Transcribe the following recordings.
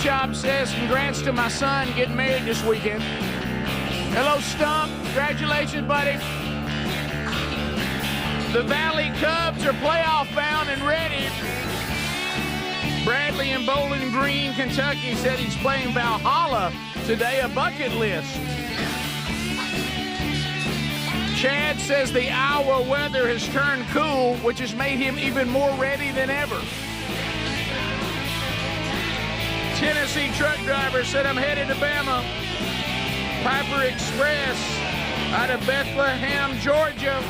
Chop says, congrats to my son getting married this weekend. Hello, Stump. Congratulations, buddy. The Valley Cubs are playoff bound and ready. Bradley in Bowling Green, Kentucky said he's playing Valhalla today, a bucket list. Chad says the Iowa weather has turned cool, which has made him even more ready than ever. Tennessee truck driver said, I'm headed to Bama. Piper Express out of Bethlehem, Georgia,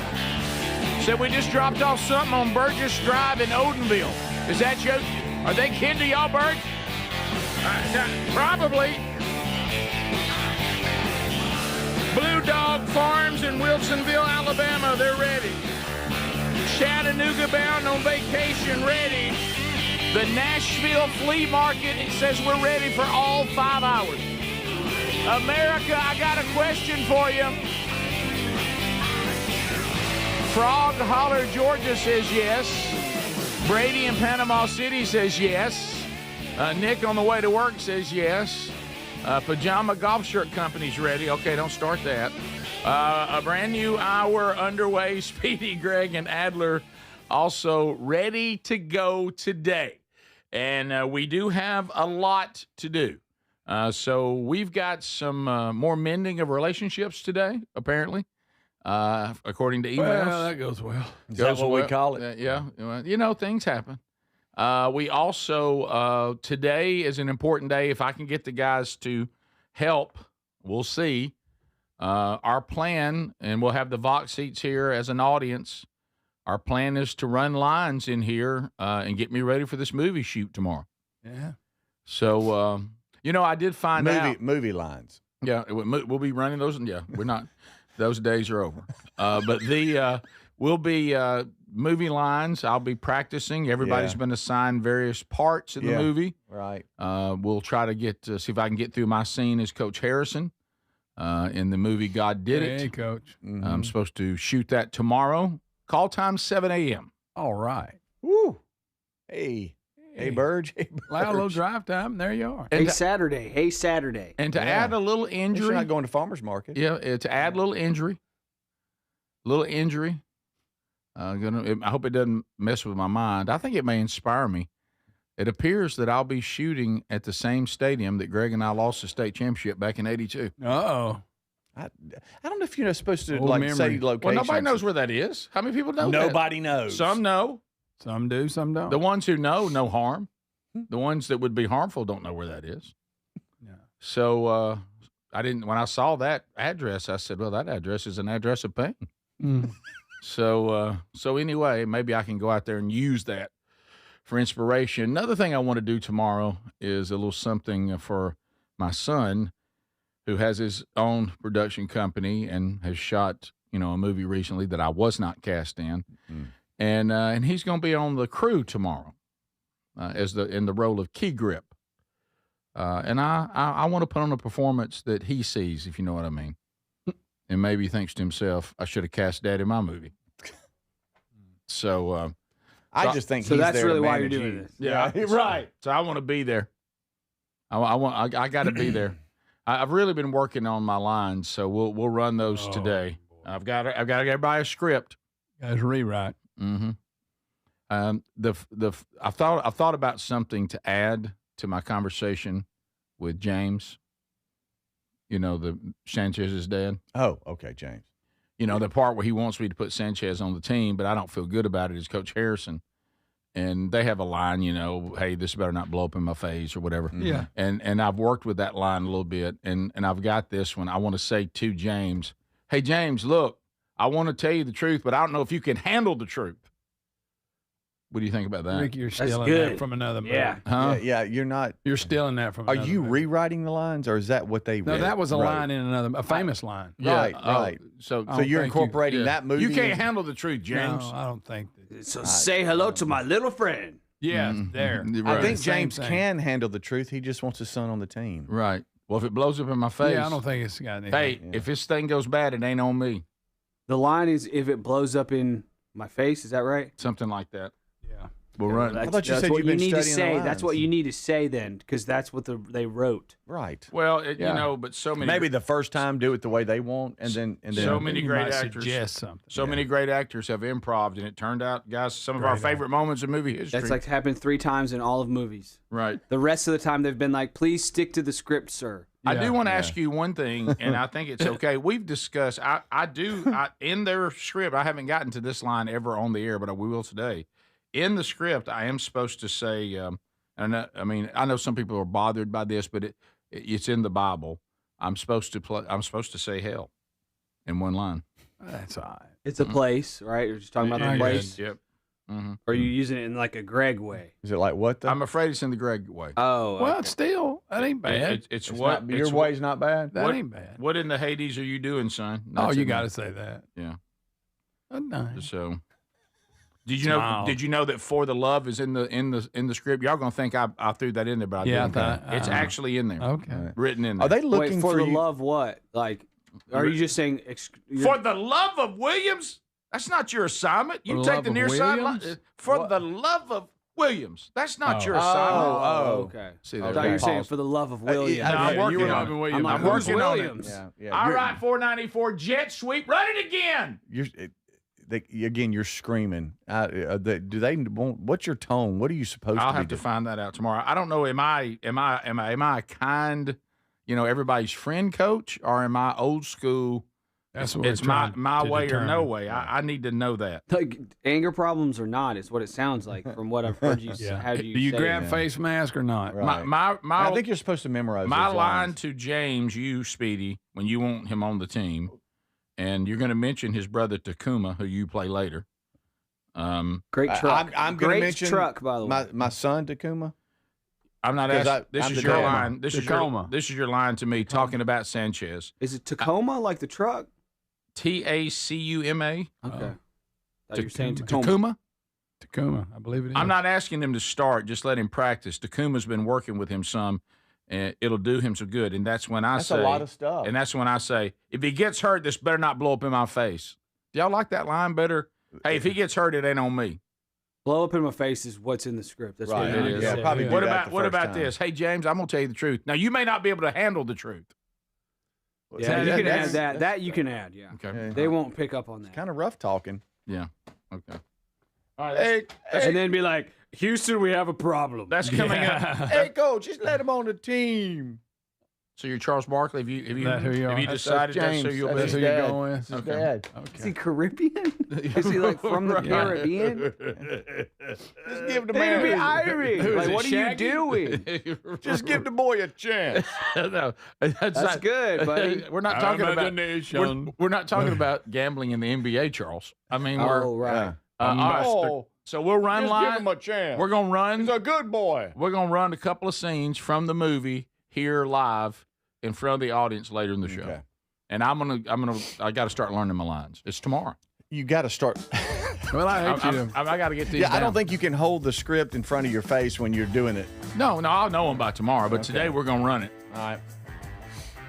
said we just dropped off something on Burgess Drive in Odenville. Is that you? Are they kin to y'all, Bert? Probably. Blue Dog Farms in Wilsonville, Alabama, they're ready. Chattanooga bound on vacation, ready. The Nashville Flea Market, it says we're ready for all 5 hours. America, I got a question for you. Frog Holler, Georgia says yes. Brady in Panama City says yes. Nick on the way to work says yes. Pajama Golf Shirt Company's ready. Okay, don't start that. A brand new hour underway. Speedy, Greg, and Adler also ready to go today. And we do have a lot to do. So we've got some more mending of relationships today, apparently, according to emails. Well, that goes well. Is that what we call it? Yeah. You know, things happen. We also, today is an important day. If I can get the guys to help, we'll see. Our plan, and we'll have the Vox seats here as an audience, our plan is to run lines in here and get me ready for this movie shoot tomorrow. Yeah. So, you know, I did find out. Movie lines. Yeah, we'll be running those. Yeah, we're not. Those days are over. But we'll be movie lines. I'll be practicing. Everybody's been assigned various parts in the movie. Right. We'll try to see if I can get through my scene as Coach Harrison in the movie God Did It. Hey, Coach. Mm-hmm. I'm supposed to shoot that tomorrow. Call time 7 a.m. All right. Woo. Hey, Burge. Hey, Burge. Allow a little drive time. There you are. Hey, Saturday. And to add a little injury. You're not going to farmer's market. Yeah, to add a little injury. I hope it doesn't mess with my mind. I think it may inspire me. It appears that I'll be shooting at the same stadium that Greg and I lost the state championship back in '82. Uh-oh. I don't know if you're supposed to say location. Well, nobody knows where that is. How many people know that? Nobody knows. Some know. Some do, some don't. The ones who know, no harm. The ones that would be harmful don't know where that is. Yeah. So I didn't. When I saw that address, I said, "Well, that address is an address of pain." Mm. So anyway, maybe I can go out there and use that for inspiration. Another thing I want to do tomorrow is a little something for my son, who has his own production company and has shot, a movie recently that I was not cast in, and he's going to be on the crew tomorrow, in the role of Key Grip, and I want to put on a performance that he sees, if you know what I mean, and maybe he thinks to himself, I should have cast Dad in my movie. So I just think so. That's really why you're doing this. Yeah, right. So I want to be there. I got to be there. I've really been working on my lines, so we'll run those today. Boy. I've got to get everybody a script. Guys, rewrite. Mm-hmm. I thought about something to add to my conversation with James. The Sanchez's dad. Oh, okay, James. The part where he wants me to put Sanchez on the team, but I don't feel good about it, is Coach Harrison. And they have a line, hey, this better not blow up in my face or whatever. Yeah. And I've worked with that line a little bit, and I've got this one. I want to say to James, hey, James, look, I want to tell you the truth, but I don't know if you can handle the truth. What do you think about that? Rick, you're stealing that from another movie. Yeah. Huh? Yeah, you're not. You're stealing that from Are another you movie. rewriting the lines, or is that what they read? No, that was a line in a famous line. Right, Yeah, right. So you're incorporating that movie? You can't handle the truth, James. No, I don't think that. So say hello to my little friend. Yeah, there. I think Same James thing. can handle the truth. He just wants his son on the team. Right. Well, if it blows up in my face. Yeah, I don't think it's got anything. Hey, if this thing goes bad, it ain't on me. The line is, if it blows up in my face, is that right? Something like that. Yeah. We'll run. I thought you That's said what you've you been need to studying the say. That's what lines. you need to say then, because that's what they wrote. Right. Well, Yeah. you know, but so many. Maybe the first time do it the way they want, and then So many You great might actors. suggest something. So many great actors have improv, and it turned out, guys, some of our favorite moments in movie history. That's like happened 3 times in all of movies. right. The rest of the time they've been like, please stick to the script, sir. I do Yeah. want to ask you one thing, and I think it's okay. We've discussed. I in their script. I haven't gotten to this line ever on the air, but we will today. In the script, I am supposed to say, and I mean, I know some people are bothered by this, but it's in the Bible. I'm supposed to say hell in one line. That's all right. It's a place, right? You're just talking about I the get place. Yep. Mm-hmm. Or are you using it in like a Greg way? Is it like what? I'm afraid it's in the Greg way. Oh, Well, okay. still, that ain't bad. It's It's what not, your it's way's not bad. that what- ain't bad. What in the Hades are you doing, son? Oh, That's you it, got man. to say that. Yeah. That's nice. So, did you know? Smile. Did you know that "For the Love" is in the script? Y'all gonna think I threw that in there, but I Yeah, I didn't. thought- It's uh-uh. actually in there, Okay. written in there. Are they looking Wait, for the you? love what? Like, are you just saying... For the love of Williams? That's not your assignment. You For the take love the of near side line. Williams? For the love of Williams. That's not Oh. your assignment. Oh, okay. See, I there thought we you were go. saying for the love of Williams. yeah, No, I'm yeah, working you were on on it. Williams. I'm like, I'm who's working on it. Williams? Yeah. All You're- right, 494 jet sweep. Run it again. Again, you're screaming. Do they want? What's your tone? What are you supposed I'll to be have to doing? find that out tomorrow. I don't know. Am I a kind, everybody's friend coach, or am I old school? That's what It's we're trying my to way or no determine. way. I need to know that. Like anger problems or not is what it sounds like from what I've heard you Yeah. have you Do you say. grab face mask or not? Right. My I think you're supposed to memorize my those line lines. to James, you Speedy, when you want him on the team, and you're going to mention his brother Takuma, who you play later. Great truck. I'm going to Great mention truck, by the way. my son Takuma. I'm not 'Cause asking. This I'm is the your dad. line. This Tacoma. is your line to me talking about Sanchez. Is it Tacoma like the truck? Tacuma. Okay. Thought you were saying Tacoma. Tacoma. Tacoma, I believe it is. I'm not asking him to start. Just let him practice. Takuma's been working with him some, and it'll do him some good. And that's when I That's say a lot of stuff. And that's when I say, if he gets hurt, this better not blow up in my face. Do y'all like that line better? Hey, if he gets hurt, it ain't on me. Blow up in my face is what's in the script. That's Right, what it is. Yeah, said. probably do What that about the what first about time. this? Hey, James, I'm gonna tell you the truth. Now you may not be able to handle the truth. Yeah, you That- can that's- add that. That you can add, yeah. Okay. Yeah. They won't pick up on that. Kind of rough talking. Yeah. Okay. All right. Hey, And then be like, Houston, we have a problem. That's coming up. hey, coach, just let him on the team. So you're Charles Barkley. Have you That who you are? decided that's who you'll That's be? who Dad. you're going with? His Okay. dad. Is he Caribbean? Is he like from the Caribbean? Just give the Maybe man. Irish. Who is Like, it, what are you Shaggy? doing? Just give the boy a chance. No, that's not- good, buddy. We're not talking about. Imagination. We're not talking about gambling in the NBA, Charles. I mean, we're Oh, right. all right. Oh, So we'll run just give line. him a chance. We're gonna run. He's a good boy. We're gonna run a couple of scenes from the movie here live in front of the audience later in the show. Okay. And I got to start learning my lines. It's tomorrow. You got to start. Well, I hate you. I got to get these. Yeah, I down. don't think you can hold the script in front of your face when you're doing it. No, I'll know them by tomorrow. But today we're gonna run it. All right.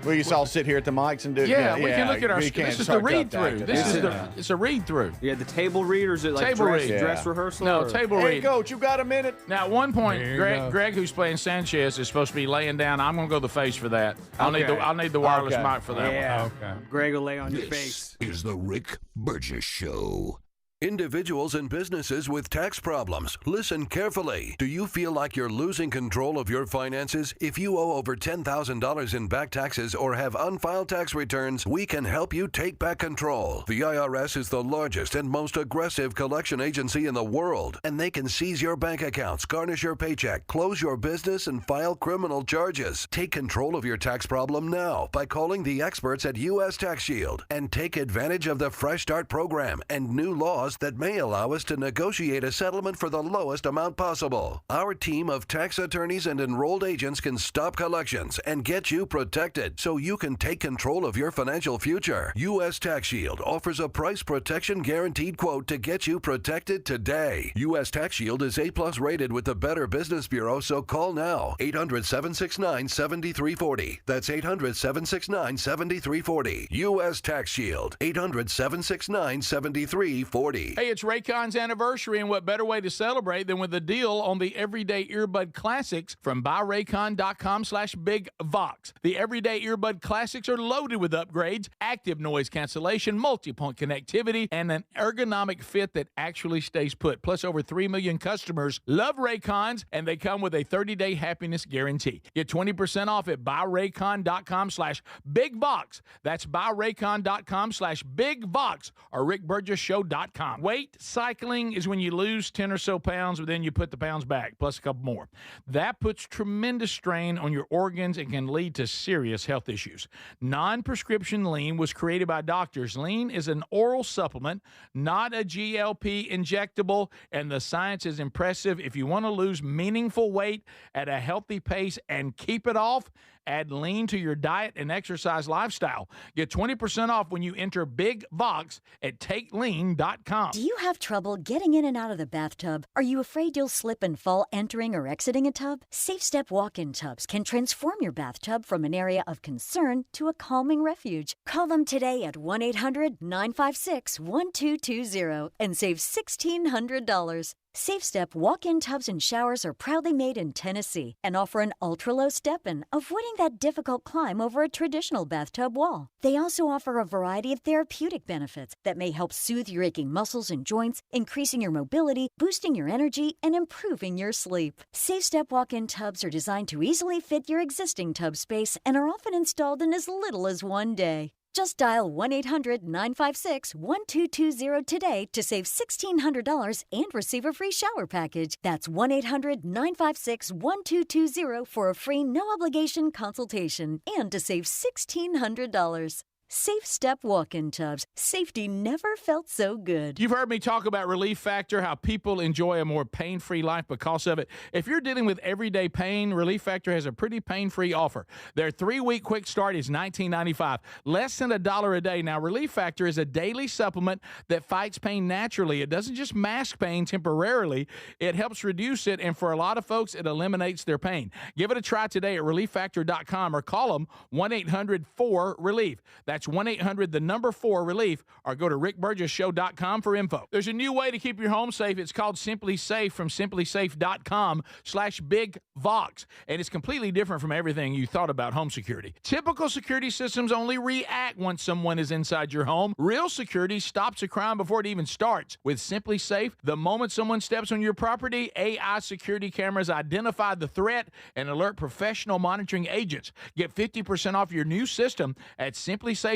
We just all sit here at the mics and do. Yeah, we can look at our. we can't This is the start read cut through. that. This is Yeah. it's a read through. Yeah, the table read, or is it like Table dress, read. Yeah. dress rehearsal? No, or? table Hey, read. coach, you got a minute? Now, at one point, There you go. Greg, who's playing Sanchez, is supposed to be laying down. I'm gonna go the face for that. I'll need the wireless Okay. mic for that one. Yeah. Okay. Greg will lay on your This face. is the Rick Burgess Show. Individuals and businesses with tax problems, listen carefully. Do you feel like you're losing control of your finances? If you owe over $10,000 in back taxes or have unfiled tax returns, we can help you take back control. The IRS is the largest and most aggressive collection agency in the world, and they can seize your bank accounts, garnish your paycheck, close your business, and file criminal charges. Take control of your tax problem now by calling the experts at U.S. Tax Shield and take advantage of the Fresh Start program and new laws that may allow us to negotiate a settlement for the lowest amount possible. Our team of tax attorneys and enrolled agents can stop collections and get you protected so you can take control of your financial future. U.S. Tax Shield offers a price protection guaranteed quote to get you protected today. U.S. Tax Shield is A+ rated with the Better Business Bureau, so call now. 800-769-7340. That's 800-769-7340. U.S. Tax Shield. 800-769-7340. security. Hey, it's Raycon's anniversary, and what better way to celebrate than with a deal on the Everyday Earbud Classics from buyraycon.com/bigvox. The Everyday Earbud Classics are loaded with upgrades, active noise cancellation, multi-point connectivity, and an ergonomic fit that actually stays put. Plus, over 3 million customers love Raycons, and they come with a 30-day happiness guarantee. Get 20% off at buyraycon.com/bigvox. That's buyraycon.com/bigvox or rickburgessshow.com. Weight cycling is when you lose 10 or so pounds, but then you put the pounds back, plus a couple more. That puts tremendous strain on your organs and can lead to serious health issues. Non-prescription lean was created by doctors. Lean is an oral supplement, not a GLP injectable, and the science is impressive. If you want to lose meaningful weight at a healthy pace and keep it off, add lean to your diet and exercise lifestyle. Get 20% off when you enter Big Vox at takelean.com. Do you have trouble getting in and out of the bathtub? Are you afraid you'll slip and fall entering or exiting a tub? Safe Step walk-in tubs can transform your bathtub from an area of concern to a calming refuge. Call them today at 1-800-956-1220 and save $1,600. Safe Step walk-in tubs and showers are proudly made in Tennessee and offer an ultra-low step-in, avoiding that difficult climb over a traditional bathtub wall. They also offer a variety of therapeutic benefits that may help soothe your aching muscles and joints, increasing your mobility, boosting your energy, and improving your sleep. Safe Step walk-in tubs are designed to easily fit your existing tub space and are often installed in as little as one day. Just dial 1-800-956-1220 today to save $1,600 and receive a free shower package. That's 1-800-956-1220 for a free no-obligation consultation and to save $1,600. Safe Step walk-in tubs. Safety never felt so good. You've heard me talk about Relief Factor, how people enjoy a more pain-free life because of it. If you're dealing with everyday pain, Relief Factor has a pretty pain-free offer. Their 3-week quick start is $19.95, less than $1 a day. Now, Relief Factor is a daily supplement that fights pain naturally. It doesn't just mask pain temporarily. It helps reduce it, and for a lot of folks, it eliminates their pain. Give it a try today at relieffactor.com or call them 1-800-4-RELIEF. That's 1-800-4-RELIEF, or go to rickburgessshow.com for info. There's a new way to keep your home safe. It's called Simply Safe from simplysafe.com/bigvox, and it's completely different from everything you thought about home security. Typical security systems only react once someone is inside your home. Real security stops a crime before it even starts. With Simply Safe, the moment someone steps on your property, AI security cameras identify the threat and alert professional monitoring agents. Get 50% off your new system at simplysafe.com/bigvox.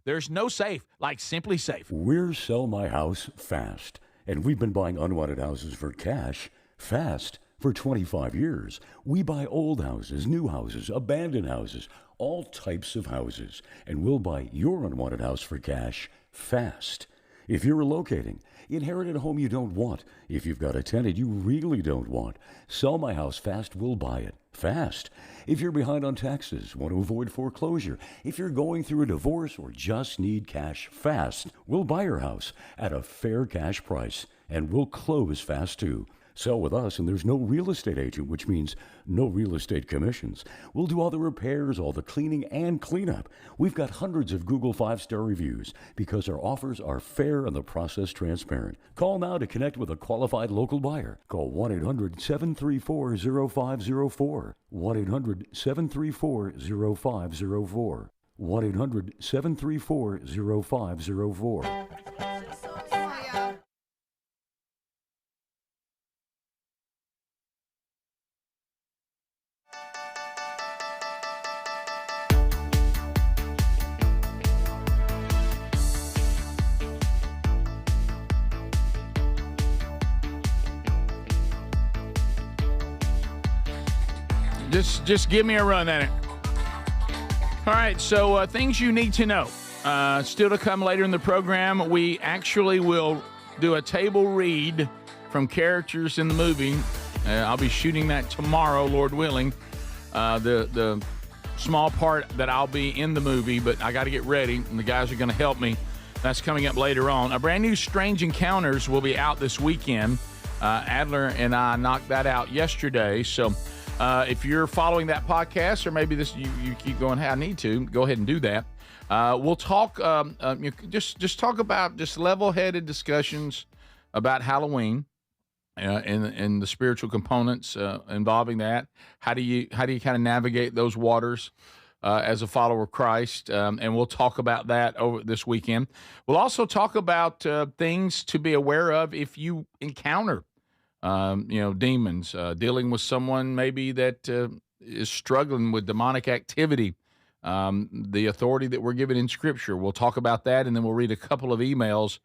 There's no safe like Simply Safe. We're Sell My House Fast, and we've been buying unwanted houses for cash fast for 25 years. We buy old houses, new houses, abandoned houses, all types of houses, and we'll buy your unwanted house for cash fast. If you're relocating, inherited a home you don't want, if you've got a tenant you really don't want, Sell My House Fast will buy it fast. If you're behind on taxes, want to avoid foreclosure, if you're going through a divorce or just need cash fast, we'll buy your house at a fair cash price, and we'll close fast too. Sell with us, and there's no real estate agent, which means no real estate commissions. We'll do all the repairs, all the cleaning, and cleanup. We've got hundreds of Google 5-star reviews because our offers are fair and the process transparent. Call now to connect with a qualified local buyer. Call 1-800-734-0504. 1-800-734-0504. 1-800-734-0504. Just give me a run at it. All right, so things you need to know. Still to come later in the program, we actually will do a table read from characters in the movie. I'll be shooting that tomorrow, Lord willing. The small part that I'll be in the movie, but I got to get ready, and the guys are going to help me. That's coming up later on. A brand new Strange Encounters will be out this weekend. Adler and I knocked that out yesterday, so If you're following that podcast, or maybe this you keep going, hey, I need to go ahead and do that. We'll talk just talk about just level-headed discussions about Halloween and the spiritual components involving that. How do you kind of navigate those waters as a follower of Christ? And we'll talk about that over this weekend. We'll also talk about things to be aware of if you encounter demons, dealing with someone maybe that is struggling with demonic activity. The authority that we're given in Scripture. We'll talk about that, and then we'll read a couple of emails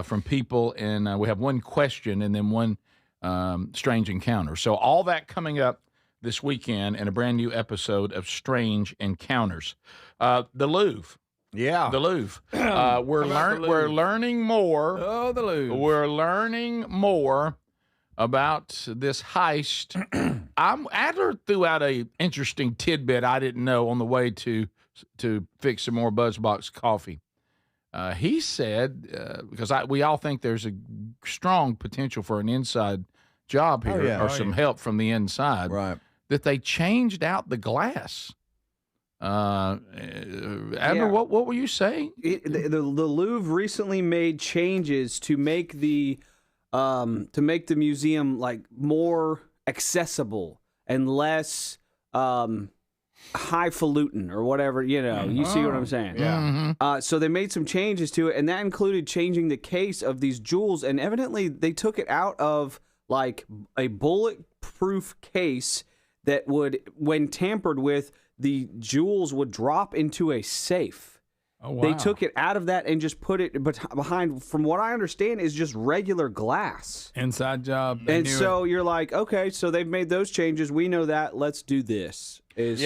from people, and we have one question and then one strange encounter. So all that coming up this weekend in a brand new episode of Strange Encounters. The Louvre. Yeah. The Louvre. We're learning more. Oh, the Louvre. We're learning more about this heist. Adler threw out a interesting tidbit I didn't know on the way to fix some more BuzzBox coffee. He said, because we all think there's a strong potential for an inside job here, some help from the inside, Right. that they changed out the glass. Adler, what were you saying? The Louvre recently made changes to make the museum like more accessible and less highfalutin or whatever, you see what I'm saying? Yeah. So they made some changes to it, and that included changing the case of these jewels, and evidently they took it out of like a bulletproof case that would, when tampered with, the jewels would drop into a safe. Oh, wow. They took it out of that and just put it behind, from what I understand, is just regular glass. Inside job. And so you're like, okay, so they've made those changes. We know that. Let's do this. And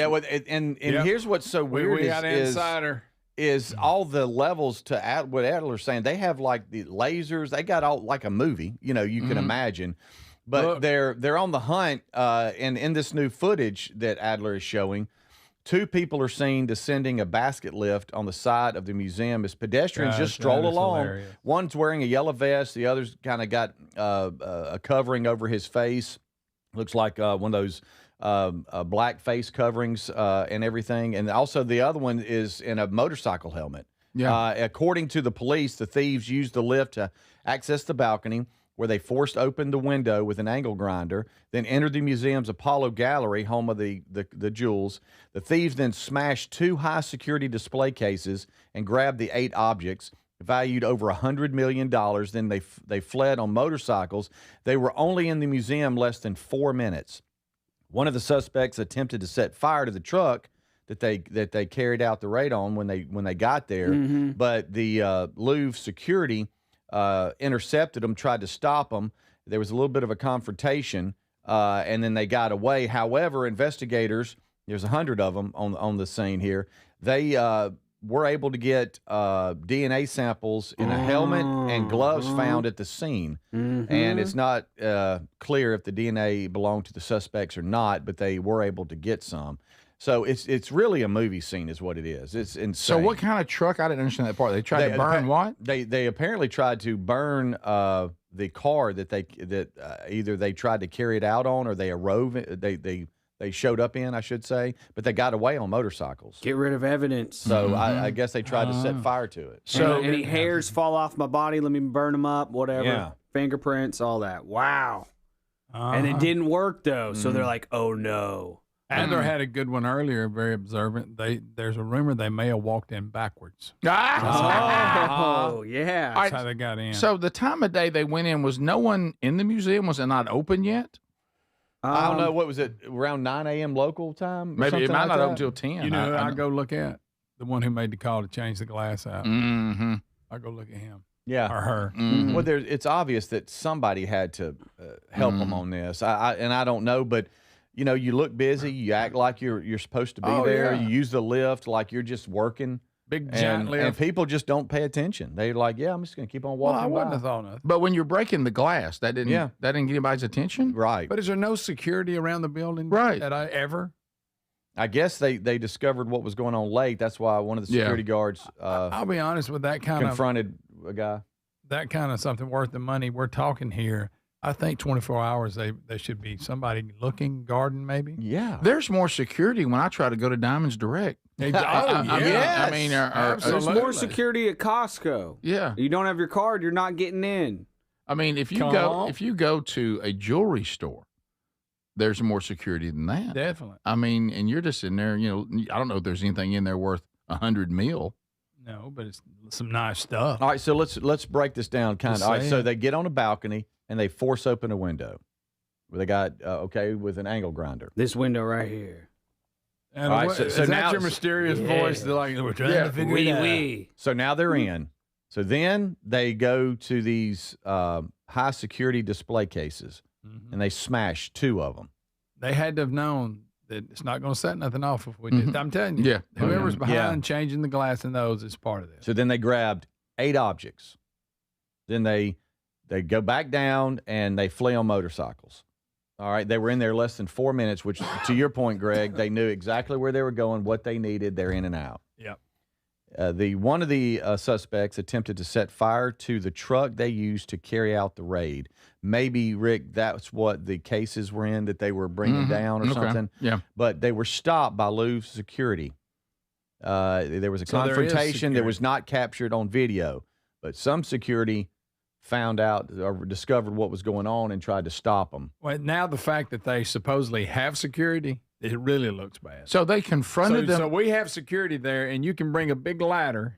here's what's so weird we got an insider. Is all the levels to what Adler's saying. They have like the lasers. They got all like a movie, you can imagine. But they're on the hunt, and in this new footage that Adler is showing, 2 people are seen descending a basket lift on the side of the museum as pedestrians just stroll along. Hilarious. One's wearing a yellow vest. The other's kind of got a covering over his face. Looks like one of those black face coverings and everything. And also the other one is in a motorcycle helmet. Yeah. According to the police, the thieves used the lift to access the balcony, where they forced open the window with an angle grinder, then entered the museum's Apollo Gallery, home of the jewels. The thieves then smashed 2 high-security display cases and grabbed the 8 objects, valued over $100 million. Then they fled on motorcycles. They were only in the museum less than 4 minutes. One of the suspects attempted to set fire to the truck that they carried out the raid on when they got there, but the Louvre security intercepted them, tried to stop them. There was a little bit of a confrontation, and then they got away. However, investigators, there's 100 of them on the scene here, they were able to get DNA samples in a helmet and gloves found at the scene. And it's not clear if the DNA belonged to the suspects or not, but they were able to get some. So it's really a movie scene is what it is. It's insane. So what kind of truck? I didn't understand that part. They tried to burn what? They apparently tried to burn the car that either they tried to carry it out on, or they showed up in, I should say, but they got away on motorcycles. Get rid of evidence. So I guess they tried to set fire to it. So any hairs fall off my body, let me burn them up, whatever. Yeah. Fingerprints, all that. Wow. And it didn't work though. So they're like, oh no. Adler had a good one earlier, very observant. There's a rumor they may have walked in backwards. Oh, yeah. That's how they got in. So the time of day they went in, was no one in the museum? Was it not open yet? I don't know. What was it? Around 9 a.m. local time? Maybe it might not open open until 10. You know who I go look at? The one who made the call to change the glass out. Mm-hmm. I go look at him. Yeah. Or her. Mm-hmm. Well, it's obvious that somebody had to help them on this. I don't know, but you look busy. You act like you're supposed to be there. Yeah. You use the lift like you're just working. Big giant lift. And people just don't pay attention. They're like, yeah, I'm just going to keep on Well, walking I wouldn't by. have thought nothing. But when you're breaking the glass, that didn't get anybody's attention? Right. But is there no security around the building? Right. That I ever? I guess they discovered what was going on late. That's why one of the security guards I'll be honest with that kind confronted a guy. that kind of something worth the money we're talking here. I think 24 hours, they should be somebody looking, guarding maybe. Yeah. There's more security when I try to go to Diamonds Direct. Yes. I mean, There's more security at Costco. yeah. You don't have your card, you're not getting in. I mean, if you go to a jewelry store, there's more security than that. Definitely. I mean, and you're just in there. I don't know if there's anything in there worth $100 million. No, but it's some nice stuff. All right, so let's break this down kind of. Just All right, so saying. they get on a balcony and they force open a window. They got with an angle grinder. This window right here. And All right, what, so is that now- your mysterious voice? They're like, we're trying to figure it out. So now they're in. So then they go to these high security display cases and they smash 2 of them. They had to have known that it's not going to set nothing off if we did. I'm telling you. Yeah. Whoever's behind Yeah. changing the glass in those is part of this. So then they grabbed 8 objects. Then they go back down and they flee on motorcycles. All right, they were in there less than 4 minutes, which, to your point, Greg, they knew exactly where they were going, what they needed. They're in and out. Yep. One of the suspects attempted to set fire to the truck they used to carry out the raid. Maybe, Rick, that's what the cases were in that they were bringing down or something. Yeah. But they were stopped by Louvre security. There was a So there is confrontation that security. was not captured on video, but some security found out or discovered what was going on and tried to stop them. Well, now the fact that they supposedly have security, it really looks bad. So they confronted them. So we have security there, and you can bring a big ladder,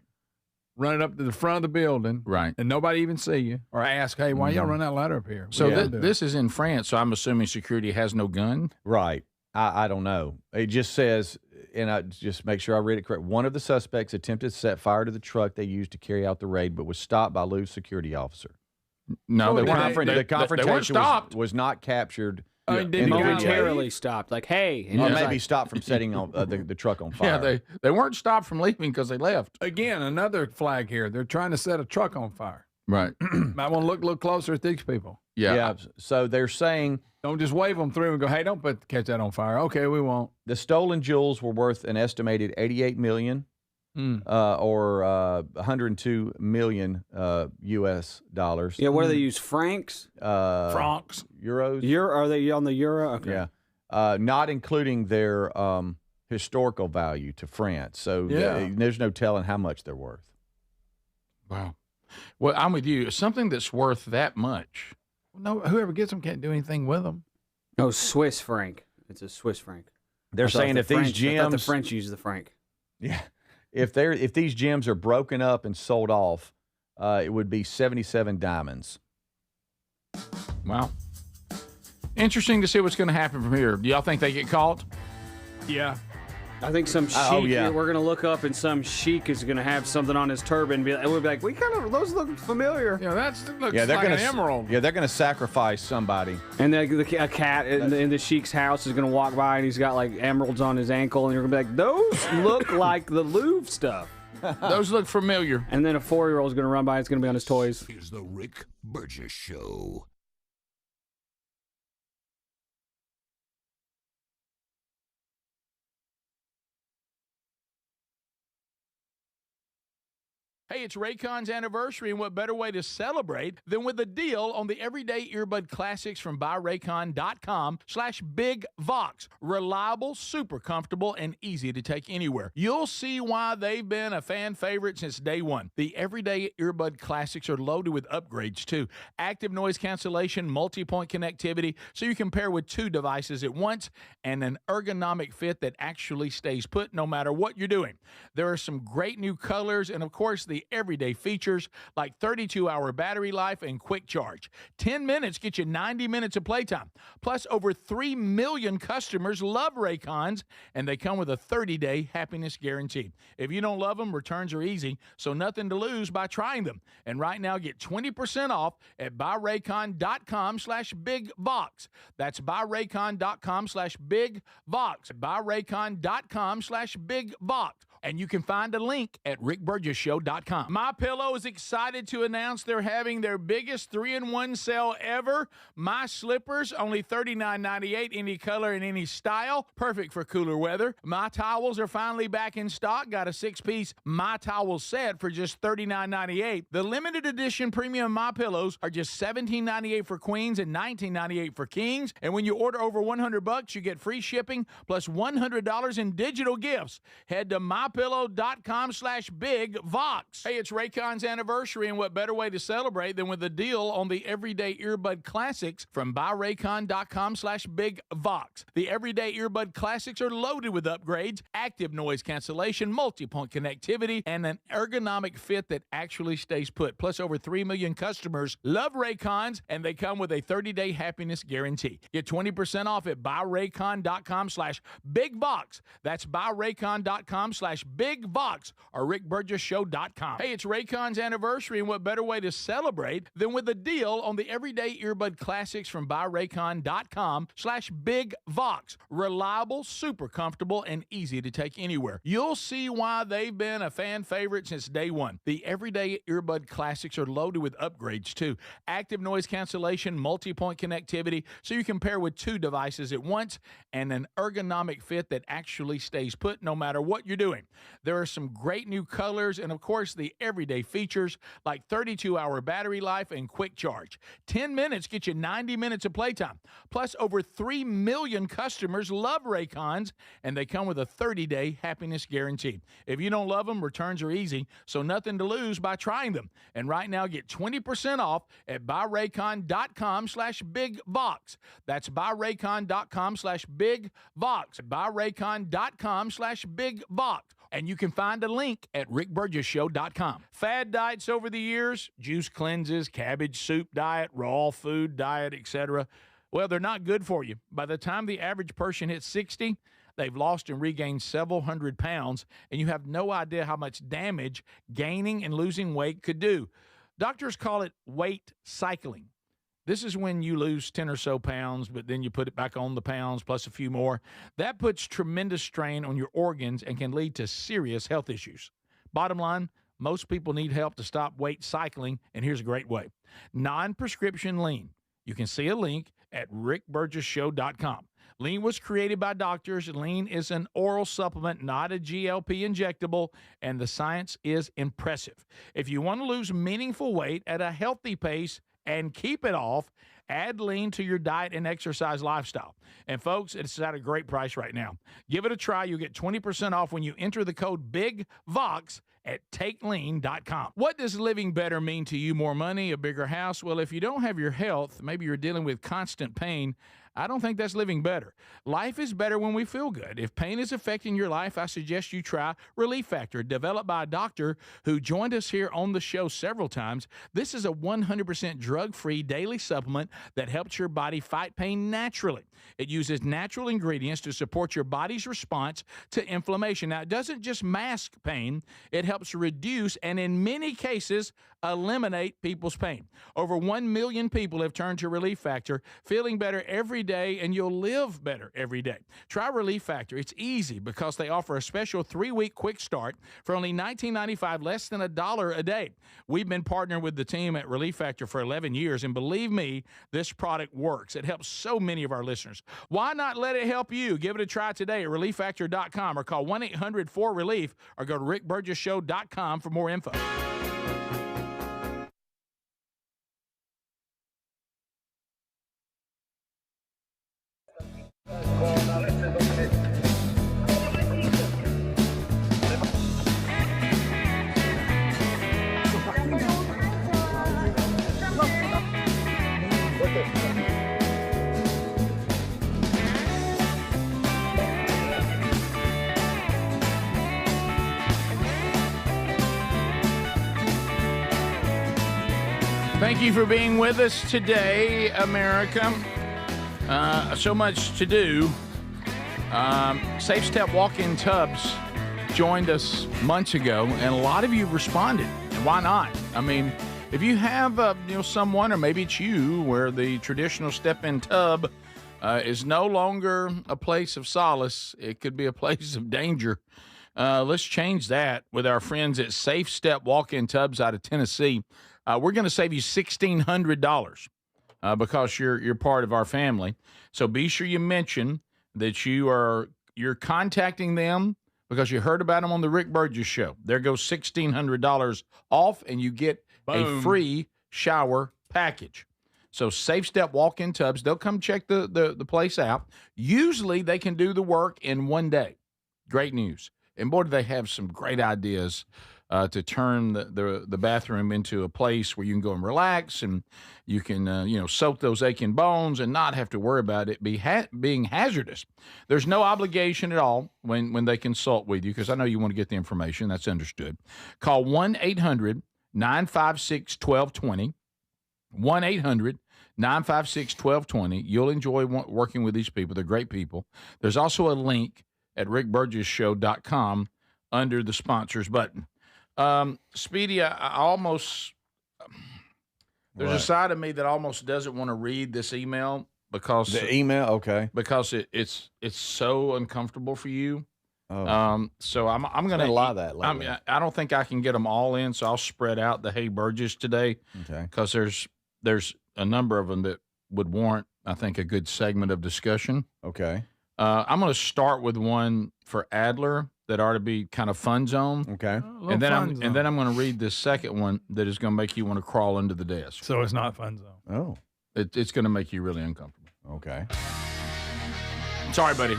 run it up to the front of the building, Right. and nobody even see you, or ask, hey, why y'all run that ladder up here? So What y'all doing? this is in France, so I'm assuming security has no gun. Right. I don't know. It just says, and I just make sure I read it correct. One of the suspects attempted to set fire to the truck they used to carry out the raid, but was stopped by Louvre security officer. No, Oh, they did weren't. they- The They confrontation weren't stopped. was not captured. I mean, did in he the go video. Momentarily stopped. Like, hey. And Or he was maybe like, stopped from setting on the truck on fire. Yeah, they weren't stopped from leaving because they left. Again, another flag here. They're trying to set a truck on fire. Right. Might want to look a little closer at these people. Yeah. So they're saying Don't just wave them through and go, hey, don't catch that on fire. Okay, we won't. the stolen jewels were worth an estimated $88 million. Or 102 million U.S. dollars. yeah, what do they use? Francs? Francs. Euros. Euro? Are they on the euro? Okay. Yeah, not including their historical value to France. So Yeah. there's no telling how much they're worth. Wow. Well, I'm with you. Something that's worth that much. No, whoever gets them can't do anything with them. No, Swiss franc. It's a Swiss franc. They're I thought saying the if these French- I thought the gems, French use the franc. yeah, if these gems are broken up and sold off, it would be 77 diamonds. Wow. Interesting to see what's going to happen from here. Do y'all think they get caught? Yeah. I think some sheik. oh, yeah. We're gonna look up, and some sheik is gonna have something on his turban. And we'll be like, those look familiar. Yeah, that looks Yeah, they're like gonna an emerald. Yeah, they're gonna sacrifice somebody. And a cat in the sheik's house is gonna walk by, and he's got like emeralds on his ankle, and you're gonna be like, those look like the Louvre stuff. Those look familiar. And then a 4-year-old is gonna run by. It's gonna be on his toys. Is the Rick Burgess Show. Hey, it's Raycon's anniversary, and what better way to celebrate than with a deal on the everyday earbud classics from buyraycon.com/bigvox. Reliable, super comfortable, and easy to take anywhere. You'll see why they've been a fan favorite since day one. The everyday earbud classics are loaded with upgrades, too. Active noise cancellation, multi-point connectivity, so you can pair with 2 devices at once, and an ergonomic fit that actually stays put no matter what you're doing. There are some great new colors, and of course, the everyday features like 32-hour battery life and quick charge. 10 minutes get you 90 minutes of playtime. Plus, over 3 million customers love Raycons, and they come with a 30-day happiness guarantee. If you don't love them, returns are easy, so nothing to lose by trying them. And right now, get 20% off at buyraycon.com/bigvox. That's buyraycon.com/bigvox. Buyraycon.com/bigvox. And you can find a link at rickburgessshow.com. MyPillow is excited to announce they're having their biggest 3-in-1 sale ever. My slippers, only $39.98, any color and any style. Perfect for cooler weather. My towels are finally back in stock. Got a 6-piece My Towel set for just $39.98. The limited edition premium My Pillows are just $17.98 for queens and $19.98 for kings. And when you order over $100, you get free shipping plus $100 in digital gifts. Head to mypillow.com/bigvox. Hey, it's Raycon's anniversary, and what better way to celebrate than with a deal on the Everyday Earbud Classics from buyraycon.com/bigvox. The Everyday Earbud Classics are loaded with upgrades, active noise cancellation, multi-point connectivity, and an ergonomic fit that actually stays put. Plus, over 3 million customers love Raycons, and they come with a 30-day happiness guarantee. Get 20% off at buyraycon.com/bigvox. That's buyraycon.com/bigvox or rickburgessshow.com. Hey, it's Raycon's anniversary, and what better way to celebrate than with a deal on the Everyday Earbud Classics from buyraycon.com/bigvox. Reliable, super comfortable, and easy to take anywhere. You'll see why they've been a fan favorite since day one. The Everyday Earbud Classics are loaded with upgrades too. Active noise cancellation, multi-point connectivity, so you can pair with 2 devices at once, and an ergonomic fit that actually stays put no matter what you're doing. There are some great new colors, and of course the everyday features like 32-hour battery life and quick charge. 10 minutes get you 90 minutes of playtime. Plus, over 3 million customers love Raycons, and they come with a 30-day happiness guarantee. If you don't love them, returns are easy, so nothing to lose by trying them. And right now, get 20% off at buyraycon.com/bigvox. That's buyraycon.com/bigvox. buyraycon.com/bigvox. And you can find a link at rickburgessshow.com. Fad diets over the years, juice cleanses, cabbage soup diet, raw food diet, etc. Well, they're not good for you. By the time the average person hits 60, they've lost and regained several hundred pounds, and you have no idea how much damage gaining and losing weight could do. Doctors call it weight cycling. This is when you lose 10 or so pounds, but then you put it back on the pounds plus a few more. That puts tremendous strain on your organs and can lead to serious health issues. Bottom line, most people need help to stop weight cycling, and here's a great way. Non-prescription lean. You can see a link at rickburgessshow.com. Lean was created by doctors. Lean is an oral supplement, not a GLP injectable, and the science is impressive. If you want to lose meaningful weight at a healthy pace and keep it off, add lean to your diet and exercise lifestyle. And folks, it's at a great price right now. Give it a try. You'll get 20% off when you enter the code BIGVOX at takelean.com. What does living better mean to you? More money, a bigger house? Well, if you don't have your health, maybe you're dealing with constant pain, I don't think that's living better. Life is better when we feel good. If pain is affecting your life, I suggest you try Relief Factor, developed by a doctor who joined us here on the show several times. This is a 100% drug-free daily supplement that helps your body fight pain naturally. It uses natural ingredients to support your body's response to inflammation. Now, it doesn't just mask pain, it helps reduce and in many cases eliminate people's pain. Over 1 million people have turned to Relief Factor, feeling better every day, and you'll live better every day. Try Relief Factor. It's easy because they offer a special 3-week quick start for only $19.95, less than $1 a day. We've been partnering with the team at Relief Factor for 11 years, and believe me, this product works. It helps so many of our listeners. Why not let it help you? Give it a try today at relieffactor.com or call 1-800-4RELIEF or go to rickburgessshow.com for more info. Thank you for being with us today, America. So much to do. Safe Step Walk-In Tubs joined us months ago, and a lot of you responded. And why not? I mean, if you have someone, or maybe it's you, where the traditional step-in tub is no longer a place of solace, it could be a place of danger. Let's change that with our friends at Safe Step Walk-In Tubs out of Tennessee. We're going to save you $1,600 because you're part of our family. So be sure you mention that you're contacting them because you heard about them on the Rick Burgess Show. There goes $1,600 off, and you get a free shower package. So Safe Step Walk-In Tubs, they'll come check the place out. Usually they can do the work in one day. Great news. And boy, do they have some great ideas to turn the bathroom into a place where you can go and relax, and you can soak those aching bones and not have to worry about it being hazardous. There's no obligation at all when they consult with you, because I know you want to get the information. That's understood. Call 1-800-956-1220. 1-800-956-1220. You'll enjoy working with these people. They're great people. There's also a link at rickburgessshow.com under the sponsors button. Speedy, I almost there's a side of me that almost doesn't want to read this email because because it's so uncomfortable for you. So I'm going to lie that lately. I don't think I can get them all in, so I'll spread out the Hey Burgess today. Okay. Because there's a number of them that would warrant, I think, a good segment of discussion. Okay. I'm going to start with one for Adler that ought to be kind of fun zone. Okay. And then I'm going to read this second one that is going to make you want to crawl under the desk. So it's not fun zone. Oh. It's going to make you really uncomfortable. Okay. Sorry, buddy.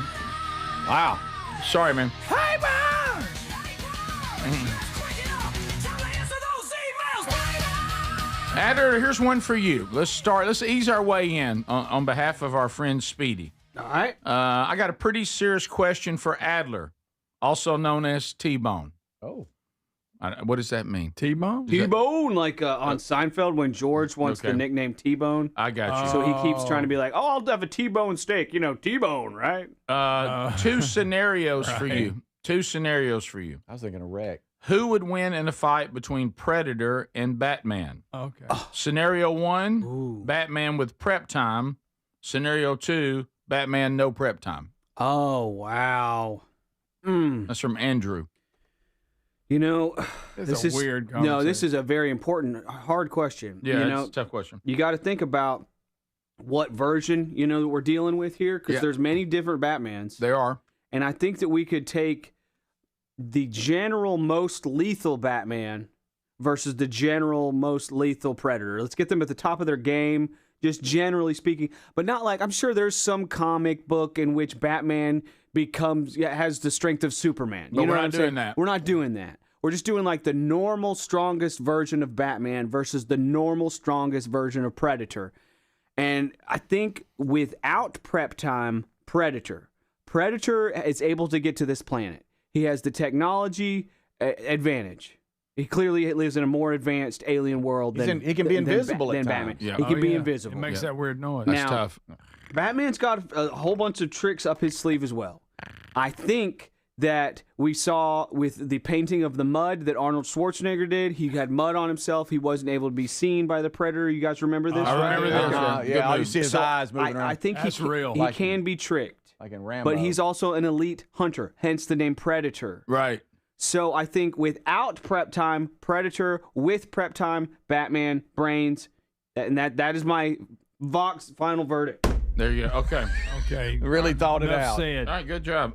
Wow. Sorry, man. Hey, man! Adler, here's one for you. Let's ease our way in on behalf of our friend Speedy. All right. I got a pretty serious question for Adler, also known as T-Bone. Oh. What does that mean? T-Bone? T-Bone, like on Seinfeld when George wants the nickname T-Bone. I got you. So he keeps trying to be like, oh, I'll have a T-bone steak. T-bone, right? Two scenarios for you. Two scenarios for you. I was thinking a wreck. Who would win in a fight between Predator and Batman? Okay. Scenario one, Batman with prep time. Scenario two, Batman no prep time. Oh, wow. That's from Andrew. This is a weird conversation. No, this is a very important, hard question. Yeah, it's a tough question. You got to think about what version, that we're dealing with here, because there's many different Batmans. There are. And I think that we could take the general most lethal Batman versus the general most lethal Predator. Let's get them at the top of their game, just generally speaking. But not like, I'm sure there's some comic book in which Batman has the strength of Superman. But we're not doing that. We're not doing that. We're just doing like the normal strongest version of Batman versus the normal strongest version of Predator. And I think without prep time, Predator is able to get to this planet. He has the technology advantage. He clearly lives in a more advanced alien world He can be invisible than at Batman. times. Yeah. He can be invisible. It makes that weird noise. That's tough. Batman's got a whole bunch of tricks up his sleeve as well. I think that we saw with the painting of the mud that Arnold Schwarzenegger did. He had mud on himself. He wasn't able to be seen by the Predator. You guys remember this? I remember this. All you see is eyes moving around. I think That's real. He can be tricked. Like in Rambo. But he's also an elite hunter, hence the name Predator. Right. So I think without prep time, Predator; with prep time, Batman, brains, and that is my Vox final verdict. There you go. Okay. Okay. Really thought it Enough out. said. All right, good job.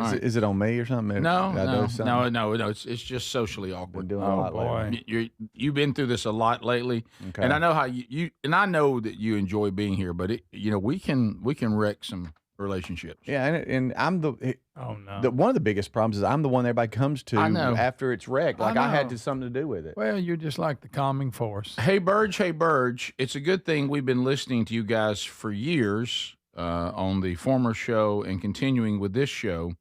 Is it on me or something? No. It's It's just socially been awkward. doing a lot boy. lately. You've been through this a lot lately, Okay. and I know how you and I know that you enjoy being here. But we can wreck some relationships. Yeah, and I'm Oh, no. one of the biggest problems is I'm the one everybody comes to I know. after it's wrecked. Like I I had know. something to do with it. Well, you're just like the calming force. Hey Burge, it's a good thing we've been listening to you guys for years on the former show and continuing with this show.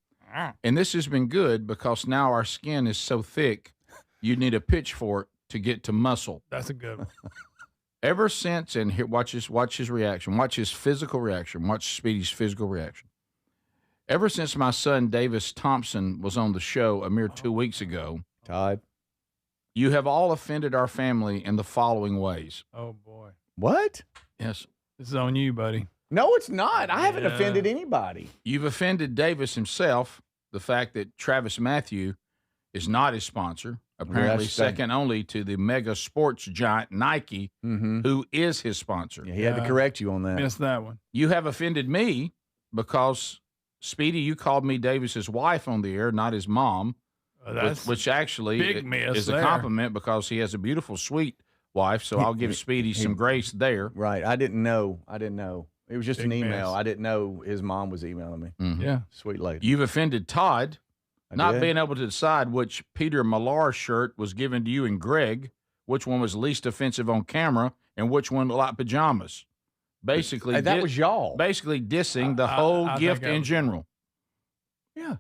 And this has been good because now our skin is so thick, you need a pitchfork to get to muscle. That's a good one. Ever since, and here, watch his reaction. Watch his physical reaction. Watch Speedy's physical reaction. Ever since my son Davis Thompson was on the show a mere 2 weeks ago, Todd. you have all offended our family in the following ways. Oh, boy. What? Yes. This is on you, buddy. No, it's not. I haven't offended anybody. You've offended Davis himself. The fact that Travis Matthew is not his sponsor, apparently Yes, second only to the mega sports giant Nike, who is his sponsor. Yeah, he had to correct you on that. Missed that one. You have offended me because, Speedy, you called me Davis's wife on the air, not his mom, which actually big miss is there. a compliment because he has a beautiful, sweet wife. So I'll give Speedy some grace there. Right. I didn't know. It was just Big an email. miss. I didn't know his mom was emailing me. Yeah. Sweet lady. You've offended Todd, not did. being able to decide which Peter Millar shirt was given to you and Greg, which one was least offensive on camera, and which one looked like pajamas. Basically, Hey, that was y'all. Basically dissing the whole I gift think that in was- general. Yeah.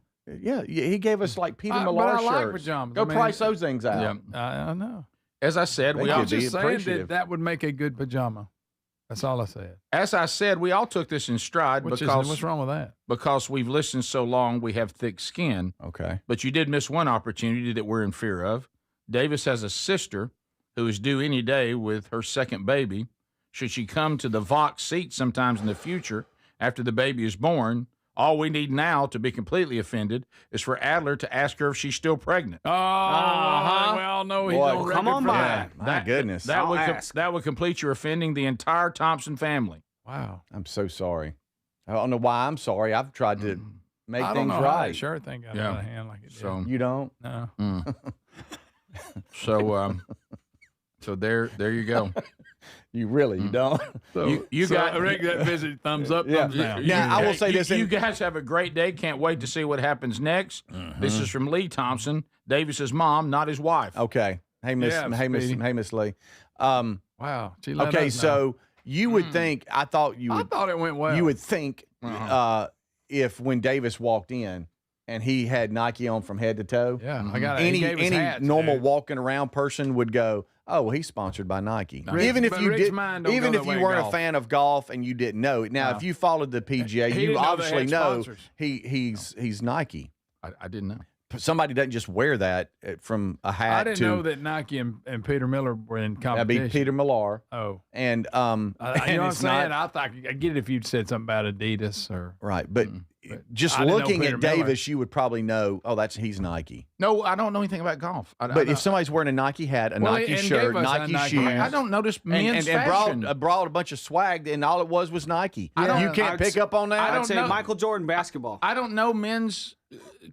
He gave us like Peter But Millar I like shirts. pajamas. Go I mean, price those things out. Yeah. I know. As I said, Thank we you, all I'm just saying appreciative. that would make a good pajama. That's all I said. as I said, we all took this in stride What's because wrong with that? because we've listened so long, we have thick skin. Okay. But you did miss one opportunity that we're in fear of. Davis has a sister who is due any day with her second baby. Should she come to the Vox seat sometimes in the future after the baby is born, all we need now to be completely offended is for Adler to ask her if she's still pregnant. Oh, well, no, he's Boy, on come record on for by. that. My goodness. That would I'll ask. that would complete your offending the entire Thompson family. Wow. I'm so sorry. I don't know why I'm sorry. I've tried to make I don't things know how right. that shirt thing got Yeah. out of hand like it did. So You don't? No. so there you go. You really? You don't? You got Rick, that visit thumbs up, Yeah. thumbs down. Now, I will say you, this. You guys have a great day. Can't wait to see what happens next. This is from Lee Thompson, Davis's mom, not his wife. Okay. Hey, Miss. Yeah, hey, Miss. Speedy. Hey, Miss Lee. Wow. She let Okay, us know. so you would think. I thought you I would. thought it went well. You would think if when Davis walked in and he had Nike on from head to toe. Yeah, I got he gave us Any hats, normal dude. walking around person would go, "Oh, well, he's sponsored by Nike." Rick- even if but you Rick's did, mind don't even go if that way you in weren't a golf. fan of golf and you didn't know it. Now, No. if you followed the PGA, He you didn't know they obviously had know sponsors. he's Nike. I didn't know. Somebody doesn't just wear that from a hat I didn't to know that Nike and Peter Miller were in that'd competition. be Peter Millar. Oh, And you know what I'm it's saying? not- I thought I get it if you'd said something about Adidas or. right, but just I didn't know looking Peter at Miller. Davis, you would probably know. Oh, he's Nike. No, I don't know anything about golf. But if somebody's wearing a Nike hat, a Well, Nike and shirt, gave us a Nike Nike shoes, hat. I don't notice men's and fashion. brought a bunch of swag, and all it was Nike. don't- You can't I'd pick s- up on that. I I'd don't say know. Michael Jordan basketball. I don't know men's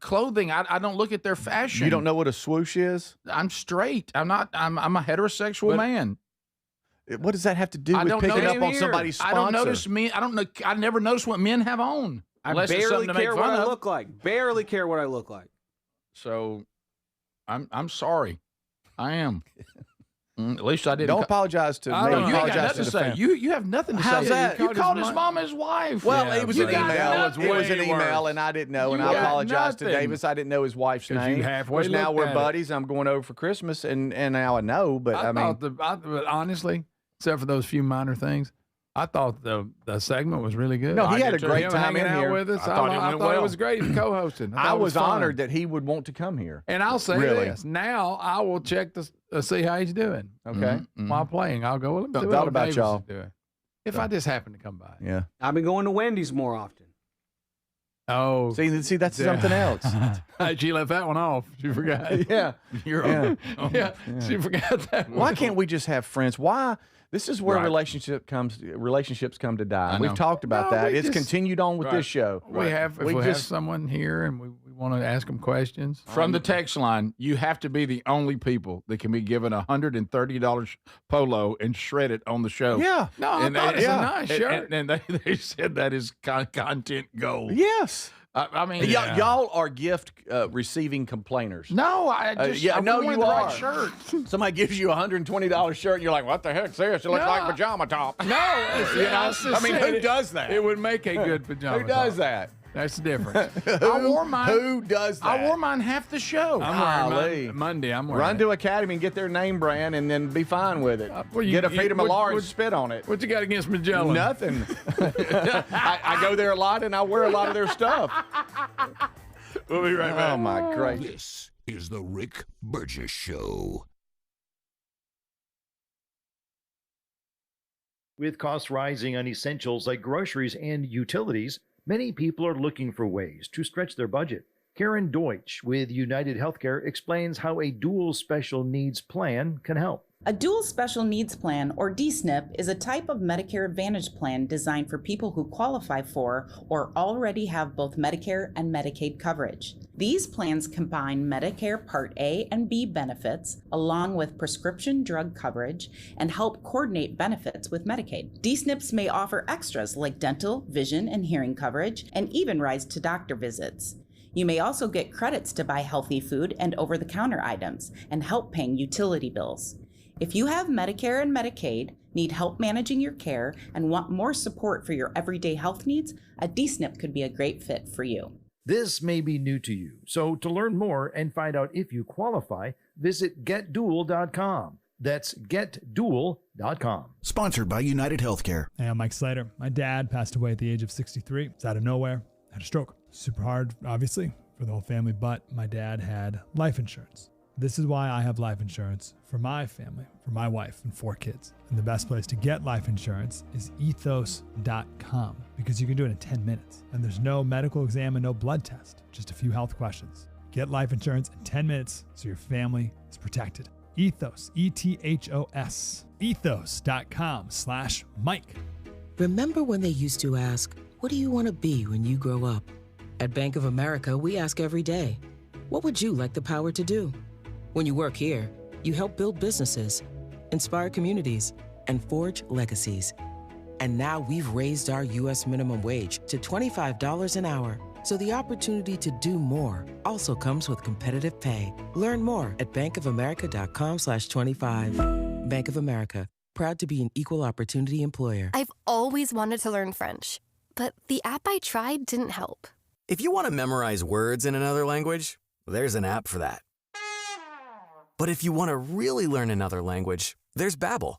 clothing. I don't look at their fashion. You don't know what a swoosh is? I'm straight. I'm not. I'm a heterosexual man. What does that have to do I with don't picking know up on either. somebody's sponsor? I don't notice men. I don't know. I never notice what men have on. I Unless it's barely something to make care what fun I of. look like. Barely care what I look like. So, I'm sorry. I am. At least I didn't. Don't apologize to I me. don't know. You ain't got Apologize nothing to the say. family. You have nothing to How's say. that? You Called called his his mom- mom his wife. Well, Yeah, it was but an you got email. nothing. It was an Way email, worse. and I didn't know. And You I got apologize to nothing. Davis. I didn't know his wife's 'Cause you name. halfway Which now looked we're at it. buddies. I'm going over for Christmas, and now I know. But I mean, but honestly, except for those few minor things, I thought the segment was really good. No, he I had a did too. great Him time hanging in out here. with us. I thought it went well. it was great. He co-hosted. I thought it was fun. honored that he would want to come here. And I'll say Really? this: now I will check to see how he's doing Okay. while playing. I'll go. Let me see Thought what about Davis y'all. is doing. If I just happen to come by. Yeah. I've been going to Wendy's more often. Oh, See, that's Yeah. something else. she left that one off. She forgot. yeah. You're yeah, she forgot that one. Why can't we just have friends? Why? This is where Right. relationships come to die. I We've know. talked about No, that. we It's just- continued on with Right. this show. We have if We we have just- someone here and we want to ask them questions. From the text line, you have to be the only people that can be given $130 polo and shred it on the show. Yeah. No, I thought it's a nice shirt. And they said that is content gold. Yes. I mean, Y'all are gift receiving complainers. no, I just yeah, I no, wanted you the are. right shirt. Somebody gives you a $120 shirt, and you're like, "What the heck's this? It looks No. like pajama top." No, You know? I mean, who does that? It would make a good pajama. Who does top. that? That's the difference. I wore mine. Who does that? I wore mine half the show. I'm wearing Golly. mine Monday. I'm wearing Run it. to Academy and get their name brand, and then be fine with it. well, you- Get a you- Peter what- Millar and what- spit on it. What you got against Magellan? Nothing. I go there a lot, and I wear a lot of their stuff. We'll be right back. Oh my gracious! This is the Rick Burgess Show. With costs rising on essentials like groceries and utilities, many people are looking for ways to stretch their budget. Karen Deutsch with United Healthcare explains how a dual special needs plan can help. A dual special needs plan, or DSNP, is a type of Medicare Advantage plan designed for people who qualify for or already have both Medicare and Medicaid coverage. These plans combine Medicare Part A and B benefits along with prescription drug coverage and help coordinate benefits with Medicaid. DSNPs may offer extras like dental, vision, and hearing coverage, and even rides to doctor visits. You may also get credits to buy healthy food and over-the-counter items and help paying utility bills. If you have Medicare and Medicaid, need help managing your care, and want more support for your everyday health needs, a DSNP could be a great fit for you. This may be new to you, so to learn more and find out if you qualify, visit getdual.com. That's getdual.com. Sponsored by United Healthcare. Hey, I'm Mike Slater. My dad passed away at the age of 63. It's out of nowhere. Had a stroke. Super hard, obviously, for the whole family, but my dad had life insurance. This is why I have life insurance for my family, for my wife and 4 kids. And the best place to get life insurance is ethos.com, because you can do it in 10 minutes. And there's no medical exam and no blood test, just a few health questions. Get life insurance in 10 minutes so your family is protected. Ethos, E-T-H-O-S, ethos.com/Mike. Remember when they used to ask, what do you want to be when you grow up? At Bank of America, we ask every day, what would you like the power to do? When you work here, you help build businesses, inspire communities, and forge legacies. And now we've raised our U.S. minimum wage to $25 an hour. So the opportunity to do more also comes with competitive pay. Learn more at bankofamerica.com/25. Bank of America, proud to be an equal opportunity employer. I've always wanted to learn French, but the app I tried didn't help. If you want to memorize words in another language, there's an app for that. But if you want to really learn another language, there's Babbel.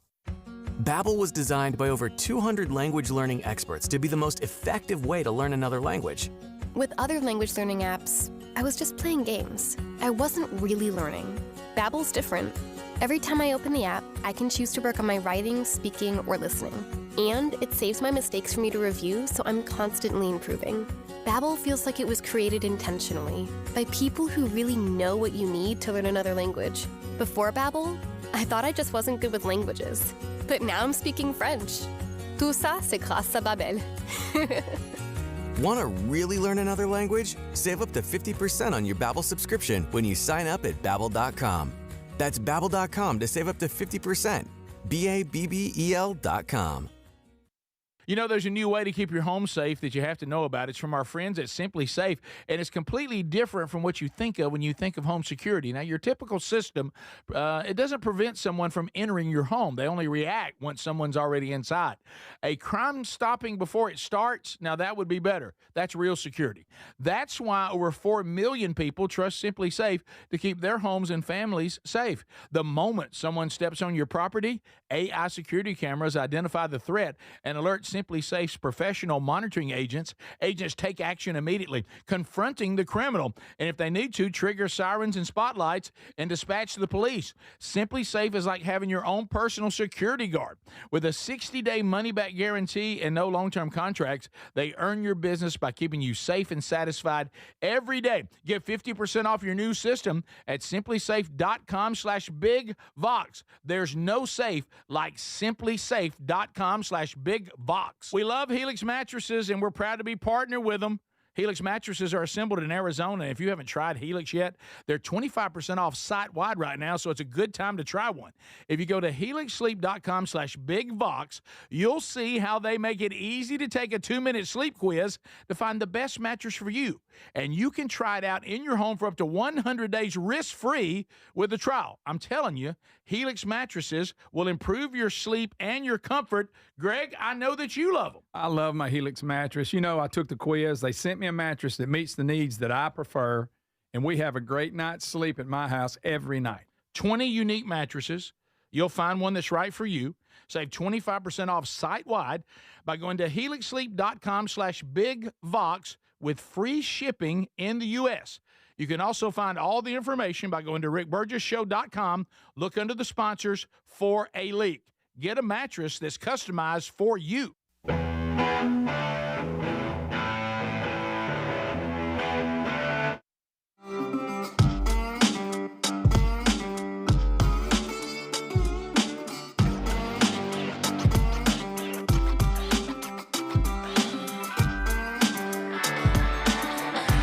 Babbel was designed by over 200 language learning experts to be the most effective way to learn another language. With other language learning apps, I was just playing games. I wasn't really learning. Babbel's different. Every time I open the app, I can choose to work on my writing, speaking, or listening. And it saves my mistakes for me to review, so I'm constantly improving. Babbel feels like it was created intentionally by people who really know what you need to learn another language. Before Babbel, I thought I just wasn't good with languages. But now I'm speaking French. Tout ça, c'est grâce à Babbel. Want to really learn another language? Save up to 50% on your Babbel subscription when you sign up at Babbel.com. That's Babbel.com to save up to 50%. Babbel.com. You know, there's a new way to keep your home safe that you have to know about. It's from our friends at Simply Safe, and it's completely different from what you think of when you think of home security. Now, your typical system, it doesn't prevent someone from entering your home. They only react once someone's already inside. A crime stopping before it starts, now that would be better. That's real security. That's why over 4 million people trust Simply Safe to keep their homes and families safe. The moment someone steps on your property, AI security cameras identify the threat and alert Simply Safe's professional monitoring agents. Agents take action immediately, confronting the criminal, and if they need to, trigger sirens and spotlights and dispatch the police. Simply Safe is like having your own personal security guard. With a 60-day money-back guarantee and no long-term contracts, they earn your business by keeping you safe and satisfied every day. Get 50% off your new system at simplysafe.com/bigvox. There's no safe like simplysafe.com/bigvox. We love Helix mattresses, and we're proud to be partnered with them. Helix mattresses are assembled in Arizona. If you haven't tried Helix yet, they're 25% off site-wide right now, so it's a good time to try one. If you go to helixsleep.com/bigvox, you'll see how they make it easy to take a 2-minute sleep quiz to find the best mattress for you. And you can try it out in your home for up to 100 days risk-free with a trial. I'm telling you, Helix mattresses will improve your sleep and your comfort. Greg, I know that you love them. I love my Helix mattress. You know, I took the quiz. They sent me a mattress that meets the needs that I prefer, and we have a great night's sleep at my house every night. 20 unique mattresses. You'll find one that's right for you. Save 25% off site-wide by going to helixsleep.com/bigvox with free shipping in the U.S. You can also find all the information by going to rickburgessshow.com. Look under the sponsors for a link. Get a mattress that's customized for you.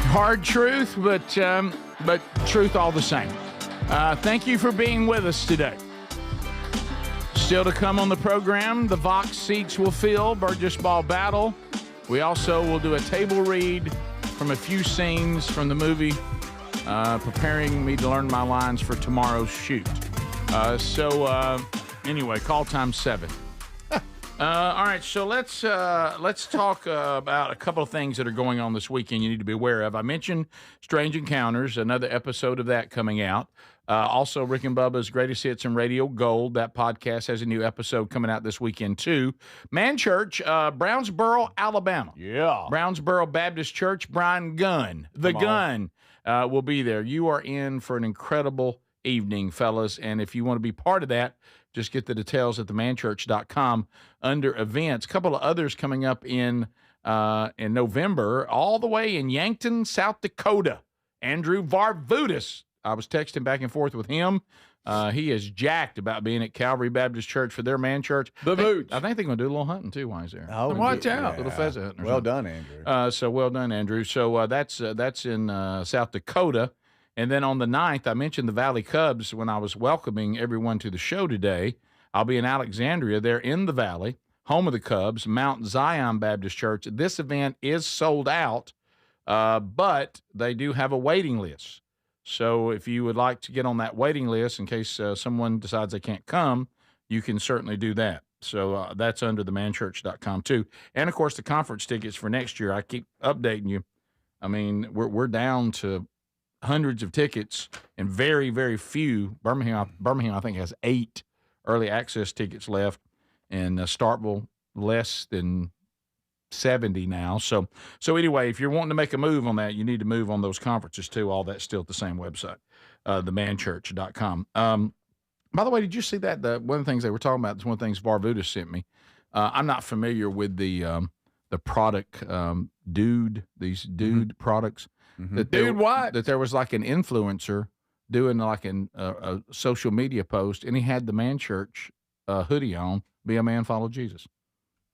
Hard truth, but truth all the same. Thank you for being with us today. Still to come on the program, the Vox seats will fill, Burgess Ball Battle. We also will do a table read from a few scenes from the movie, preparing me to learn my lines for tomorrow's shoot. Anyway, call time 7. All right, so let's talk about a couple of things that are going on this weekend you need to be aware of. I mentioned Strange Encounters, another episode of that coming out. Also, Rick and Bubba's Greatest Hits and Radio Gold. That podcast has a new episode coming out this weekend, too. Man Church, Brownsboro, Alabama. Yeah. Brownsboro Baptist Church, Brian Gunn, will be there. You are in for an incredible evening, fellas, and if you want to be part of that, just get the details at themanchurch.com under events. A couple of others coming up in November, all the way in Yankton, South Dakota. Andrew Varvutis. I was texting back and forth with him. He is jacked about being at Calvary Baptist Church for their man church. I think they're going to do a little hunting, too, while he's there. Oh, watch out. Yeah. Little pheasant hunting. Well done, Andrew. So well done, Andrew. So that's in South Dakota. And then on the 9th, I mentioned the Valley Cubs when I was welcoming everyone to the show today. I'll be in Alexandria. They're in the Valley, home of the Cubs, Mount Zion Baptist Church. This event is sold out, but they do have a waiting list. So if you would like to get on that waiting list in case someone decides they can't come, you can certainly do that. So that's under themanchurch.com, too. And, of course, the conference tickets for next year. I keep updating you. I mean, we're down to hundreds of tickets and very, very few. Birmingham, I think, has 8 early access tickets left, and Starkville less than 70 now. So anyway, if you're wanting to make a move on that, you need to move on those conferences too. All that's still at the same website, themanchurch.com. By the way, did you see that? One of the things they were talking about is one of the things Varvutis sent me. I'm not familiar with the product these dude products. Mm-hmm. That there was like an influencer doing like a social media post, and he had the Man Church hoodie on, "Be a Man, Follow Jesus,"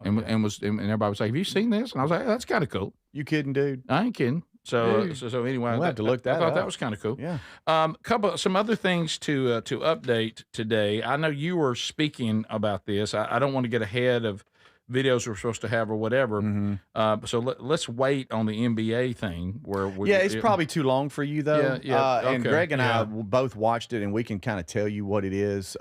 and everybody was like, "Have you seen this?" And I was like, "That's kind of cool." You kidding, dude? I ain't kidding. So anyway, we'll have to look that I thought up. that was kind of cool. Yeah. Some other things to update today. I know you were speaking about this. I don't want to get ahead of videos we're supposed to have or whatever. Mm-hmm. So let's wait on the NBA thing where it's probably too long for you though. Yeah. And Okay. Greg and I both watched it, and we can kind of tell you what it is.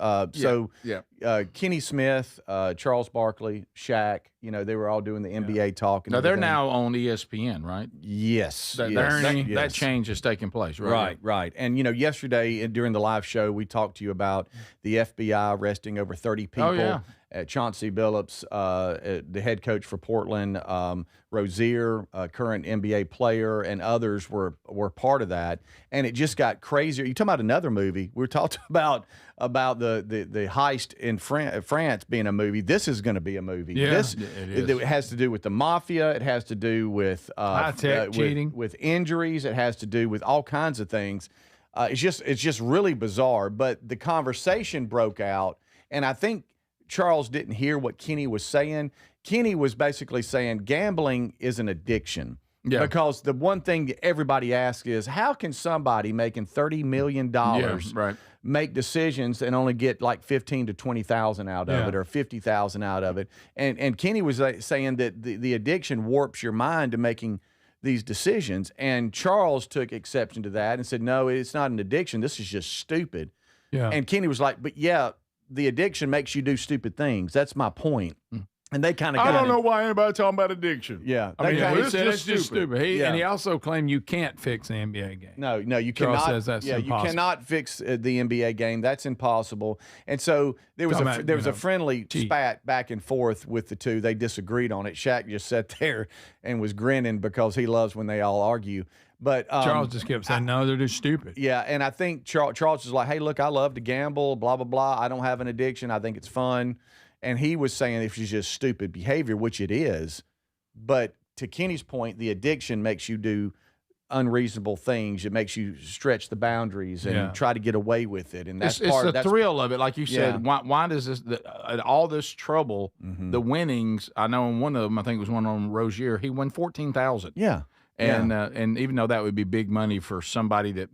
Kenny Smith, Charles Barkley, Shaq, they were all doing the NBA talk. And now they're everything. now on ESPN, right? Yes. That change is taking place, right? Right. And yesterday during the live show, we talked to you about the FBI arresting over 30 people. Oh, yeah. Chauncey Billups, the head coach for Portland, Rozier, current NBA player, and others were part of that. And it just got crazier. You talking about another movie? We were talking about the heist in France being a movie. This is going to be a movie. Yeah, it has to do with the mafia. It has to do with high-tech cheating, with injuries. It has to do with all kinds of things. It's just really bizarre. But the conversation broke out, and I think Charles didn't hear what Kenny was saying. Kenny was basically saying gambling is an addiction. Yeah. Because the one thing that everybody asks is, how can somebody making $30 million make decisions and only get like 15 to 20,000 out of it, or 50,000 out of it? And Kenny was saying that the addiction warps your mind to making these decisions. And Charles took exception to that and said, no, it's not an addiction. This is just stupid. Yeah. And Kenny was like, but yeah, the addiction makes you do stupid things. That's my point. And they kind of I don't know why anybody talking about addiction. Yeah. I mean, he said it's just stupid. And he also claimed you can't fix the NBA game. No, you Charles cannot. Says that's impossible. You cannot fix the NBA game. That's impossible. And so there was a friendly spat back and forth with the two. They disagreed on it. Shaq just sat there and was grinning because he loves when they all argue. But Charles just kept saying, no, they're just stupid. Yeah, and I think Charles was like, hey, look, I love to gamble, blah, blah, blah. I don't have an addiction. I think it's fun. And he was saying if it's just stupid behavior, which it is. But to Kenny's point, the addiction makes you do unreasonable things. It makes you stretch the boundaries and try to get away with it. And that's it's the thrill of it. Like you said, why does this, all this trouble, the winnings, I know in one of them, I think it was one on Rozier, he won $14,000. Yeah. And even though that would be big money for somebody that,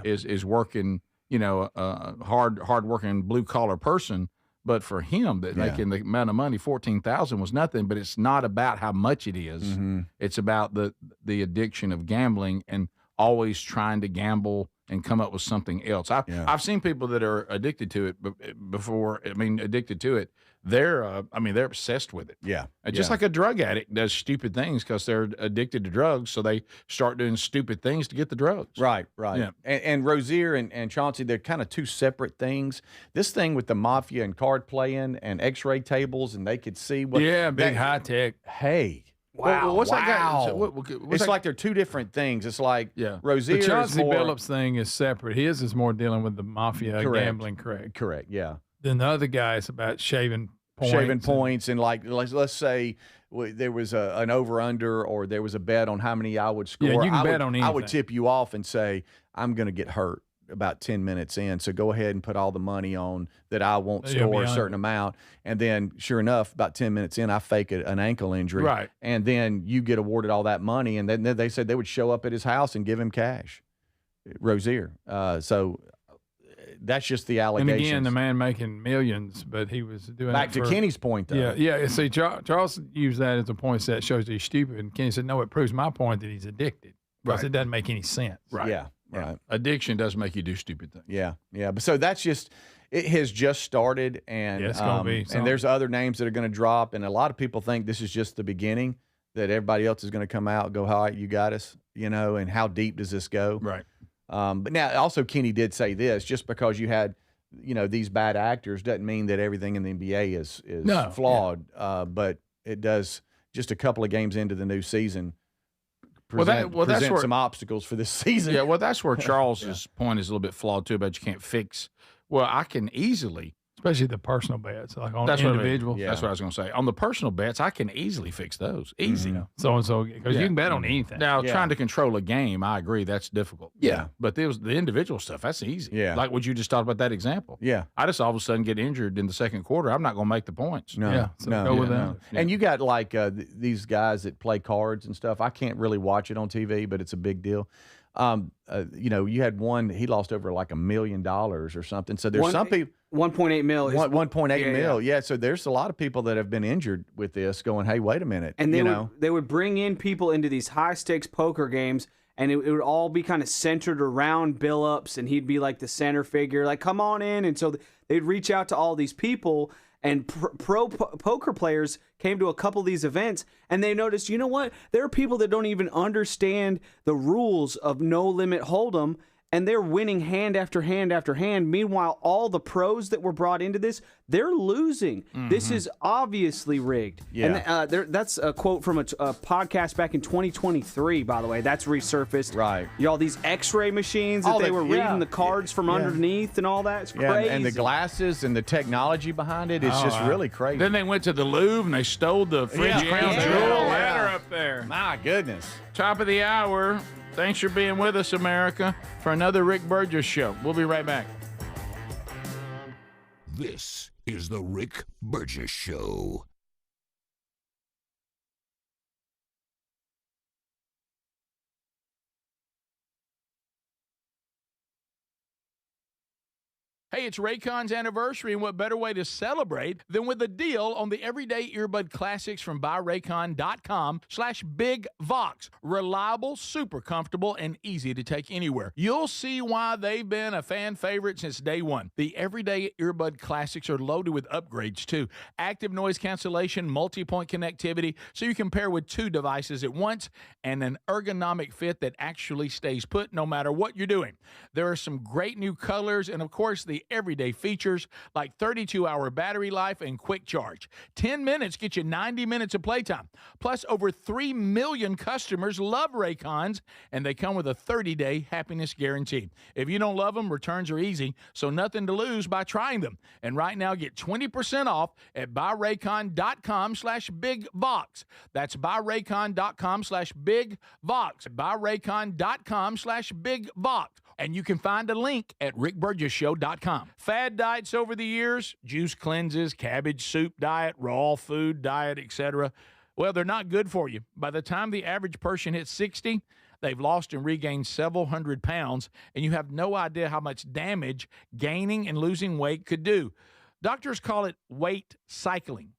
is working, hard working blue collar person, but for him that making the amount of money, $14,000 was nothing. But it's not about how much it is. It's about the addiction of gambling and always trying to gamble and come up with something else. I've seen people that are addicted to it before. I mean, addicted to it. They're obsessed with it. Yeah. Just like a drug addict does stupid things because they're addicted to drugs, so they start doing stupid things to get the drugs. Right. Yeah. And Rozier and Chauncey, they're kind of two separate things. This thing with the mafia and card playing and X-ray tables, and they could see what. Yeah, big high tech. Hey. Wow. What's that guy? It's like they're two different things. It's like Rozier. The Chauncey is more, Billups thing is separate. His is more dealing with the mafia gambling, correct, yeah. Then the other guy is about shaving points. And like let's say there was an over-under or there was a bet on how many I would score. Yeah, you can bet on anything. I would tip you off and say, I'm going to get hurt about 10 minutes in, so go ahead and put all the money on that I won't score a certain amount. And then, sure enough, about 10 minutes in, I fake an ankle injury. Right. And then you get awarded all that money, and then they said they would show up at his house and give him cash. Rozier. So that's just the allegations. And again, the man making millions, but he was doing Back to Kenny's point, though. Yeah. See, Charles used that as a point that shows that he's stupid. And Kenny said, no, it proves my point that he's addicted. Because it doesn't make any sense. Right. Yeah. Right. Addiction does make you do stupid things. Yeah. But so that's just, it has just started, and it's gonna be something. and there's other names that are going to drop, and a lot of people think this is just the beginning, that everybody else is going to come out and go, all right, you got us, and how deep does this go? Right. But now also Kenny did say this, just because you had, these bad actors doesn't mean that everything in the NBA is flawed. Yeah. But it does, just a couple of games into the new season, present some obstacles for this season. Yeah, well, that's where Charles's point is a little bit flawed too, about you can't fix. Well, I can easily, especially the personal bets, like on that's individual. What I mean. That's what I was going to say. On the personal bets, I can easily fix those. Easy. So because you can bet on anything. Now, trying to control a game, I agree, that's difficult. Yeah. But the individual stuff, that's easy. Yeah. Like what you just talked about that example. Yeah. I just all of a sudden get injured in the second quarter. I'm not going to make the points. No. Yeah. So go with that. Yeah. And you got like these guys that play cards and stuff. I can't really watch it on TV, but it's a big deal. You had one, he lost over like $1 million or something. So there's some people. 1.8 mil. 1.8 mil. Yeah. So there's a lot of people that have been injured with this going, hey, wait a minute. And they would bring in people into these high stakes poker games, and it would all be kind of centered around Billups, and he'd be like the center figure, like, come on in. And so they'd reach out to all these people, and pro poker players came to a couple of these events, and they noticed, you know what? There are people that don't even understand the rules of no limit hold'em, and they're winning hand after hand after hand. Meanwhile, all the pros that were brought into this, they're losing. Mm-hmm. This is obviously rigged. Yeah. And that's a quote from a podcast back in 2023, by the way. That's resurfaced. Right. All these X-ray machines that they were reading the cards from underneath and all that. It's crazy. And the glasses and the technology behind it is just really crazy. Then they went to the Louvre and they stole the French crown jewel ladder up there. My goodness. Top of the hour. Thanks for being with us, America, for another Rick Burgess Show. We'll be right back. This is the Rick Burgess Show. Hey, it's Raycon's anniversary, and what better way to celebrate than with a deal on the everyday earbud classics from buyraycon.com/bigvox. Reliable, super comfortable, and easy to take anywhere. You'll see why they've been a fan favorite since day one. The everyday earbud classics are loaded with upgrades, too. Active noise cancellation, multi-point connectivity, so you can pair with 2 devices at once, and an ergonomic fit that actually stays put no matter what you're doing. There are some great new colors, and of course, the everyday features like 32-hour battery life and quick charge. 10 minutes get you 90 minutes of playtime. Plus, over 3 million customers love Raycons, and they come with a 30-day happiness guarantee. If you don't love them, returns are easy, so nothing to lose by trying them. And right now, get 20% off at buyraycon.com/bigvox. That's buyraycon.com/bigvox. buyraycon.com/bigvox. And you can find a link at rickburgesshow.com. Fad diets over the years, juice cleanses, cabbage soup diet, raw food diet, etc. Well, they're not good for you. By the time the average person hits 60, they've lost and regained several hundred pounds, and you have no idea how much damage gaining and losing weight could do. Doctors call it weight cycling.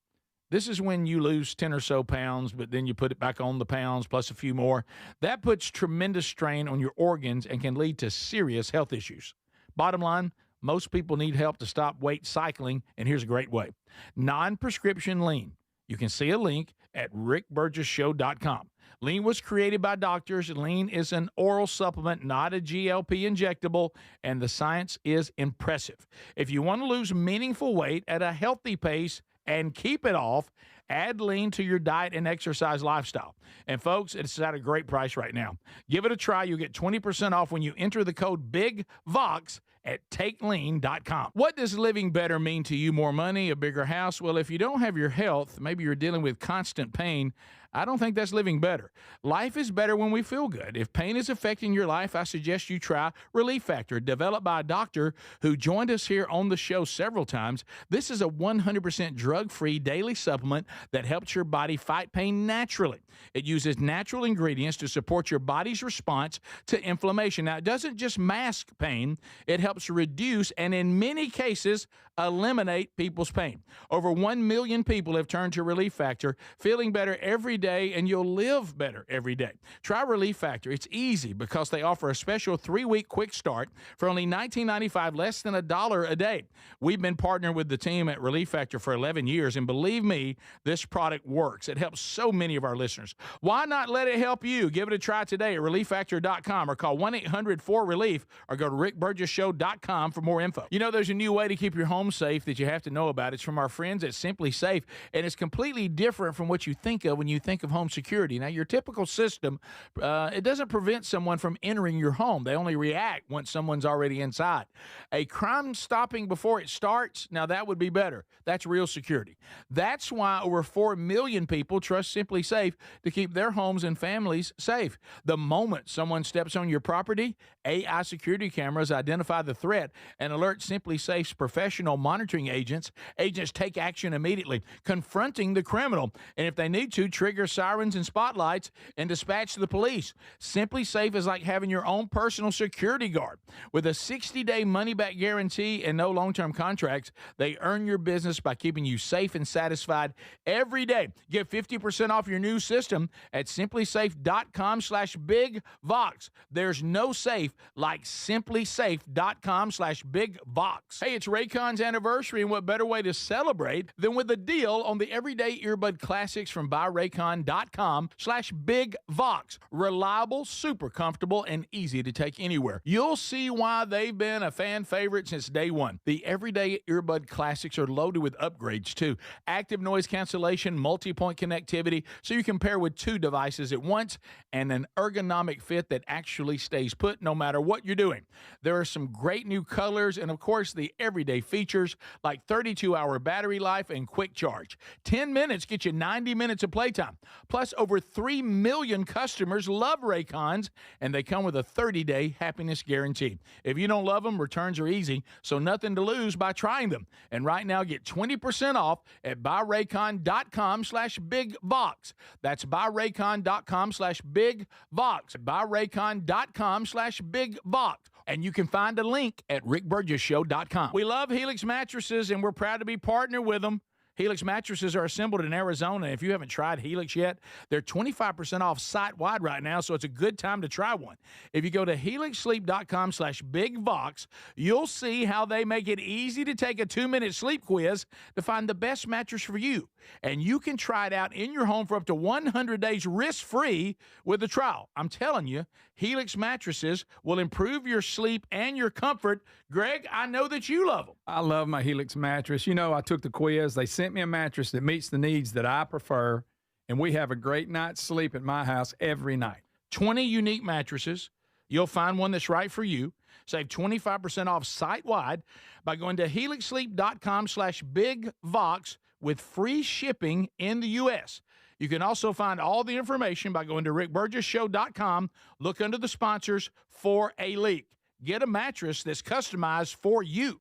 This is when you lose 10 or so pounds, but then you put it back on the pounds plus a few more. That puts tremendous strain on your organs and can lead to serious health issues. Bottom line, most people need help to stop weight cycling, and here's a great way. Non-prescription lean. You can see a link at rickburgesshow.com. Lean was created by doctors. Lean is an oral supplement, not a GLP injectable, and the science is impressive. If you want to lose meaningful weight at a healthy pace and keep it off, add Lean to your diet and exercise lifestyle. And folks, it's at a great price right now. Give it a try. You'll get 20% off when you enter the code BIGVOX at takelean.com. What does living better mean to you? More money, a bigger house? Well, if you don't have your health, maybe you're dealing with constant pain, I don't think that's living better. Life is better when we feel good. If pain is affecting your life, I suggest you try Relief Factor, developed by a doctor who joined us here on the show several times. This is a 100% drug-free daily supplement that helps your body fight pain naturally. It uses natural ingredients to support your body's response to inflammation. Now, it doesn't just mask pain, it helps reduce and in many cases eliminate people's pain. Over 1 million people have turned to Relief Factor, feeling better every day, and you'll live better every day. Try Relief Factor. It's easy because they offer a special 3-week quick start for only $19.95, less than $1 a day. We've been partnering with the team at Relief Factor for 11 years, and believe me, this product works. It helps so many of our listeners. Why not let it help you? Give it a try today at relieffactor.com or call 1-800-4RELIEF or go to rickburgesshow.com for more info. You know, there's a new way to keep your home safe that you have to know about. It's from our friends at Simply Safe, and it's completely different from what you think of when you think of home security. Now, your typical system, it doesn't prevent someone from entering your home. They only react once someone's already inside. A crime stopping before it starts, now that would be better. That's real security. That's why over 4 million people trust Simply Safe to keep their homes and families safe. The moment someone steps on your property, AI security cameras identify the threat and alert Simply Safe's professional monitoring agents. Agents take action immediately, confronting the criminal, and if they need to, trigger sirens and spotlights and dispatch the police. Simply Safe is like having your own personal security guard. With a 60-day money-back guarantee and no long-term contracts, they earn your business by keeping you safe and satisfied every day. Get 50% off your new system at simplysafe.com/bigvox. There's no safe like simplysafe.com/bigvox. Hey, it's Raycon's anniversary, and what better way to celebrate than with a deal on the everyday earbud classics from buyraycon.com/bigvox. Reliable, super comfortable, and easy to take anywhere. You'll see why they've been a fan favorite since day one. The everyday earbud classics are loaded with upgrades too. Active noise cancellation, multi-point connectivity, so you can pair with 2 devices at once, and an ergonomic fit that actually stays put no matter what you're doing. There are some great new colors, and of course the everyday features like 32-hour battery life and quick charge. 10 minutes get you 90 minutes of playtime. Plus, over 3 million customers love Raycons, and they come with a 30-day happiness guarantee. If you don't love them, returns are easy, so nothing to lose by trying them. And right now, get 20% off at buyraycon.com/bigvox. That's buyraycon.com/bigvox. buyraycon.com/bigvox. And you can find a link at rickburgesshow.com. We love Helix mattresses, and we're proud to be partnered with them. Helix mattresses are assembled in Arizona. If you haven't tried Helix yet, they're 25% off site-wide right now, so it's a good time to try one. If you go to helixsleep.com/bigvox, you'll see how they make it easy to take a 2-minute sleep quiz to find the best mattress for you. And you can try it out in your home for up to 100 days risk-free with a trial. I'm telling you, Helix mattresses will improve your sleep and your comfort. Greg, I know that you love them. I love my Helix mattress. You know, I took the quiz. They sent me a mattress that meets the needs that I prefer, and we have a great night's sleep at my house every night. 20 unique mattresses. You'll find one that's right for you. Save 25% off site-wide by going to helixsleep.com/bigvox with free shipping in the U.S. You can also find all the information by going to rickburgessshow.com. Look under the sponsors for a leak. Get a mattress that's customized for you.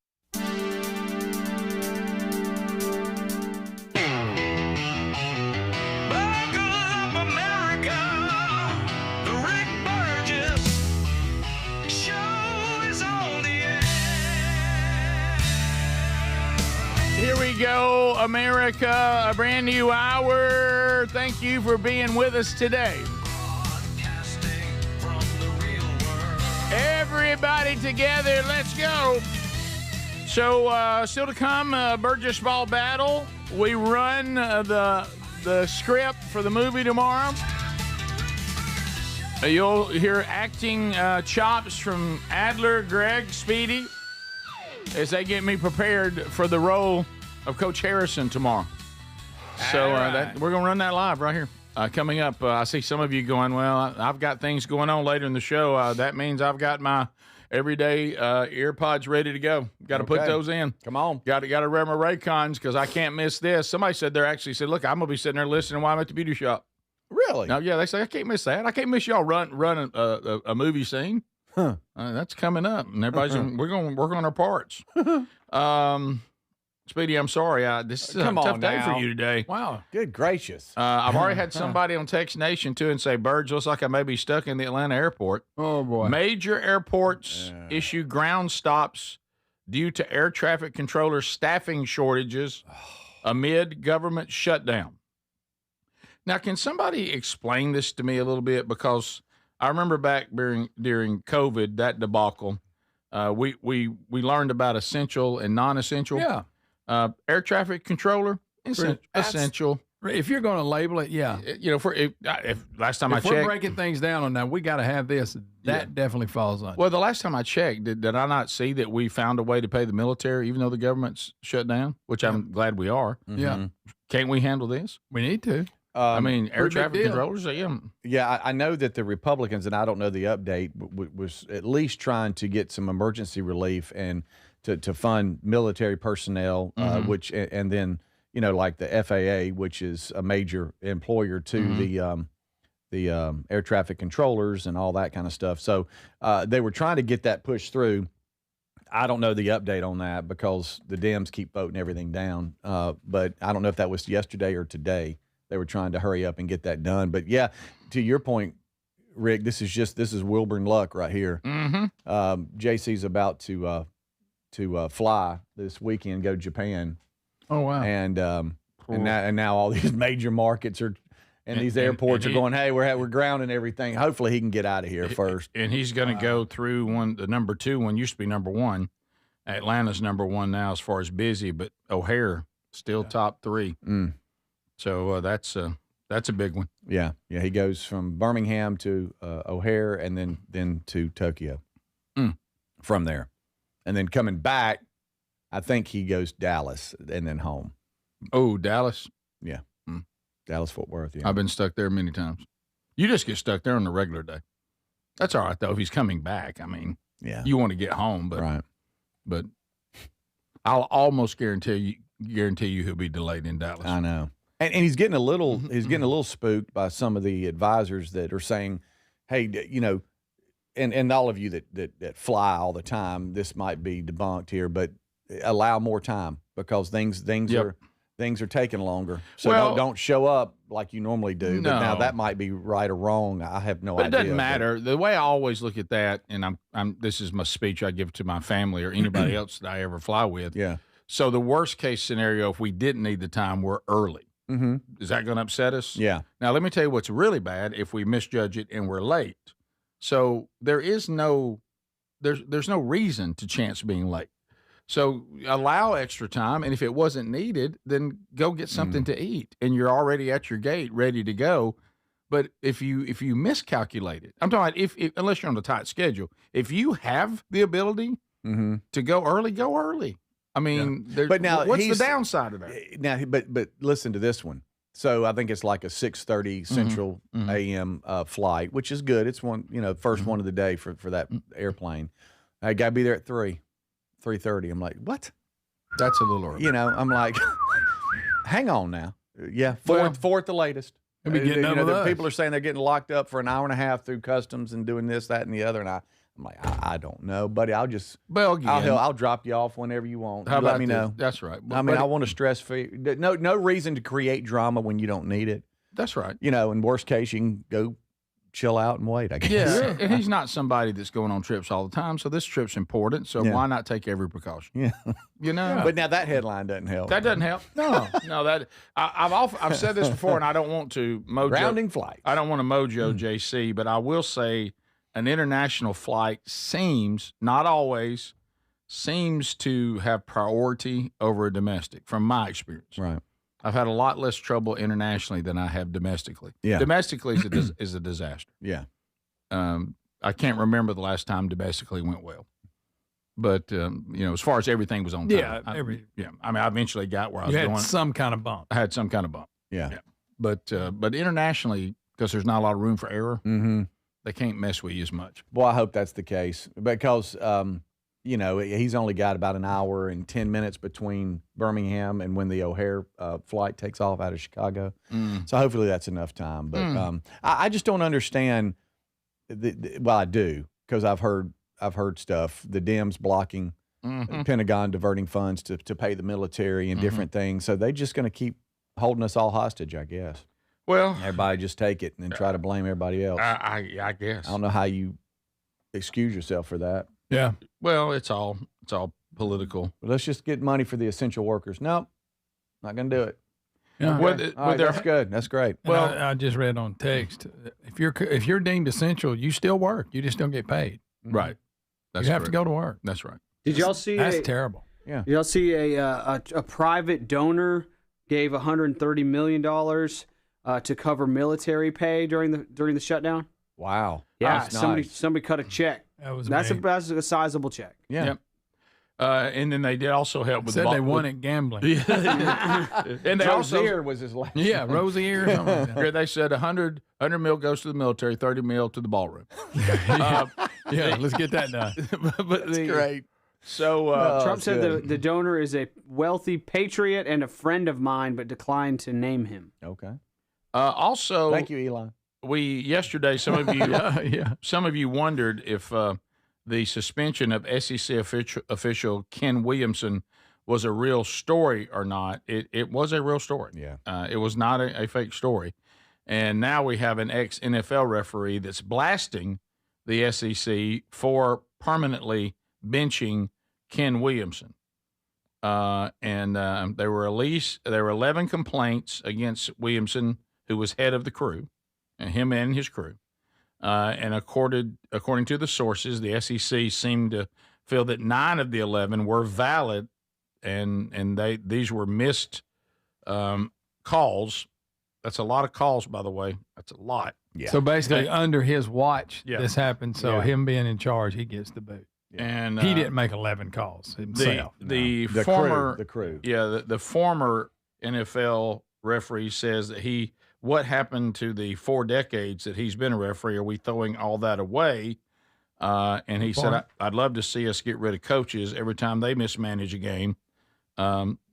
Here we go, America, a brand new hour. Thank you for being with us today. Everybody together, let's go. So, still to come, Burgess Ball Battle. We run the script for the movie tomorrow. You'll hear acting chops from Adler, Greg, Speedy, as they get me prepared for the role of Coach Harrison tomorrow. So we're going to run that live right here. Coming up, I see some of you going, well, I've got things going on later in the show. That means I've got my everyday earpods ready to go. Got to put those in. Come on. Got to wear my Raycons because I can't miss this. Somebody said look, I'm going to be sitting there listening while I'm at the beauty shop. Really? Now, yeah, they say I can't miss that. I can't miss y'all run a movie scene. Huh. That's coming up, and everybody's we're going to work on our parts. Speedy, I'm sorry. This is a tough day for you today. Wow. Good gracious. I've already had somebody on Text Nation, too, and say, Burge, looks like I may be stuck in the Atlanta airport. Oh, boy. Major airports issue ground stops due to air traffic controller staffing shortages amid government shutdown. Now, can somebody explain this to me a little bit? Because I remember back during COVID, that debacle, we learned about essential and non-essential. Yeah. Air traffic controller, essential. If you're going to label it, yeah. If last time I checked, we're breaking things down on that, we got to have this. That definitely falls on. Well, the last time I checked, did I not see that we found a way to pay the military, even though the government's shut down? Which I'm glad we are. Mm-hmm. Yeah. Can't we handle this? We need to. Air traffic controllers. Yeah, I know that the Republicans, and I don't know the update, was at least trying to get some emergency relief and to fund military personnel, which and then like the FAA, which is a major employer to the air traffic controllers and all that kind of stuff. So they were trying to get that pushed through. I don't know the update on that because the Dems keep voting everything down. But I don't know if that was yesterday or today. They were trying to hurry up and get that done. But yeah, to your point, Rick, this is Wilburn luck right here. JC's about to fly this weekend, go to Japan. Oh wow! And now all these major markets are, and these airports are going, hey, we're grounding everything. Hopefully he can get out of here first. And he's going to go through the number 2 one used to be number 1. Atlanta's number 1 now as far as busy, but O'Hare still top 3. So that's a big one. Yeah. He goes from Birmingham to O'Hare and then to Tokyo from there. And then coming back, I think he goes Dallas and then home. Oh, Dallas? Yeah. Dallas, Fort Worth, yeah. I've been stuck there many times. You just get stuck there on the regular day. That's all right, though, if he's coming back. I mean, you want to get home, but I'll almost guarantee you he'll be delayed in Dallas. I know. And he's getting a little spooked by some of the advisors that are saying, hey, and all of you that fly all the time, this might be debunked here, but allow more time because things are taking longer. So don't show up like you normally do. No. But now that might be right or wrong. I have no idea. It doesn't matter. The way I always look at that, and this is my speech I give to my family or anybody else that I ever fly with. Yeah. So the worst case scenario, if we didn't need the time, we're early. Mm-hmm. Is that going to upset us? Yeah. Now, let me tell you what's really bad if we misjudge it and we're late. So there's no reason to chance being late. So allow extra time, and if it wasn't needed, then go get something to eat, and you're already at your gate ready to go. But if you miscalculate it, I'm talking about if unless you're on a tight schedule, if you have the ability to go early, go early. I mean, but now what's the downside of that? Now, but listen to this one. So I think it's like a 6:30 Central a.m. Flight, which is good. It's one, first one of the day for that airplane. I got to be there at 3:30. I'm like, what? That's a little early. I'm like, hang on now. Yeah, fourth the latest. Be getting up with us. People are saying they're getting locked up for an hour and a half through customs and doing this, that, and the other. And I'm like, I don't know, buddy. I'll drop you off whenever you want. How Let about me this? know. That's right. I mean, I want to stress free. No reason to create drama when you don't need it. That's right. In worst case, you can go chill out and wait, I guess. Yeah, and he's not somebody that's going on trips all the time, so this trip's important. So why not take every precaution? Yeah, But now that headline doesn't help. That doesn't help. No. That I've said this before, and I don't want to mojo. Grounding flights. I don't want to mojo JC, but I will say an international flight not always, seems to have priority over a domestic, from my experience. Right. I've had a lot less trouble internationally than I have domestically. Yeah. Domestically is a disaster. Yeah. I can't remember the last time domestically went well. But, as far as everything was on time. Yeah. I mean, I eventually got where I was You going. had some kind of bump. I had some kind of bump. Yeah. But internationally, because there's not a lot of room for error, they can't mess with you as much. Well, I hope that's the case because, he's only got about an hour and 10 minutes between Birmingham and when the O'Hare flight takes off out of Chicago. So hopefully that's enough time. But I just don't understand. Well, I do, because I've heard stuff. The Dems blocking the Pentagon diverting funds to pay the military and different things. So they're just going to keep holding us all hostage, I guess. Well, everybody just take it and then try to blame everybody else. I guess. I don't know how you excuse yourself for that. Yeah. Well, it's all political. But let's just get money for the essential workers. Nope, not going to do it. Yeah. Okay. All right, that's good. That's great. Well, I just read on text, if you're deemed essential, you still work. You just don't get paid. Right. You have to go to work. That's right. Did y'all see? That's terrible. Yeah. Y'all see a private donor gave $130 million to cover military pay during the shutdown? Wow. Yeah. That's somebody nice. cut a check. That's a sizable check. Yeah. Yep. And then they did also help with Said they won at gambling. And they Rozier was his last. Yeah, Rozier or something like that. Yeah, they said 100 mil goes to the military, 30 mil to the ballroom. Yeah, let's get that done. That's great. So Trump said the donor is a wealthy patriot and a friend of mine, but declined to name him. Okay. Also, Thank you, Elon. Yesterday, some of you wondered if the suspension of SEC official Ken Williamson was a real story or not. It was a real story. Yeah. It was not a fake story. And now we have an ex-NFL referee that's blasting the SEC for permanently benching Ken Williamson. And there were 11 complaints against Williamson, who was head of the crew, and him and his crew. And according to the sources, the SEC seemed to feel that 9 of the 11 were valid, and these were missed calls. That's a lot of calls, by the way. That's a lot. Yeah. So basically, under his watch, Yeah. this happened. So Yeah. him being in charge, he gets the boot. And He didn't make 11 calls himself. The The former crew. Yeah, the former NFL referee says that what happened to the 4 decades that he's been a referee? Are we throwing all that away? And he said, I'd love to see us get rid of coaches every time they mismanage a game.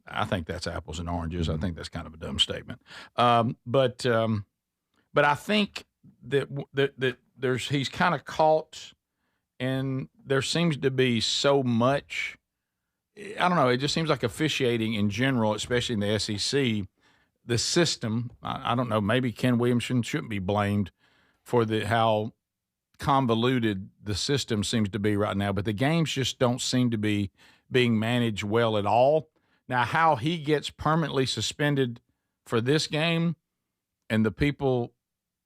I think that's apples and oranges. I think that's kind of a dumb statement. But I think that he's kind of caught, and there seems to be so much. I don't know. It just seems like officiating in general, especially in the SEC, the system. I don't know. Maybe Ken Williamson shouldn't be blamed for how convoluted the system seems to be right now. But the games just don't seem to be being managed well at all. Now, how he gets permanently suspended for this game and the people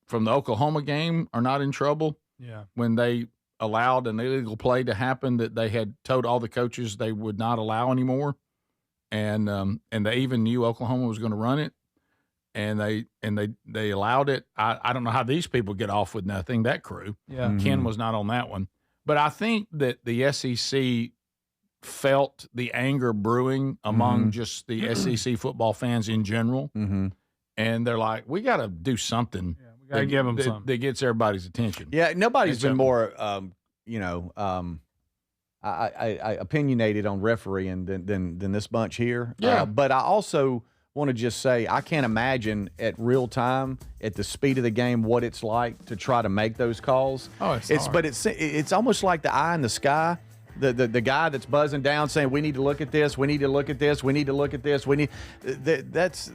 from the Oklahoma game are not in trouble when they allowed an illegal play to happen that they had told all the coaches they would not allow anymore. And they even knew Oklahoma was going to run it. And they allowed it. I don't know how these people get off with nothing, that crew. Yeah. Ken was not on that one. But I think that the SEC felt the anger brewing among just the SEC football fans in general. And they're like, we got to do something. We got to give them something. That gets everybody's attention. Yeah, nobody's been more, I opinionated on refereeing than this bunch here. Yeah. But I also want to just say I can't imagine at real time, at the speed of the game, what it's like to try to make those calls. Oh, it's hard. But it's almost like the eye in the sky. The guy that's buzzing down saying we need to look at this, we need to look at this, we need to look at this,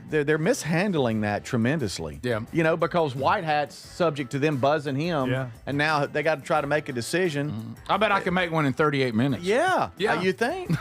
they're mishandling that tremendously. Yeah. Because White Hat's subject to them buzzing him, and now they got to try to make a decision. I bet I can make one in 38 minutes. Yeah. Yeah. You think?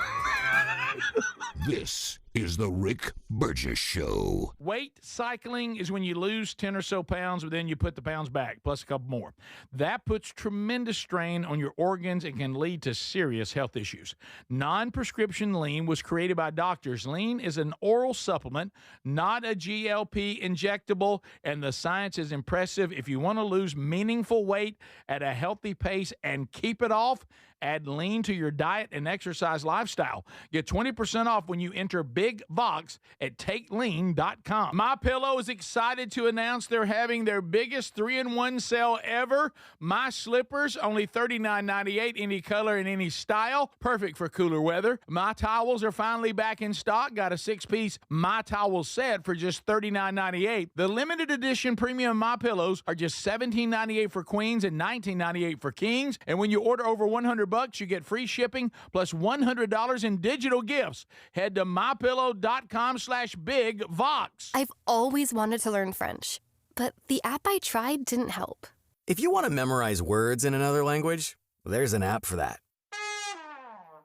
This is the Rick Burgess Show. Weight cycling is when you lose 10 or so pounds, but then you put the pounds back, plus a couple more. That puts tremendous strain on your organs and can lead to serious health issues. Non-prescription lean was created by doctors. Lean is an oral supplement, not a GLP injectable, and the science is impressive. If you want to lose meaningful weight at a healthy pace and keep it off, add lean to your diet and exercise lifestyle. Get 20% off when you enter Big Vox at takelean.com. MyPillow is excited to announce they're having their biggest 3-in-1 sale ever. My slippers, only $39.98, any color and any style. Perfect for cooler weather. My towels are finally back in stock. Got a 6-piece My Towel set for just $39.98. The limited edition premium MyPillows are just $17.98 for queens and $19.98 for kings. And when you order over $100, you get free shipping plus $100 in digital gifts. Head to mypillow.com/bigvox. I've always wanted to learn French, but the app I tried didn't help. If you want to memorize words in another language, there's an app for that.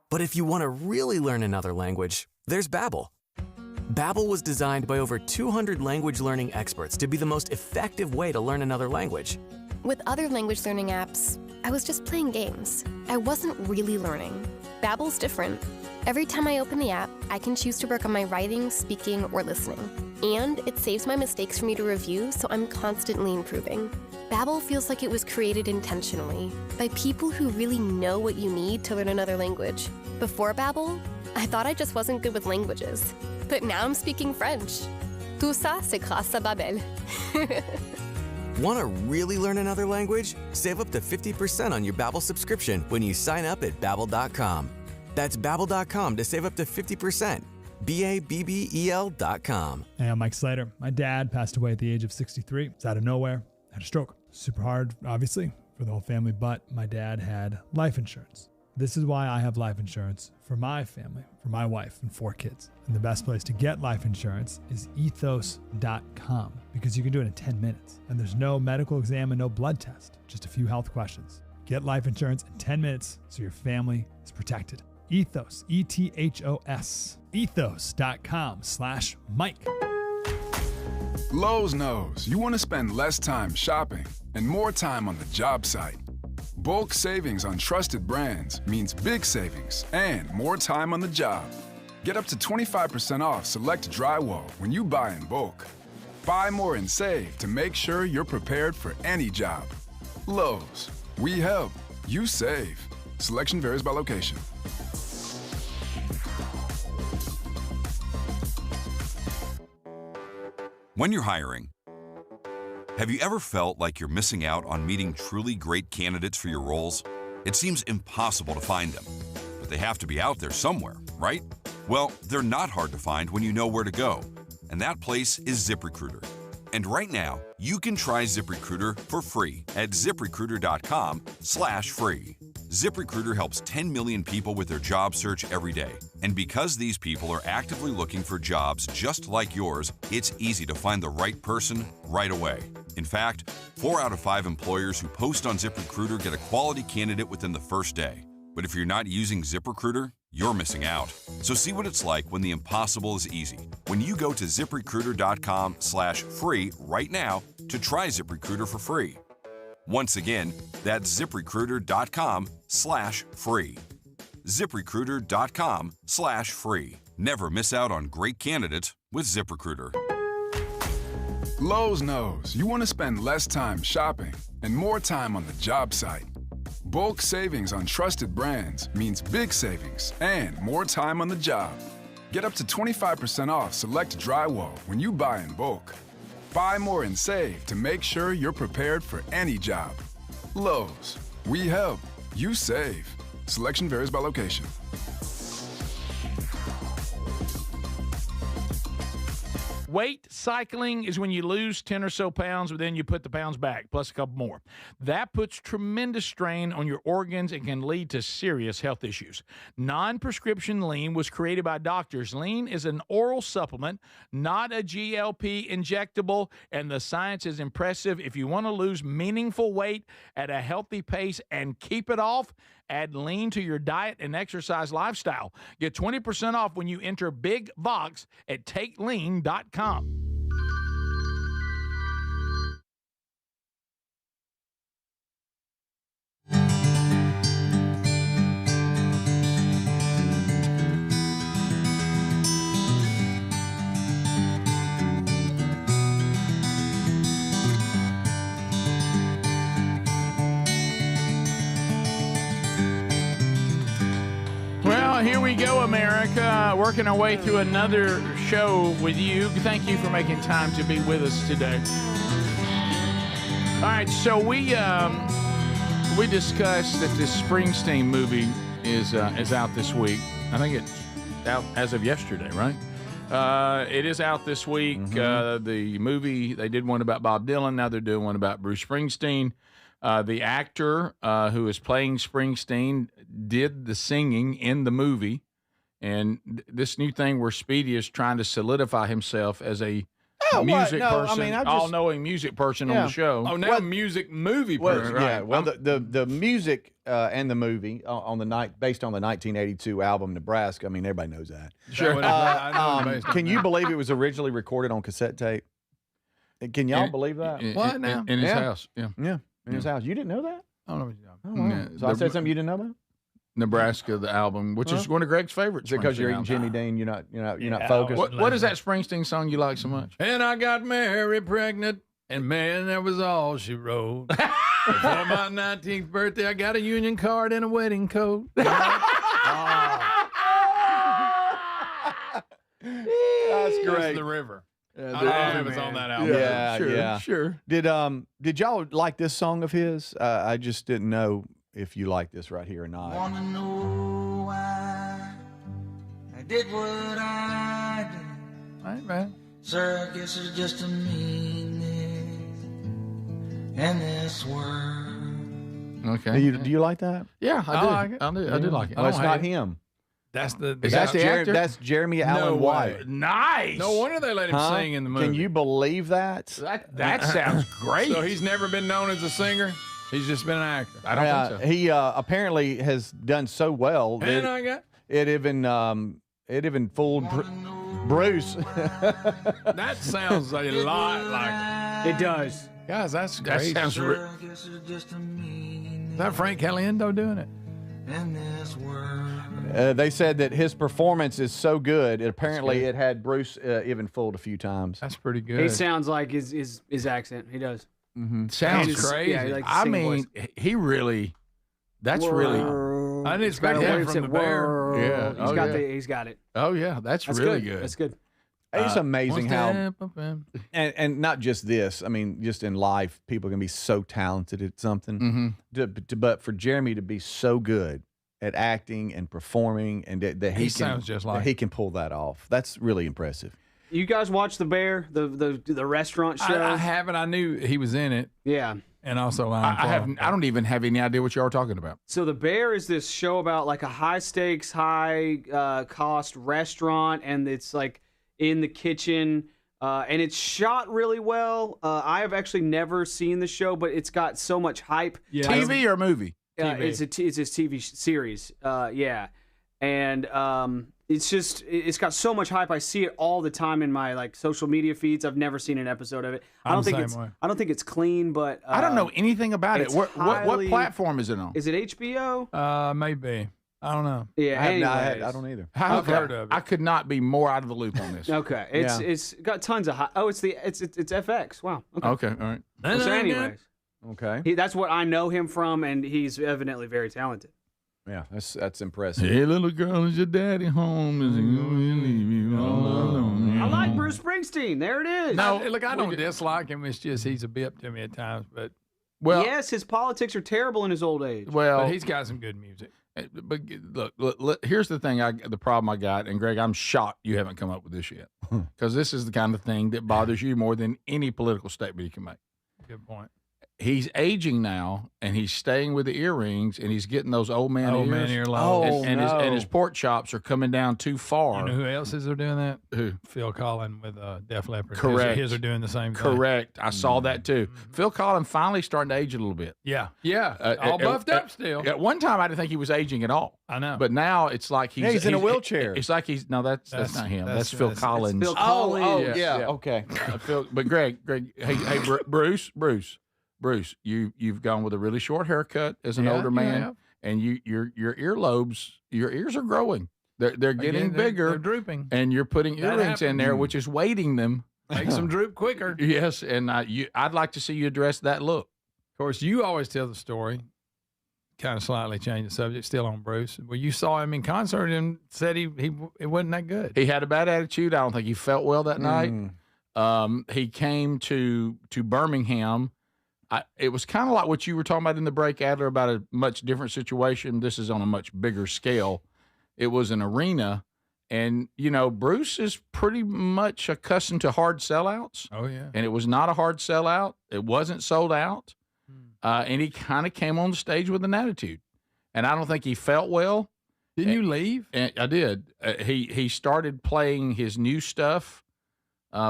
But if you want to really learn another language, there's Babbel. Babbel was designed by over 200 language learning experts to be the most effective way to learn another language. With other language learning apps, I was just playing games. I wasn't really learning. Babbel's different. Every time I open the app, I can choose to work on my writing, speaking, or listening. And it saves my mistakes for me to review, so I'm constantly improving. Babbel feels like it was created intentionally by people who really know what you need to learn another language. Before Babbel, I thought I just wasn't good with languages. But now I'm speaking French. Tout ça, c'est grâce à Babbel. Want to really learn another language? Save up to 50% on your Babbel subscription when you sign up at Babbel.com. That's Babbel.com to save up to 50%. Babbel.com. Hey, I'm Mike Slater. My dad passed away at the age of 63. It's out of nowhere. Had a stroke. Super hard, obviously, for the whole family, but my dad had life insurance. This is why I have life insurance for my family, for my wife and 4 kids. And the best place to get life insurance is ethos.com because you can do it in 10 minutes. And there's no medical exam and no blood test, just a few health questions. Get life insurance in 10 minutes so your family is protected. Ethos, E-T-H-O-S, ethos.com/Mike. Lowe's knows you want to spend less time shopping and more time on the job site. Bulk savings on trusted brands means big savings and more time on the job. Get up to 25% off select drywall when you buy in bulk. Buy more and save to make sure you're prepared for any job. Lowe's, we help, you save. Selection varies by location. When you're hiring, have you ever felt like you're missing out on meeting truly great candidates for your roles? It seems impossible to find them, but they have to be out there somewhere, right? Well, they're not hard to find when you know where to go, and that place is ZipRecruiter. And right now, you can try ZipRecruiter for free at ZipRecruiter.com/free. ZipRecruiter helps 10 million people with their job search every day. And because these people are actively looking for jobs just like yours, it's easy to find the right person right away. In fact, 4 out of 5 employers who post on ZipRecruiter get a quality candidate within the first day. But if you're not using ZipRecruiter, you're missing out. So see what it's like when the impossible is easy. When you go to ZipRecruiter.com/free right now to try ZipRecruiter for free. Once again, that's ZipRecruiter.com/free. ZipRecruiter.com/free. Never miss out on great candidates with ZipRecruiter. Lowe's knows you want to spend less time shopping and more time on the job site. Bulk savings on trusted brands means big savings and more time on the job. Get up to 25% off select drywall when you buy in bulk. Buy more and save to make sure you're prepared for any job. Lowe's, we help, you save. Selection varies by location. Weight cycling is when you lose 10 or so pounds, but then you put the pounds back, plus a couple more. That puts tremendous strain on your organs and can lead to serious health issues. Non-prescription lean was created by doctors. Lean is an oral supplement, not a GLP injectable, and the science is impressive. If you want to lose meaningful weight at a healthy pace and keep it off, add lean to your diet and exercise lifestyle. Get 20% off when you enter Big Vox at takelean.com. Well, here we go, America. Working our way through another show with you. Thank you for making time to be with us today. All right, so we discussed that this Springsteen movie is out this week. I think it's out as of yesterday, right? It is out this week. The movie, they did one about Bob Dylan. Now they're doing one about Bruce Springsteen. The actor who is playing Springsteen did the singing in the movie, and this new thing where Speedy is trying to solidify himself as a music person, all-knowing music person on the show. Oh, now music movie person. Well, yeah. Right. Well, the music and the movie on the night based on the 1982 album Nebraska. I mean, everybody knows that. Sure. Can you believe it was originally recorded on cassette tape? Can y'all believe that? What now? In his house. Yeah. Yeah. In his house. You didn't know that? I don't know. Wow. So I said something you didn't know about? Nebraska, the album, which is one of Greg's favorites. Because you're eating Jimmy Dean, you're not focused. What is that Springsteen song you like so much? And I got Mary pregnant, and man, that was all she wrote. For my 19th birthday, I got a union card and a wedding coat. That's great. That's the river. I don't know if it was on that album. Sure. Did y'all like this song of his? I just didn't know if you like this right here or not. Wanna know why I did what I did. Right, man. Sir, I guess it's just a meanness in this world. Okay. Do you like that? Yeah, I do. like it. I do like it. Oh, it's not him. That's the actor? That's Jeremy Allen White. Nice. No wonder they let him sing in the movie. Can you believe that? That sounds great. So he's never been known as a singer? He's just been an actor. I don't think so. He apparently has done so well And that I got it even fooled Bruce. that sounds a lot like It does. guys. That's That great. sounds Sir, I guess it's just a meanness Is that Frank Caliendo doing it? in this world. They said that his performance is so good. Apparently, it had Bruce even fooled a few times. That's pretty good. He sounds like his accent. He does. Sounds His- crazy. yeah, he likes to I sing mean, voice. he really. That's really. I didn't expect that from the Bear. Yeah. He's got it. Oh yeah, that's really good. That's good. It's amazing how, and and not just this. I mean, just in life, people can be so talented at something. But for Jeremy to be so good at acting and performing, and that he sounds just like he can pull that off. That's really impressive. You guys watch The Bear, the restaurant show? I haven't. I knew he was in it. Yeah. And also, I don't even have any idea what you are talking about. So The Bear is this show about like a high stakes, high cost restaurant, and it's like in the kitchen, and it's shot really well. I have actually never seen the show, but it's got so much hype. TV or movie? It's a TV series. Yeah. and it's got so much hype. I see it all the time in my like social media feeds. I've never seen an episode of it. I don't think it's clean, but I don't know anything about it. What platform is it on? Is it HBO? Maybe. I don't know. Yeah, I don't either. I've heard of it. I could not be more out of the loop on this. Okay, it's got tons of hype. Oh, it's FX. Wow. Okay, all right. So anyways, okay, that's what I know him from, and he's evidently very talented. Yeah, that's impressive. Hey, little girl, is your daddy home? Is he going to leave you all alone? I like Bruce Springsteen. There it is. No, look, I don't dislike him. It's just he's a bip to me at times. But yes, his politics are terrible in his old age. Well, but he's got some good music. But look, here's the thing. The problem I got, and Greg, I'm shocked you haven't come up with this yet, because this is the kind of thing that bothers you more than any political statement you can make. Good point. He's aging now, and he's staying with the earrings, and he's getting those old man earlobes. And his pork chops are coming down too far. You know who else is doing that? Who? Phil Collins with Def Leppard. Correct. His are doing the same thing. Correct. I saw that too. Phil Collins finally starting to age a little bit. Yeah. All buffed up still. At one time, I didn't think he was aging at all. I know. But now it's like he's in a wheelchair. It's like that's not him. That's Phil Collins. Phil Collins. Okay. But Greg, hey, Bruce, you've gone with a really short haircut as an older man, and your earlobes, your ears are growing. They're getting bigger. They're drooping, and you're putting earrings in there, which is weighting them. Makes them droop quicker. Yes, and I'd like to see you address that look. Of course, you always tell the story. Kind of slightly change the subject, still on Bruce. Well, you saw him in concert and said it wasn't that good. He had a bad attitude. I don't think he felt well that night. He came to Birmingham. It was kind of like what you were talking about in the break, Adler, about a much different situation. This is on a much bigger scale. It was an arena, and, Bruce is pretty much accustomed to hard sellouts. Oh, yeah. And it was not a hard sellout. It wasn't sold out. And he kind of came on the stage with an attitude. And I don't think he felt well. Didn't you leave? And I did. He started playing his new stuff,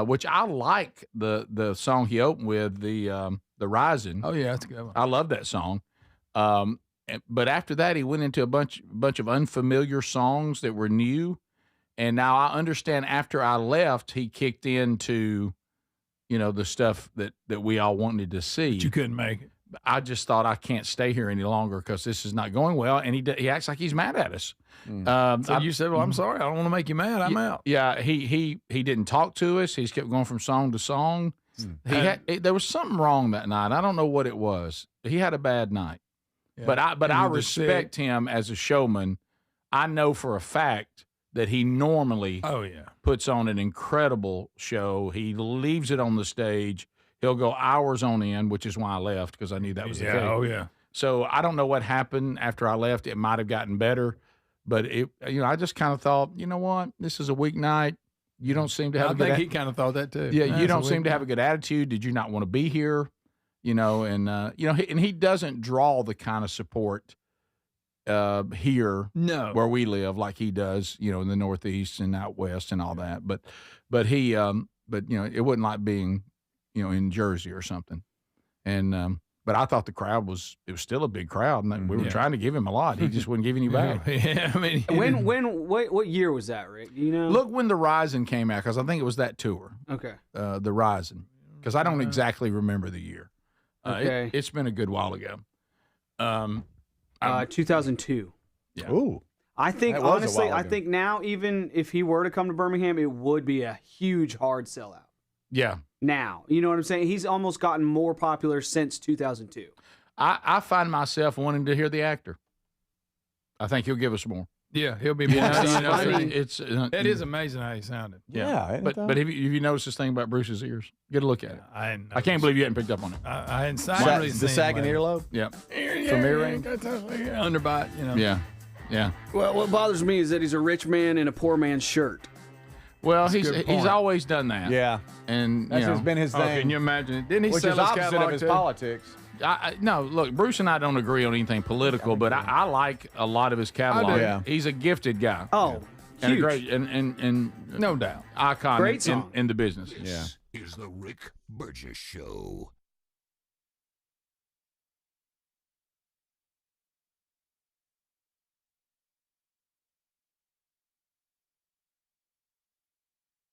which I like the song he opened with, the Rising. Oh, yeah, that's a good one. I love that song. But after that, he went into a bunch of unfamiliar songs that were new. And now I understand after I left, he kicked into, the stuff that we all wanted to see. But you couldn't make it. I just thought I can't stay here any longer because this is not going well. And he acts like he's mad at us. So you said, well, I'm sorry. I don't want to make you mad. I'm out. Yeah, he didn't talk to us. He just kept going from song to song. There was something wrong that night. I don't know what it was. He had a bad night. Yeah. But I respect him as a showman. I know for a fact that he normally puts on an incredible show. He leaves it on the stage. He'll go hours on end, which is why I left, because I knew that was the case. Oh, yeah. So I don't know what happened after I left. It might have gotten better. But, I just kind of thought, you know what? This is a weeknight. You don't seem to have a good he kind of thought that too. Yeah, you don't seem to have a good attitude. Did you not want to be here? And he doesn't draw the kind of support here where we live like he does, in the Northeast and out West and all that. But it wasn't like being, in Jersey or something. And but I thought the crowd was still a big crowd, and we were trying to give him a lot. He just wouldn't give any back. Yeah, I mean, what year was that, Rick? Look when the Rising came out, because I think it was that tour. Okay. The Rising, because I don't exactly remember the year. Okay. It's been a good while ago. 2002. Yeah. Ooh. I think honestly, I think now even if he were to come to Birmingham, it would be a huge hard sellout. Yeah. Now, you know what I'm saying? He's almost gotten more popular since 2002. I find myself wanting to hear the actor. I think he'll give us more. Yeah, he'll be more. It is amazing how he sounded. Yeah, but have you noticed this thing about Bruce's ears? Get a look at it. I can't believe you hadn't picked up on it. I hadn't the sagging earlobe. Yeah, from earring, underbite. Yeah. Well, what bothers me is that he's a rich man in a poor man's shirt. Well, he's always done that. Yeah, and that's been his thing. Oh, can you imagine? Didn't he Which sell is his opposite of his politics. No, look, Bruce and I don't agree on anything political, but I like a lot of his catalog. Yeah. He's a gifted guy. Oh, and huge. a great and no doubt icon Great song. in the business. This is the Rick Burgess Show.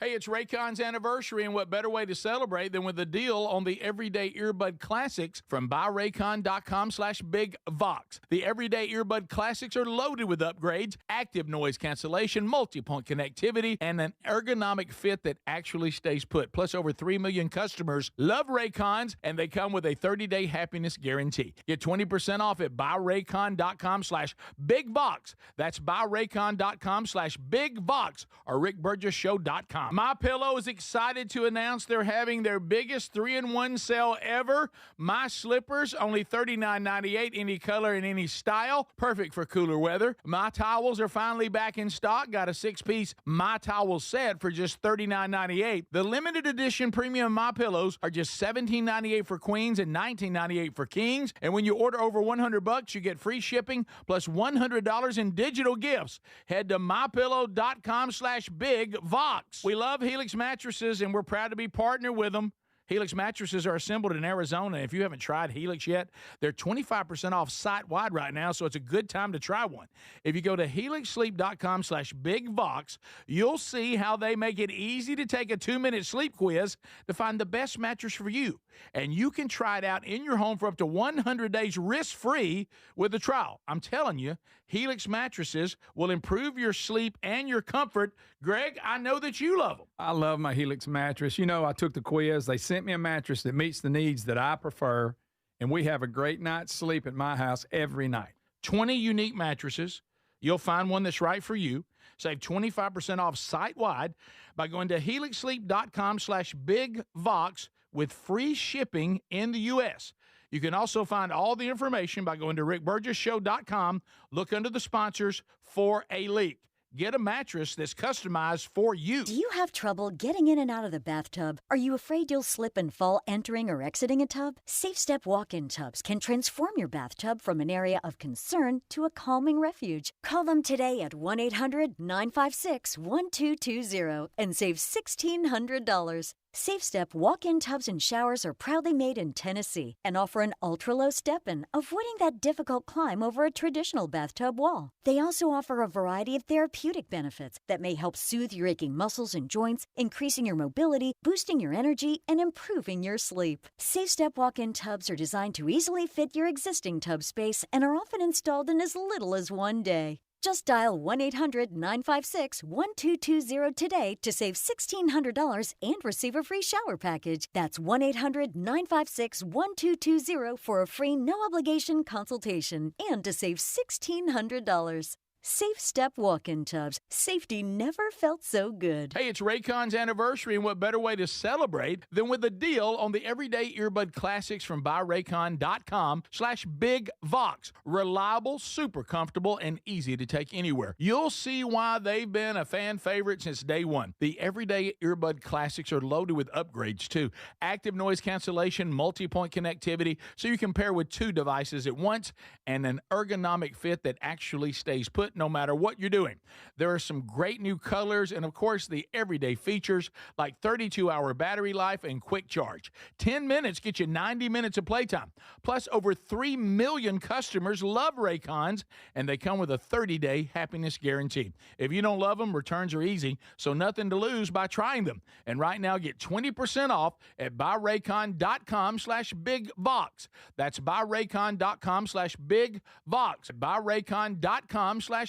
Hey, it's Raycon's anniversary, and what better way to celebrate than with a deal on the Everyday Earbud Classics from buyraycon.com/bigvox. The Everyday Earbud Classics are loaded with upgrades, active noise cancellation, multi-point connectivity, and an ergonomic fit that actually stays put. Plus, over 3 million customers love Raycons, and they come with a 30-day happiness guarantee. Get 20% off at buyraycon.com/bigvox. That's buyraycon.com/bigvox or rickburgessshow.com. MyPillow is excited to announce they're having their biggest 3-in-1 sale ever. My slippers, only $39.98, any color and any style. Perfect for cooler weather. My towels are finally back in stock. Got a 6-piece My Towel set for just $39.98. The limited edition premium My Pillows are just $17.98 for queens and $19.98 for kings. And when you order over $100, you get free shipping plus $100 in digital gifts. Head to mypillow.com/bigvox. We love Helix mattresses, and we're proud to be partnered with them. Helix mattresses are assembled in Arizona. If you haven't tried Helix yet, they're 25% off site-wide right now, so it's a good time to try one. If you go to helixsleep.com/bigvox, you'll see how they make it easy to take a 2-minute sleep quiz to find the best mattress for you. And you can try it out in your home for up to 100 days risk-free with a trial. I'm telling you, Helix mattresses will improve your sleep and your comfort. Greg, I know that you love them. I love my Helix mattress. You know, I took the quiz. They sent me a mattress that meets the needs that I prefer, and we have a great night's sleep at my house every night. 20 unique mattresses. You'll find one that's right for you. Save 25% off site-wide by going to helixsleep.com/bigvox with free shipping in the U.S. You can also find all the information by going to rickburgessshow.com. Look under the sponsors for a link. Get a mattress that's customized for you. Do you have trouble getting in and out of the bathtub? Are you afraid you'll slip and fall entering or exiting a tub? Safe Step walk-in tubs can transform your bathtub from an area of concern to a calming refuge. Call them today at 1-800-956-1220 and save $1,600. Safe Step walk-in tubs and showers are proudly made in Tennessee and offer an ultra-low step-in, avoiding that difficult climb over a traditional bathtub wall. They also offer a variety of therapeutic benefits that may help soothe your aching muscles and joints, increasing your mobility, boosting your energy, and improving your sleep. Safe Step walk-in tubs are designed to easily fit your existing tub space and are often installed in as little as 1 day. Just dial 1-800-956-1220 today to save $1,600 and receive a free shower package. That's 1-800-956-1220 for a free no-obligation consultation and to save $1,600. Safe Step walk-in tubs. Safety never felt so good. Hey, it's Raycon's anniversary, and what better way to celebrate than with a deal on the Everyday Earbud Classics from buyraycon.com/bigvox. Reliable, super comfortable, and easy to take anywhere. You'll see why they've been a fan favorite since day one. The Everyday Earbud Classics are loaded with upgrades, too. Active noise cancellation, multi-point connectivity, so you can pair with 2 devices at once, and an ergonomic fit that actually stays put no matter what you're doing. There are some great new colors and, of course, the everyday features like 32-hour battery life and quick charge. 10 minutes get you 90 minutes of playtime. Plus, over 3 million customers love Raycons, and they come with a 30-day happiness guarantee. If you don't love them, returns are easy, so nothing to lose by trying them. And right now, get 20% off at buyraycon.com/bigvox. That's buyraycon.com/bigvox. buyraycon.com/bigvox.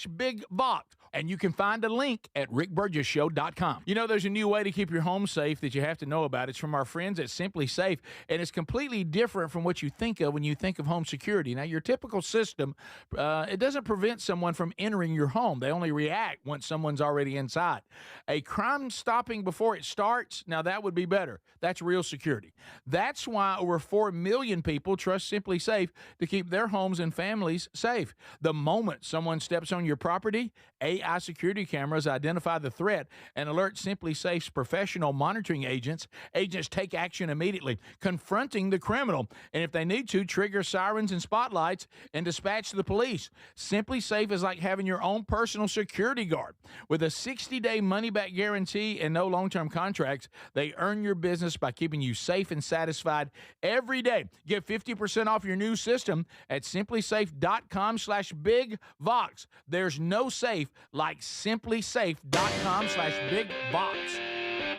And you can find a link at rickburgessshow.com. You know, there's a new way to keep your home safe that you have to know about. It's from our friends at Simply Safe, and it's completely different from what you think of when you think of home security. Now, your typical system, it doesn't prevent someone from entering your home. They only react once someone's already inside. A crime stopping before it starts, now that would be better. That's real security. That's why over 4 million people trust Simply Safe to keep their homes and families safe. The moment someone steps on your property, AI security cameras identify the threat and alert Simply Safe's professional monitoring agents. Agents take action immediately, confronting the criminal, and if they need to, trigger sirens and spotlights and dispatch the police. Simply Safe is like having your own personal security guard. With a 60-day money-back guarantee and no long-term contracts, they earn your business by keeping you safe and satisfied every day. Get 50% off your new system at simplysafe.com/bigvox. There's no safe like simplysafe.com/bigvox.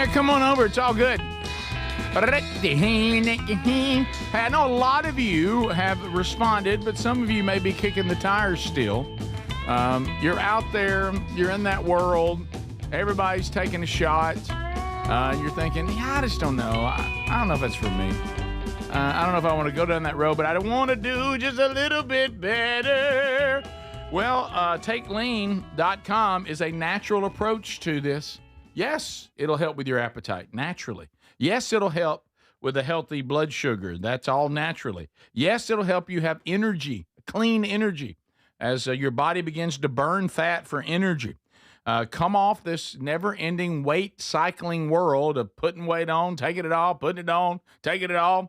Yeah, come on over. It's all good. I know a lot of you have responded, but some of you may be kicking the tires still. You're out there. You're in that world. Everybody's taking a shot. You're thinking, I just don't know. I don't know if that's for me. I don't know if I want to go down that road, but I want to do just a little bit better. Well, takelean.com is a natural approach to this. Yes, it'll help with your appetite naturally. Yes, it'll help with a healthy blood sugar. That's all naturally. Yes, it'll help you have energy, clean energy, as your body begins to burn fat for energy. Come off this never-ending weight cycling world of putting weight on, taking it off, putting it on, taking it off.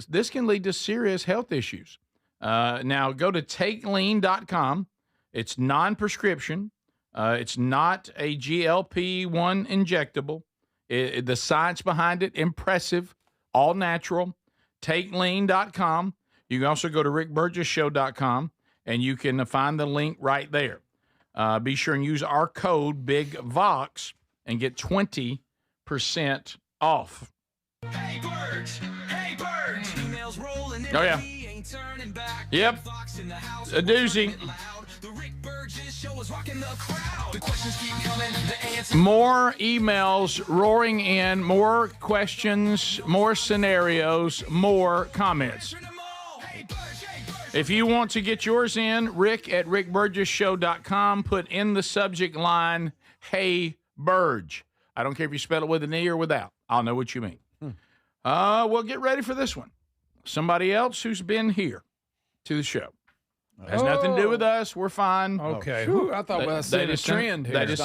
This can lead to serious health issues. Now, go to takelean.com. It's non-prescription. It's not a GLP-1 injectable. The science behind it, impressive, all natural. Takelean.com. You can also go to rickburgessshow.com, and you can find the link right there. Be sure and use our code BIGVOX and get 20% off. Hey, Burge! Hey, Burge! Emails rolling in. Oh, yeah. Yep. A doozy. More emails roaring in, more questions, more scenarios, more comments. If you want to get yours in, Rick at rickburgessshow.com, put in the subject line, Hey Burge. I don't care if you spell it with an E or without. I'll know what you mean. Well, get ready for this one. Somebody else who's been here to the show. Has nothing to do with us. We're fine. Okay. I thought I seen a trend here. They just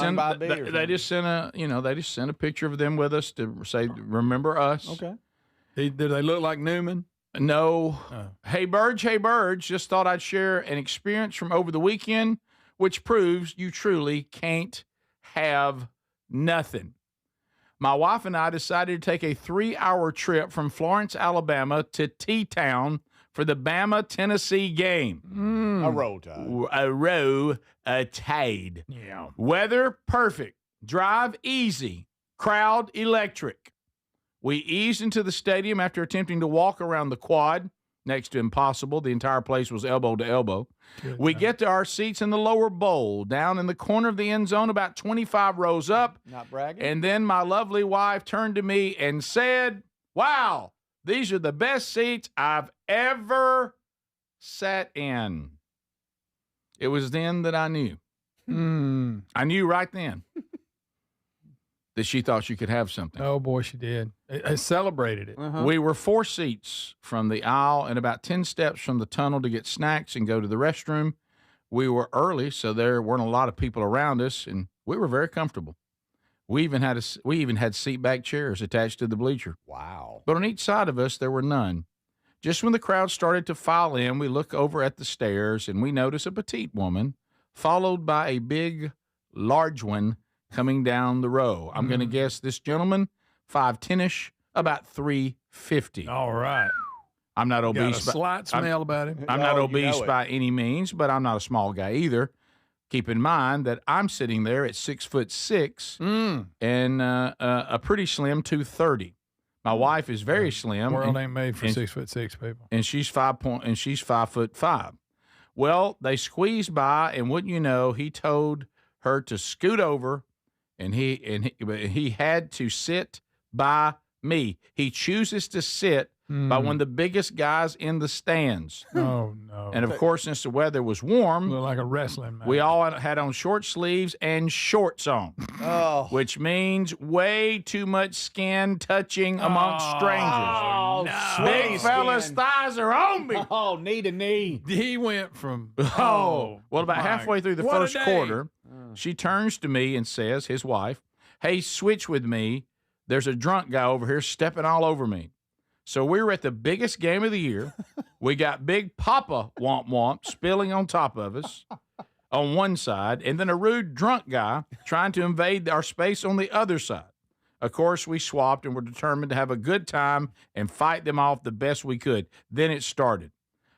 sent a picture of them with us to say, remember us. Okay. Did they look like Newman? No. Hey, Burge, just thought I'd share an experience from over the weekend, which proves you truly can't have nothing. My wife and I decided to take a 3-hour trip from Florence, Alabama to T-Town for the Bama-Tennessee game. A roll tide. A tide. Yeah. Weather, perfect. Drive, easy. Crowd, electric. We eased into the stadium after attempting to walk around the quad. Next to impossible. The entire place was elbow to elbow. We get to our seats in the lower bowl, down in the corner of the end zone, about 25 rows up. Not bragging. And then my lovely wife turned to me and said, wow, these are the best seats I've ever sat in. It was then that I knew. I knew right then that she thought she could have something. Oh, boy, she did. I celebrated it. We were 4 seats from the aisle and about 10 steps from the tunnel to get snacks and go to the restroom. We were early, so there weren't a lot of people around us, and we were very comfortable. We even had seat back chairs attached to the bleacher. Wow. But on each side of us, there were none. Just when the crowd started to file in, we look over at the stairs, and we notice a petite woman, followed by a big, large one coming down the row. I'm going to guess this gentleman, 5'10"ish, about 350. All right. I'm not obese. Got a slight smell about him. I'm not obese by any means, but I'm not a small guy either. Keep in mind that I'm sitting there at 6'6" and a pretty slim 230. My wife is very slim. The world ain't made for 6'6" people. And she's 5'5". Well, they squeezed by, and wouldn't you know, he told her to scoot over, and he had to sit by me. He chooses to sit by one of the biggest guys in the stands. Oh, no. And, of course, since the weather was warm, looked like a wrestling match. We all had on short sleeves and shorts on, which means way too much skin touching amongst strangers. Oh, no. Big fella's thighs are on me. Oh, knee to knee. He went from, well, about halfway through the first quarter, she turns to me and says, his wife, hey, switch with me. There's a drunk guy over here stepping all over me. So we were at the biggest game of the year. We got Big Papa Womp Womp spilling on top of us on one side, and then a rude drunk guy trying to invade our space on the other side. Of course, we swapped and were determined to have a good time and fight them off the best we could. Then it started.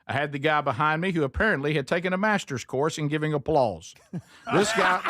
I had the guy behind me who apparently had taken a master's course in giving applause. This guy...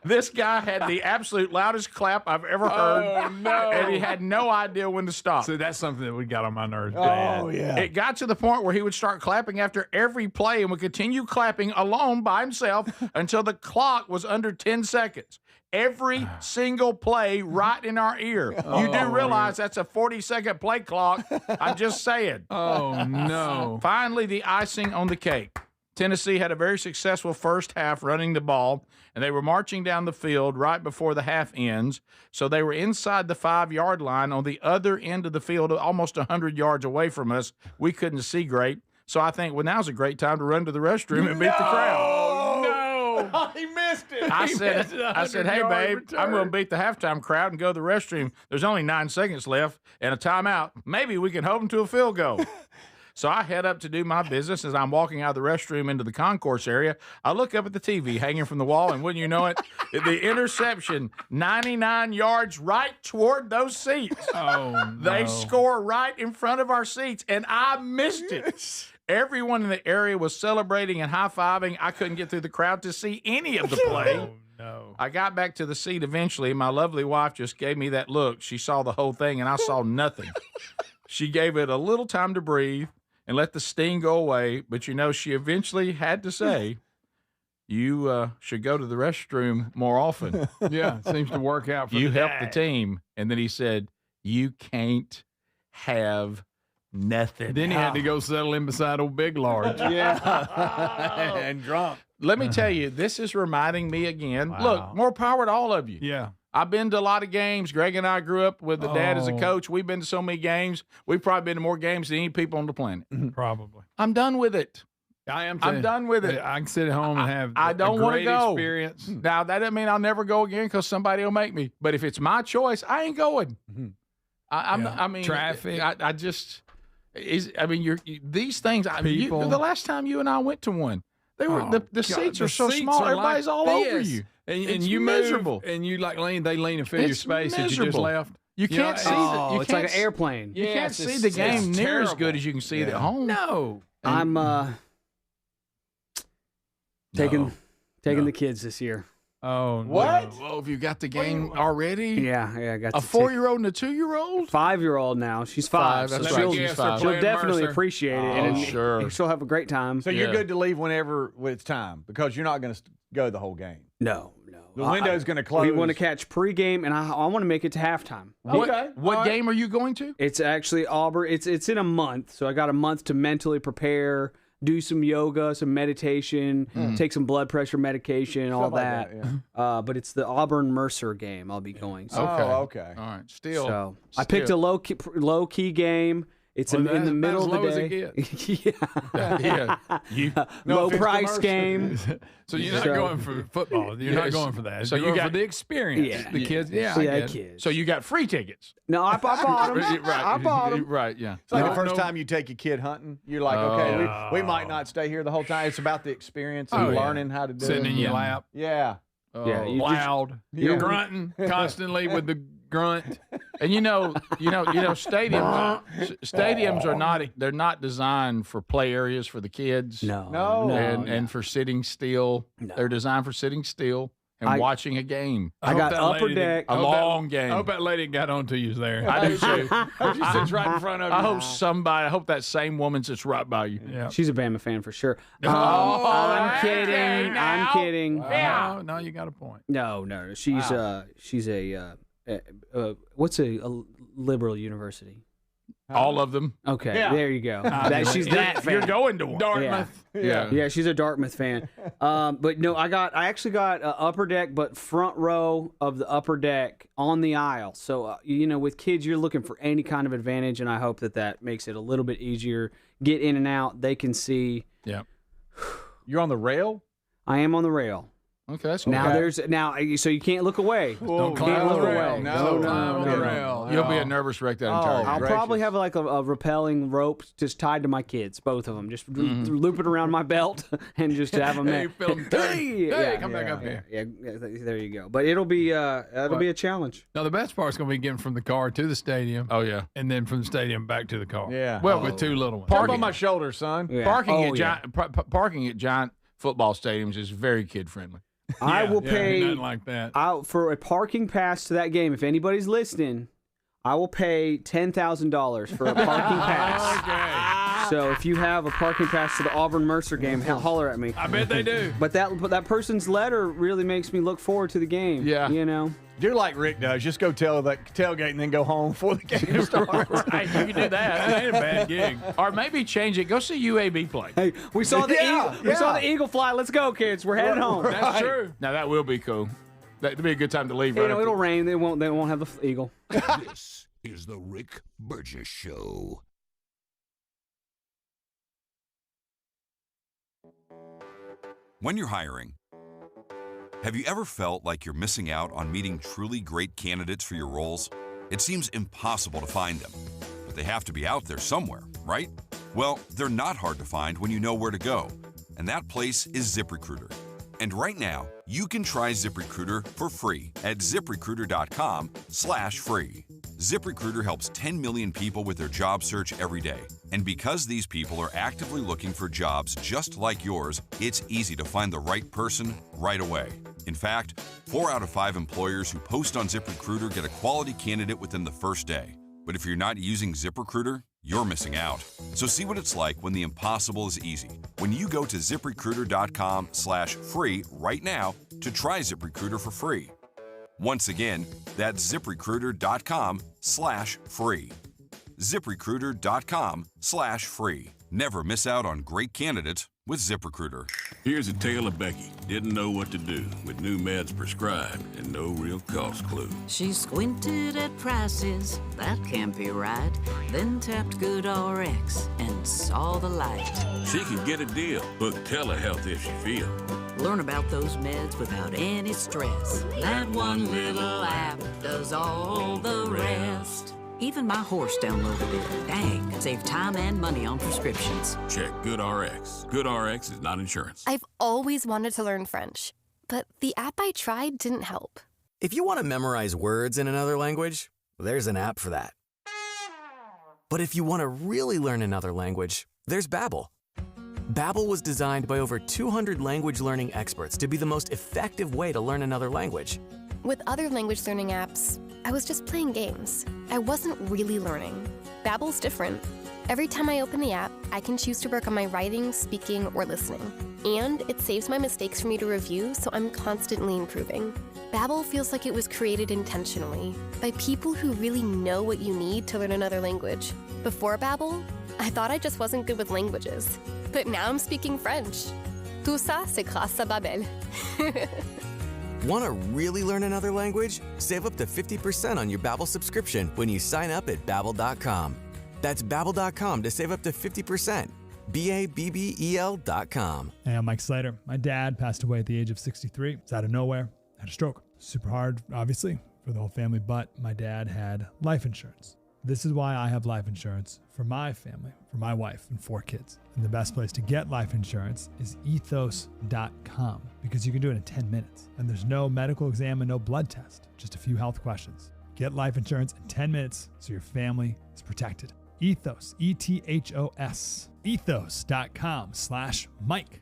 This guy had the absolute loudest clap I've ever heard. Oh, no. And he had no idea when to stop. So that's something that we got on my nerves bad. Oh, yeah. It got to the point where he would start clapping after every play and would continue clapping alone by himself until the clock was under 10 seconds. Every single play right in our ear. You do realize that's a 40-second play clock. I'm just saying. Oh, no. Finally, the icing on the cake. Tennessee had a very successful first half running the ball, and they were marching down the field right before the half ends. So they were inside the 5-yard line on the other end of the field, almost 100 yards away from us. We couldn't see great. So I think, well, now's a great time to run to the restroom and beat the crowd. He missed it. I said, hey, babe, I'm going to beat the halftime crowd and go to the restroom. There's only 9 seconds left and a timeout. Maybe we can hold them to a field goal. So I head up to do my business. As I'm walking out of the restroom into the concourse area, I look up at the TV hanging from the wall, and wouldn't you know it, the interception, 99 yards right toward those seats. Oh, no. They score right in front of our seats, and I missed it. Everyone in the area was celebrating and high-fiving. I couldn't get through the crowd to see any of the play. Oh, no. I got back to the seat eventually. My lovely wife just gave me that look. She saw the whole thing, and I saw nothing. She gave it a little time to breathe and let the sting go away. But, you know, she eventually had to say, you should go to the restroom more often. Yeah, it seems to work out for you the helped the dad. team. And then he said, you can't have nothing. Then he had to go settle in beside old Big Large. Yeah. And drunk. Let me tell you, this is reminding me again. Wow. Look, more power to all of you. Yeah. I've been to a lot of games. Greg and I grew up with the dad as a Oh. coach. We've been to so many games. We've probably been to more games than any people on the planet. Probably. I'm done with it. I am. I'm done with it. I can sit at home and have I don't want want to go. experience. Now, that doesn't mean I'll never go again because somebody will make me. But if it's my choice, I ain't going. I mean, Traffic. I just, these things, People. the last time you and I went to one, they were the God, seats the are so seats small. are Everybody's like all over this. you. And It's you miserable. move, and you like they lean and fill your It's space that you just miserable. left. You can't see Oh, you it's can't like an airplane. You can't Yes, see it's- the game it's near as terrible. good as you can see it at home. No. I'm taking No. the kids this year. Oh, What? no. Well, have you got the game already? Yeah, I got A to 4-year-old and a 2-year-old? 5-year-old now. She's 5. That's so right. she'll, She's Yes, 5. they're she'll playing definitely Mercer. appreciate it. Oh, and sure. she'll have a great time. So you're Yeah. good to leave whenever it's time because you're not going to go the whole game. No. The window's going to close. We want to catch pregame, and I want to make it to halftime. What game are you going to? It's actually Auburn. It's in a month, so I got a month to mentally prepare, do some yoga, some meditation, take some blood pressure medication, all Stuff like that. that, But it's the Auburn Mercer game I'll be going. So, okay. All right. Still. so I picked a low key game. It's in the middle of the day. Yeah. Low price game. So you're not going for football. You're not going for that. So You're you going got for the experience. Yeah. The kids. Yeah, I Yeah, get it. kids. So you got free tickets. No, I bought them. Right. I bought them. Right, yeah. It's like No, the first no. time you take your kid hunting. You're like, okay, we might not stay here the whole time. It's about the experience and Oh, yeah. learning how to do Sitting it. in your lap, Yeah. Yeah, you just- loud, Yeah. grunting constantly with the grunt. And stadiums are not designed for play areas for the kids. No. And for sitting still. No. They're designed for sitting still and watching a game. I got upper deck. A long game. I hope that lady got onto you there. I do too. She sits right in front of you. I hope that same woman sits right by you. Yeah. She's a Bama fan for sure. I'm kidding. I'm kidding. Yeah. No, you got a point. No. She's a what's a liberal university? All of them. Okay, Yeah. there you go. She's You're- that fan. You're going to one. Dartmouth. Yeah. Yeah, she's a Dartmouth fan. But no, I actually got upper deck, but front row of the upper deck on the aisle. So with kids, you're looking for any kind of advantage, and I hope that makes it a little bit easier. Get in and out. They can see. Yeah. You're on the rail? I am on the rail. Okay, that's Now okay. so you can't look away. Don't climb Can't on look the away. rail. No, climb on the no. rail. You'll be a nervous wreck that entire I'll game. probably have like a rappelling rope just tied to my kids, both of them, just loop it around my belt and just have them Hey, there. feel 'em turn. Hey, come back up yeah, here. yeah, there you go. But it'll be a challenge. Now the best part's going to be getting from the car to the stadium, Oh yeah. and then from the stadium back to the car. Yeah. Well, with two little ones. Jump on my shoulder, son. Yeah. Parking Oh, at yeah. parking at giant football stadiums is very kid friendly. I will pay nothing like that. For a parking pass to that game. If anybody's listening, I will pay $10,000 for a parking pass. Okay. So if you have a parking pass to the Auburn-Mercer game, holler at me. I bet they do. But that person's letter really makes me look forward to the game. Yeah. You know? Do like Rick does. Just go tailgate and then go home before the game starts. Right, you can do that. That ain't a bad gig. Or maybe change it. Go see UAB play. Hey, we saw the eagle. We saw the eagle fly. Let's go, kids. We're headed home. That's true. Now that will be cool. That'd be a good time to leave. You know, it'll rain. They won't have the eagle. This is the Rick Burgess Show. When you're hiring, have you ever felt like you're missing out on meeting truly great candidates for your roles? It seems impossible to find them, but they have to be out there somewhere, right? Well, they're not hard to find when you know where to go, and that place is ZipRecruiter. And right now, you can try ZipRecruiter for free at ZipRecruiter.com/free. ZipRecruiter helps 10 million people with their job search every day. And because these people are actively looking for jobs just like yours, it's easy to find the right person right away. In fact, 4 out of 5 employers who post on ZipRecruiter get a quality candidate within the first day. But if you're not using ZipRecruiter, you're missing out. So see what it's like when the impossible is easy. When you go to ZipRecruiter.com/free right now to try ZipRecruiter for free. Once again, that's ZipRecruiter.com/free. ZipRecruiter.com/free. Never miss out on great candidates with ZipRecruiter. Here's a tale of Becky. Didn't know what to do with new meds prescribed and no real cost clue. She squinted at prices, that can't be right. Then tapped GoodRx and saw the light. She could get a deal. Book telehealth if she feel. Learn about those meds without any stress. That one little app does all the rest. Even my horse downloaded it. Dang, save time and money on prescriptions. Check GoodRx. GoodRx is not insurance. I've always wanted to learn French, but the app I tried didn't help. If you want to memorize words in another language, there's an app for that. But if you want to really learn another language, there's Babbel. Babbel was designed by over 200 language learning experts to be the most effective way to learn another language. With other language learning apps, I was just playing games. I wasn't really learning. Babbel's different. Every time I open the app, I can choose to work on my writing, speaking, or listening. And it saves my mistakes for me to review, so I'm constantly improving. Babbel feels like it was created intentionally by people who really know what you need to learn another language. Before Babbel, I thought I just wasn't good with languages. But now I'm speaking French. Tout ça, c'est grâce à Babbel. Want to really learn another language? Save up to 50% on your Babbel subscription when you sign up at Babbel.com. That's Babbel.com to save up to 50%. Babbel.com. Hey, I'm Mike Slater. My dad passed away at the age of 63. It's out of nowhere. Had a stroke. Super hard, obviously, for the whole family, but my dad had life insurance. This is why I have life insurance for my family, for my wife and 4 kids. And the best place to get life insurance is ethos.com because you can do it in 10 minutes. And there's no medical exam and no blood test, just a few health questions. Get life insurance in 10 minutes so your family is protected. Ethos, ETHOS, ethos.com/Mike.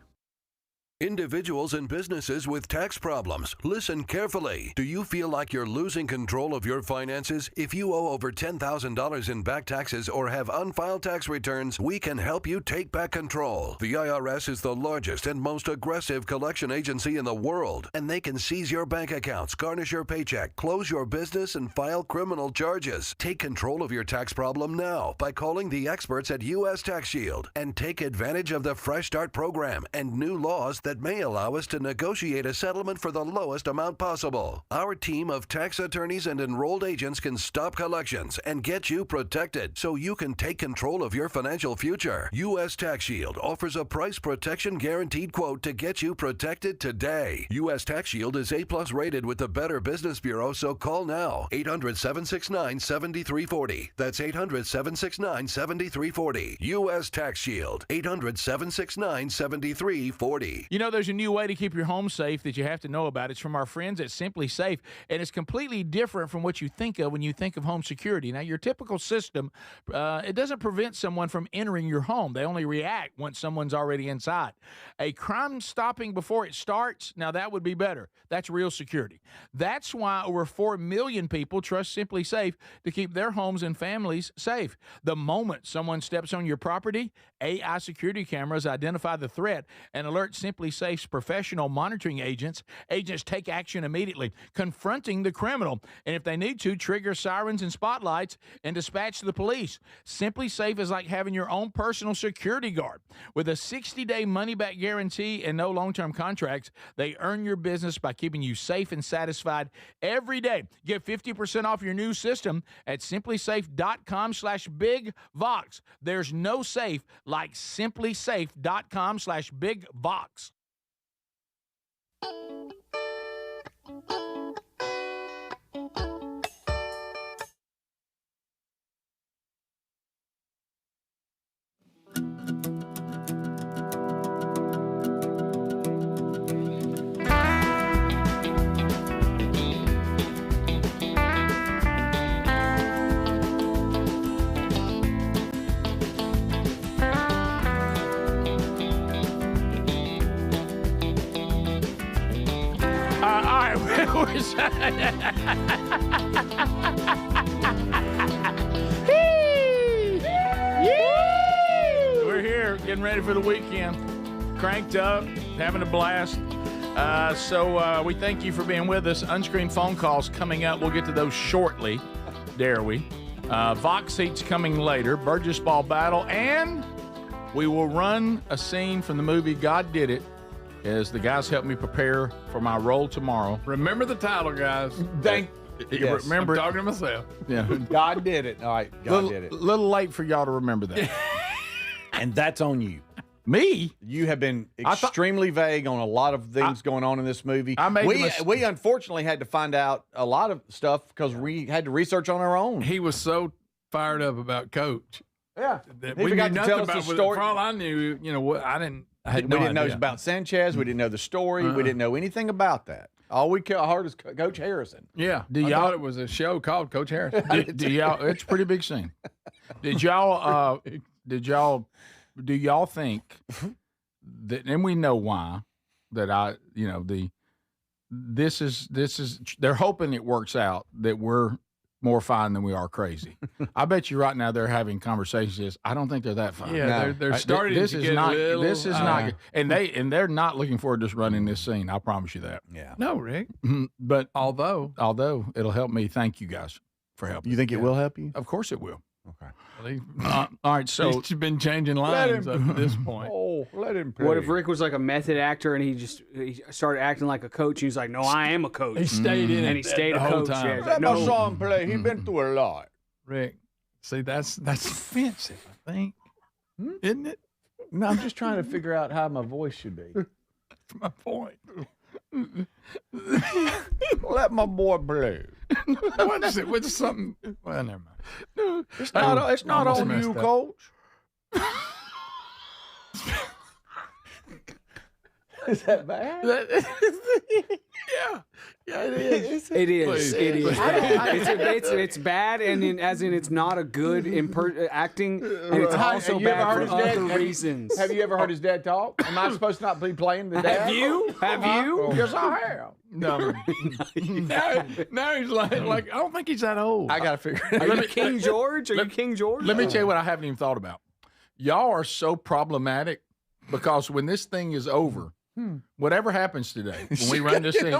Individuals and businesses with tax problems, listen carefully. Do you feel like you're losing control of your finances? If you owe over $10,000 in back taxes or have unfiled tax returns, we can help you take back control. The IRS is the largest and most aggressive collection agency in the world, and they can seize your bank accounts, garnish your paycheck, close your business, and file criminal charges. Take control of your tax problem now by calling the experts at U.S. Tax Shield and take advantage of the Fresh Start program and new laws that may allow us to negotiate a settlement for the lowest amount possible. Our team of tax attorneys and enrolled agents can stop collections and get you protected so you can take control of your financial future. U.S. Tax Shield offers a price protection guaranteed quote to get you protected today. U.S. Tax Shield is A+ rated with the Better Business Bureau, so call now. 800-769-7340. That's 800-769-7340. U.S. Tax Shield. 800-769-7340. there's a new way to keep your home safe that you have to know about. It's from our friends at Simply Safe, and it's completely different from what you think of when you think of home security. Now, your typical system, it doesn't prevent someone from entering your home. They only react once someone's already inside. A crime stopping before it starts, now that would be better. That's real security. That's why over 4 million people trust Simply Safe to keep their homes and families safe. The moment someone steps on your property, AI security cameras identify the threat and alert Simply Safe's professional monitoring agents. Agents take action immediately, confronting the criminal, and if they need to, trigger sirens and spotlights and dispatch the police. Simply Safe is like having your own personal security guard. With a 60-day money-back guarantee and no long-term contracts, they earn your business by keeping you safe and satisfied every day. Get 50% off your new system at simplysafe.com/bigvox. There's no safe like simplysafe.com/bigvox. We're here getting ready for the weekend, cranked up, having a blast. So we thank you for being with us. Unscreened phone calls coming up. We'll get to those shortly, dare we. Vox seats coming later, Burgess ball battle, and we will run a scene from the movie God Did It as the guys help me prepare for my role tomorrow. Remember the title, guys. Yes. Remember, I'm talking to myself. Yeah. God did it. All right, God did it. Little late for y'all to remember that. And that's on you. Me? You have been extremely vague on a lot of things going on in this movie. We unfortunately had to find out a lot of stuff because we had to research on our own. He was so fired up about Coach. Yeah. We knew nothing about the story. For all I knew, what I didn't. I had no we didn't know idea. about Sanchez. We didn't know the story. We didn't know anything about that. All we heard is Coach Harrison. Yeah. I thought it was a show called Coach Harrison. Do y'all? It's a pretty big scene. Do y'all think that? And we know why. That this is. They're hoping it works out. That we're more fine than we are crazy. I bet you right now they're having conversations. I don't think they're that fine. Yeah, they're starting this to is get not. a little, This is not good. And they're not looking forward to just running this scene. I promise you that. Yeah. No, Rick. But although it'll help me. Thank you guys for helping. You think it will help you? Of course it will. Okay. All right. So he's been changing lines up to this point. Oh, let him play. What if Rick was like a method actor and he started acting like a coach? And he's like, "No, I am a coach." He stayed in and it he stayed the a whole coach. time. Yeah, he's Let like, my no. son play. He's been through a lot. Rick, see, that's offensive, I think. Isn't it? No, I'm just trying to figure out how my voice should be. That's my point. Let my boy play. What is it? What's something? Well, never mind. No, it's not almost on messed you, up. Coach. Is that bad? yeah, it is. It is. Please, It is please. bad. It's bad, and as in it's not a good acting, and it's also Have you ever bad heard for his dad? other reasons. Have you ever heard his dad talk? Am I supposed to not be playing the dad? Have you? Have you? Yes, I have. No. now he's like, I don't think he's that old. I got to figure it out. Are you King George? Are you King George? Let me tell you what I haven't even thought about. Y'all are so problematic because when this thing is over, whatever happens today, when we run this thing,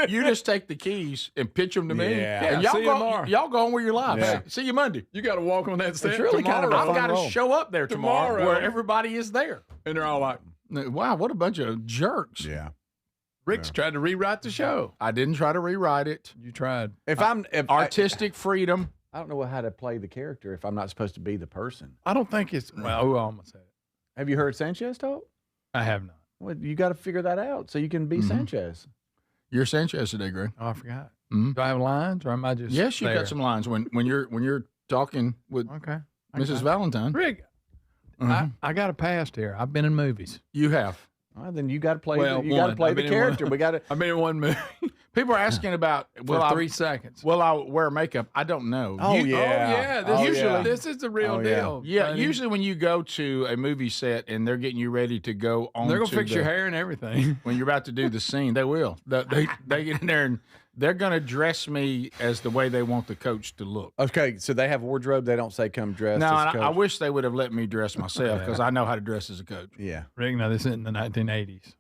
you just take the keys and pitch them to me. Yeah. And See you tomorrow. y'all go on with your lives. Yeah. See you Monday. You got to walk on that set really kind of tomorrow. a I've got to role. show up there tomorrow where Tomorrow. everybody is there. And they're all like, Wow, what a bunch of jerks. Yeah. Rick's tried to rewrite the show. I didn't try to rewrite it. You tried. If Artistic freedom. I don't know how to play the character if I'm not supposed to be the person. I don't think it's, well, I almost said it. Have you heard Sanchez talk? I have not. Well, you got to figure that out so you can be Sanchez. You're Sanchez today, Greg. Oh, I forgot. Mhm. Do I have lines or am I just Yes, you there? got some lines when you're talking with Okay. Mrs. Valentine. Rick, I got a past here. I've been in movies. You have. Well, then you got to play. Well, You got to play the character. We got to. I've been in one movie People are asking about for 3 seconds. Will I wear makeup? I don't know. Oh, yeah. This is the real deal. Yeah, usually when you go to a movie set and they're getting you ready to go on, they're gonna fix your hair and everything. When you're about to do the scene, they will. They get in there and they're gonna dress me as the way they want the coach to look. Okay, so they have wardrobe. They don't say come dressed. No, as a coach. I wish they would have let me dress myself because I know how to dress as a coach. Yeah, Rick, now this is in the 1980s.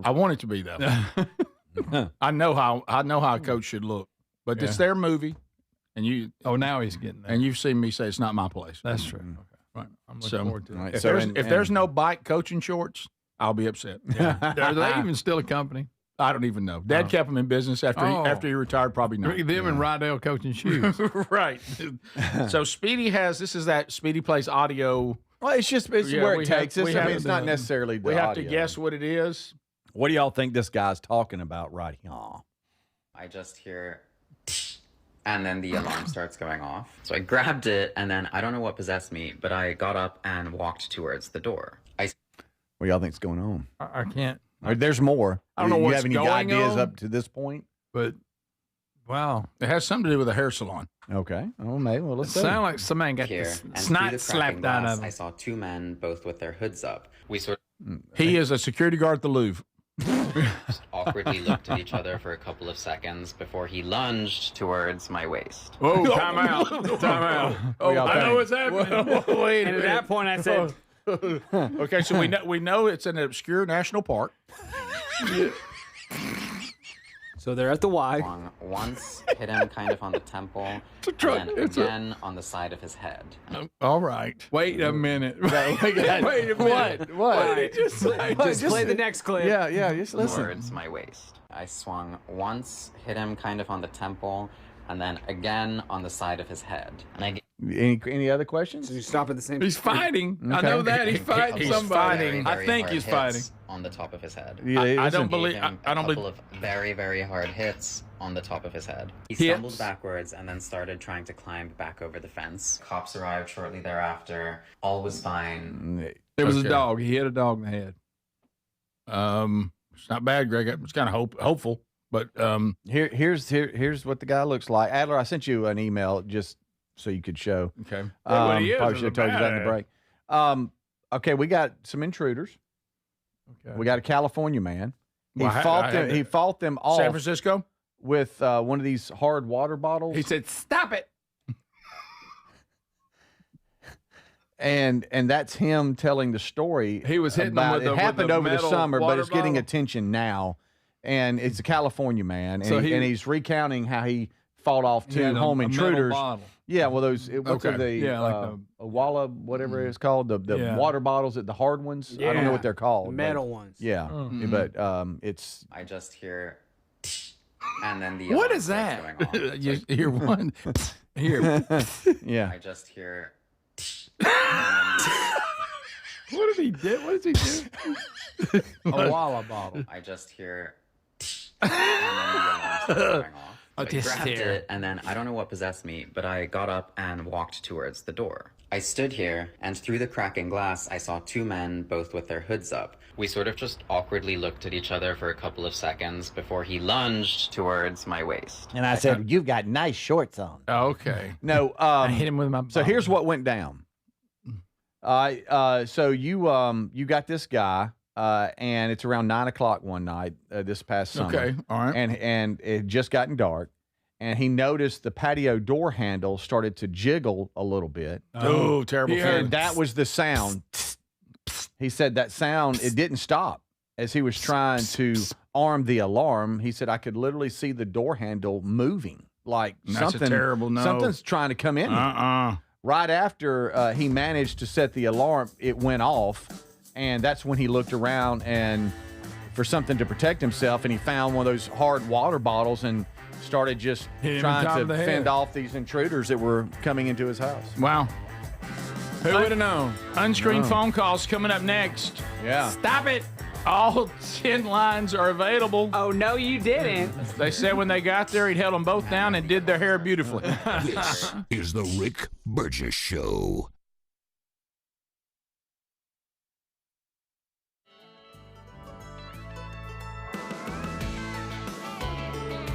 I want it to be that way. I know how a coach should look, but it's their movie, and you. Oh, now he's getting there. And you've seen me say it's not my place. That's true. Okay, right. I'm looking forward to it. Right, If there's no bike coaching shorts, I'll be upset. Yeah. Are they even still a company? I don't even know. Dad kept him in business after he retired. Probably not. Them and Rydell coaching shoes. Right. So Speedy this is that Speedy plays audio. Well, it's where it takes us. I mean, it's not necessarily the We have audio. to guess what it is. What do y'all think this guy's talking about right here? I just hear, and then the alarm starts going off. So I grabbed it, and then I don't know what possessed me, but I got up and walked towards the door. What do y'all think's going on? I can't. There's more. I don't know you what's have any going ideas on, up to this point? But wow, it has something to do with a hair salon. Okay. Oh, maybe. Well, let's sound like somebody got Here, the and snot through the slapped cracking out glass, of them. I saw two men, both with their hoods up. We sort He is a security guard at the Louvre. just awkwardly looked at each other for a couple of seconds before he lunged towards my waist. Whoa, time out. Time out. Oh, I know what's happening. Wait And at that point, I said, okay, so we know it's an obscure national park. so they're at the Y. Swung once, hit him kind of on the temple, and then again on the side of his head. All right. Wait a minute. Wait a minute. What? What did he just say? Just play the next clip. Yeah. Just listen. Towards my waist. I swung once, hit him kind of on the temple, and then again on the side of his head. And I Any other questions? So you stop at the same. He's fighting. I Okay. know that he's fighting He's somebody. very, very I think hard he's hits fighting. on the top of his head. Yeah, I don't Gave believe. him I don't a couple believe. of very, very hard hits on the top of his head. He Hits? stumbled backwards and then started trying to climb back over the fence. Cops arrived shortly thereafter. All was fine. There was Okay. a dog. He hit a dog in the head. It's not bad, Greg. It's kind of hopeful, but Here's what the guy looks like. Adler, I sent you an email just so you could show. okay. What he is Probably is should have a told you that in the badass. break. Okay, we got some intruders. Okay. We got a California man. He Well, I fought had them. to- He fought them off San Francisco. with one of these hard water bottles. He said, "Stop it." and that's him telling the story. He was hitting them about with it. the- Happened with the over the metal summer, but water it's getting bottle? attention now. And it's a California man, and, So and he's recounting how he fought off He two had home a metal intruders. bottle. Yeah, well, those what's Okay. the Yeah, like a Walla, whatever it's called, the Yeah. water bottles, the hard ones. I don't know Yeah. what they're called. but- Metal ones. Yeah, Mhm. but it's I just hear, and then the What alarm is starts that? going off. You hear one. Here. yeah. I just hear, What did he do? What does he do? A Walla bottle. I just hear, and then the alarm starts going off. I So I just grabbed hear. it, and then I don't know what possessed me, but I got up and walked towards the door. I stood here, and through the cracking glass, I saw two men, both with their hoods up. We sort of just awkwardly looked at each other for a couple of seconds before he lunged towards my waist. And I said, "You've got nice shorts on." Okay. No, I hit him with my. So here's what went down. So you got this guy, and it's around 9 o'clock one night this past summer. Okay. All right. And it had just gotten dark, and he noticed the patio door handle started to jiggle a little bit. Oh, terrible He feeling. And that was the sound. He said that sound, it didn't stop as he was trying to arm the alarm. He said, I could literally see the door handle moving, like That's something. a terrible no. Something's trying to come in. Right after he managed to set the alarm, it went off, and that's when he looked around and for something to protect himself, and he found one of those hard water bottles and started just Hit him trying on top to of the head. fend off these intruders that were coming into his house. Wow. Who would have known? Unscreened No. phone calls coming up next. Yeah. Stop it. All 10 lines are available. Oh, no, you didn't. They said when they got there, he'd held them both down and did their hair beautifully. This is the Rick Burgess Show.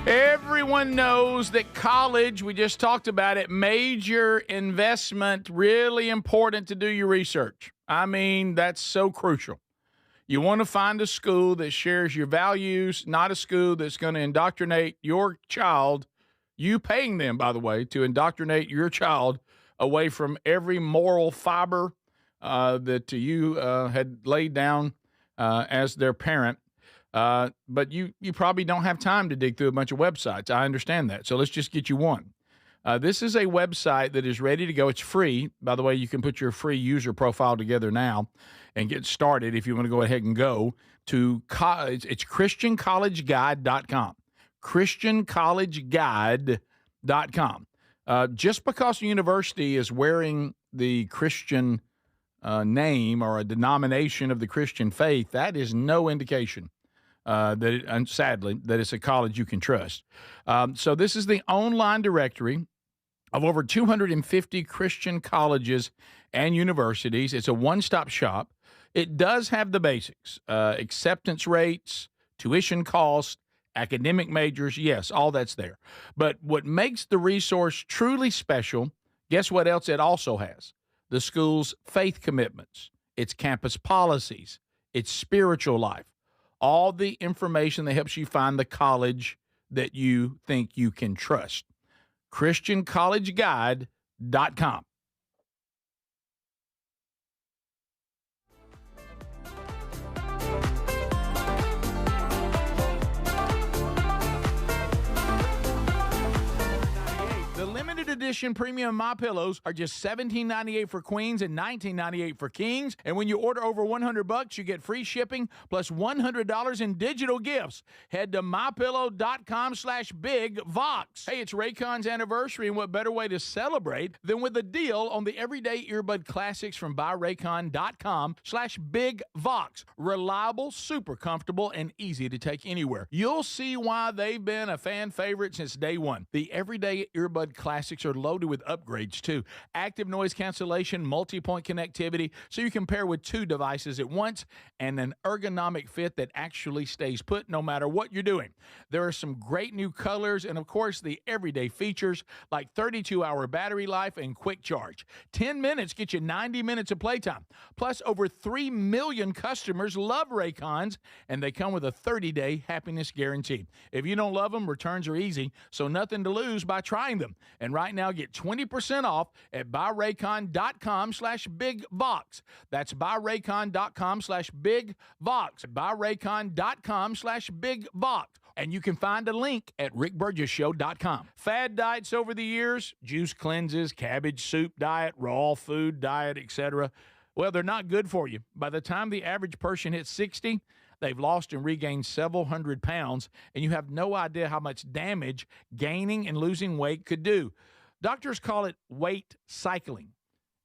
Everyone knows that college, we just talked about it, major investment, really important to do your research. I mean, that's so crucial. You want to find a school that shares your values, not a school that's going to indoctrinate your child, you paying them, by the way, to indoctrinate your child away from every moral fiber that you had laid down as their parent. But you probably don't have time to dig through a bunch of websites. I understand that. So let's just get you one. This is a website that is ready to go. It's free. By the way, you can put your free user profile together now and get started if you want to go ahead and go to it's christiancollegeguide.com. christiancollegeguide.com. Just because a university is wearing the Christian name or a denomination of the Christian faith, that is no indication sadly, that it's a college you can trust. So this is the online directory of over 250 Christian colleges and universities. It's a one-stop shop. It does have the basics, acceptance rates, tuition costs, academic majors. Yes, all that's there. But what makes the resource truly special, guess what else it also has? The school's faith commitments, its campus policies, its spiritual life. All the information that helps you find the college that you think you can trust. christiancollegeguide.com. The limited edition premium MyPillows are just $17.98 for queens and $19.98 for kings. And when you order over $100, you get free shipping plus $100 in digital gifts. Head to mypillow.com/bigvox. Hey, it's Raycon's anniversary, and what better way to celebrate than with a deal on the everyday earbud classics from buyraycon.com/bigvox. Reliable, super comfortable, and easy to take anywhere. You'll see why they've been a fan favorite since day one. The everyday earbud classics are loaded with upgrades too. Active noise cancellation, multi-point connectivity, so you can pair with two devices at once, and an ergonomic fit that actually stays put no matter what you're doing. There are some great new colors, and of course the everyday features like 32-hour battery life and quick charge. 10 minutes get you 90 minutes of playtime. Plus, over 3 million customers love Raycons, and they come with a 30-day happiness guarantee. If you don't love them, returns are easy, so nothing to lose by trying them. And right now, get 20% off at buyraycon.com/bigvox. That's buyraycon.com/bigvox. buyraycon.com/bigvox. And you can find a link at rickburgesshow.com. Fad diets over the years, juice cleanses, cabbage soup diet, raw food diet, etc. Well, they're not good for you. By the time the average person hits 60, they've lost and regained several hundred pounds, and you have no idea how much damage gaining and losing weight could do. Doctors call it weight cycling.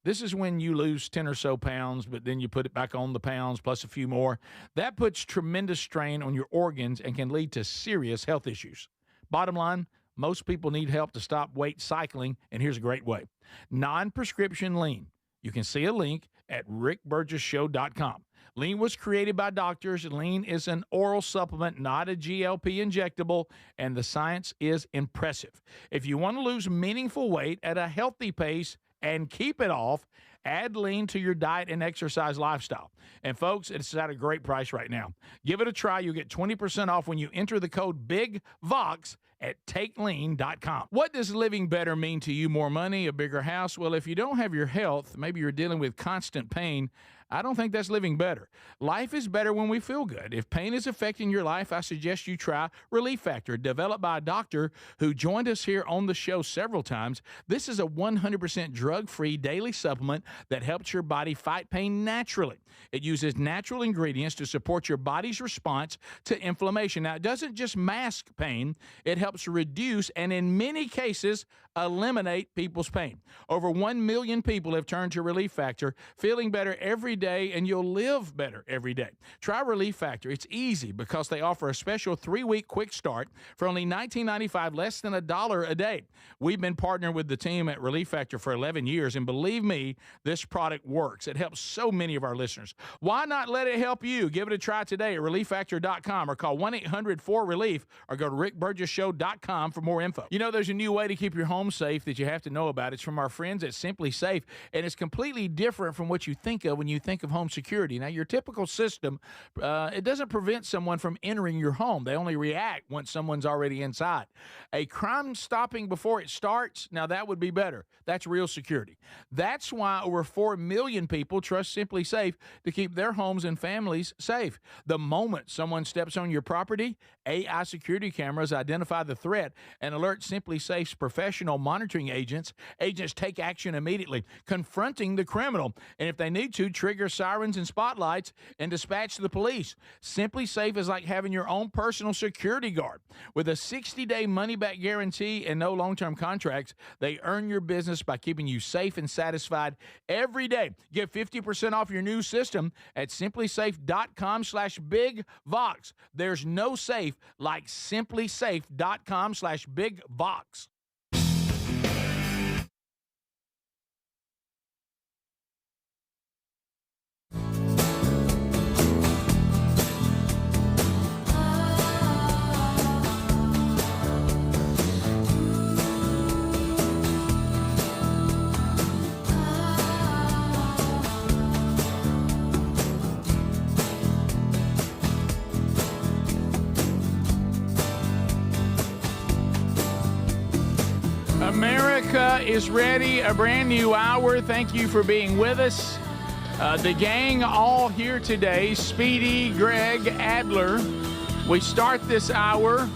This is when you lose 10 or so pounds, but then you put it back on the pounds plus a few more. That puts tremendous strain on your organs and can lead to serious health issues. Bottom line, most people need help to stop weight cycling, and here's a great way. Non-prescription lean. You can see a link at rickburgesshow.com. Lean was created by doctors. Lean is an oral supplement, not a GLP injectable, and the science is impressive. If you want to lose meaningful weight at a healthy pace and keep it off, add Lean to your diet and exercise lifestyle. And folks, it's at a great price right now. Give it a try. You'll get 20% off when you enter the code BIGVOX at takelean.com. What does living better mean to you? More money, a bigger house? Well, if you don't have your health, maybe you're dealing with constant pain, I don't think that's living better. Life is better when we feel good. If pain is affecting your life, I suggest you try Relief Factor, developed by a doctor who joined us here on the show several times. This is a 100% drug-free daily supplement that helps your body fight pain naturally. It uses natural ingredients to support your body's response to inflammation. Now, it doesn't just mask pain, it helps reduce and in many cases eliminate people's pain. Over 1 million people have turned to Relief Factor, feeling better every day, and you'll live better every day. Try Relief Factor. It's easy because they offer a special 3-week quick start for only $19.95, less than $1 a day. We've been partnering with the team at Relief Factor for 11 years, and believe me, this product works. It helps so many of our listeners. Why not let it help you? Give it a try today at relieffactor.com or call 1-800-4RELIEF or go to rickburgessshow.com for more info. You know, there's a new way to keep your home safe that you have to know about. It's from our friends at Simply Safe, and it's completely different from what you think of when you think of home security. Now, your typical system, it doesn't prevent someone from entering your home. They only react once someone's already inside. A crime stopping before it starts, now that would be better. That's real security. That's why over 4 million people trust Simply Safe to keep their homes and families safe. The moment someone steps on your property, AI security cameras identify the threat and alert Simply Safe's professional monitoring agents. Agents take action immediately, confronting the criminal, and if they need to, trigger sirens and spotlights and dispatch the police. Simply Safe is like having your own personal security guard. With a 60-day money-back guarantee and no long-term contracts, they earn your business by keeping you safe and satisfied every day. Get 50% off your new system at simplysafe.com/bigvox. There's no safe like simplysafe.com/bigvox. America is ready, a brand new hour. Thank you for being with us. The gang all here today, Speedy, Greg, Adler. We start this hour,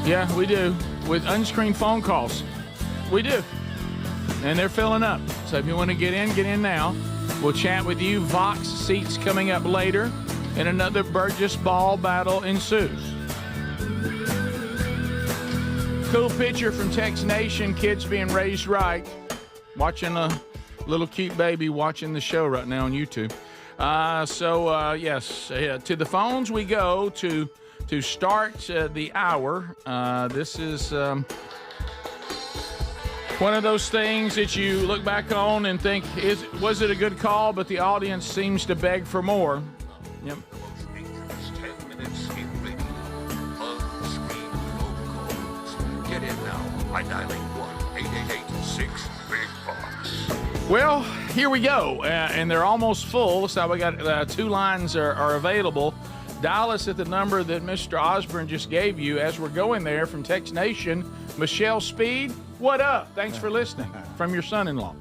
yeah, we do, with unscreened phone calls. We do. And they're filling up. So if you want to get in now. We'll chat with you. Vox seats coming up later, and another Burgess ball battle ensues. Cool picture from Tex Nation, kids being raised right. Watching a little cute baby watching the show right now on YouTube. Yes, to the phones we go to start the hour. This is one of those things that you look back on and think, was it a good call? But the audience seems to beg for more. Yep. Get in now by dialing 1-888-6-BIG-BOX. Well, here we go, and they're almost full, so we got 2 lines are available. Dial us at the number that Mr. Osborne just gave you as we're going there from Tex Nation. Michelle Speed, what up? Thanks for listening from your son-in-law.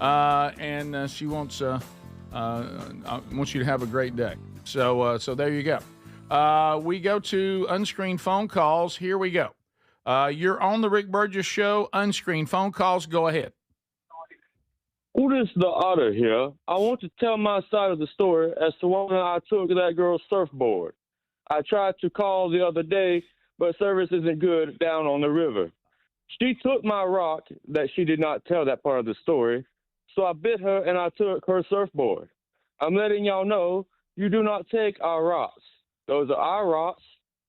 And she wants you to have a great day. So there you go. We go to unscreened phone calls. Here we go. You're on the Rick Burgess Show. Unscreened phone calls. Go ahead. This is the Otter here. I want to tell my side of the story as to when I took that girl's surfboard. I tried to call the other day, but service isn't good down on the river. She took my rock that she did not tell that part of the story, so I bit her and I took her surfboard. I'm letting y'all know you do not take our rocks. Those are our rocks.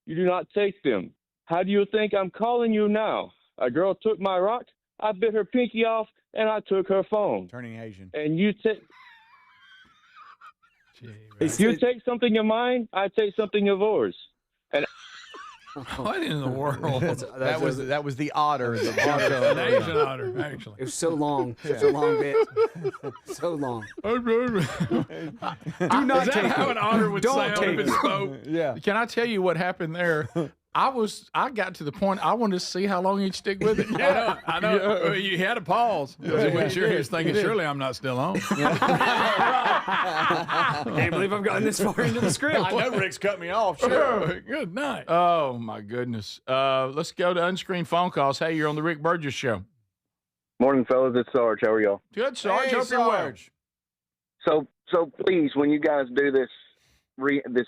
You do not take them. How do you think I'm calling you now? A girl took my rock, I bit her pinky off, and I took her phone. Turning Asian. And you take... If you take something of mine, I take something of yours. And what in the world? That was the otter. An Asian otter, actually. It was so long. Such a long bit. So long. Do not Is that take how it. an otter would Don't sound take if it it. spoke? Yeah. Can I tell you what happened there? I got to the point I wanted to see how long he'd stick with it. Yeah, I know. Well, you had a pause. He wasn't sure. He was thinking, surely I'm not still on. Can't believe I've gotten this far into the script. I know Rick's cut me off. Sure. Good night. Oh, my goodness. Let's go to unscreened phone calls. Hey, you're on the Rick Burgess Show. Morning, fellas. It's Sarge. How are y'all? Good, Sarge. Hey, Hope you're well. So please, when you guys do this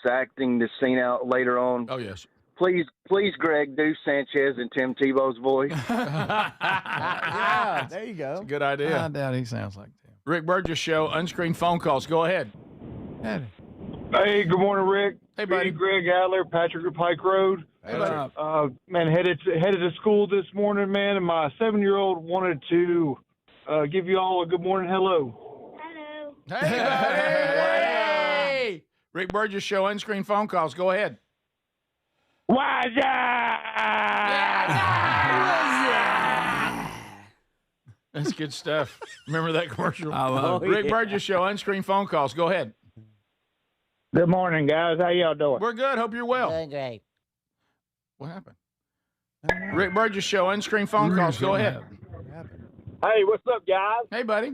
acting, this scene out later on. Oh, yes. Please, Greg, do Sanchez and Tim Tebow's voice. Yeah, there you go. It's a good idea. I doubt he sounds like Tim. Rick Burgess Show, unscreened phone calls. Go ahead. Hey, good morning, Rick. Hey, buddy. Greg Adler, Patrick at Pike Road. Hey, buddy. Man, headed to school this morning, man, and my 7-year-old wanted to give you all a good morning hello. Hey, buddy. Rick Burgess Show, unscreened phone calls. Go ahead. What's That's good stuff. Remember that commercial? I love it. Rick Burgess Show, unscreened phone calls. Go ahead. Good morning, guys. How y'all doing? We're good. Hope you're well. Doing great. What happened? Rick Burgess Show, unscreened phone calls. Go ahead. Hey, what's up, guys? Hey, buddy.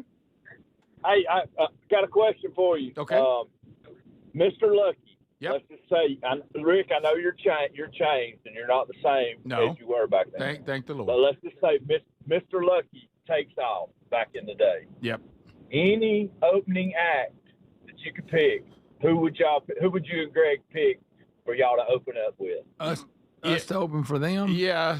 Hey, I got a question for you. Okay. Mr. Lucky. Yep. Let's just say, Rick, I know you're changed and you're not the same No. as you were back then. Thank the Lord. But let's just say Mr. Lucky takes off back in the day. Yep. Any opening act that you could pick, who would you and Greg pick for y'all to open up with? Us to open for them? Yeah.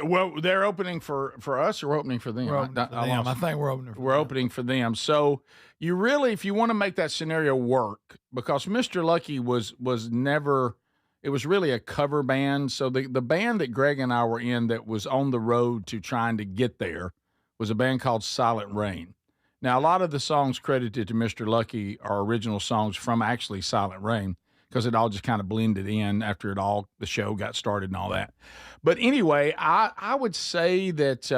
Well, they're opening for us, or we're opening for them? We're opening for them. I think we're opening for We're opening for them. So you really, if you want to make that scenario work, because Mr. Lucky was never, it was really a cover band. So the band that Greg and I were in that was on the road to trying to get there was a band called Silent Rain. Now, a lot of the songs credited to Mr. Lucky are original songs from actually Silent Rain, because it all just kind of blended in after the show got started and all that. But anyway, I would say that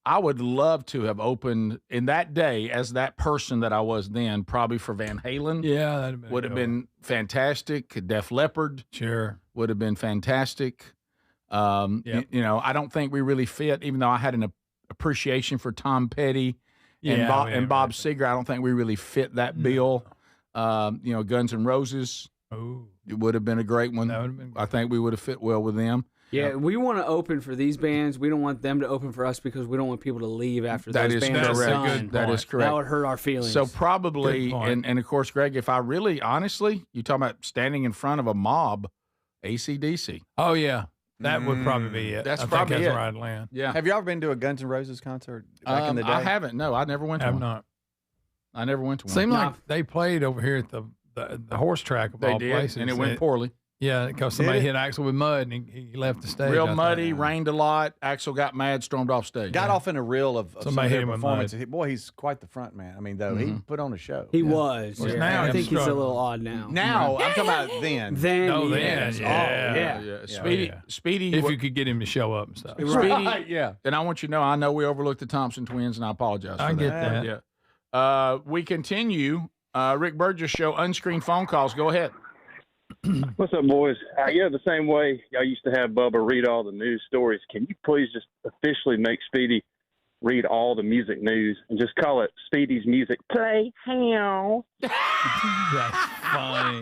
I would love to have opened in that day as that person that I was then, probably for Van Halen. Yeah, that'd would have been fantastic. Def Leppard, sure, would have been fantastic. You know, I don't think we really fit, even though I had an appreciation for Tom Petty and Bob Seger. I don't think we really fit that bill. You know, Guns N' Roses. Oh, it would have been a great one. That would have been great. I think we would have fit well with them. Yeah, we want to open for these bands. We don't want them to open for us because we don't want people to leave after That those is bands are correct. done. That is correct. That would hurt our feelings. So probably, Good point. and of course, Greg, if I really, honestly, you talking about standing in front of a mob, AC/DC. Oh, yeah. That would probably be it. That's I think probably that's it. where I'd land. Yeah. Have you ever been to a Guns N' Roses concert back in the day? I haven't. No, I never went to Have one. not. I never went to one. Seemed like they played over here at the horse track of They all did, places. and it went poorly. Yeah, because somebody hit Axel with mud and he left the stage. Real muddy, rained a lot. Axel got mad, stormed off stage. Got off in a reel of some Somebody of hit their him with mud. performances. Boy, he's quite the front man. I mean, though, he put on a show. He was. Well, Yeah. now I he's think he's a struggling. little odd now. Now, I'm talking about then. Then, Oh, then, yes. yeah. Oh, yeah. Speedy, Speedy. If you could get him to show up and stuff. Speedy, yeah. And I want you to know, I know we overlooked the Thompson twins, and I apologize for I that. get that. Yeah. We continue. Rick Burgess Show, unscreened phone calls. Go ahead. What's up, boys? Yeah, the same way y'all used to have Bubba read all the news stories. Can you please just officially make Speedy read all the music news and just call it Speedy's Music Play? How? That's funny.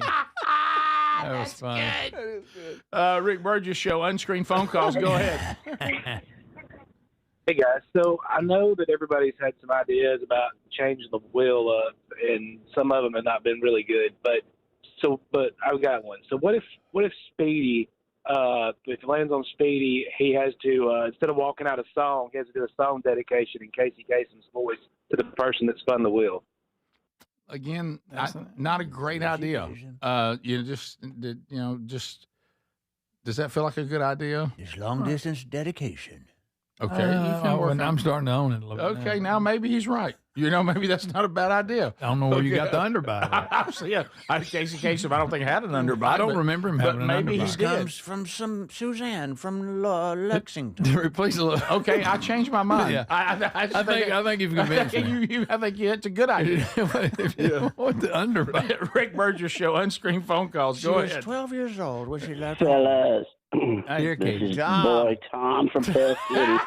That was funny. Rick Burgess Show, unscreened phone calls. Go ahead. Hey guys, so I know that everybody's had some ideas about changing the wheel up, and some of them have not been really good. But I've got one. So what if Speedy, if it lands on Speedy, he has to instead of walking out a song, he has to do a song dedication in Casey Kasem's voice to the person that spun the wheel. Again, not a great idea. Just does that feel like a good idea? It's long distance dedication. Okay, I'm starting to own it a little bit. Okay, now maybe he's right. You know, maybe that's not a bad idea. I don't know where you got the underbite. Obviously, yeah. Casey Kasem, I don't think had an underbite. I don't remember him having an maybe underbite. he did. Comes from some Suzanne from Lexington. Please look. Okay, I changed my mind. Yeah. I think you've convinced me. I think it's a good idea. What the underbite? Rick Burgess Show, unscreened phone calls. She Go was ahead. 12 years old when she left. Fellas, Here, this is Tom. boy Tom from Pell City.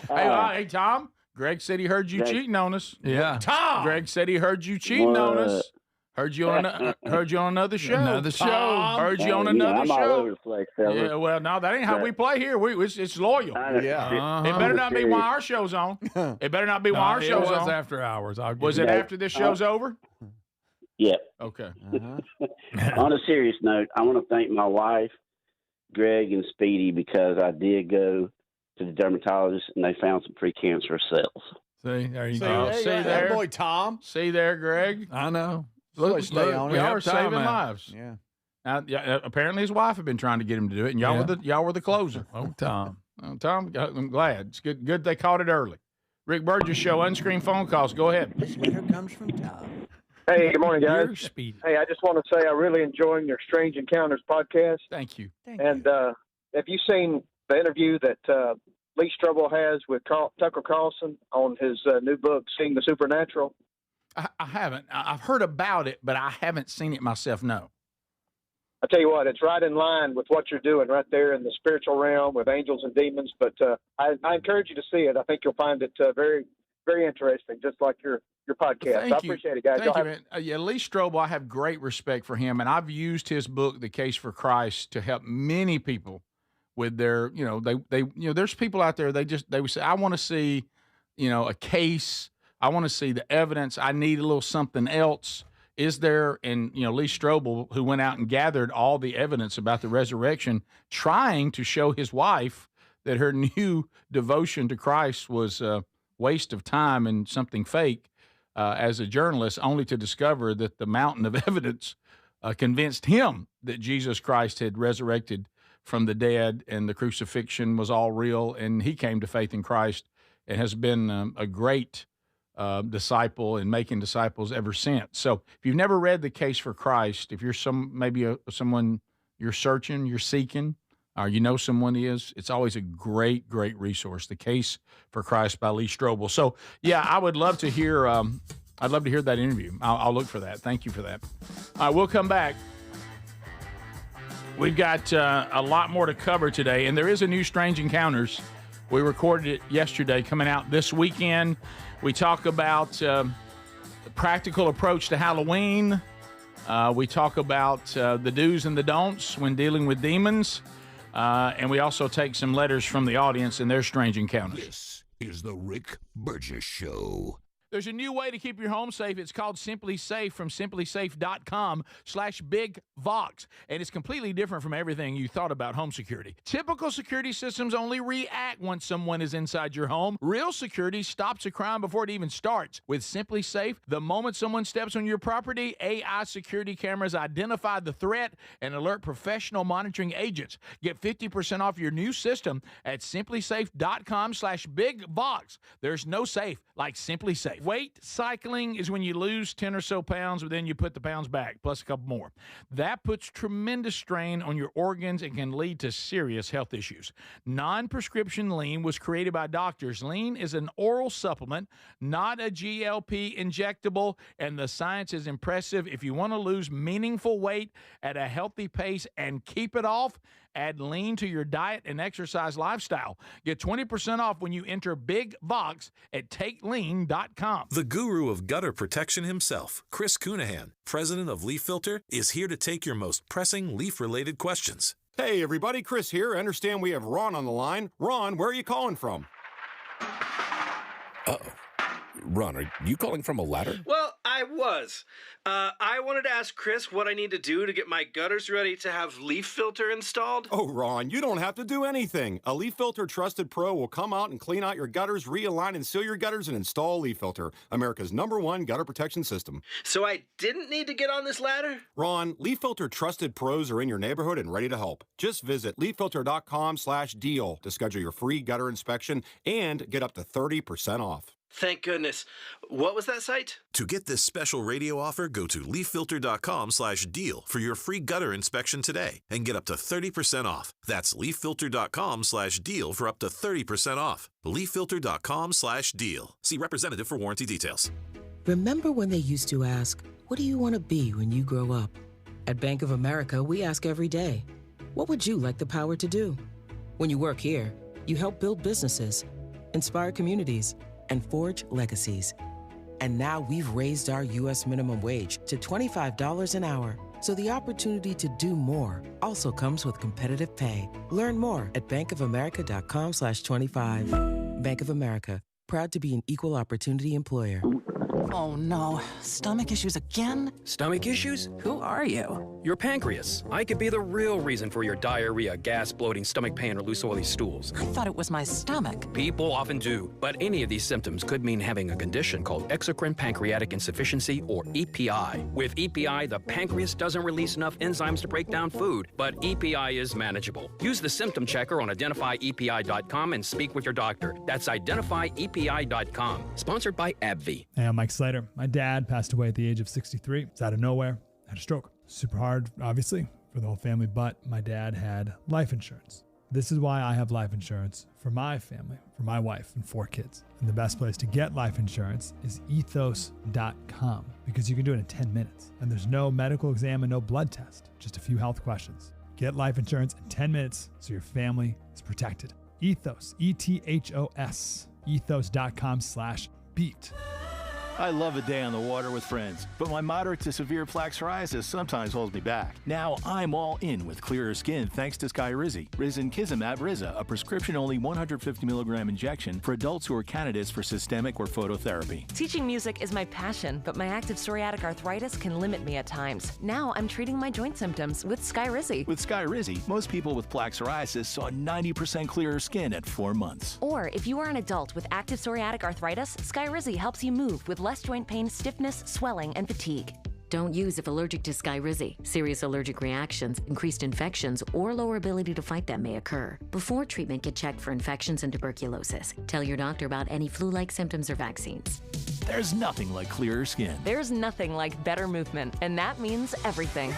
Hey, Tom. Greg said he heard you Greg. cheating on us. Yeah. Tom. Greg said he heard you cheating on us. What? Heard you on another show. Another show. Tom. Heard you on Hey, another I'm all show. over the place, fellas. Yeah, well, no, that ain't how we play here. It's loyal. Yeah. It better not be while our show's on. It better not be while our it show's was on. after hours. Was it after this show's over? Yep. Okay. On a serious note, I want to thank my wife, Greg, and Speedy because I did go to the dermatologist and they found some precancerous cells. See, there you See, go. see there. there, boy, Tom. See there, Greg. I know. Look, stay on we it. are Help Tom saving out. lives. Yeah. Now, apparently his wife had been trying to get him to do it, and y'all were the closer. Oh, Tom. Oh, Tom, I'm glad. It's good they caught it early. Rick Burgess Show, unscreened phone calls. Go ahead. This letter comes from Tom. Hey, good morning, guys. You're speedy. Hey, I just want to say I'm really enjoying your Strange Encounters podcast. Thank you. And have you seen the interview that Lee Strobel has with Tucker Carlson on his new book, Seeing the Supernatural? I haven't. I've heard about it, but I haven't seen it myself, no. I tell you what, it's right in line with what you're doing right there in the spiritual realm with angels and demons. But I encourage you to see it. I think you'll find it very, very interesting, just like your podcast. Thank I you. appreciate it, guys. Thank you, man. Yeah, Lee Strobel, I have great respect for him, and I've used his book, The Case for Christ, to help many people with their, there's people out there, they would say, I want to see, a case. I want to see the evidence. I need a little something else. Is there, and Lee Strobel, who went out and gathered all the evidence about the resurrection, trying to show his wife that her new devotion to Christ was a waste of time and something fake, as a journalist, only to discover that the mountain of evidence convinced him that Jesus Christ had resurrected from the dead and the crucifixion was all real, and he came to faith in Christ and has been a great disciple and making disciples ever since. So if you've never read The Case for Christ, if you're someone you're searching, you're seeking, or someone is, it's always a great, great resource. The Case for Christ by Lee Strobel. So yeah, I would love to hear. I'd love to hear that interview. I'll look for that. Thank you for that. All right, we'll come back. We've got a lot more to cover today, and there is a new Strange Encounters. We recorded it yesterday, coming out this weekend. We talk about the practical approach to Halloween. We talk about the do's and the don'ts when dealing with demons. And we also take some letters from the audience and their strange encounters. This is the Rick Burgess Show. There's a new way to keep your home safe. It's called Simply Safe from simplysafe.com/bigvox. And it's completely different from everything you thought about home security. Typical security systems only react once someone is inside your home. Real security stops a crime before it even starts. With Simply Safe, the moment someone steps on your property, AI security cameras identify the threat and alert professional monitoring agents. Get 50% off your new system at simplysafe.com/bigvox. There's no safe like Simply Safe. Weight cycling is when you lose 10 or so pounds, but then you put the pounds back, plus a couple more. That puts tremendous strain on your organs and can lead to serious health issues. Non-prescription lean was created by doctors. Lean is an oral supplement, not a GLP injectable, and the science is impressive. If you want to lose meaningful weight at a healthy pace and keep it off, add lean to your diet and exercise lifestyle. Get 20% off when you enter Big Vox at takelean.com. The guru of gutter protection himself, Chris Cunahan, president of Leaf Filter, is here to take your most pressing leaf-related questions. Hey, everybody, Chris here. I understand we have Ron on the line. Ron, where are you calling from? Uh-oh. Ron, are you calling from a ladder? Well, I was. I wanted to ask Chris what I need to do to get my gutters ready to have Leaf Filter installed. Oh, Ron, you don't have to do anything. A Leaf Filter Trusted Pro will come out and clean out your gutters, realign and seal your gutters, and install Leaf Filter, America's #1 gutter protection system. So I didn't need to get on this ladder? Ron, Leaf Filter Trusted Pros are in your neighborhood and ready to help. Just visit leaffilter.com/deal to schedule your free gutter inspection and get up to 30% off. Thank goodness. What was that site? To get this special radio offer, go to leaffilter.com/deal for your free gutter inspection today and get up to 30% off. That's leaffilter.com/deal for up to 30% off. leaffilter.com/deal. See representative for warranty details. Remember when they used to ask, what do you want to be when you grow up? At Bank of America, we ask every day, what would you like the power to do? When you work here, you help build businesses, inspire communities, and forge legacies. And now we've raised our U.S. minimum wage to $25 an hour. So the opportunity to do more also comes with competitive pay. Learn more at bankofamerica.com/25. Bank of America, proud to be an equal opportunity employer. Oh no, stomach issues again? Stomach issues? Who are you? Your pancreas. I could be the real reason for your diarrhea, gas, bloating, stomach pain, or loose oily stools. I thought it was my stomach. People often do, but any of these symptoms could mean having a condition called exocrine pancreatic insufficiency, or EPI. With EPI, the pancreas doesn't release enough enzymes to break down food, but EPI is manageable. Use the symptom checker on identifyepi.com and speak with your doctor. That's identifyepi.com. Sponsored by AbbVie. Hey, I'm Mike Slater. My dad passed away at the age of 63. It's out of nowhere. Had a stroke. Super hard, obviously, for the whole family, but my dad had life insurance. This is why I have life insurance for my family, for my wife and 4 kids. And the best place to get life insurance is ethos.com, because you can do it in 10 minutes. And there's no medical exam and no blood test, just a few health questions. Get life insurance in 10 minutes so your family is protected. Ethos, E-T-H-O-S, ethos.com/beat. I love a day on the water with friends, but my moderate to severe plaque psoriasis sometimes holds me back. Now I'm all in with clearer skin thanks to Skyrizi. Risankizumab Riza, a prescription-only 150 milligram injection for adults who are candidates for systemic or phototherapy. Teaching music is my passion, but my active psoriatic arthritis can limit me at times. Now I'm treating my joint symptoms with Skyrizi. With Skyrizi, most people with plaque psoriasis saw 90% clearer skin at 4 months. Or if you are an adult with active psoriatic arthritis, Skyrizi helps you move with less joint pain, stiffness, swelling, and fatigue. Don't use if allergic to Skyrizi. Serious allergic reactions, increased infections, or lower ability to fight them may occur. Before treatment, get checked for infections and tuberculosis. Tell your doctor about any flu-like symptoms or vaccines. There's nothing like clearer skin. There's nothing like better movement, and that means everything.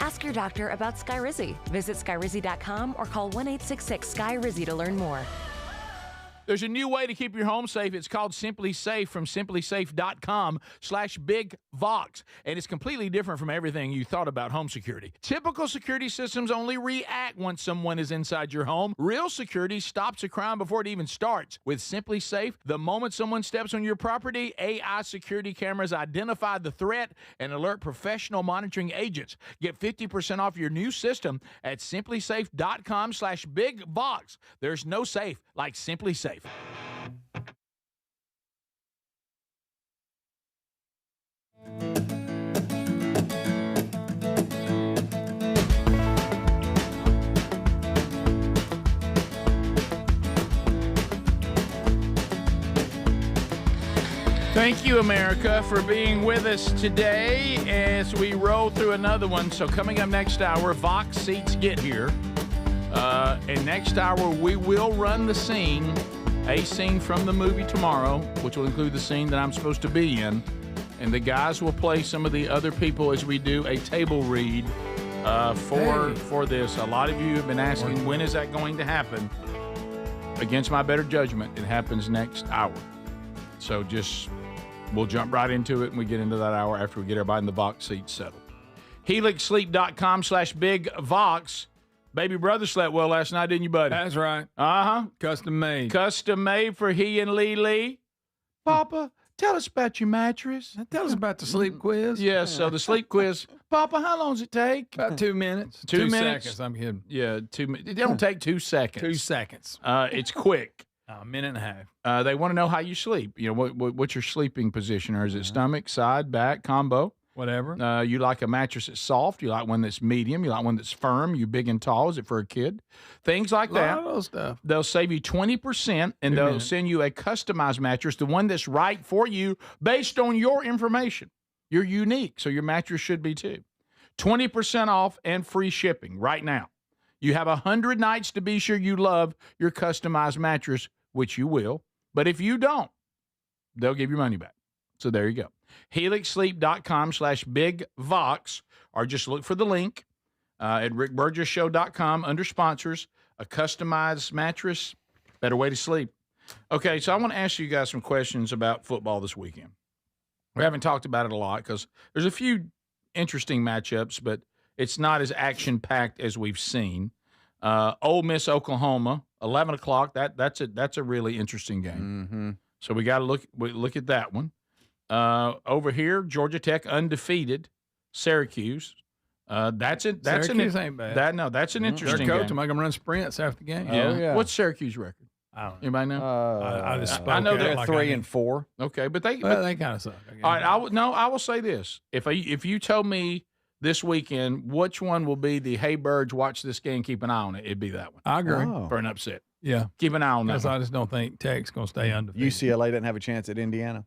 Ask your doctor about Skyrizi. Visit Skyrizi.com or call 1-866-SKY-RIZZI to learn more. There's a new way to keep your home safe. It's called Simply Safe from simplysafe.com/BigVox. And it's completely different from everything you thought about home security. Typical security systems only react once someone is inside your home. Real security stops a crime before it even starts. With Simply Safe, the moment someone steps on your property, AI security cameras identify the threat and alert professional monitoring agents. Get 50% off your new system at simplysafe.com/BigVox. There's no safe like Simply Safe. Thank you, America, for being with us today as we roll through another one. So coming up next hour, Vox Seats Get Here. And next hour, we will run a scene from the movie tomorrow, which will include the scene that I'm supposed to be in. And the guys will play some of the other people as we do a table read for this. A lot of you have been asking, when is that going to happen? Against my better judgment, it happens next hour. So we'll jump right into it, and we get into that hour after we get everybody in the Vox seats settled. HelixSleep.com/BigVox. Baby brother slept well last night, didn't you, buddy? That's right. Uh-huh. Custom made. Custom made for he and Lee. Papa, tell us about your mattress. Tell us about the sleep quiz. Yeah, so the sleep quiz. Papa, how long does it take? About 2 minutes. 2 minutes. Seconds. I'm kidding. Yeah, 2 minutes. It don't take 2 seconds. 2 seconds. It's quick. A minute and a half. They want to know how you sleep. You know, what's your sleeping position? Or is it stomach, side, back, combo? Whatever. You like a mattress that's soft. You like one that's medium. You like one that's firm. You big and tall. Is it for a kid? Things like that. A lot of those stuff. They'll save you 20%, and they'll send you a customized mattress, the one that's right for you based on your information. You're unique, so your mattress should be too. 20% off and free shipping right now. You have 100 nights to be sure you love your customized mattress, which you will. But if you don't, they'll give your money back. So there you go. HelixSleep.com/BigVox, or just look for the link at RickBurgessShow.com under sponsors. A customized mattress, better way to sleep. Okay, so I want to ask you guys some questions about football this weekend. We haven't talked about it a lot because there's a few interesting matchups, but it's not as action-packed as we've seen. Ole Miss, Oklahoma, 11 o'clock. That's a really interesting game. Mm-hmm. So we got to look at that one. Over here, Georgia Tech undefeated, Syracuse. Syracuse ain't bad. That's an interesting Their coach game. might run sprints after the game. Yeah. What's Syracuse record? I don't know. Anybody know? I know they're like 3 and 4. Okay, but they kind of suck. All right, I will say this: if you told me this weekend which one will be the hey Burge, watch this game, keep an eye on it, it'd be that one. I agree. For an upset. Yeah, keep an eye on that. Because I just don't think Tech's going to stay undefeated. UCLA doesn't have a chance at Indiana.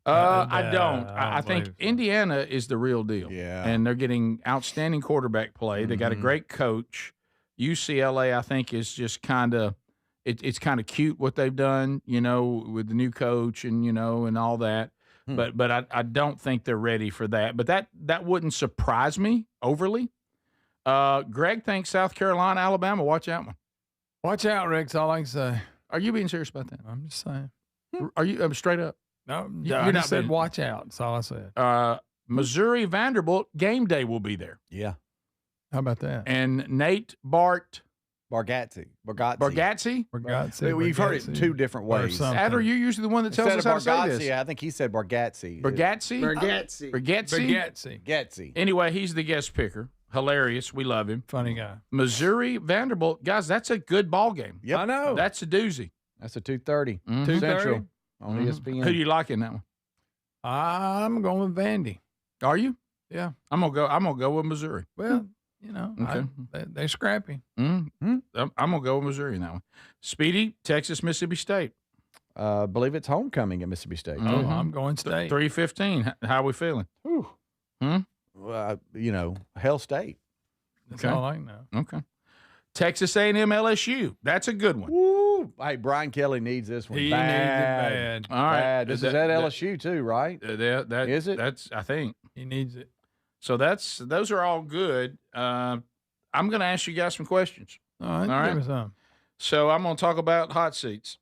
I don't. I think Indiana is the real deal. Yeah. And they're getting outstanding quarterback play. They got a great coach. UCLA, I think, is just kind of it's kind of cute what they've done, with the new coach and and all that. But I don't think they're ready for that. But that wouldn't surprise me overly. Greg thinks South Carolina, Alabama. Watch out one. Watch out, Rick. That's all I can say. Are you being serious about that? I'm just saying. Are you straight up? No, You're I not just said being- watch out. That's all I said. Missouri Vanderbilt game day will be there. Yeah. How about that? And Nate Bargatze. Bargatze? We've heard it 2 different ways. Adler, you're usually the one that tells us how to say this. I think he said Bargatze. Bargatze. Anyway, he's the guest picker. Hilarious. We love him. Funny guy. Missouri Vanderbilt. Guys, that's a good ball game. Yep. I know. That's a doozy. That's a 2:30 Mhm. Central on ESPN. Who do you like in that one? I'm going with Vandy. Are you? Yeah. I'm gonna go with Missouri. Well, Okay. they're scrappy. Mm-hmm. I'm gonna go with Missouri in that one. Speedy, Texas, Mississippi State. I believe it's homecoming at Mississippi State. Oh, I'm going State. 3:15. How are we feeling? Hell State. That's all I know. Okay. Texas A&M LSU. That's a good one. Woo! Hey, Brian Kelly needs this one. He bad. needs it bad. All right. Bad. This is at LSU too, right? That Is it? That's I think. He needs it. So those are all good. I'm going to ask you guys some questions. All right. Give me some. So I'm going to talk about hot seats.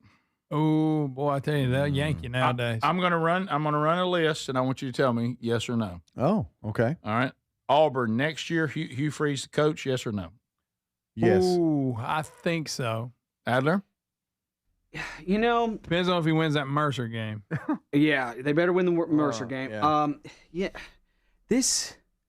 Oh boy, I tell you, they'll yank you nowadays. I'm going to run a list, and I want you to tell me yes or no. Oh, okay. All right. Auburn next year, Hugh Freeze the coach, yes or no? Yes. Ooh, I think so. Adler? Depends on if he wins that Mercer game. Yeah, they better win the Mercer game. yeah.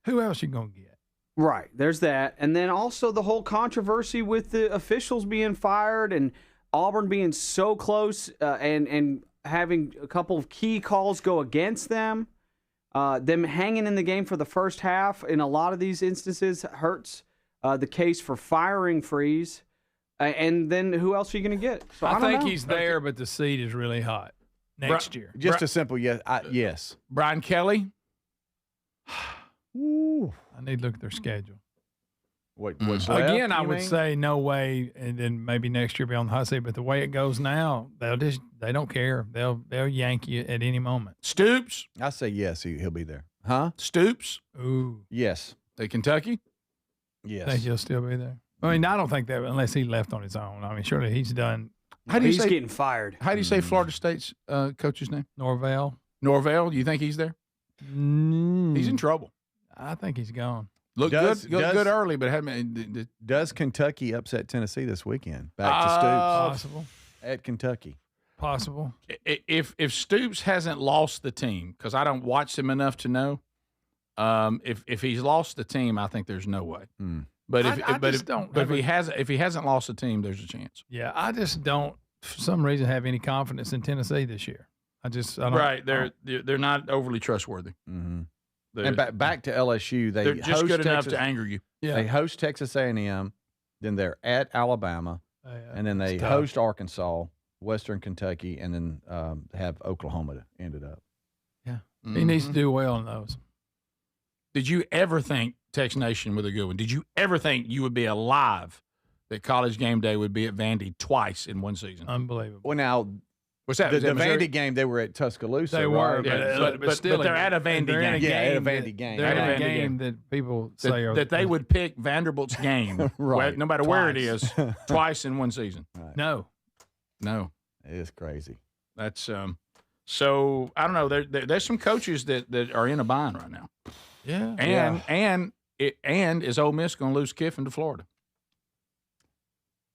Who else you gonna get? Right, there's that, and then also the whole controversy with the officials being fired and Auburn being so close and having a couple of key calls go against them. Them hanging in the game for the first half in a lot of these instances hurts the case for firing Freeze. And then who else are you going to get? So I don't think know. he's there, but the seat is really hot next year. Just a simple yes. Yes. Brian Kelly? Ooh. I need to look at their schedule. What's Again, left, I you would mean? say no way, and then maybe next year be on the hot seat. But the way it goes now, they don't care. They'll yank you at any moment. Stoops? I say yes. He'll be there. Huh? Stoops? Ooh. Yes. At Kentucky? Yes. Think he'll still be there. I mean, I don't think that unless he left on his own. I mean, surely he's done. He's getting fired. How do you say Florida State's coach's name? Norvell. Norvell? Do you think he's there? He's in trouble. I think he's gone. Look good early, but does Kentucky upset Tennessee this weekend? Back to Stoops. Possible. At Kentucky. Possible. If Stoops hasn't lost the team, because I don't watch him enough to know, if he's lost the team, I think there's no way. But if he hasn't lost the team, there's a chance. Yeah, I just don't, for some reason, have any confidence in Tennessee this year. I don't. Right, they're not overly trustworthy. Mm-hmm. And back to LSU, they're just host good enough Texas, to anger you. Yeah. They host Texas A&M, then they're at Alabama, and then they host Arkansas, Western Kentucky, and then have Oklahoma to end it up. Yeah, he needs to do well in those. Did you ever think Tex Nation with a good one? Did you ever think you would be alive that College Game Day would be at Vandy twice in one season? Unbelievable. Well, now. What's that? The Missouri? Vandy game, they were at Tuscaloosa. They were, right? but they're at a Vandy game. Yeah, at a Vandy game. They're at a game that people say that they would pick Vanderbilt's game, right? No matter where it is, twice in one season. Right. No, it is crazy. That's so I don't know. There's some coaches that are in a bind right now. Yeah, and is Ole Miss going to lose Kiffin to Florida?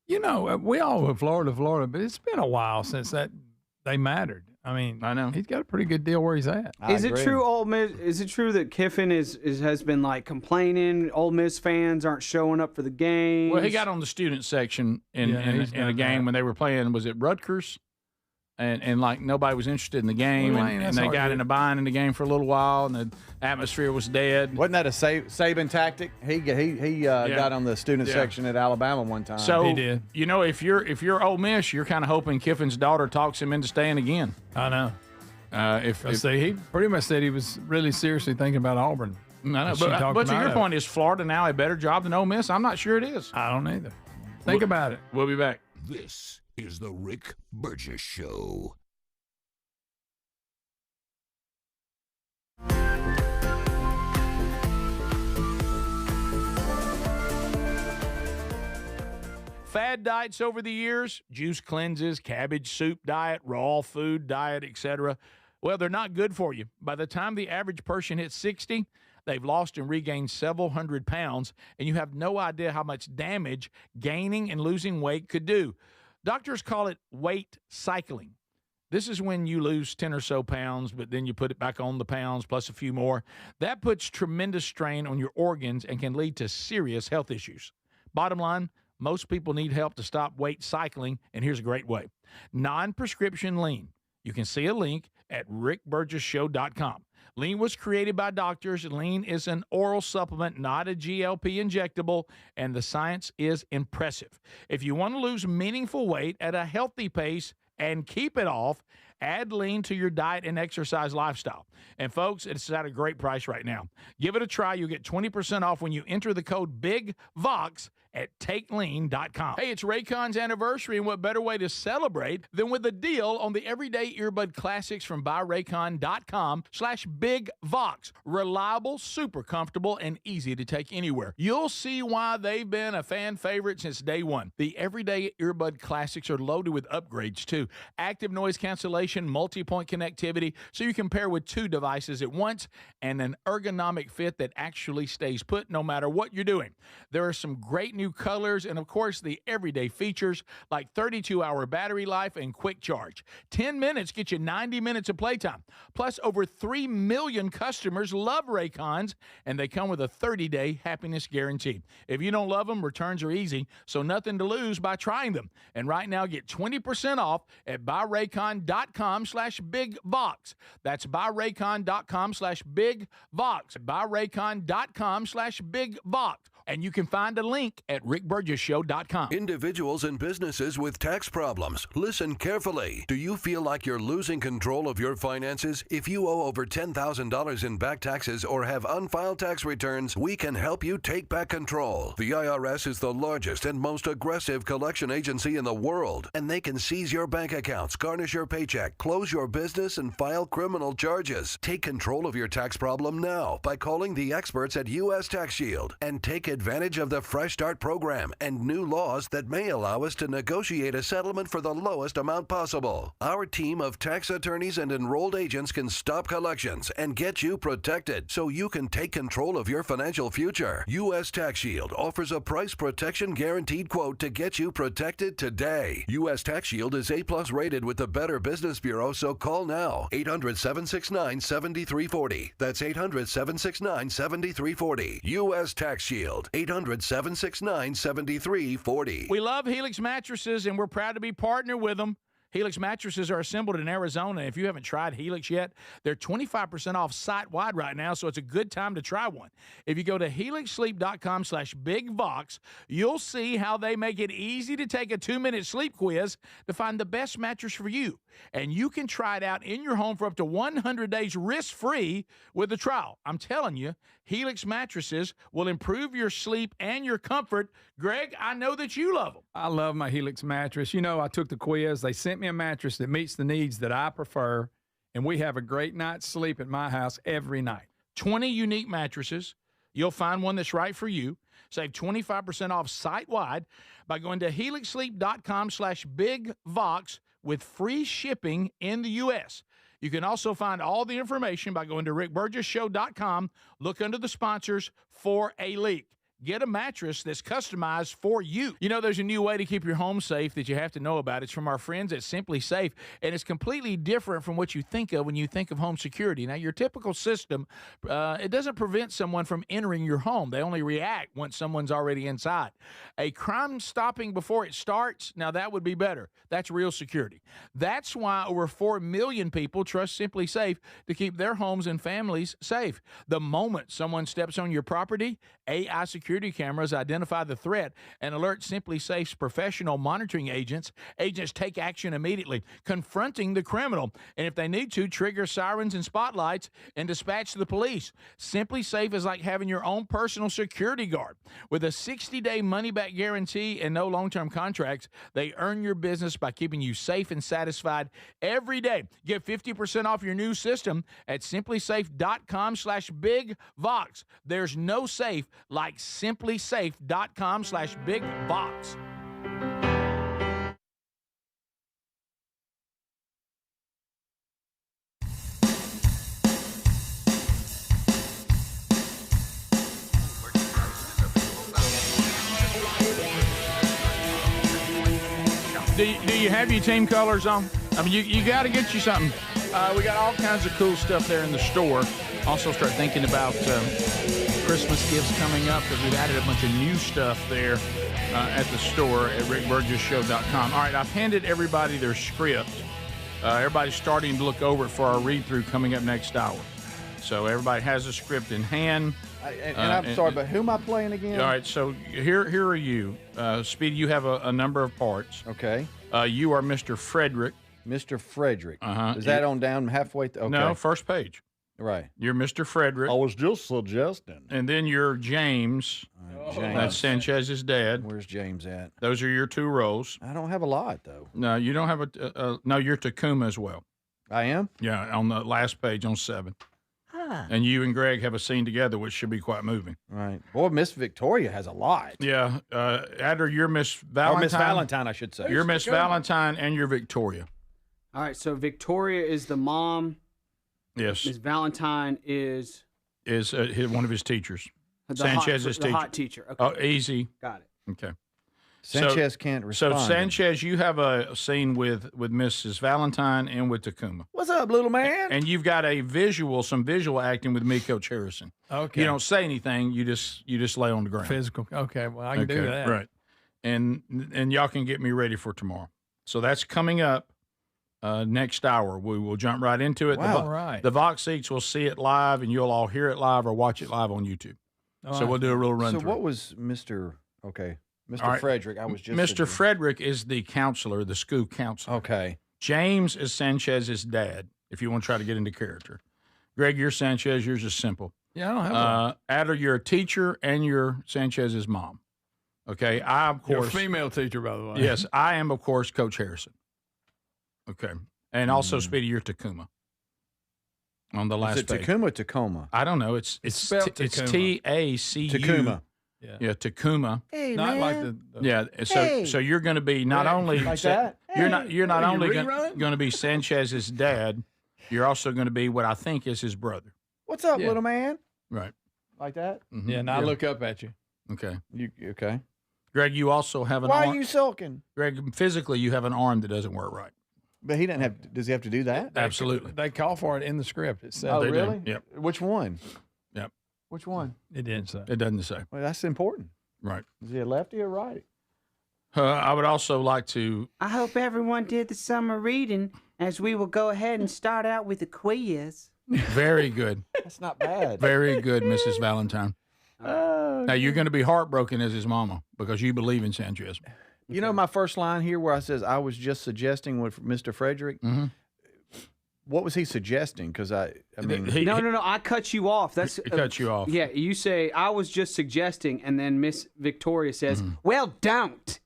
You know, we all went Florida, but it's been a while since they mattered. I mean, I know he's got a pretty good deal where he's at. Is it true, Ole Miss? Is it true that Kiffin has been like complaining? Ole Miss fans aren't showing up for the games. Well, he got on the student section in a game when they were playing. Was it Rutgers? And like nobody was interested in the game, and they got in a bind in the game for a little while, and the atmosphere was dead. Wasn't that a Saban tactic? He got on the student section at Alabama one time. So he did. You know, if you're Ole Miss, you're kind of hoping Kiffin's daughter talks him into staying again. I know. If he pretty much said he was really seriously thinking about Auburn. I know, but to your point, is Florida now a better job than Ole Miss? I'm not sure it is. I don't either. Think about it. We'll be back. This is the Rick Burgess Show. Fad diets over the years, juice cleanses, cabbage soup diet, raw food diet, etc. Well, they're not good for you. By the time the average person hits 60, they've lost and regained several hundred pounds, and you have no idea how much damage gaining and losing weight could do. Doctors call it weight cycling. This is when you lose 10 or so pounds, but then you put it back on the pounds plus a few more. That puts tremendous strain on your organs and can lead to serious health issues. Bottom line, most people need help to stop weight cycling, and here's a great way. Non-prescription lean. You can see a link at rickburgessshow.com. Lean was created by doctors. Lean is an oral supplement, not a GLP injectable, and the science is impressive. If you want to lose meaningful weight at a healthy pace and keep it off, add Lean to your diet and exercise lifestyle. And folks, it's at a great price right now. Give it a try. You'll get 20% off when you enter the code BIGVOX at takelean.com. Hey, it's Raycon's anniversary, and what better way to celebrate than with a deal on the everyday earbud classics from buyraycon.com/BigVox. Reliable, super comfortable, and easy to take anywhere. You'll see why they've been a fan favorite since day one. The everyday earbud classics are loaded with upgrades too. Active noise cancellation, multi-point connectivity, so you can pair with two devices at once, and an ergonomic fit that actually stays put no matter what you're doing. There are some great new colors, and of course the everyday features like 32-hour battery life and quick charge. 10 minutes get you 90 minutes of playtime. Plus, over 3 million customers love Raycons, and they come with a 30-day happiness guarantee. If you don't love them, returns are easy, so nothing to lose by trying them. And right now, get 20% off at buyraycon.com/BigVox. That's buyraycon.com/BigVox. buyraycon.com/BigVox. And you can find a link at rickburgessshow.com. Individuals and businesses with tax problems, listen carefully. Do you feel like you're losing control of your finances? If you owe over $10,000 in back taxes or have unfiled tax returns, we can help you take back control. The IRS is the largest and most aggressive collection agency in the world, and they can seize your bank accounts, garnish your paycheck, close your business, and file criminal charges. Take control of your tax problem now by calling the experts at U.S. Tax Shield and take advantage of the Fresh Start program and new laws that may allow us to negotiate a settlement for the lowest amount possible. Our team of tax attorneys and enrolled agents can stop collections and get you protected so you can take control of your financial future. U.S. Tax Shield offers a price protection guaranteed quote to get you protected today. U.S. Tax Shield is A+ rated with the Better Business Bureau, so call now. 800-769-7340. That's 800-769-7340. U.S. Tax Shield. 800-769-7340. We love Helix mattresses, and we're proud to be partnered with them. Helix mattresses are assembled in Arizona. If you haven't tried Helix yet, they're 25% off site-wide right now, so it's a good time to try one. If you go to helixsleep.com/BigVox, you'll see how they make it easy to take a 2-minute sleep quiz to find the best mattress for you. And you can try it out in your home for up to 100 days risk-free with a trial. I'm telling you, Helix mattresses will improve your sleep and your comfort. Greg, I know that you love them. I love my Helix mattress. You know, I took the quiz. They sent me a mattress that meets the needs that I prefer, and we have a great night's sleep at my house every night. 20 unique mattresses. You'll find one that's right for you. Save 25% off site-wide by going to helixsleep.com/BigVox with free shipping in the U.S. You can also find all the information by going to rickburgessshow.com. Look under the sponsors for a link. Get a mattress that's customized for you. You know, there's a new way to keep your home safe that you have to know about. It's from our friends at Simply Safe, and it's completely different from what you think of when you think of home security. Now, your typical system, it doesn't prevent someone from entering your home. They only react once someone's already inside. A crime stopping before it starts, now that would be better. That's real security. That's why over 4 million people trust Simply Safe to keep their homes and families safe. The moment someone steps on your property, AI security cameras identify the threat and alert Simply Safe's professional monitoring agents. Agents take action immediately, confronting the criminal, and if they need to, trigger sirens and spotlights and dispatch the police. Simply Safe is like having your own personal security guard. With a 60-day money-back guarantee and no long-term contracts, they earn your business by keeping you safe and satisfied every day. Get 50% off your new system at simplysafe.com/bigvox. There's no safe like simplysafe.com/bigvox. Do you have your team colors on? I mean, you got to get you something. We got all kinds of cool stuff there in the store. Also start thinking about Christmas gifts coming up because we've added a bunch of new stuff there at the store at rickburgesshow.com. All right, I've handed everybody their script. Everybody's starting to look over it for our read-through coming up next hour. So everybody has a script in hand. I'm sorry, but who am I playing again? All right, so here are you. Speedy, you have a number of parts. Okay. You are Mr. Frederick. Mr. Frederick. Uh-huh. Is that on down halfway? Okay. No, first page. Right. You're Mr. Frederick. I was just suggesting. And then you're James. James. That's Sanchez's dad. Where's James at? Those are your two roles. I don't have a lot, though. No, you don't have no, you're Takuma as well. I am? Yeah, on the last page on 7. Huh. And you and Greg have a scene together, which should be quite moving. Right. Boy, Miss Victoria has a lot. Yeah. Adder, you're Miss Valentine. Or Miss Valentine, I should say. You're Miss Valentine and you're Victoria. All right, so Victoria is the mom. Yes. Miss Valentine is one of his teachers. Sanchez's teacher. The hot teacher. Okay. Oh, easy. Got it. Okay. Sanchez can't respond. So Sanchez, you have a scene with Mrs. Valentine and with Takuma. What's up, little man? And you've got some visual acting with me, Coach Harrison. Okay. You don't say anything. You just lay on the ground. Physical. Okay. Well, I can do that. Right. And y'all can get me ready for tomorrow. So that's coming up next hour. We will jump right into it. Wow. The, right. The Vox Seats will see it live, and you'll all hear it live or watch it live on YouTube. So we'll do a real run So through. what was Mr. Okay. Mr. All right. Frederick, I was just Mr. Frederick is the counselor, the school counselor. Okay. James is Sanchez's dad, if you want to try to get into character. Greg, you're Sanchez. Yours is simple. Yeah, I don't have one. Adder, you're a teacher, and you're Sanchez's mom. Okay. I, of You're a course. female teacher, by the way. Yes, I am, of course, Coach Harrison. Okay. And also, Speedy, you're Takuma. On the last Is it page. Takuma or Tacoma? I don't know. It's spelled it's Takuma. Tacu. Takuma. Yeah, Takuma. Hey, Not man. like the Yeah, so Hey. so you're going to be not only Like that? you're not Are you only rerunning? going to be Sanchez's dad, you're also going to be what I think is his brother. What's up, Yeah. little man? Right. Like that? Mhm. Yeah, now I look up at you. Okay. You okay? Greg, you also have an Why arm. are you sulking? Greg, physically, you have an arm that doesn't work right. But he doesn't have. Does he have to do that? Absolutely. They call for it in the script. It said Oh, They do. really? Yep. Which one? Yep. Which one? it didn't say. It doesn't say. Well, that's important. Right. Is he a lefty or righty? I would also like to. I hope everyone did the summer reading, as we will go ahead and start out with the quiz. Very good. That's not bad. Very good, Mrs. Valentine. Now, you're going to be heartbroken as his mama because you believe in Sanchez. You know my first line here where I says I was just suggesting with Mr. Frederick. Mm-hmm. What was he suggesting? Because I mean, No. I cut you off. That's He cut you off. Yeah, you say I was just suggesting, and then Miss Victoria says, "Well, don't."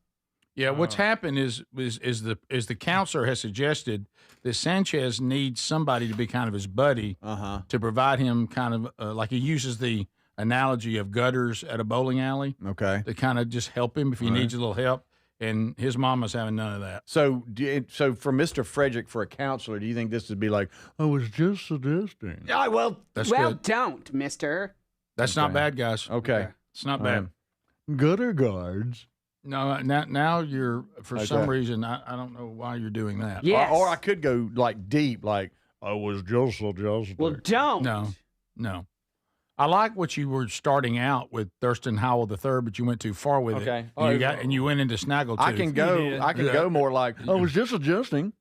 Yeah, what's happened is the counselor has suggested that Sanchez needs somebody to be kind of his buddy to provide him kind of like he uses the analogy of gutters at a bowling alley. Okay. To kind of just help him if he needs a little help. And his mama's having none of that. So for Mr. Frederick, for a counselor, do you think this would be like, I was just suggesting? Well, That's well, good. don't, Mister. That's not bad, guys. Okay. It's not bad. Gutter guards. No, now you're for Like some that. reason I don't know why you're doing that. Or I could go like deep, like I was just suggesting. Well, don't. No. I like what you were starting out with Thurston Howell III, but you went too far with Okay. it. And you went into Snaggletooth. I can go. I can go more like I was just adjusting.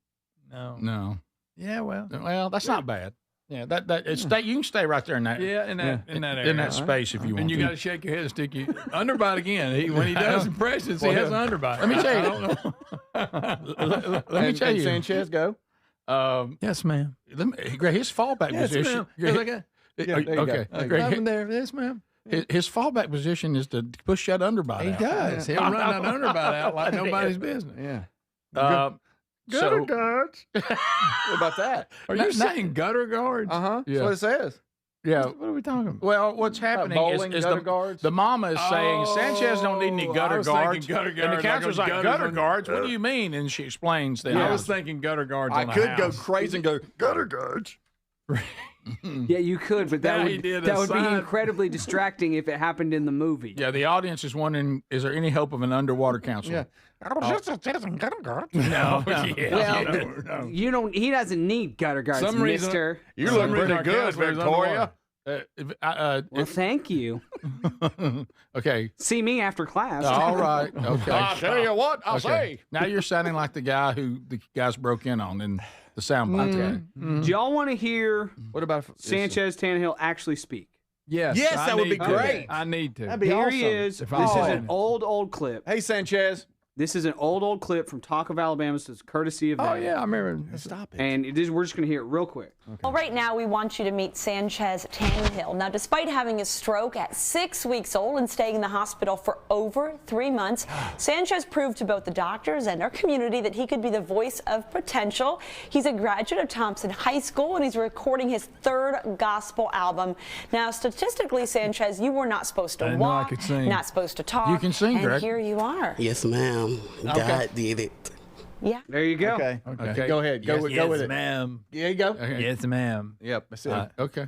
No. Yeah, Well, that's not bad. Yeah, it's you can stay right there in that. Yeah, in that area. in that space if you want. And you to. got to shake your head and stick your underbite again. When he does impressions, he has an underbite. Let me tell you. I don't know. Let me tell you. Sanchez, go. Yes, ma'am. Greg, his fallback Yes, position. ma'am. Yes, okay. there you go. Okay. There you Greg, Nothing there. Yes, ma'am. his fallback position is to push that underbite He out. does. He'll run that underbite out like nobody's business. Yeah. Gutter So, guards. What about that? Are you saying gutter guards? Uh-huh. Yeah. That's what it says. yeah. What are we talking about? Well, what's happening bowling is gutter guards? the mama is saying Sanchez don't need any I gutter was thinking guards. gutter And guards, the counselor's like like, gutters gutter on- guards? What do you mean? And she explains that. I was thinking gutter guards. I on a could go house. crazy and go gutter guards. Yeah, you could, but Now that he would did that a would be sign. incredibly distracting if it happened in the movie. Yeah, the audience is wondering, is there any hope of an underwater counselor? Yeah. I was just adjusting gutter guards. No. Well, you don't. He doesn't need gutter guards, Some reason- Mister. You For look some reason pretty our good, counselor's Victoria. Well, thank you. Okay. See me after class. All right. Okay. I'll tell you what I Okay. say. Now you're sounding like the guy who the guys broke in on in the soundbite. Do y'all want to hear What about Sanchez Tannehill actually speak? Yes. Yes, I that would be need to. great. I need to. That'd be Here awesome. he is. If This I is saw an him. old clip. Hey, Sanchez. This is an old clip from Talk of Alabama. So it's courtesy of Oh them. yeah, I remember. Stop it. And we're just going to hear it real quick. Well, right now we want you to meet Sanchez Tannehill. Now, despite having a stroke at 6 weeks old and staying in the hospital for over 3 months, Sanchez proved to both the doctors and our community that he could be the voice of potential. He's a graduate of Thompson High School and he's recording his third gospel album. Now, statistically, Sanchez, you were not supposed to I didn't know I walk, could sing. not supposed to talk. You can sing, and Greg. here you are. Yes, ma'am. God did it. Yeah. There you go. Okay. Okay. Go ahead. Go with it. ma'am. There you go. Okay. Yes, ma'am. Yep. That's it. Okay.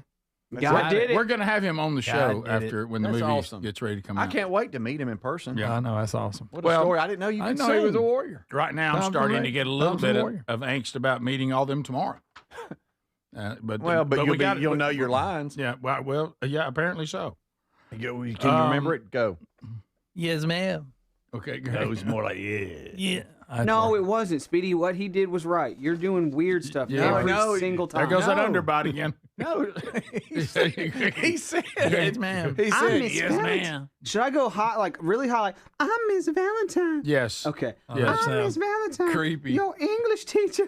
God did it. We're going to have him on the show God did after when the That's movie awesome. gets ready to come I out. can't wait to meet him in person. Yeah, I know. That's awesome. What a story. I didn't know you I could know sing. he was a warrior. Right now, I'm Tom's starting a to get a little Tom's a bit warrior. of angst about meeting all them tomorrow. But you'll know your lines. Yeah, yeah, apparently so. Can you remember it? Go. Yes, ma'am. Okay, That was more like, yeah. Yeah. No, it wasn't, Speedy. What he did was right. You're doing weird stuff Yeah, every single time. There goes that No. underbody again. No. He said Yes, ma'am. He I'm said, Miss yes, Valentine. ma'am. Should I go hot, like really hot, like I'm Miss Valentine? Yes. Okay. Yes. I'm Miss Valentine. creepy. Your English teacher.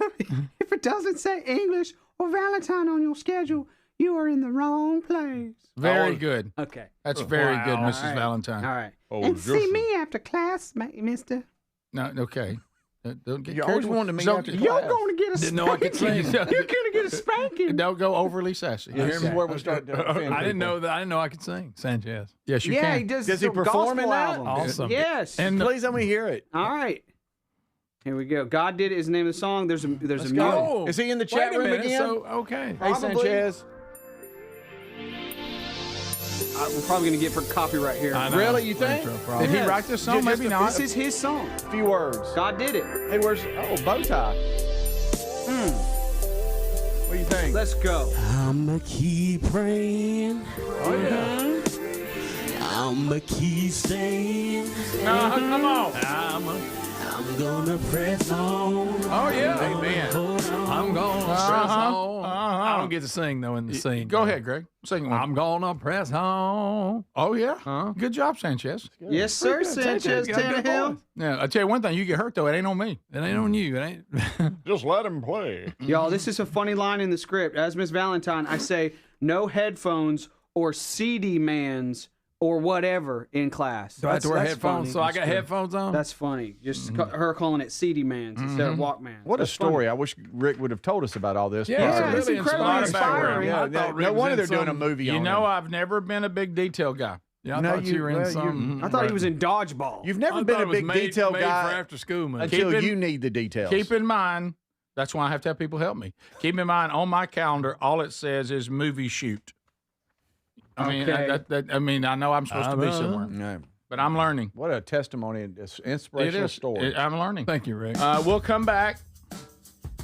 If it doesn't say English or Valentine on your schedule, you are in the wrong place. Very good. Okay. That's very good, All Mrs. right. Valentine. All right. Oh, and just see me after class, mister. No, okay. Don't get You carried always away. wanted me So- after You're class. going to get a Didn't know I could spanking. sing. You're going to get a spanking. Don't go overly sassy. Here's where we start to offend I didn't people. know that. I didn't know I could sing. Sanchez. Yes, you Yeah, can. he does. Does he some perform in gospel that? albums. Awesome. Yes. And Please let me hear it. All right. Here we go. God Did It is the name of the song. There's a Let's mute. go. Is he in the chat Wait a room minute. again? So okay. Hey, Probably. Sanchez. We're probably going to get for copyright here. I know. Really, you think? Did he write this song? Just Maybe a- not. This is his song. A few words. God Did It. Hey, where's bow tie? What do you think? Let's go. I'ma keep praying. Oh, yeah. I'ma keep staying. Come on. I'm gonna press on. Oh, yeah. Amen. I'm gonna press on. I don't get to sing though in the scene. Go ahead, Greg. Sing one. I'm gonna press on. Oh, yeah. Good job, Sanchez. Yes, sir, Sanchez You got a good Tannehill. voice. Yeah, I tell you one thing. You get hurt, though. It ain't on me. It ain't on you. It ain't. Just let him play. Y'all, this is a funny line in the script. As Miss Valentine, I say no headphones or CD mans or whatever in class. Do I have to wear That's headphones? funny. So I got headphones on. That's funny. Just her calling it CD mans instead of Walkmans. What That's a story. I wish Rick would have told us about all this. Yeah, it's really incredibly inspiring. Yeah, I thought Rick no was wonder in they're doing a some- movie You on know, him. I've never been a big detail guy. Yeah, I No, thought you were in well, some. I thought he was in dodgeball. You've never I been thought a it was big made- detail made guy for after school, man. until Keep in- you need the details. Keep in mind, that's why I have to have people help me. Keep in mind, on my calendar, all it says is movie shoot. I mean, Okay. I mean, I know I'm supposed to be somewhere. No. but I'm learning. What a testimony. It's an inspirational story. I'm learning. Thank you, Rick. We'll come back.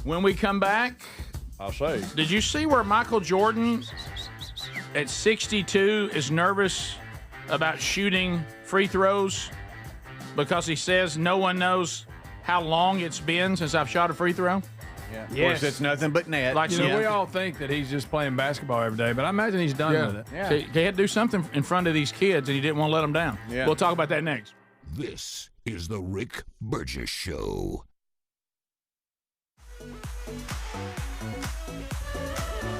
When we come back, I'll say. Did you see where Michael Jordan at 62 is nervous about shooting free throws because he says no one knows how long it's been since I've shot a free throw? Yeah. Of course, it's nothing but net. Like, we all think that he's just playing basketball every day, but I imagine he's done with it. Yeah. So he had to do something in front of these kids, and he didn't want to let them down. Yeah. We'll talk about that next. This is the Rick Burgess Show.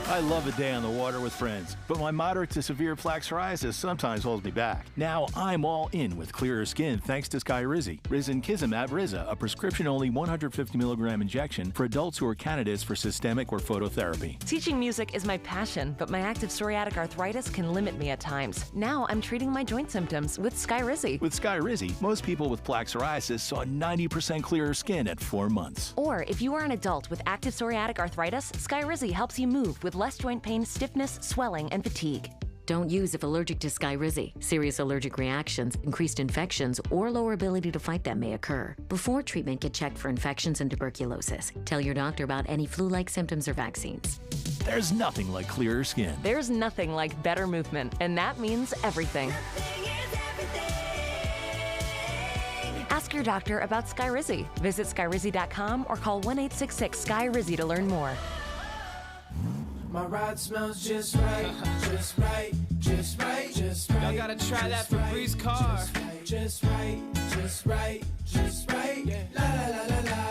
I love a day on the water with friends, but my moderate to severe plaque psoriasis sometimes holds me back. Now I'm all in with clearer skin thanks to Skyrizi. Risankizumab Riza, a prescription-only 150 milligram injection for adults who are candidates for systemic or phototherapy. Teaching music is my passion, but my active psoriatic arthritis can limit me at times. Now I'm treating my joint symptoms with Skyrizi. With Skyrizi, most people with plaque psoriasis saw 90% clearer skin at 4 months. Or if you are an adult with active psoriatic arthritis, Skyrizi helps you move with less joint pain, stiffness, swelling, and fatigue. Don't use if allergic to Skyrizi. Serious allergic reactions, increased infections, or lower ability to fight them may occur. Before treatment, get checked for infections and tuberculosis. Tell your doctor about any flu-like symptoms or vaccines. There's nothing like clearer skin. There's nothing like better movement, and that means everything. Ask your doctor about Skyrizi. Visit Skyrizi.com or call 1-866-SKY-RIZZI to learn more. My ride smells just right, just right, just right, just right. Y'all gotta try that Febreze car. Just right, just right, just right. La la la la la.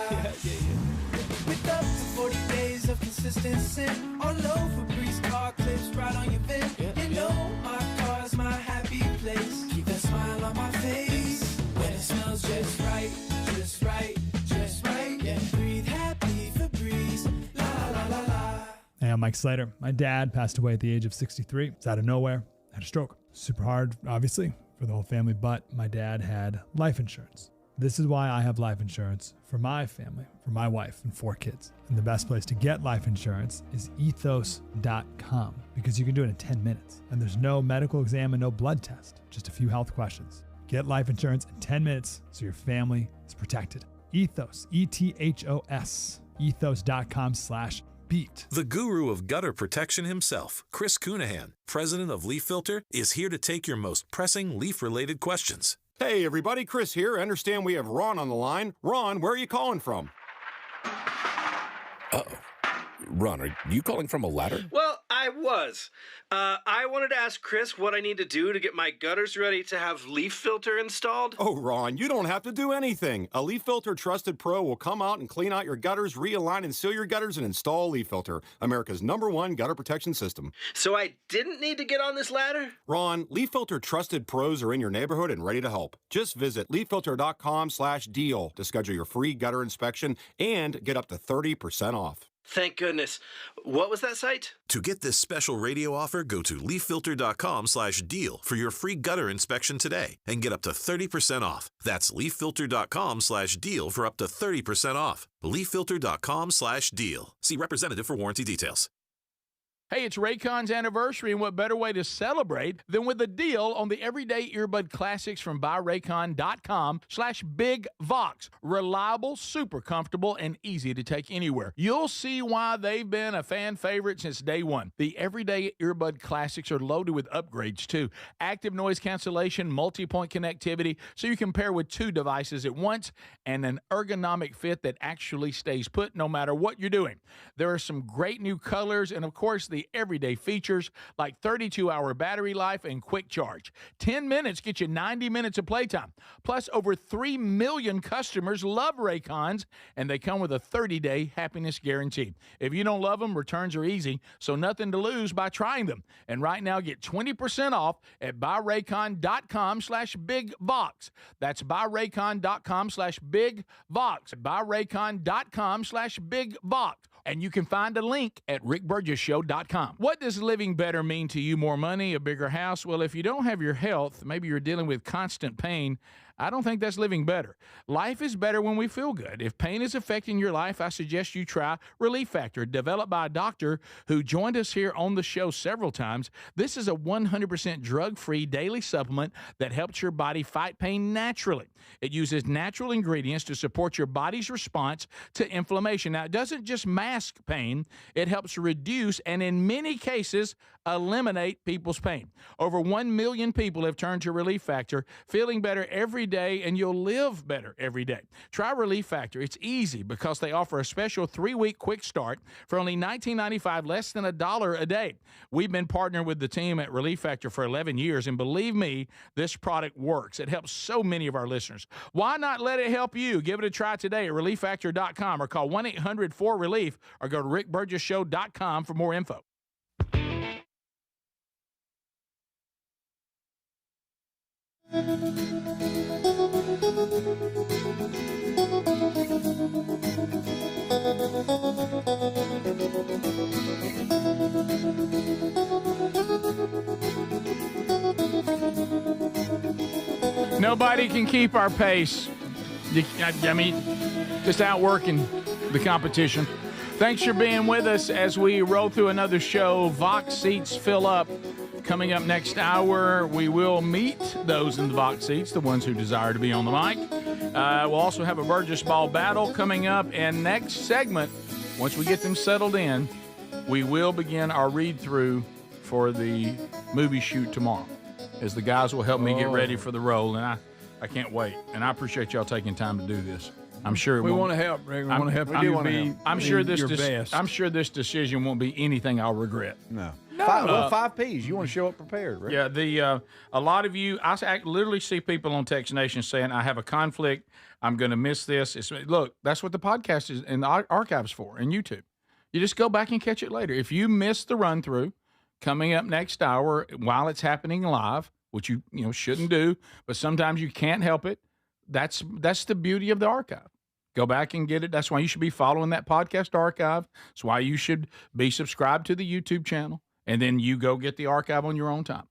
With up to 40 days of consistency, all over Febreze car clips right on your vent. You know my car's my happy place. Keep that smile on my face when it smells just right, just right, just right. Yeah, breathe happy Febreze. La la la la la. Hey, I'm Mike Slater. My dad passed away at the age of 63. It's out of nowhere. Had a stroke. Super hard, obviously, for the whole family, but my dad had life insurance. This is why I have life insurance for my family, for my wife and 4 kids. And the best place to get life insurance is ethos.com because you can do it in 10 minutes. And there's no medical exam and no blood test, just a few health questions. Get life insurance in 10 minutes so your family is protected. Ethos, E-T-H-O-S, ethos.com/beat. The guru of gutter protection himself, Chris Cunahan, president of Leaf Filter, is here to take your most pressing leaf-related questions. Hey, everybody, Chris here. I understand we have Ron on the line. Ron, where are you calling from? Uh-oh. Ron, are you calling from a ladder? Well, I was. I wanted to ask Chris what I need to do to get my gutters ready to have Leaf Filter installed. Oh, Ron, you don't have to do anything. A Leaf Filter Trusted Pro will come out and clean out your gutters, realign and seal your gutters, and install Leaf Filter, America's #1 gutter protection system. So I didn't need to get on this ladder? Ron, Leaf Filter Trusted Pros are in your neighborhood and ready to help. Just visit leaffilter.com/deal to schedule your free gutter inspection and get up to 30% off. Thank goodness. What was that site? To get this special radio offer, go to leaffilter.com/deal for your free gutter inspection today and get up to 30% off. That's leaffilter.com/deal for up to 30% off. leaffilter.com/deal. See representative for warranty details. Hey, it's Raycon's anniversary, and what better way to celebrate than with a deal on the everyday earbud classics from buyraycon.com/bigvox. Reliable, super comfortable, and easy to take anywhere. You'll see why they've been a fan favorite since day one. The everyday earbud classics are loaded with upgrades, too. Active noise cancellation, multi-point connectivity, so you can pair with 2 devices at once, and an ergonomic fit that actually stays put no matter what you're doing. There are some great new colors, and of course, the everyday features like 32-hour battery life and quick charge. 10 minutes get you 90 minutes of playtime. Plus, over 3 million customers love Raycons, and they come with a 30-day happiness guarantee. If you don't love them, returns are easy, so nothing to lose by trying them. And right now, get 20% off at buyraycon.com/bigvox. That's buyraycon.com/bigvox. buyraycon.com/bigvox. And you can find a link at rickburgessshow.com. What does living better mean to you? More money, a bigger house? Well, if you don't have your health, maybe you're dealing with constant pain, I don't think that's living better. Life is better when we feel good. If pain is affecting your life, I suggest you try Relief Factor, developed by a doctor who joined us here on the show several times. This is a 100% drug-free daily supplement that helps your body fight pain naturally. It uses natural ingredients to support your body's response to inflammation. Now, it doesn't just mask pain, it helps reduce and in many cases eliminate people's pain. Over 1 million people have turned to Relief Factor, feeling better every day, and you'll live better every day. Try Relief Factor. It's easy because they offer a special 3-week quick start for only $19.95, less than $1 a day. We've been partnering with the team at Relief Factor for 11 years, and believe me, this product works. It helps so many of our listeners. Why not let it help you? Give it a try today at ReliefFactor.com or call 1-800-4RELIEF or go to RickBurgessShow.com for more info. Nobody can keep our pace. I mean, just outworking the competition. Thanks for being with us as we roll through another show. Vox seats fill up. Coming up next hour, we will meet those in the Vox seats, the ones who desire to be on the mic. We'll also have a Burgess Ball battle coming up. And next segment, once we get them settled in, we will begin our read-through for the movie shoot tomorrow, as the guys will help me get ready for the role. And I can't wait. And I appreciate y'all taking time to do this. I'm sure we want to help, Rick. We want to help you be your best. I'm sure this decision won't be anything I'll regret. No. 5 P's. You want to show up prepared, right? Yeah, a lot of you, I literally see people on Text Nation saying, I have a conflict, I'm going to miss this. Look, that's what the podcast is and the archives for, and YouTube. You just go back and catch it later. If you miss the run-through, coming up next hour while it's happening live, which you shouldn't do, but sometimes you can't help it, that's the beauty of the archive. Go back and get it. That's why you should be following that podcast archive. That's why you should be subscribed to the YouTube channel. And then you go get the archive on your own time,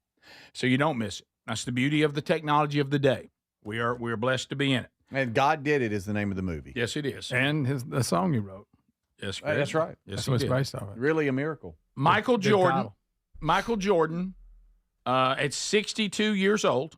so you don't miss it. That's the beauty of the technology of the day. We are blessed to be in it. And God Did It is the name of the movie. Yes, it is. And the song you wrote. Yes, that's right. Yes, that's what's based on it. Really a miracle. Michael Jordan. At 62 years old,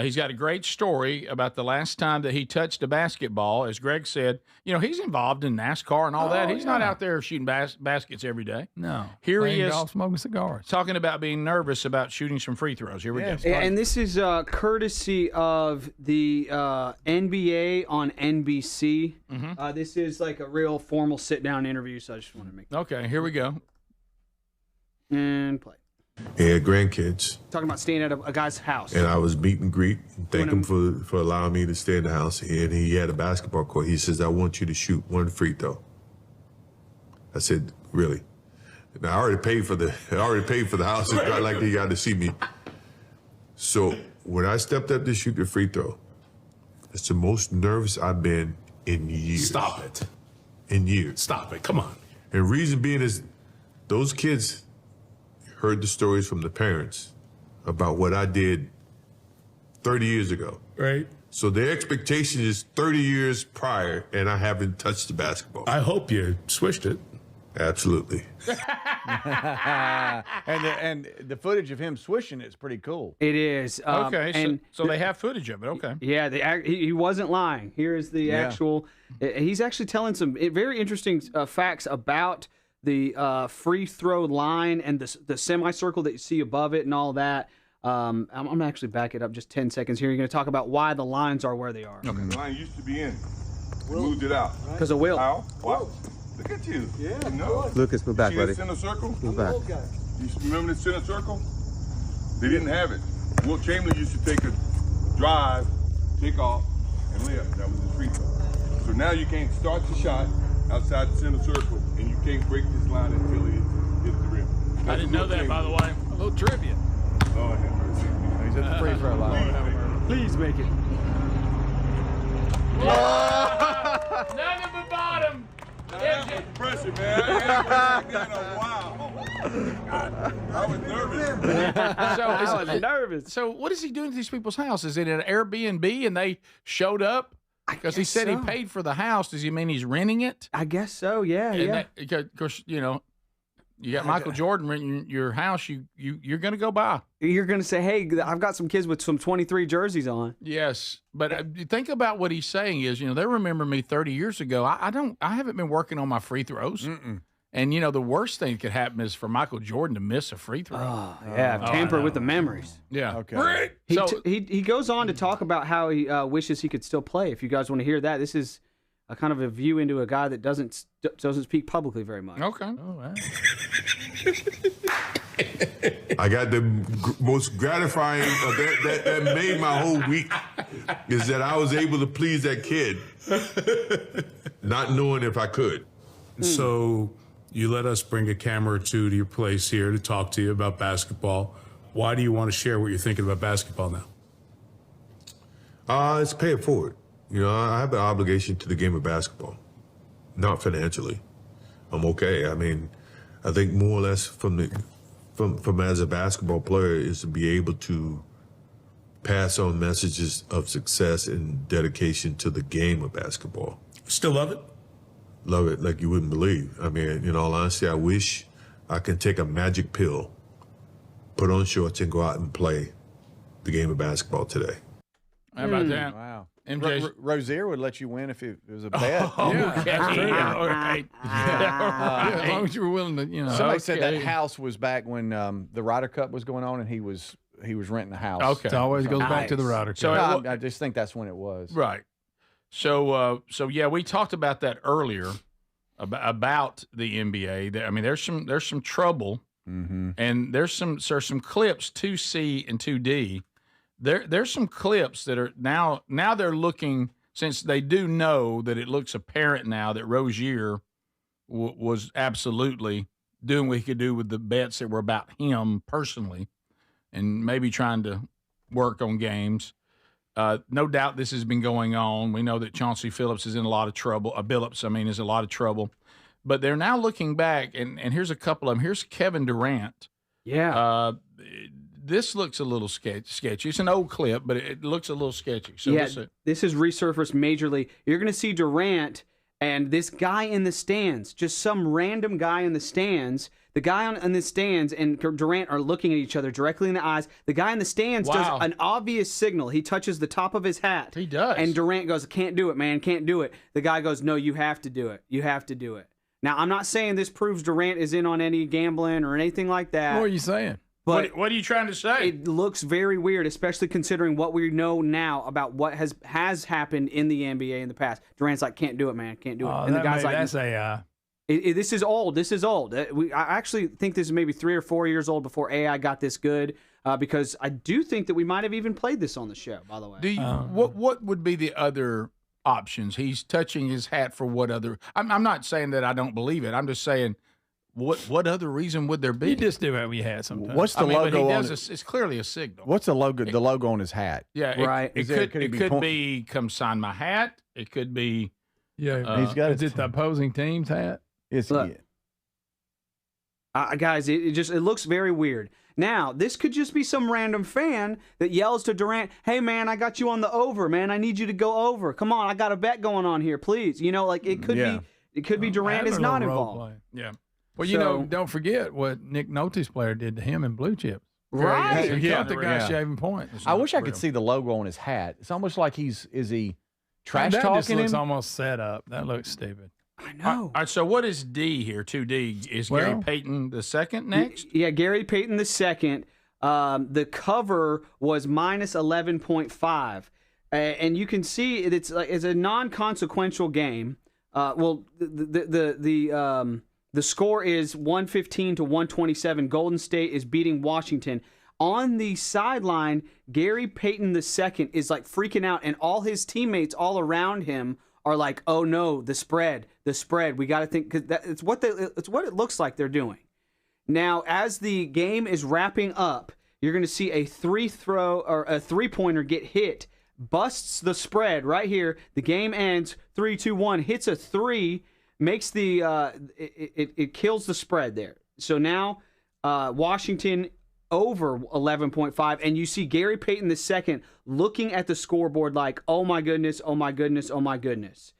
he's got a great story about the last time that he touched a basketball. As Greg said, he's involved in NASCAR and all that. He's not out there shooting baskets every day. No. Here he is golf, smoking cigars. talking about being nervous about shooting some free throws. Here we go. And this is courtesy of the NBA on NBC. Mm-hmm. This is like a real formal sit-down interview, so I just want to make Okay, here we go. And play. He had grandkids. Talking about staying at a guy's house. And I was meet and greet and thank him for allowing me to stay in the house. And he had a basketball court. He says, I want you to shoot one free throw. I said, really? And I already paid for the house. It's not like they got to see me. So when I stepped up to shoot the free throw, it's the most nervous I've been in years. Stop it. In years. Stop it. Come on. And reason being is those kids heard the stories from the parents about what I did 30 years ago. Right. So their expectation is 30 years prior, and I haven't touched the basketball. I hope you switched it. Absolutely. and the footage of him swishing it's pretty cool. It is. Okay, so they have footage of it. Okay. Yeah, he wasn't lying. Here is the actual. He's actually telling some very interesting facts about the free throw line and the semicircle that you see above it and all that. I'm going to actually back it up just 10 seconds here. You're going to talk about why the lines are where they are. Okay. The line used to be in. We moved it out. Because of Will. How? What? Look at you. Yeah. You know? Lucas, move back, See buddy. the center circle? Move back. You remember the center circle? They didn't have it. Wilt Chamberlain used to take a drive, take off, and lift. That was his free throw. So now you can't start the shot outside the center circle, and you can't break this line until it hits the rim. I didn't know that, by the way. A little trivia. Lord have mercy. He's at the free throw line. Please make it. Nothing but bottom. That was pressure, man. I ain't been like that in a while. I was nervous. I was nervous. So what is he doing to these people's house? Is it an Airbnb and they showed up? Because he said he paid for the house. Does he mean he's renting it? I guess so. Yeah, yeah. Of course, you got Michael Jordan renting your house. You're going to go by. You're going to say, "Hey, I've got some kids with some 23 jerseys on." Yes, but think about what he's saying is, they remember me 30 years ago. I haven't been working on my free throws. Mm-mm. And the worst thing that could happen is for Michael Jordan to miss a free throw. Oh, yeah, tamper with the memories. Yeah. Okay. He goes on to talk about how he wishes he could still play. If you guys want to hear that, this is a kind of a view into a guy that doesn't speak publicly very much. Okay. Oh, wow. I got the most gratifying that made my whole week is that I was able to please that kid, not knowing if I could. So you let us bring a camera or two to your place here to talk to you about basketball. Why do you want to share what you're thinking about basketball now? It's pay it forward. I have an obligation to the game of basketball, not financially. I'm okay. I mean, I think more or less from as a basketball player is to be able to pass on messages of success and dedication to the game of basketball. Still love it? Love it like you wouldn't believe. I mean, in all honesty, I wish I could take a magic pill, put on shorts, and go out and play the game of basketball today. How about that? Wow. MJ Rozier would let you win if it was a bet. That's true. All right. As long as you were willing to, Somebody said that house was back when the Ryder Cup was going on, and he was renting a house. Okay. It always goes back to the Ryder Cup. So I just think that's when it was. Right. So yeah, we talked about that earlier about the NBA. I mean, there's some trouble, and there's some clips 2C and 2D. There's some clips that are now they're looking, since they do know that it looks apparent now that Rozier was absolutely doing what he could do with the bets that were about him personally, and maybe trying to work on games. No doubt this has been going on. We know that Chauncey Phillips is in a lot of trouble. Billups, is in a lot of trouble. But they're now looking back, and here's a couple of them. Here's Kevin Durant. Yeah. This looks a little sketchy. It's an old clip, but it looks a little sketchy. So this has resurfaced majorly. You're going to see Durant and this guy in the stands, just some random guy in the stands. The guy in the stands and Durant are looking at each other directly in the eyes. The guy in the stands does an obvious signal. He touches the top of his hat. He does. And Durant goes, "Can't do it, man. Can't do it." The guy goes, "No, you have to do it. You have to do it." Now, I'm not saying this proves Durant is in on any gambling or anything like that. What are you saying? But what are you trying to say? It looks very weird, especially considering what we know now about what has happened in the NBA in the past. Durant's like, "Can't do it, man. Can't do it." And the guy's like, "That's AI." This is old. This is old. I actually think this is maybe 3 or 4 years old before AI got this good, because I do think that we might have even played this on the show, by the way. Do you, what would be the other options? He's touching his hat for what other? I'm not saying that I don't believe it. I'm just saying, what other reason would there be? You just do what we had sometimes. What's the logo but he on does it's clearly a signal. What's the logo? The logo on his hat. Yeah, right. It could be come sign my hat. It could be. Yeah, he's got. Is it the opposing team's hat? It's guys, it looks very weird. Now, this could just be some random fan that yells to Durant, "Hey, man, I got you on the over, man. I need you to go over. Come on, I got a bet going on here, please." It could be Durant is not involved. Yeah. Well, don't forget what Nick Nolte's player did to him in Blue Chips. Right. He got the guy shaving point. I wish I could see the logo on his hat. It's almost like is he trash that talking just looks him? almost set up. That looks stupid. I know. All right, so what is D here? 2D is Gary Payton the second next? Yeah, Gary Payton the second. The cover was minus 11.5, and you can see it's a non-consequential game. The score is 115 to 127. Golden State is beating Washington. On the sideline, Gary Payton II is like freaking out, and all his teammates all around him are like, "Oh no, the spread. We got to think," because it's what it looks like they're doing. Now, as the game is wrapping up, you're going to see a three-pointer get hit, busts the spread right here. The game ends 3-2-1, hits a three, makes the it kills the spread there. So now Washington over 11.5, and you see Gary Payton II looking at the scoreboard like, oh my goodness, oh my goodness, oh my goodness.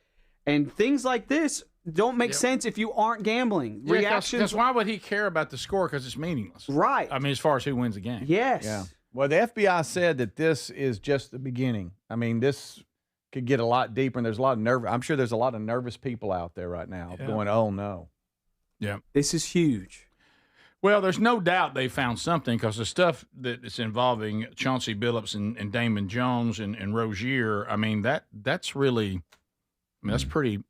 And things like this don't make sense if you aren't gambling. Reactions. Because why would he care about the score? Because it's meaningless. Right. I mean, as far as who wins the game. Yes. Yeah. Well, the FBI said that this is just the beginning. I mean, this could get a lot deeper, and there's a lot of I'm sure there's a lot of nervous people out there right now going, oh, no. Yeah. This is huge. Well, there's no doubt they found something because the stuff that's involving Chauncey Billups and Damon Jones and Rozier, I mean, that's really, that's pretty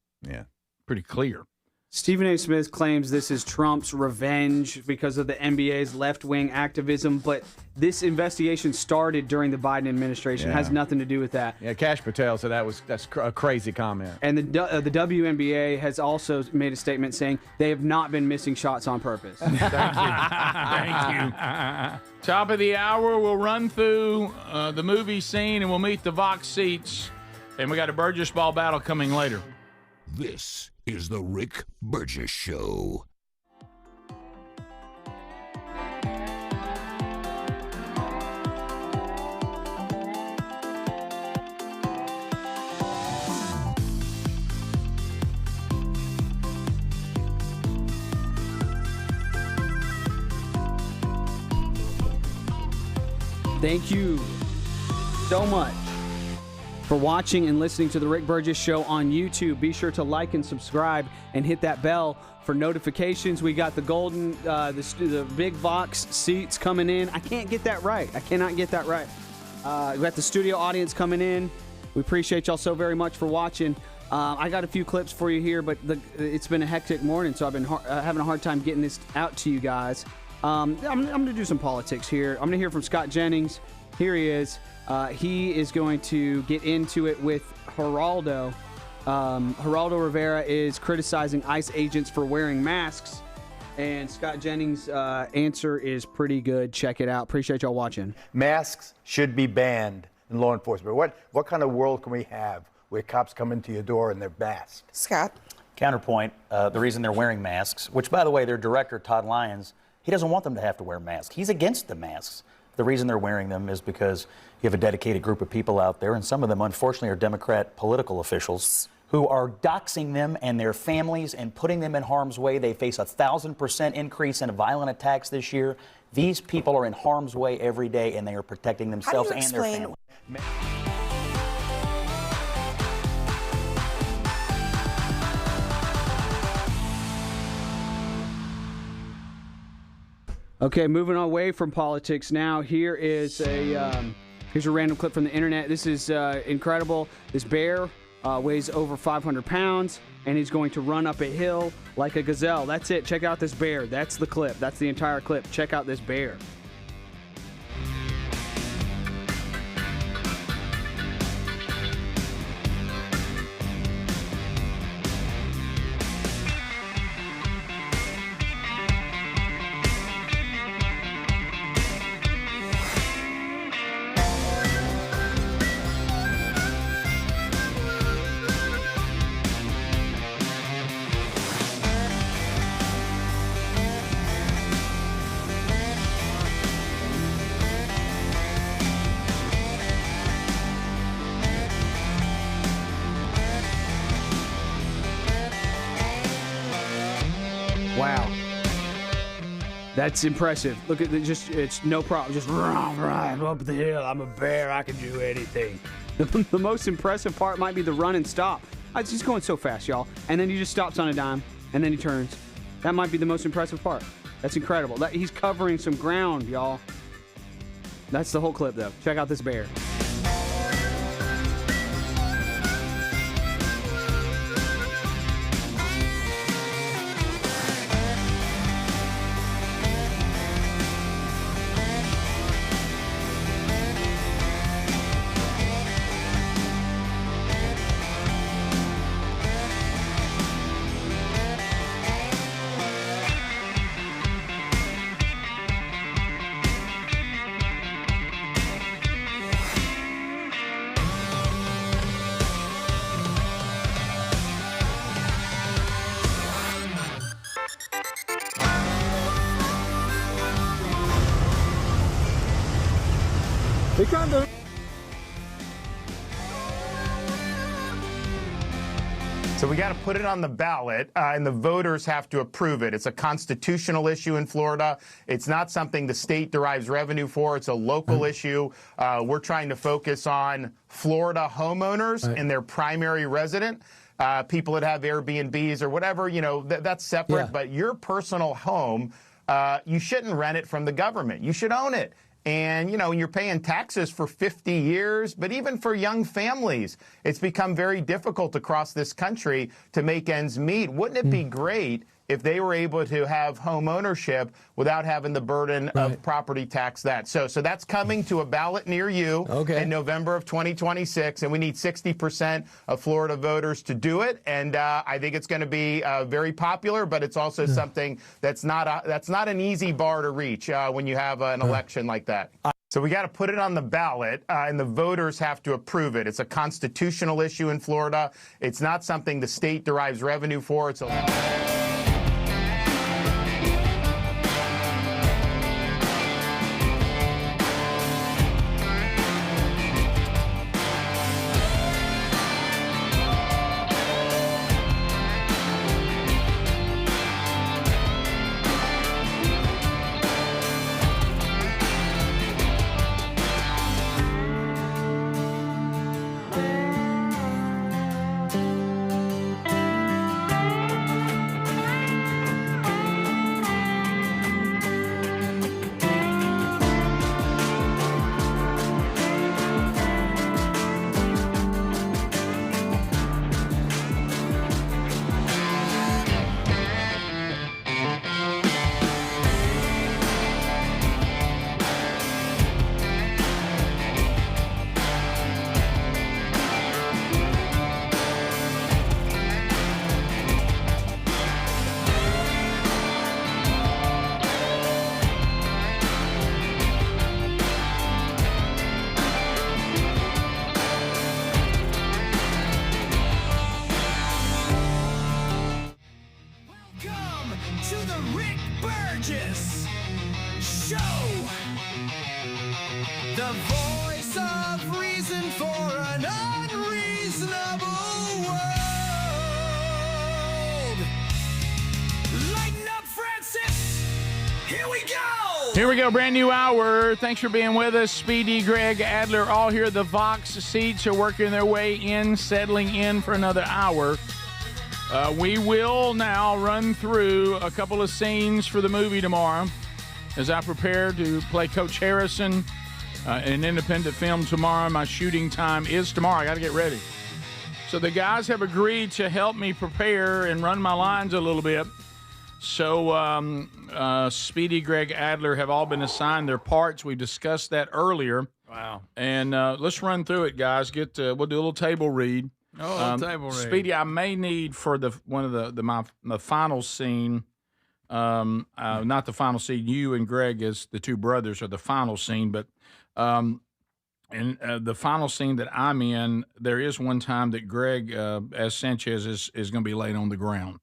clear. Stephen A. Smith claims this is Trump's revenge because of the NBA's left-wing activism, but this investigation started during the Biden administration. It has nothing to do with that. Yeah, Kash Patel said that's a crazy comment. And the WNBA has also made a statement saying they have not been missing shots on purpose. Thank you. Top of the hour, we'll run through the movie scene and we'll meet the Vox seats. And we got a Burgess ball battle coming later. This is the Rick Burgess Show. Thank you so much for watching and listening to the Rick Burgess Show on YouTube. Be sure to like and subscribe and hit that bell for notifications. We got the golden, the big Vox seats coming in. I can't get that right. I cannot get that right. We got the studio audience coming in. We appreciate y'all so very much for watching. I got a few clips for you here, but it's been a hectic morning, so I've been having a hard time getting this out to you guys. I'm going to do some politics here. I'm going to hear from Scott Jennings. Here he is. He is going to get into it with Geraldo. Geraldo Rivera is criticizing ICE agents for wearing masks, and Scott Jennings' answer is pretty good. Check it out. Appreciate y'all watching. Masks should be banned in law enforcement. What kind of world can we have where cops come into your door and they're masked? Scott. Counterpoint, the reason they're wearing masks, which, by the way, their director, Todd Lyons, he doesn't want them to have to wear masks. He's against the masks. The reason they're wearing them is because you have a dedicated group of people out there, and some of them, unfortunately, are Democrat political officials who are doxing them and their families and putting them in harm's way. They face 1,000% increase in violent attacks this year. These people are in harm's way every day, and they are protecting themselves and their families. Okay, moving away from politics now. Here's a random clip from the internet. This is incredible. This bear weighs over 500 pounds, and he's going to run up a hill like a gazelle. That's it. Check out this bear. That's the clip. That's the entire clip. Check out this bear. Wow. That's impressive. Look at it's no problem. Just run up the hill. I'm a bear. I can do anything. The most impressive part might be the run and stop. He's going so fast, y'all. And then he just stops on a dime, and then he turns. That might be the most impressive part. That's incredible. He's covering some ground, y'all. That's the whole clip, though. Check out this bear. He can't do it. So we got to put it on the ballot, and the voters have to approve it. It's a constitutional issue in Florida. It's not something the state derives revenue for. It's a local issue. We're trying to focus on Florida homeowners and their primary resident. People that have Airbnbs or whatever, that's separate. But your personal home, you shouldn't rent it from the government. You should own it. And, you're paying taxes for 50 years, but even for young families, it's become very difficult across this country to make ends meet. Wouldn't it be great if they were able to have home ownership without having the burden of property tax that? So that's coming to a ballot near you in November of 2026, and we need 60% of Florida voters to do it. And I think it's going to be very popular, but it's also something that's not an easy bar to reach when you have an election like that. So we got to put it on the ballot, and the voters have to approve it. It's a constitutional issue in Florida. It's not something the state derives revenue for. It's a to the Rick Burgess Show. The voice of reason for an unreasonable world. Lighten up, Francis. Here we go. Here we go, brand new hour. Thanks for being with us. Speedy, Greg, Adler, all here. The Vox seats are working their way in, settling in for another hour. We will now run through a couple of scenes for the movie tomorrow as I prepare to play Coach Harrison in an independent film tomorrow. My shooting time is tomorrow. I got to get ready. So the guys have agreed to help me prepare and run my lines a little bit. So Speedy, Greg, Adler have all been assigned their parts. We discussed that earlier. Wow. And let's run through it, guys. We'll do a little table read. Oh, table read. Speedy, I may need for one of my final scene, not the final scene. You and Greg as the two brothers are the final scene, but in the final scene that I'm in, there is one time that Greg, as Sanchez, is going to be laid on the ground.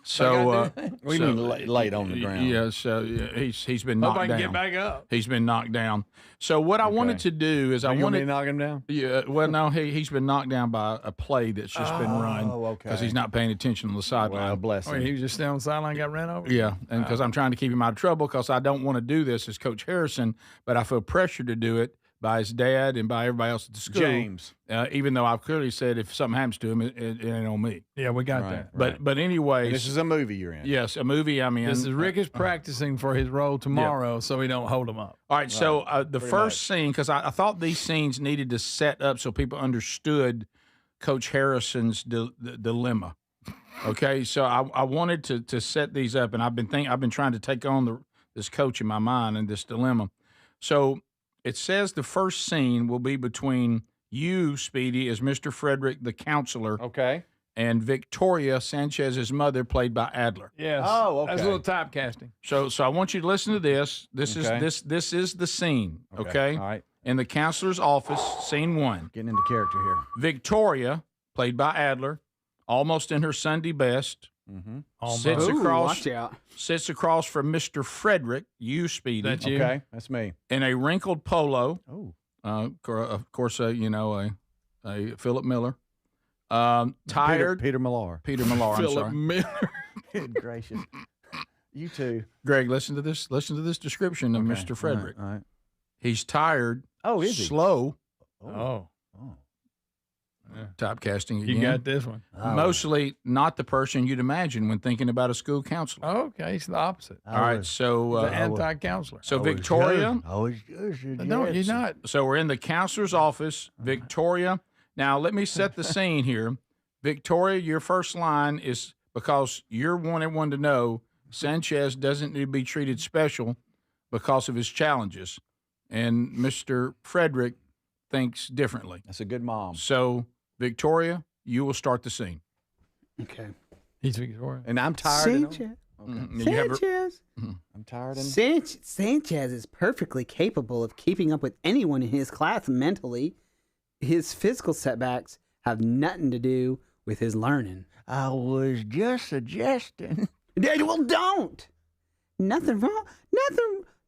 So, we mean laid on the ground. Yeah, so he's been knocked down. Hope I can get back up. He's been knocked down. So what I wanted to do is I wanted to knock him down. Yeah, well, no, he's been knocked down by a play that's just been run. Oh, okay. Because he's not paying attention on the sideline. Well, bless him. He was just staying on the sideline and got ran over? Yeah, and because I'm trying to keep him out of trouble because I don't want to do this as Coach Harrison, but I feel pressure to do it by his dad and by everybody else at the school. James. Even though I've clearly said if something happens to him, it ain't on me. Yeah, we got that. But anyway. This is a movie you're in. Yes, a movie I'm in. This is Rick is practicing for his role tomorrow so we don't hold him up. All right, so the first scene, because I thought these scenes needed to set up so people understood Coach Harrison's dilemma. Okay, so I wanted to set these up, and I've been trying to take on this coach in my mind and this dilemma. So it says the first scene will be between you, Speedy, as Mr. Frederick, the counselor. Okay. And Victoria, Sanchez's mother, played by Adler. Yes. Oh, okay. That's a little typecasting. So I want you to listen to this. This is the scene. Okay. All right. In the counselor's office, scene 1. Getting into character here. Victoria, played by Adler, almost in her Sunday best, Sits across. watch out. Sits across from Mr. Frederick. You, Speedy. That's you? Okay, that's me. In a wrinkled polo. Oh. Of course, a Philip Miller. Tired. Peter Millar. Peter Millar. I'm Philip sorry. Miller. Good gracious. You too. Greg, listen to this. Listen to this description of Okay, Mr. Frederick. all right. He's tired. Oh, is he? Slow. Oh. Typecasting again. You got this one. Mostly not the person you'd imagine when thinking about a school counselor. Okay, it's the opposite. All right, so the anti-counselor. So Victoria. No, you're not. So we're in the counselor's office. Victoria. Now let me set the scene here. Victoria, your first line is because you're wanting one to know Sanchez doesn't need to be treated special because of his challenges, and Mr. Frederick thinks differently. That's a good mom. So Victoria, you will start the scene. Okay. He's Victoria. And I'm tired. and Sanchez. You have her- Sanchez. I'm tired. And Sanchez is perfectly capable of keeping up with anyone in his class mentally. His physical setbacks have nothing to do with his learning. I was just suggesting. Well, don't. Nothing wrong.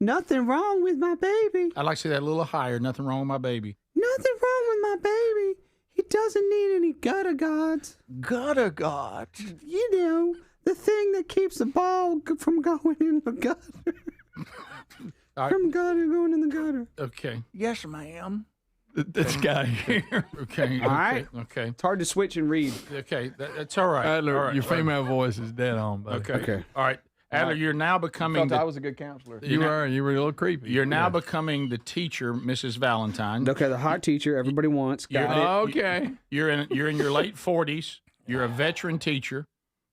Nothing wrong with my baby. I'd like to see that a little higher. Nothing wrong with my baby. Nothing wrong with my baby. He doesn't need any gutter guards. Gutter guards. You know, the thing that keeps the ball from going in the gutter. From going in the gutter. Okay. Yes, ma'am. This guy here. Okay. All right. Okay. It's hard to switch and read. Okay. That's all right. Adler, All right. your female voice is dead on, buddy. Okay. All right. Adler, you're now becoming. I was a good counselor. You were a little creepy. You're now becoming the teacher, Mrs. Valentine. Okay, the hot teacher everybody wants. Got it. Okay. You're in your late 40s. You're a veteran teacher.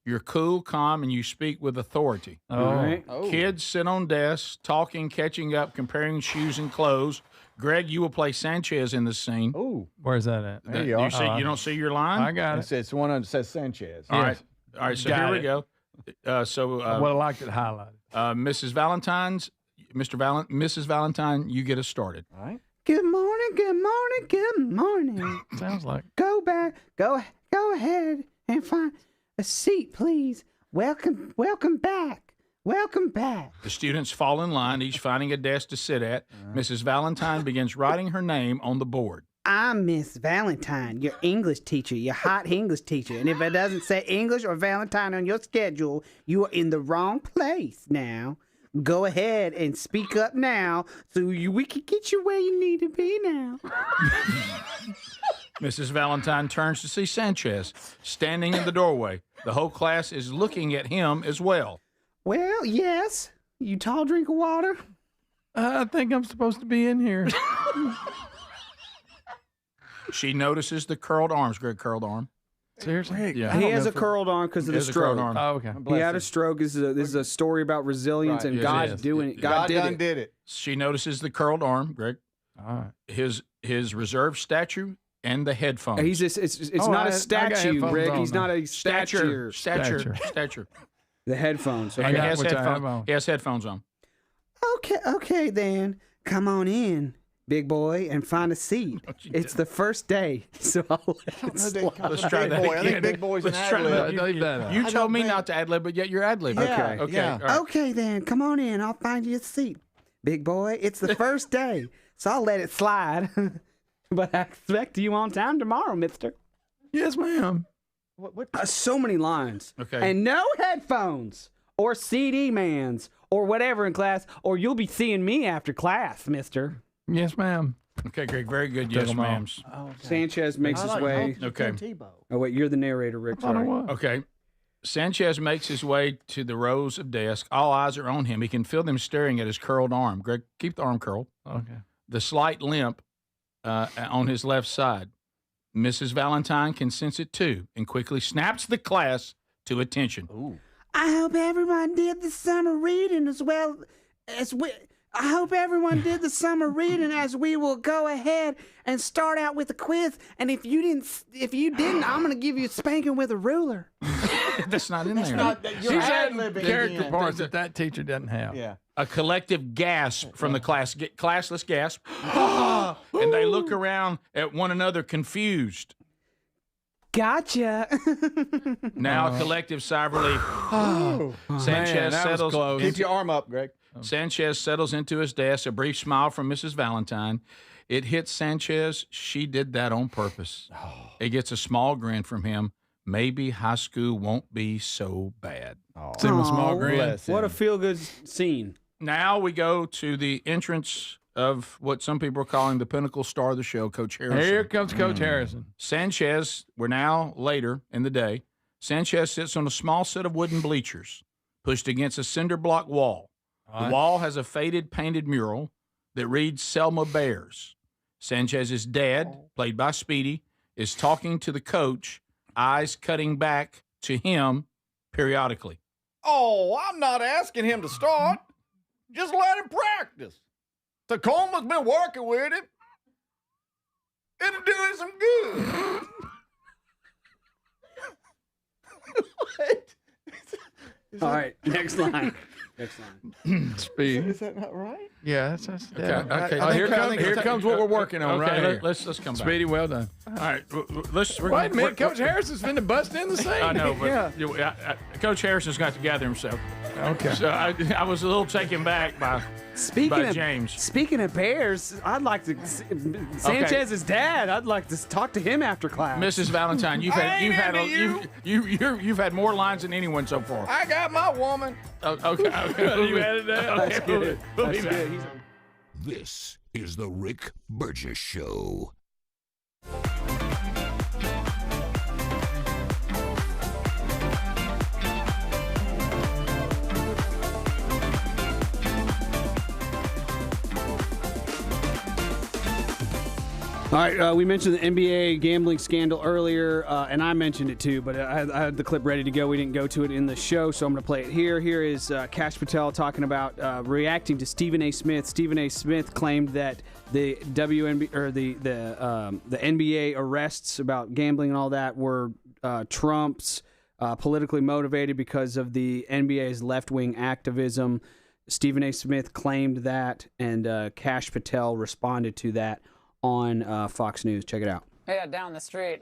You're cool, calm, and you speak with authority. All right. Kids sit on desks, talking, catching up, comparing shoes and clothes. Greg, you will play Sanchez in this scene. Oh, Where's that at? there you are. You don't see your line? I got it. It's the one that says Sanchez. All right. All right. So Got here we it. go. I would have liked it highlighted. Mrs. Mrs. Valentine, you get us started. All right. Good morning, good morning, good morning. Sounds like. Go ahead and find a seat, please. Welcome back. Welcome back. The students fall in line, each finding a desk to sit at. Mrs. Valentine begins writing her name on the board. I'm Miss Valentine, your English teacher, your hot English teacher. And if it doesn't say English or Valentine on your schedule, you are in the wrong place now. Go ahead and speak up now so we can get you where you need to be now. Mrs. Valentine turns to see Sanchez standing in the doorway. The whole class is looking at him as well. Well, yes. You tall drink of water? I think I'm supposed to be in here. She notices the curled arms. Greg, curled arm. Seriously? Yeah. He has a curled arm because of the He has a curled stroke. arm. Oh, okay. He had a stroke. This is a story about resilience and Yes, God yes. doing it. God did done it. did it. She notices the curled arm, Greg. All right. His reserved stature and the headphones. It's Oh, not I a got statue, headphones Greg. on He's now. not a stature. Stature. The headphones. And Okay. he has which I have headphones. on. He has headphones on. Okay then. Come on in, big boy, and find a seat. It's the first day, so I'll let it slide. Let's try that. I think big boys and Let's try ad-lib. that. Leave that out. You told me not to ad lib, but yet you're ad lib. Yeah, Okay. yeah. All right. Okay then, come on in. I'll find you a seat, big boy. It's the first day, so I'll let it slide. But I expect you on time tomorrow, mister. Yes, ma'am. So many lines. Okay. And no headphones or CD mans or whatever in class, or you'll be seeing me after class, mister. Yes, ma'am. Okay, Greg. Very good. Yes, them all. ma'ams. Sanchez makes his way. Okay. Oh, wait, you're the narrator, Rick. I don't Sorry. know what. Okay. Sanchez makes his way to the rows of desks. All eyes are on him. He can feel them staring at his curled arm. Greg, keep the arm curled. Okay. The slight limp on his left side. Mrs. Valentine can sense it too and quickly snaps the class to attention. Ooh. I hope everyone did the summer reading as well as we. I hope everyone did the summer reading as we will go ahead and start out with a quiz. And if you didn't, I'm gonna give you a spanking with a ruler. That's not in there. You're She's ad-libbing adding character again. parts that teacher doesn't have. Yeah. A collective gasp from the class. Classless gasp. And they look around at one another confused. Gotcha. Now a collective sigh of relief. Sanchez settles. Close. Keep your arm up, Greg. Sanchez settles into his desk. A brief smile from Mrs. Valentine. It hits Sanchez. She did that on purpose. It gets a small grin from him. Maybe high school won't be so bad. See him a small grin. What a feel-good scene. Now we go to the entrance of what some people are calling the pinnacle star of the show, Coach Harrison. Here comes Coach Harrison. Sanchez, we're now later in the day. Sanchez sits on a small set of wooden bleachers pushed against a cinder block wall. The wall has a faded painted mural that reads Selma Bears. Sanchez's dad, played by Speedy, is talking to the coach, eyes cutting back to him periodically. Oh, I'm not asking him to start. Just let him practice. Tacoma's been working with him. It'll do him some good. What? All right, next line. Next line. Speed. Is that not right? Yeah, that's Okay. Here comes what we're working on right here. Let's come back. Speedy, well done. All right, let's. Wait a minute, Coach Harrison's finna bust in the scene. I know, but Coach Harrison's got to gather himself. Okay. So I was a little taken back by James. Speaking of Bears, I'd like to Sanchez's dad. I'd like to talk to him after class. Mrs. Valentine, you've had more lines than anyone so far. I got my woman. Okay. You added that? That's good. That's good. This is the Rick Burgess Show. All right, we mentioned the NBA gambling scandal earlier, and I mentioned it too, but I had the clip ready to go. We didn't go to it in the show, so I'm going to play it here. Here is Kash Patel talking about reacting to Stephen A. Smith. Stephen A. Smith claimed that the WNBA or the NBA arrests about gambling and all that were Trump's politically motivated because of the NBA's left-wing activism. Stephen A. Smith claimed that, and Kash Patel responded to that on Fox News. Check it out. Yeah, down the street.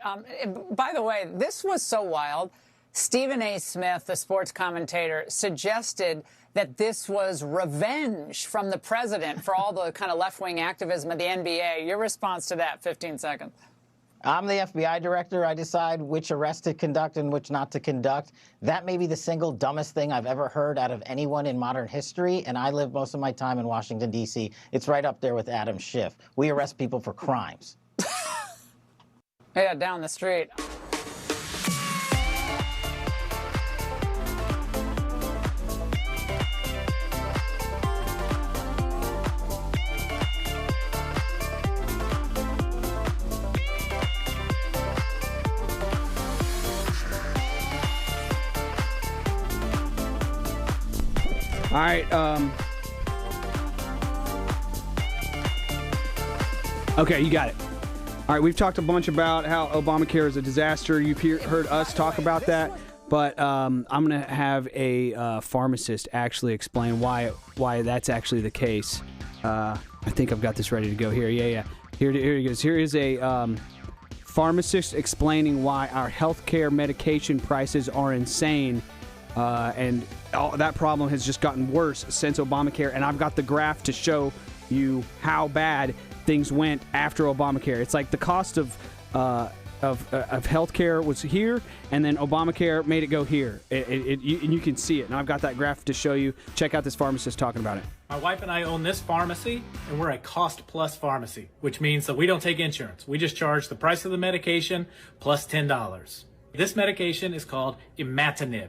By the way, this was so wild. Stephen A. Smith, the sports commentator, suggested that this was revenge from the president for all the kind of left-wing activism of the NBA. Your response to that, 15 seconds. I'm the FBI director. I decide which arrests to conduct and which not to conduct. That may be the single dumbest thing I've ever heard out of anyone in modern history, and I live most of my time in Washington, D.C. It's right up there with Adam Schiff. We arrest people for crimes. Yeah, down the street. All right. Okay, you got it. All right, we've talked a bunch about how Obamacare is a disaster. You've heard us talk about that, but I'm going to have a pharmacist actually explain why that's actually the case. I think I've got this ready to go here. Yeah. Here it goes. Here is a pharmacist explaining why our healthcare medication prices are insane. And that problem has just gotten worse since Obamacare. And I've got the graph to show you how bad things went after Obamacare. It's like the cost of healthcare was here, and then Obamacare made it go here. And you can see it. And I've got that graph to show you. Check out this pharmacist talking about it. My wife and I own this pharmacy, and we're a cost-plus pharmacy, which means that we don't take insurance. We just charge the price of the medication plus $10. This medication is called imatinib,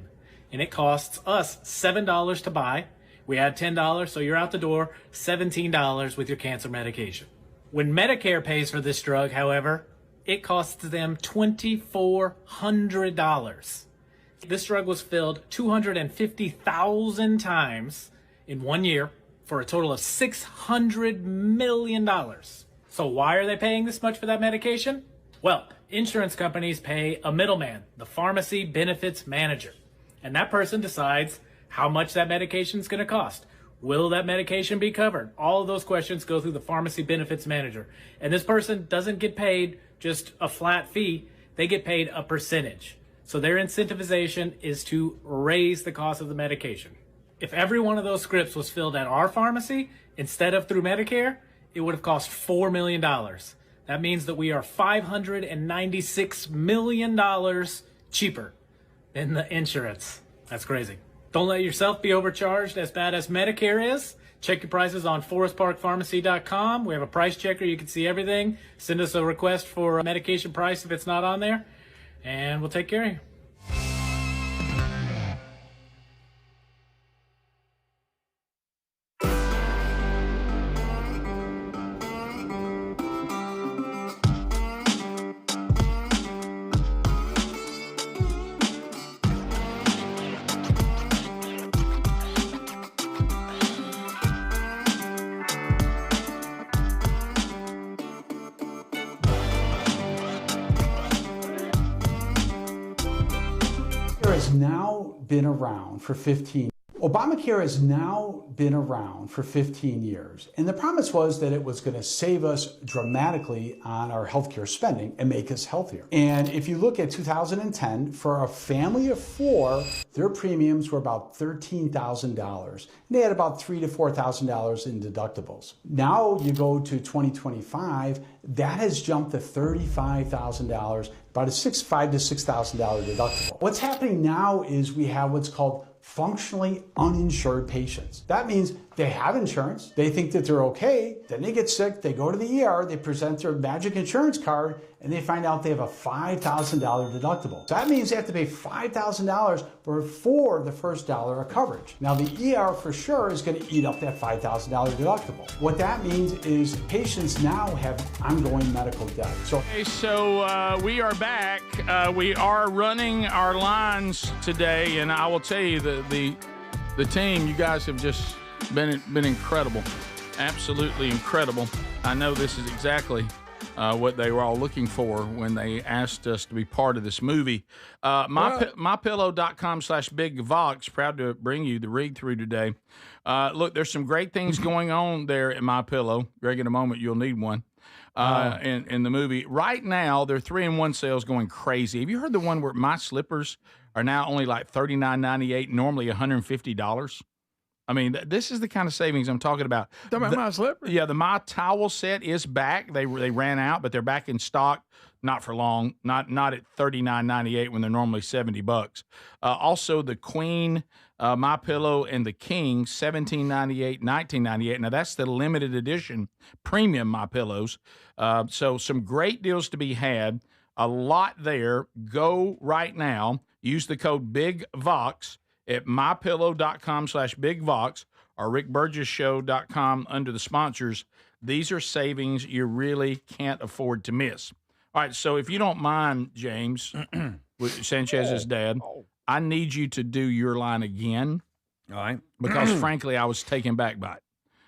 and it costs us $7 to buy. We add $10, so you're out the door, $17 with your cancer medication. When Medicare pays for this drug, however, it costs them $2,400. This drug was filled 250,000 times in 1 year for a total of $600 million. So why are they paying this much for that medication? Well, insurance companies pay a middleman, the pharmacy benefits manager. And that person decides how much that medication is going to cost. Will that medication be covered? All of those questions go through the pharmacy benefits manager. And this person doesn't get paid just a flat fee. they get paid a percentage. So their incentivization is to raise the cost of the medication. If every one of those scripts was filled at our pharmacy instead of through Medicare, it would have cost $4 million. That means that we are $596 million cheaper than the insurance. That's crazy. Don't let yourself be overcharged as bad as Medicare is. Check your prices on forestparkpharmacy.com. We have a price checker. You can see everything. Send us a request for a medication price if it's not on there, and we'll take care of you. Has now been around for 15 Obamacare has now been around for 15 years, and the promise was that it was going to save us dramatically on our healthcare spending and make us healthier. And if you look at 2010, for a family of 4, their premiums were about $13,000, and they had about $3,000 to $4,000 in deductibles. Now you go to 2025, that has jumped to $35,000, about a $5,000 to $6,000 deductible. What's happening now is we have what's called functionally uninsured patients. That means they have insurance, they think that they're okay, then they get sick, they go to the ER, they present their magic insurance card, and they find out they have a $5,000 deductible. So that means they have to pay $5,000 for the first dollar of coverage. Now the ER for sure is going to eat up that $5,000 deductible. What that means is patients now have ongoing medical debt. So we are back. We are running our lines today, and I will tell you the team, you guys have just been incredible, absolutely incredible. I know this is exactly what they were all looking for when they asked us to be part of this movie. MyPillow.com/BigVox, proud to bring you the read through today. Look, there's some great things going on there at MyPillow. Greg, in a moment, you'll need one. In the movie right now, their 3-in-1 sales going crazy. Have you heard the one where my slippers are now only like $39.98, normally $150? I mean, this is the kind of savings I'm talking about. Talking about my slippers? Yeah, the My Towel set is back. They ran out, but they're back in stock. Not for long. Not at $39.98 when they're normally $70. Also, the Queen, My Pillow, and the King, $17.98, $19.98. Now that's the limited edition premium My Pillows. So some great deals to be had. A lot there. Go right now. Use the code BIGVOX at mypillow.com/BigVox or rickburgessshow.com under the sponsors. These are savings you really can't afford to miss. All right, so if you don't mind, James, with Sanchez's dad, I need you to do your line again. All right. Because, frankly, I was taken back by it.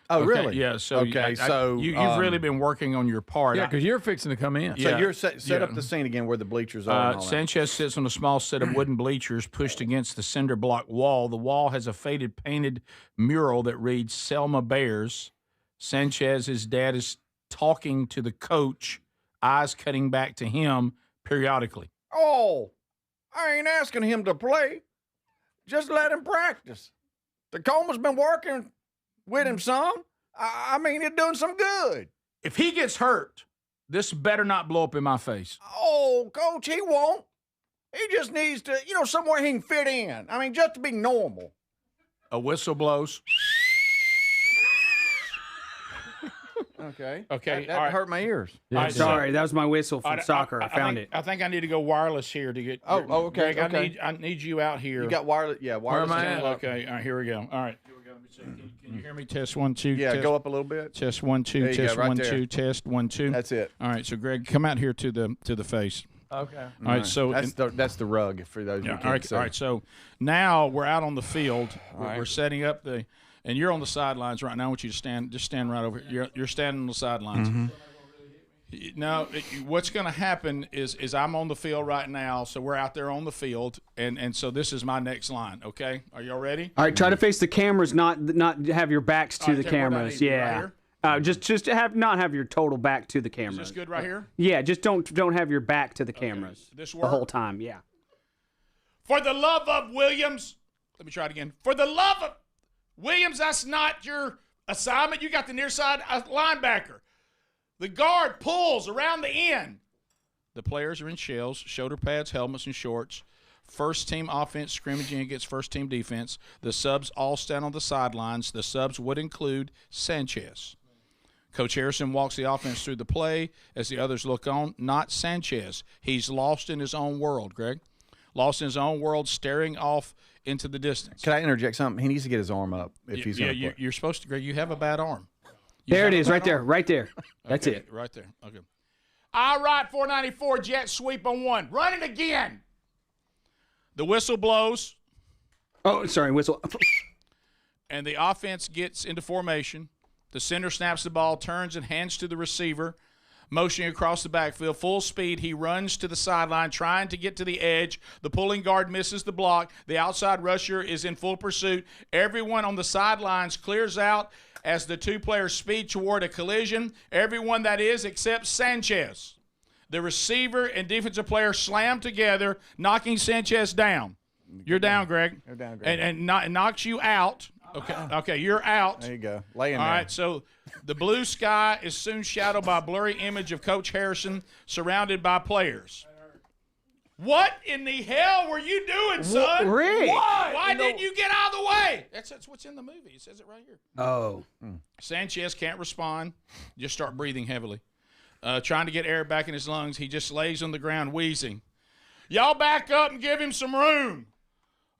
Oh, okay, really? Yeah. So, you've really been working on your part. Yeah, because you're fixing to come in. So you're set up the scene again where the bleachers are. And all Sanchez sits on a small set of wooden bleachers pushed against the cinder block wall. The wall has a faded painted mural that reads Selma Bears. Sanchez's dad is talking to the coach, eyes cutting back to him periodically. Oh, I ain't asking him to play. Just let him practice. Tacoma's been working with him some. I mean, he's doing some good. If he gets hurt, this better not blow up in my face. Oh, Coach, he won't. He just needs to, somewhere he can fit in. I mean, just to be normal. A whistle blows. Okay. That hurt my ears. Yeah, sorry, that was my whistle from soccer. I found it. I think I need to go wireless here to get. Okay. Greg, I need you out here. You got wireless? Yeah, wireless. Where am I at? Okay. All right. Here we go. All right. Can you hear me? Test 1 2. Yeah, test, go up a little bit. Test 1 2. Test 1 2. Test 1 2. That's it. All right. So Greg, come out here to the face. Okay. All right. So that's the rug for those. Yeah. All right. So now we're out on the field. We're setting up and you're on the sidelines right now. I want you to stand right over here. You're standing on the sidelines. Mm-hmm. Now, what's going to happen is I'm on the field right now, so we're out there on the field, and so this is my next line. Okay, are y'all ready? All right, try to face the cameras, not have your backs to the cameras. Yeah. Right here? Just not have your total back to the camera. Is this good right here? Yeah, just don't have your back to the cameras This the work? whole time. Yeah. For the love of Williams, let me try it again. For the love of Williams, that's not your assignment. You got the near side linebacker. The guard pulls around the end. The players are in shells, shoulder pads, helmets, and shorts. First team offense scrimmaging against first team defense. The subs all stand on the sidelines. The subs would include Sanchez. Coach Harrison walks the offense through the play as the others look on, not Sanchez. He's lost in his own world, Greg. Lost in his own world, staring off into the distance. Can I interject something? He needs to get his arm up if he's going to play. You're supposed to, Greg. You have a bad arm. There it is, right there, right there. That's it. Right there. Okay. All right, 494, jet sweep on one. Run it again. The whistle blows. Oh, sorry, whistle. And the offense gets into formation. The center snaps the ball, turns and hands to the receiver, motioning across the backfield. Full speed, he runs to the sideline, trying to get to the edge. The pulling guard misses the block. The outside rusher is in full pursuit. Everyone on the sidelines clears out as the two players speed toward a collision. Everyone, that is, except Sanchez. The receiver and defensive player slam together, knocking Sanchez down. You're down, Greg. You're down, Greg. And knocks you out. Okay, you're out. There you go. Laying All there. right, so the blue sky is soon shadowed by a blurry image of Coach Harrison surrounded by players. What in the hell were you doing, son? Rick? Why didn't you get out of the way? That's what's in the movie. It says it right here. Oh. Sanchez can't respond. Just start breathing heavily. Trying to get air back in his lungs. He just lays on the ground wheezing. Y'all back up and give him some room.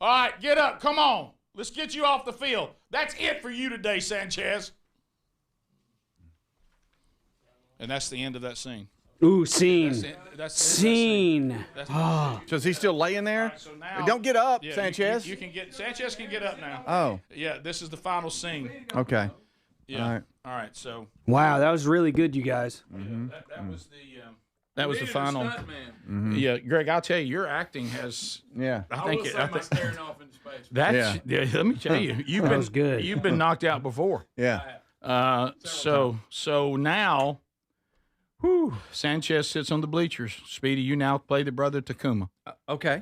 All right, get up. Come on. Let's get you off the field. That's it for you today, Sanchez. And that's the end of that scene. Ooh, scene. That's scene. So is he still laying there? Right, so now, Don't get up, yeah, Sanchez. You can get Sanchez can get up now. Oh. Yeah, this is the final scene. Okay. Yeah. All right. All right. So. Wow, that was really good, you guys. That was the. That was the final. Mm-hmm. Yeah, Greg, I'll tell you, your acting has. Yeah. I think. staring off into space. That's. Yeah. Let me tell you, That was good. You've been knocked out before. Yeah. So now. Whew, Sanchez sits on the bleachers. Speedy, you now play the brother Takuma. Okay.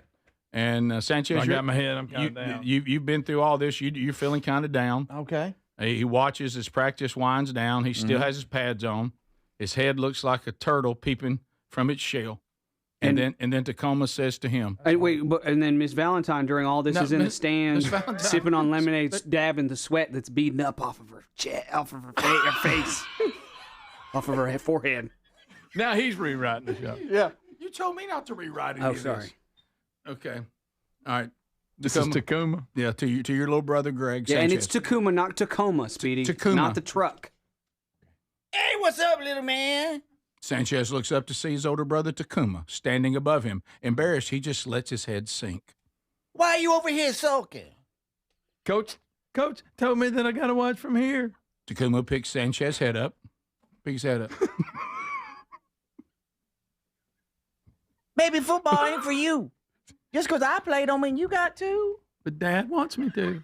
And Sanchez, I got my head. I'm kind of down. You've been through all this. You're feeling kind of down. Okay. He watches his practice winds down. He still has his pads on. His head looks like a turtle peeping from its shell. And then Tacoma says to him, and then Miss Valentine during all this is in the stands, sipping on lemonade, dabbing the sweat that's beading up off of her chest, off of her face, off of her forehead. Now he's rewriting the show. Yeah. You told me not to rewrite it. Oh, sorry. Okay. All right. This is Tacoma. Yeah, to your little brother Greg. Yeah, Sanchez. and it's Tacoma, not Tacoma, Speedy. Tacoma. Not the truck. Hey, what's up, little man? Sanchez looks up to see his older brother Tacoma standing above him. Embarrassed, he just lets his head sink. Why are you over here sulking? Coach told me that I got to watch from here. Tacoma picks Sanchez's head up. Pick his head up. Maybe football ain't for you. Just because I played don't mean you got to. But Dad wants me to.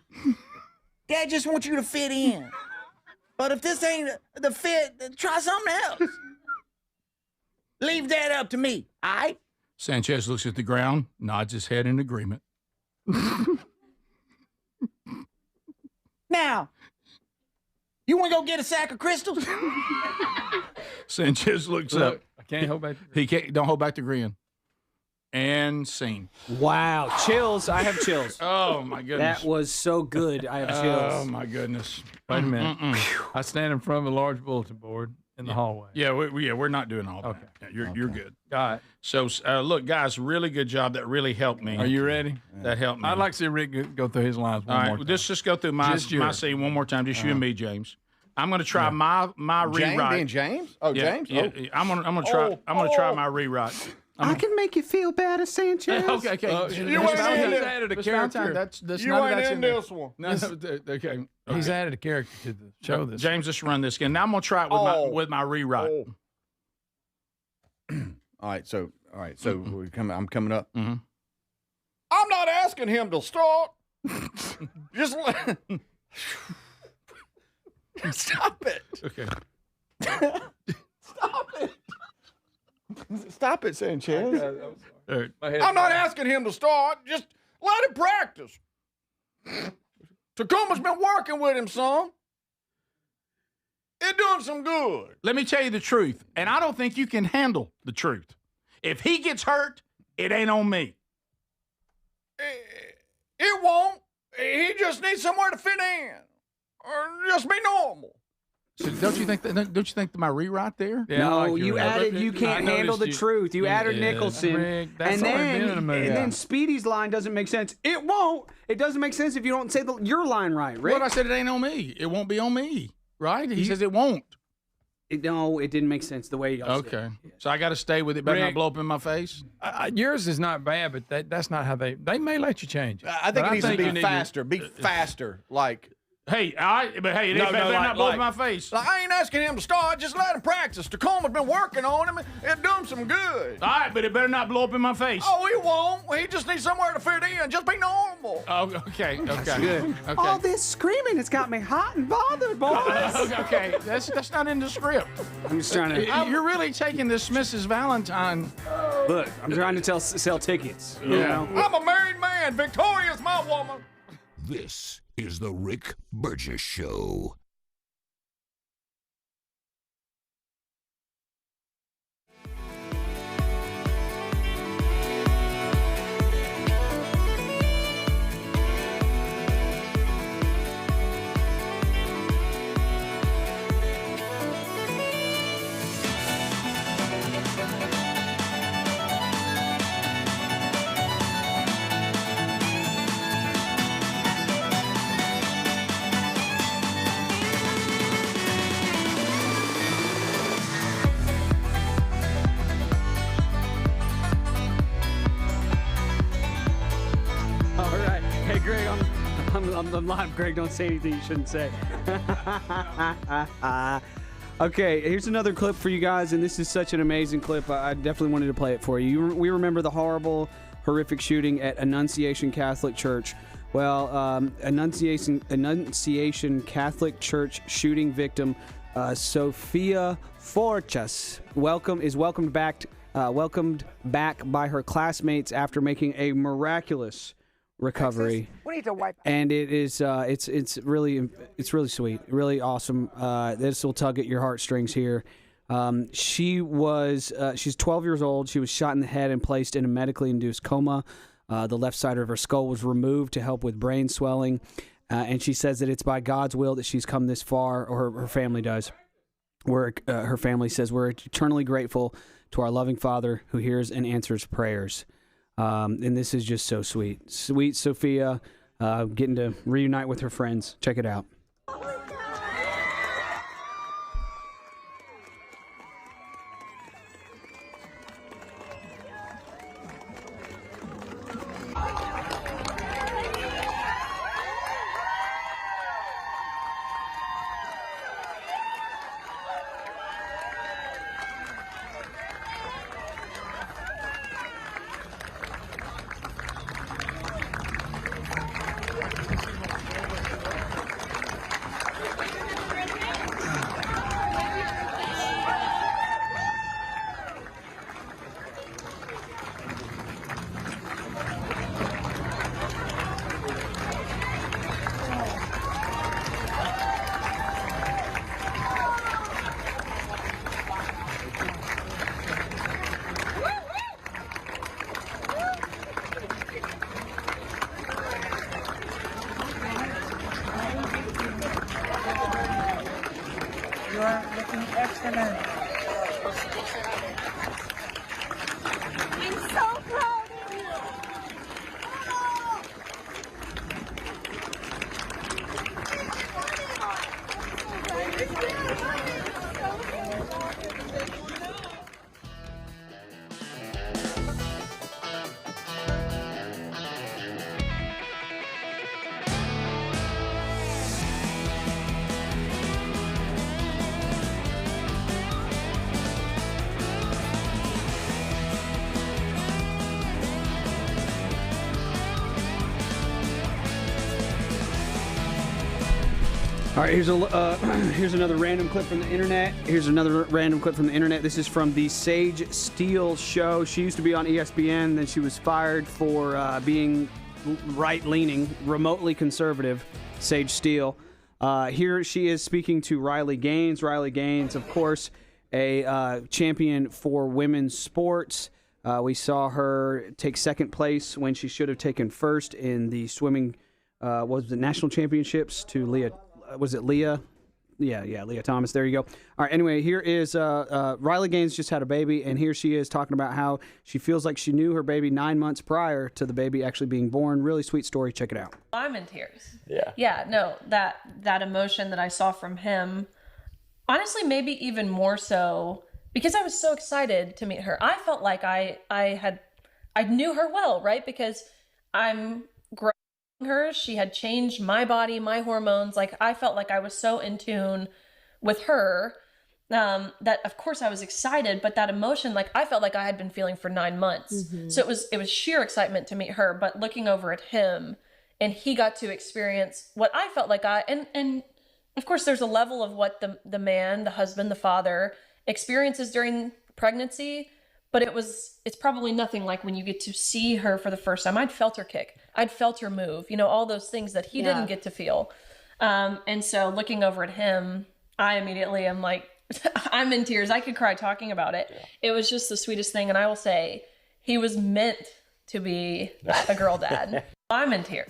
Dad just wants you to fit in. But if this ain't the fit, then try something else. Leave that up to me, all right? Sanchez looks at the ground, nods his head in agreement. Now, you want to go get a sack of crystals? Sanchez looks up. I can't hold back. Don't hold back the grin. And scene. Wow, chills. I have chills. Oh, my goodness. That was so good. I have chills. Oh, my goodness. Wait a minute. I stand in front of a large bulletin board in the hallway. Yeah, we're not doing all that. Okay. Yeah, you're good. All right. So, look, guys, really good job. That really helped me. Are you ready? That helped me. I'd like to see Rick go through his lines one all right, more time. let's just go through my scene one more time. Just you and me, James. I'm going to try my rewrite. Being James? Oh, Yeah, James? yeah, Oh. I'm gonna try. I'm gonna try my rewrite. I can make you feel better, Sanchez. Okay. You ain't in He's added a character. That's You none of ain't that's in there. this one. No, okay. He's added a character to the show. This James, let's run this again. Now I'm gonna try it with my rewrite. All right. So I'm coming up. Mm-hmm. I'm not asking him to start. Just stop it. Okay. Stop it, Sanchez. I'm not asking him to start. Just let him practice. Tacuma's been working with him, son. It's doing some good. Let me tell you the truth, and I don't think you can handle the truth. If he gets hurt, it ain't on me. It won't. He just needs somewhere to fit in, or just be normal. So don't you think that my rewrite there? Yeah, No, you added you can't handle the truth. You added Nicholson. Rick, that's and already been in a movie. then Speedy's line doesn't make sense. It won't. It doesn't make sense if you don't say your line right, Rick. What I said, it ain't on me. It won't be on me, right? He says it won't. No, it didn't make sense the way you said it. Okay. So I got to stay with it, better not Rick, blow up in my face? Yours is not bad, but that's not how they may let you change it. I think it needs to be faster. Be faster. Like, hey, it better not blow up in my face. I ain't asking him to start. Just let him practice. Tacuma's been working on him. It's doing some good. All right, but it better not blow up in my face. Oh, he won't. He just needs somewhere to fit in. Just be normal. Oh, okay. Good. Okay. All this screaming has got me hot and bothered, boys. Okay, that's not in the script. I'm just trying to. You're really taking this Mrs. Valentine. Look, I'm trying to sell tickets. You know? I'm a married man. Victoria's my woman. This is the Rick Burgess Show. All right. Hey, Greg, I'm live. Greg, don't say anything you shouldn't say. Okay, here's another clip for you guys, and this is such an amazing clip. I definitely wanted to play it for you. We remember the horrific shooting at Annunciation Catholic Church. Well, Annunciation Catholic Church shooting victim Sophia Forchas welcomed back by her classmates after making a miraculous recovery. We need to wipe. And it is it's really sweet, really awesome. This will tug at your heartstrings here. She's 12 years old. She was shot in the head and placed in a medically induced coma. The left side of her skull was removed to help with brain swelling. And she says that it's by God's will that she's come this far, or her family does. Her family says, we're eternally grateful to our loving Father who hears and answers prayers. And this is just so sweet. Sweet Sophia getting to reunite with her friends. Check it out. You're looking excellent. I'm so proud of you. All right, here's another random clip from the internet. This is from the Sage Steele show. She used to be on ESPN, then she was fired for being right-leaning, remotely conservative. Sage Steele. Here she is speaking to Riley Gaines. Riley Gaines, of course, a champion for women's sports. We saw her take second place when she should have taken first in the swimming. Was the national championships to Leah? Was it Leah? Yeah, Leah Thomas. There you go. All right, anyway, here is Riley Gaines just had a baby, and here she is talking about how she feels like she knew her baby 9 months prior to the baby actually being born. Really sweet story. Check it out. I'm in tears. Yeah. Yeah, no, that emotion that I saw from him, honestly, maybe even more so because I was so excited to meet her. I felt like I knew her well, right? Because I'm growing her. She had changed my body, my hormones. Like, I felt like I was so in tune with her that of course I was excited, but that emotion, like, I felt like I had been feeling for 9 months. Mhm. So it was sheer excitement to meet her, but looking over at him, and he got to experience what I felt like and of course there's a level of what the man, the husband, the father experiences during pregnancy, but it's probably nothing like when you get to see her for the first time. I'd felt her kick. I'd felt her move, all those things that he didn't get to feel. And so looking over at him, I immediately am like, I'm in tears. I could cry talking about it. Yeah. It was just the sweetest thing. And I will say, he was meant to be a girl dad. I'm in tears.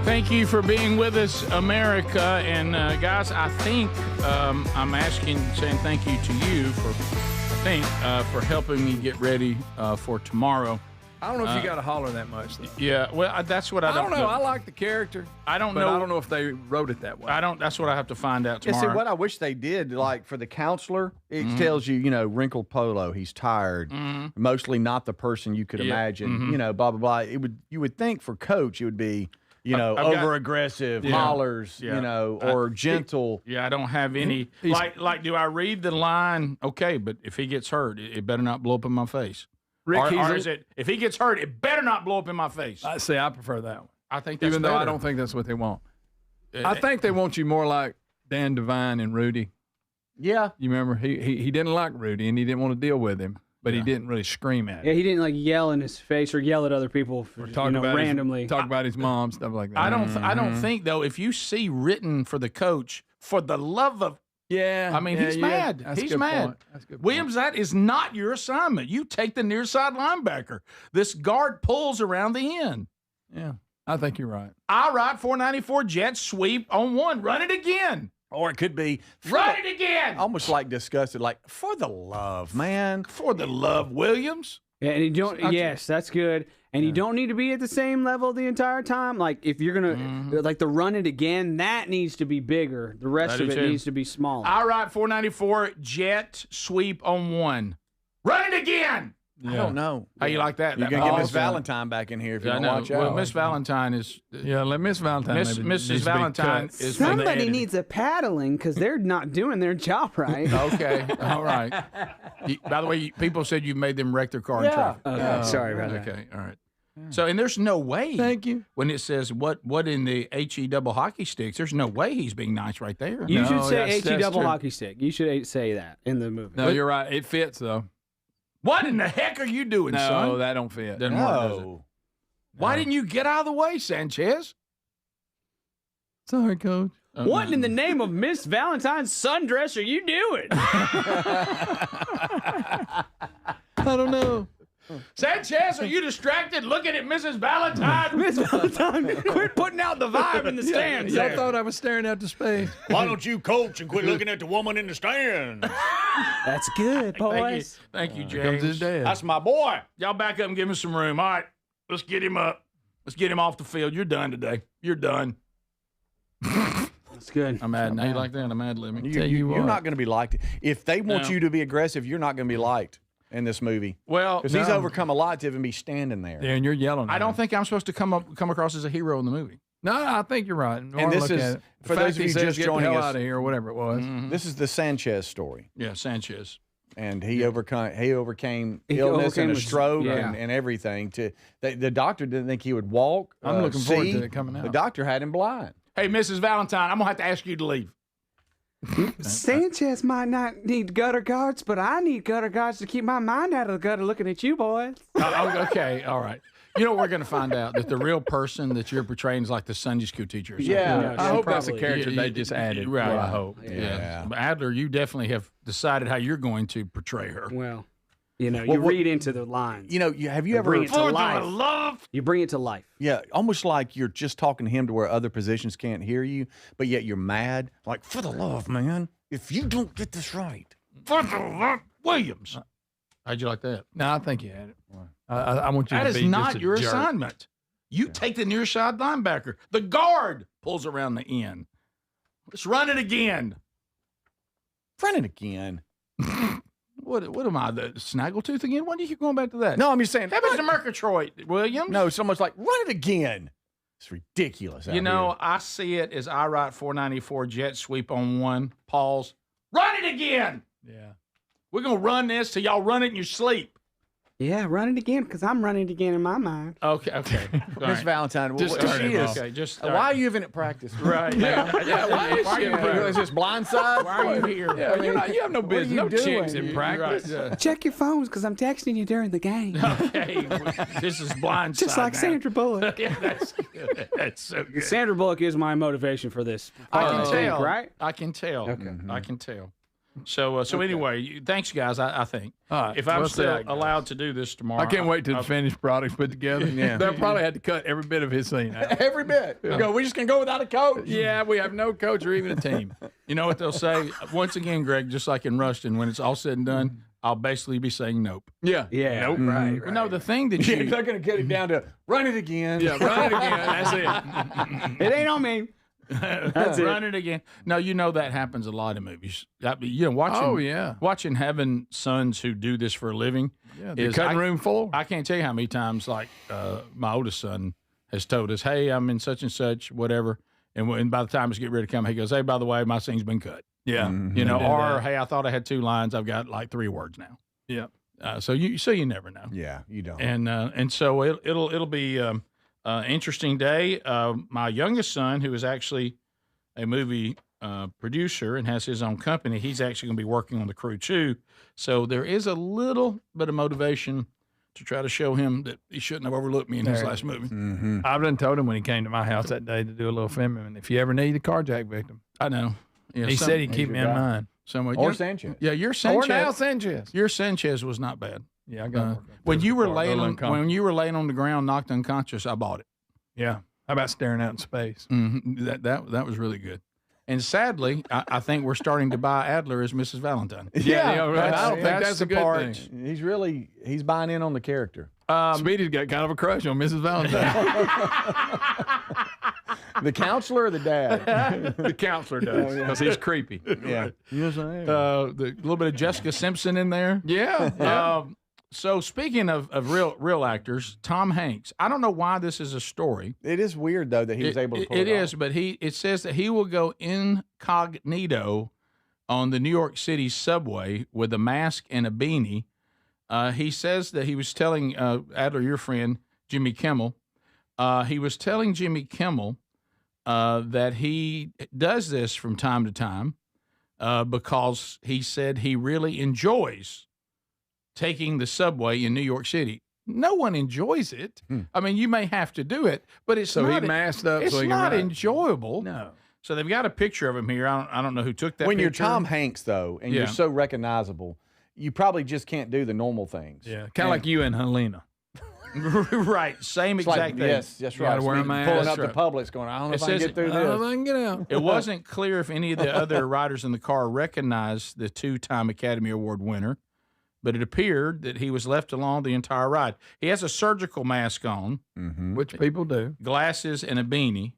Thank you for being with us, America. And guys, I think I'm saying thank you to you for helping me get ready for tomorrow. I don't know if you got to holler that much, though. Yeah, well, that's what I don't know. I like the character. I don't but know. I don't know if they wrote it that way. That's what I have to find out tomorrow. Yeah, see, what I wish they did, like for the counselor, it tells you, wrinkled polo, he's tired, mostly not the person you could imagine, blah, blah, blah. You would think for coach, it would be, over aggressive, hollers, or gentle. I don't have any. Like, do I read the line? Okay, but if he gets hurt, it better not blow up in my face. Rick, or is it, if he gets hurt, it better not blow up in my face? I prefer that one. I think that's even though better. I don't think that's what they want. I think they want you more like Dan Devine and Rudy. Yeah, you remember he didn't like Rudy and he didn't want to deal with him, but he didn't really scream at him. Yeah, he didn't like yell in his face or yell at other people for, randomly. Talk about his mom, stuff like that. I don't think though. If you see written for the coach, for the love of he's mad. He's mad. Williams, that is not your assignment. You take the near side linebacker. This guard pulls around the end. Yeah, I think you're right. All right, 494 jet sweep on one. Run it again. Or it could be run it again. Almost like disgusted, like for the love, man. For the love, Williams. Yeah, and you don't. Yes, that's good. And you don't need to be at the same level the entire time. Like if you're gonna like the run it again, that needs to be bigger. The rest of it needs to be smaller. All right, 494 jet sweep on one. Run it again. Yeah. I don't know. How you like that? You're going to get Miss Valentine back in here if you don't watch out. Well, Miss Valentine is... let Miss Valentine... Mrs. Valentine is... Somebody needs a paddling because they're not doing their job right. Okay. All right. By the way, people said you made them wreck their car in traffic. Okay. Sorry about that. Okay. All right. So, and there's no way. Thank you. When it says what in the HE double hockey sticks, there's no way he's being nice right there. You should say HE double hockey stick. You should say that in the movie. No, you're right. It fits, though. What in the heck are you doing, son? No, that don't fit. Doesn't work, does it? Why didn't you get out of the way, Sanchez? Sorry, Coach. What in the name of Miss Valentine's sundress are you doing? I don't know. Sanchez, are you distracted looking at Mrs. Valentine? Miss Valentine, quit putting out the vibe in the stands. Y'all thought I was staring out to space. Why don't you coach and quit looking at the woman in the stands? That's good, boys. Thank you, James. Here comes his dad. That's my boy. Y'all back up and give him some room. All right, let's get him up. Let's get him off the field. You're done today. You're done. That's good. I'm mad. Now you like that? I'm mad, Lemmy. You're not going to be liked. If they want you to be aggressive, you're not going to be liked in this movie. Well, because he's overcome a lot to even be standing there. Yeah, and you're yelling. I don't think I'm supposed to come across as a hero in the movie. No, I think you're right. And this is, for those of you just joining us, out of here, or whatever it was. This is the Sanchez story. Yeah, Sanchez. And he overcame illness and a stroke and everything. The doctor didn't think he would walk. I'm looking forward to it coming out. The doctor had him blind. Hey, Mrs. Valentine, I'm gonna have to ask you to leave. Sanchez might not need gutter guards, but I need gutter guards to keep my mind out of the gutter looking at you boys. Okay, all right. You know what we're going to find out? That the real person that you're portraying is like the Sunday school teacher. Or something. Yeah, I hope that's a character they just added. Right. Well, I hope. Yeah. But Adler, you definitely have decided how you're going to portray her. Well, you read into the lines. Have you ever bring it to life? You bring it to life. Yeah, almost like you're just talking to him to where other positions can't hear you, but yet you're mad. Like, for the love, man, if you don't get this right. For the love, Williams. How'd you like that? No, I think you had it. I want you that to is be not just a your jerk. assignment. You take the near side linebacker. The guard pulls around the end. Let's run it again. Run it again. What am I, the snaggletooth again? Why do you keep going back to that? No, I'm just saying. That was the Murgatroyd, Williams. No, someone's like, run it again. It's ridiculous. You know, I see it as I write 494 jet sweep on one. Pause. Run it again. Yeah. We're going to run this till y'all run it in your sleep. Yeah, run it again because I'm running it again in my mind. Okay. Miss Valentine, just she is. Okay, just why are you even at practice? Right. Yeah. Why are you here? Is this blindside? Why are you here? Yeah, you have no business. No chicks in practice. Right. Check your phones because I'm texting you during the game. Okay. This is blindside. Just like now. Sandra Bullock. Yeah, that's good. That's so good. Sandra Bullock is my motivation for this. I can tell. Right? I can tell. Okay. I can tell. So anyway, thanks, guys. I think right, if I'm we'll still see. allowed to do this tomorrow, I can't wait till the finished product's put together. Yeah. They'll probably have to cut every bit of his scene out. Every bit. We're just going to go without a coach. Yeah, we have no coach or even a team. You know what they'll say? Once again, Greg, just like in Ruston, when it's all said and done, I'll basically be saying nope. Yeah. Nope. Right. Well, no, the thing that Yeah, you they're going to get it down to run it again. Yeah, run it again. That's it. It ain't on me. That's Run it again. No, that happens a lot in movies. Watching having sons who do this for a living. Yeah, the cutting room floor. I can't tell you how many times, like my oldest son has told us, "Hey, I'm in such and such, whatever," and by the time it's get ready to come, he goes, "Hey, by the way, my scene's been cut." Yeah, or hey, I thought I had 2 lines, I've got like 3 words now. Yeah. So you never know. Yeah, you don't. And so it'll be. Interesting day. My youngest son, who is actually a movie producer and has his own company, he's actually going to be working on the crew too. So there is a little bit of motivation to try to show him that he shouldn't have overlooked me in his last movie. Mm-hmm. I've done told him when he came to my house that day to do a little filming, and if you ever need a carjack victim, I know. Yeah, he said he'd keep me in mind. Or Sanchez. Yeah, your Sanchez. Or now Sanchez. Your Sanchez was not bad. Yeah, I got when you were laying on the ground, knocked unconscious, I bought it. Yeah. How about staring out in space? Mm-hmm. That was really good. And sadly, I think we're starting to buy Adler as Mrs. Valentine. Yeah, I don't think that's a good part. thing. He's buying in on the character. Speedy's got kind of a crush on Mrs. Valentine. The counselor or the dad? The counselor does, because he's creepy. Yeah. Yes, I am. The little bit of Jessica Simpson in there. Yeah. So speaking of real actors, Tom Hanks. I don't know why this is a story. It is weird though that he was able to pull it is, off. but it says that he will go incognito on the New York City subway with a mask and a beanie. He says that he was telling Adler, your friend Jimmy Kimmel, he was telling Jimmy Kimmel that he does this from time to time because he said he really enjoys taking the subway in New York City. No one enjoys it. I mean, you may have to do it, but it's so not. He masked up. It's so he not can enjoyable. No. So they've got a picture of him here. I don't know who took that. When you're picture. Tom Hanks though, and you're so recognizable, you probably just can't do the normal things. Yeah, kind of like you and Helena. Right, same exact thing. Yes, that's right. Wear a mask. Pulling up the Publix, going, I don't know if I can get through this. I don't know if I can get out. It wasn't clear if any of the other riders in the car recognized the 2-time Academy Award winner, but it appeared that he was left alone the entire ride. He has a surgical mask on, which people do, glasses, and a beanie.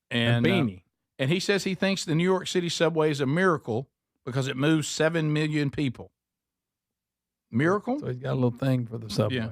And and he says he thinks the New York City subway is a miracle because it moves 7 million people. Miracle? So he's got a little thing for the subway. Yeah.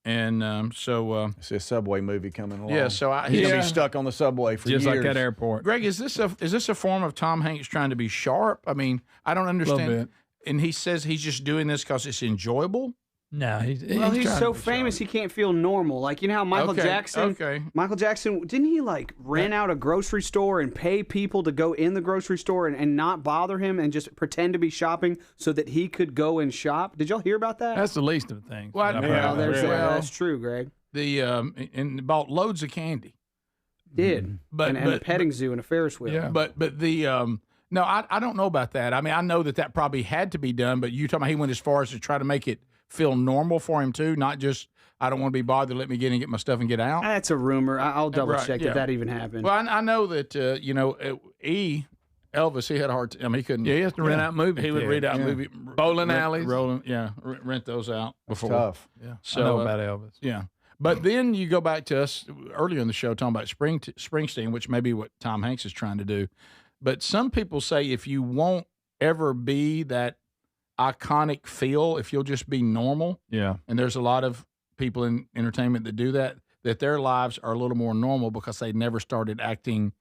And so see a subway movie coming along. Yeah, so he's gonna be stuck on the subway for just years. like that airport. Greg, is this a form of Tom Hanks trying to be sharp? I mean, I don't understand. bit. And he says he's just doing this because it's enjoyable. No, he's so famous he can't feel normal. Like, you know how Michael Jackson. Michael Jackson, didn't he like rent out a grocery store and pay people to go in the grocery store and not bother him and just pretend to be shopping so that he could go and shop? Did y'all hear about that? That's the least of the things. Well, that's true, Greg. And bought loads of candy. Did and a petting zoo and a Ferris wheel. Yeah, but the no, I don't know about that. I mean, I know that probably had to be done, but you talking about he went as far as to try to make it feel normal for him too, not just I don't want to be bothered. Let me get in and get my stuff and get out. That's a rumor. I'll double check that even happened. Well, I know that Elvis, he had a hard time. I mean, he couldn't. Yeah, he has to rent out movies. He would read out movie bowling alleys, rent those out before. Tough. Yeah, so I know about Elvis. Yeah, but then you go back to us earlier in the show talking about Springsteen, which may be what Tom Hanks is trying to do. But some people say if you won't ever be that iconic feel, if you'll just be normal, and there's a lot of people in entertainment that do that their lives are a little more normal because they never started acting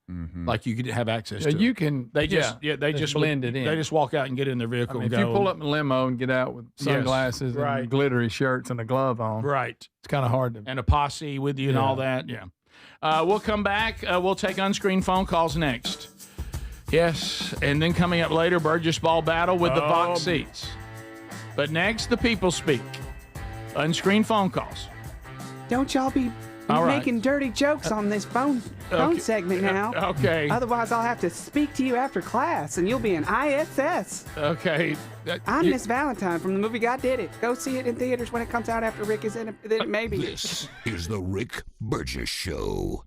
like you could have access to. You can. They just blend it in. They just walk out and get in their vehicle. I mean, and if go. you pull up in a limo and get out with sunglasses and glittery shirts and a glove on, right? It's kind of hard to. And a posse with you and all that. Yeah. We'll come back. We'll take unscreened phone calls next. Yes, and then coming up later, Burgess Ball battle with the box seats. But next, the people speak. Unscreened phone calls. Don't y'all be making dirty jokes on this phone segment now. Okay. Otherwise, I'll have to speak to you after class, and you'll be an ISS. Okay. I'm Miss Valentine from the movie God Did It. Go see it in theaters when it comes out after Rick is in it. Maybe. This is the Rick Burgess Show.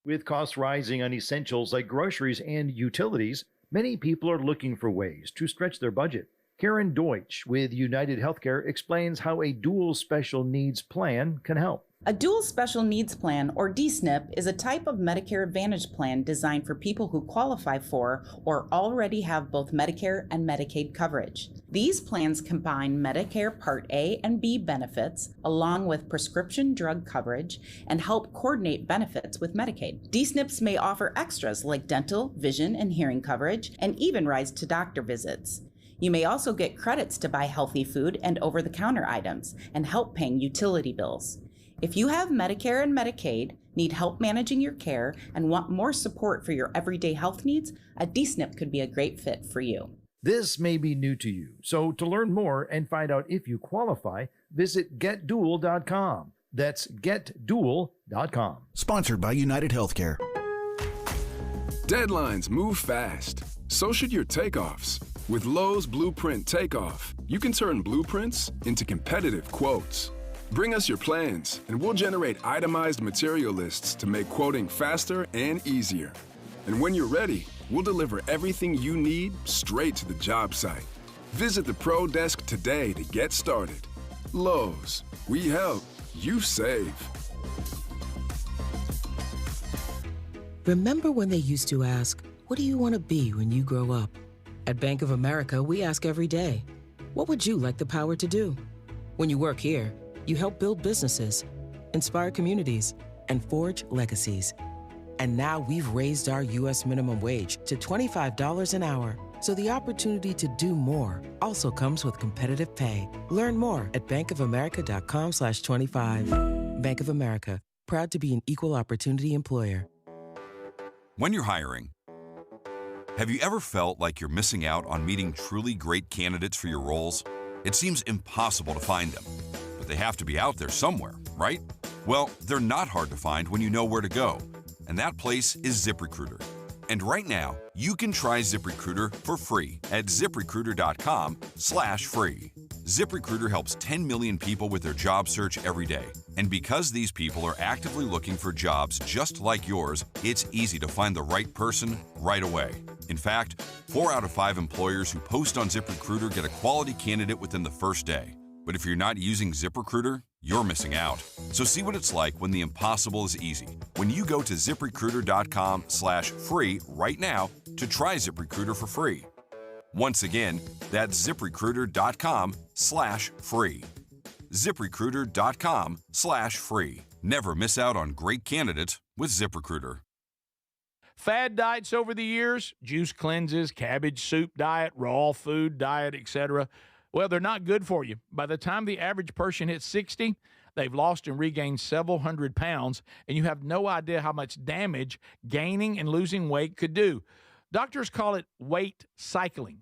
With costs rising on essentials like groceries and utilities, many people are looking for ways to stretch their budget. Karen Deutsch with United Healthcare explains how a dual special needs plan can help. A dual special needs plan, or DSNP, is a type of Medicare Advantage plan designed for people who qualify for or already have both Medicare and Medicaid coverage. These plans combine Medicare Part A and B benefits along with prescription drug coverage and help coordinate benefits with Medicaid. DSNPs may offer extras like dental, vision, and hearing coverage, and even rides to doctor visits. You may also get credits to buy healthy food and over-the-counter items and help paying utility bills. If you have Medicare and Medicaid, need help managing your care, and want more support for your everyday health needs, a DSNP could be a great fit for you. This may be new to you, so to learn more and find out if you qualify, visit getdual.com. That's getdual.com. Sponsored by United Healthcare. Deadlines move fast. So should your takeoffs. With Lowe's Blueprint Takeoff, you can turn blueprints into competitive quotes. Bring us your plans, and we'll generate itemized material lists to make quoting faster and easier. And when you're ready, we'll deliver everything you need straight to the job site. Visit the Pro Desk today to get started. Lowe's, we help, you save. Remember when they used to ask, what do you want to be when you grow up? At Bank of America, we ask every day, what would you like the power to do? When you work here, you help build businesses, inspire communities, and forge legacies. And now we've raised our U.S. minimum wage to $25 an hour. So the opportunity to do more also comes with competitive pay. Learn more at bankofamerica.com/25. Bank of America, proud to be an equal opportunity employer. When you're hiring, have you ever felt like you're missing out on meeting truly great candidates for your roles? It seems impossible to find them, but they have to be out there somewhere, right? Well, they're not hard to find when you know where to go, and that place is ZipRecruiter. And right now, you can try ZipRecruiter for free at ZipRecruiter.com/free. ZipRecruiter helps 10 million people with their job search every day. And because these people are actively looking for jobs just like yours, it's easy to find the right person right away. In fact, 4 out of 5 employers who post on ZipRecruiter get a quality candidate within the first day. But if you're not using ZipRecruiter, you're missing out. So see what it's like when the impossible is easy. When you go to ZipRecruiter.com/free right now to try ZipRecruiter for free. Once again, that's ZipRecruiter.com/free. ZipRecruiter.com/free. Never miss out on great candidates with ZipRecruiter. Fad diets over the years, juice cleanses, cabbage soup diet, raw food diet, etc. Well, they're not good for you. By the time the average person hits 60, they've lost and regained several hundred pounds, and you have no idea how much damage gaining and losing weight could do. Doctors call it weight cycling.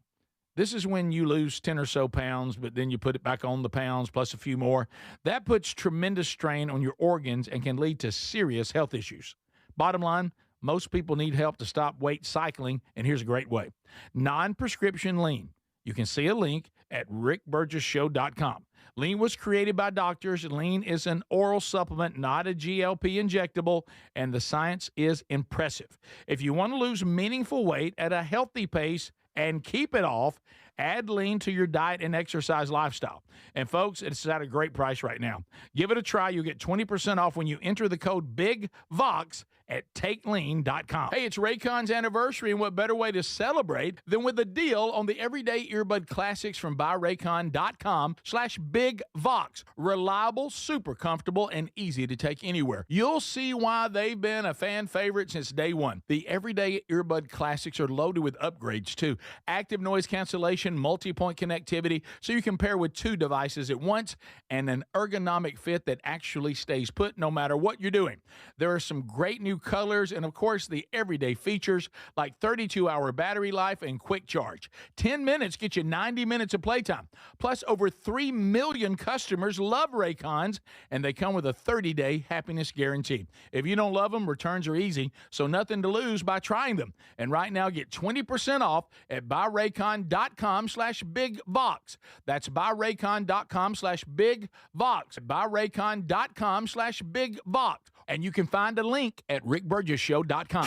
This is when you lose 10 or so pounds, but then you put it back on the pounds plus a few more. That puts tremendous strain on your organs and can lead to serious health issues. Bottom line, most people need help to stop weight cycling, and here's a great way. Non-prescription lean. You can see a link at rickburgessshow.com. Lean was created by doctors. Lean is an oral supplement, not a GLP injectable, and the science is impressive. If you want to lose meaningful weight at a healthy pace and keep it off, add Lean to your diet and exercise lifestyle. And folks, it's at a great price right now. Give it a try. You'll get 20% off when you enter the code BIGVOX at TakeLean.com. Hey, it's Raycon's anniversary, and what better way to celebrate than with a deal on the everyday earbud classics from BuyRaycon.com/BigVox. Reliable, super comfortable, and easy to take anywhere. You'll see why they've been a fan favorite since day one. The everyday earbud classics are loaded with upgrades, too. Active noise cancellation, multi-point connectivity, so you can pair with two devices at once, and an ergonomic fit that actually stays put no matter what you're doing. There are some great new colors, and of course the everyday features like 32-hour battery life and quick charge. 10 minutes get you 90 minutes of playtime. Plus, over 3 million customers love Raycons, and they come with a 30-day happiness guarantee. If you don't love them, returns are easy, so nothing to lose by trying them. And right now, get 20% off at buyraycon.com/bigvox. That's buyraycon.com/bigvox. buyraycon.com/bigvox. And you can find a link at rickburgessshow.com.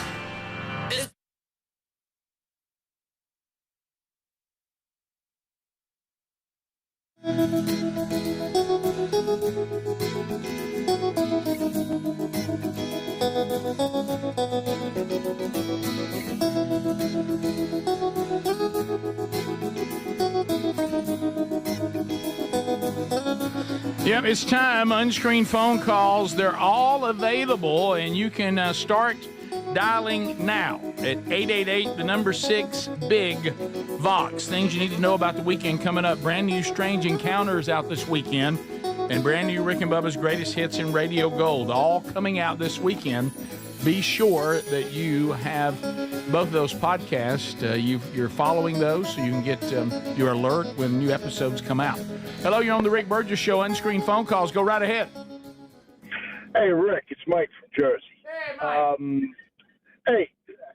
Yep, it's time. Unscreened phone calls. They're all available, and you can start dialing now at 888, the number 6, Big Vox. Things you need to know about the weekend coming up. Brand new Strange Encounters out this weekend, and brand new Rick and Bubba's Greatest Hits in Radio Gold, all coming out this weekend. Be sure that you have both of those podcasts. You're following those so you can get your alert when new episodes come out. Hello, you're on the Rick Burgess Show. Unscreened phone calls. Go right ahead. Hey, Rick, it's Mike from Jersey. Hey, Mike. Hey,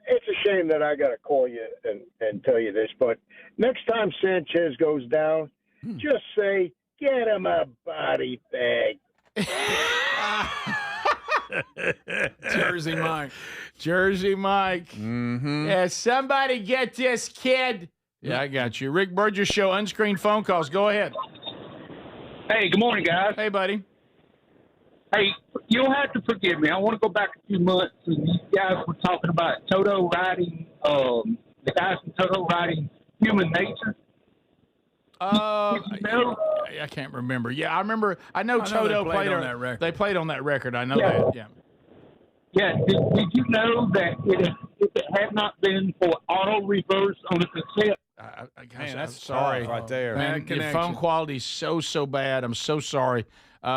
it's a shame that I got to call you and tell you this, but next time Sanchez goes down, just say, get him a body bag. Jersey Mike. Jersey Mike. Mm-hmm. Yeah, somebody get this kid. Yeah, I got you. Rick Burgess Show, unscreened phone calls. Go ahead. Hey, good morning, guys. Hey, buddy. Hey, you'll have to forgive me. I want to go back a few months, and you guys were talking about Toto writing, the guys from Toto writing Human Nature. I can't remember. Yeah, I remember. I know Toto played on that record. They played on that record. I know that. Yeah. Yeah. Did you know that if it had not been for auto reverse on the cassette? Man, that's sorry right there. Man, your phone quality's so bad. I'm so sorry.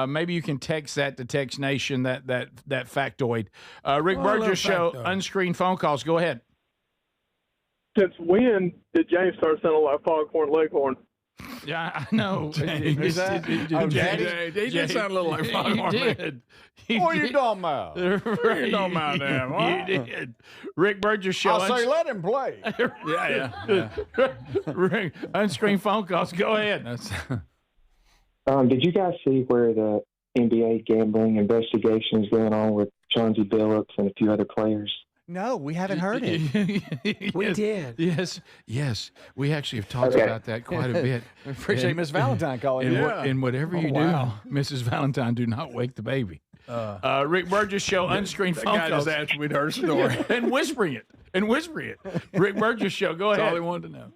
Maybe you can text that to Text Nation, that factoid. Rick Burgess Show, unscreened phone calls. Go ahead. Since when did James start sounding like Foghorn Leghorn? Yeah, I know. He did sound a little like Foghorn. He did. What are you talking about? What are you talking about now? You did. Rick Burgess Show. I'll say let him play. Yeah. Rick, unscreened phone calls. Go ahead. Did you guys see where the NBA gambling investigation is going on with Chauncey Billups and a few other players? No, we haven't heard it. We did. Yes. We actually have talked about that quite a bit. Appreciate Miss Valentine calling you. And whatever you do, Mrs. Valentine, do not wake the baby. Rick Burgess Show, unscreened phone calls. Just asked we'd heard a story. And whispering it. Rick Burgess Show, go ahead. That's all he wanted to know.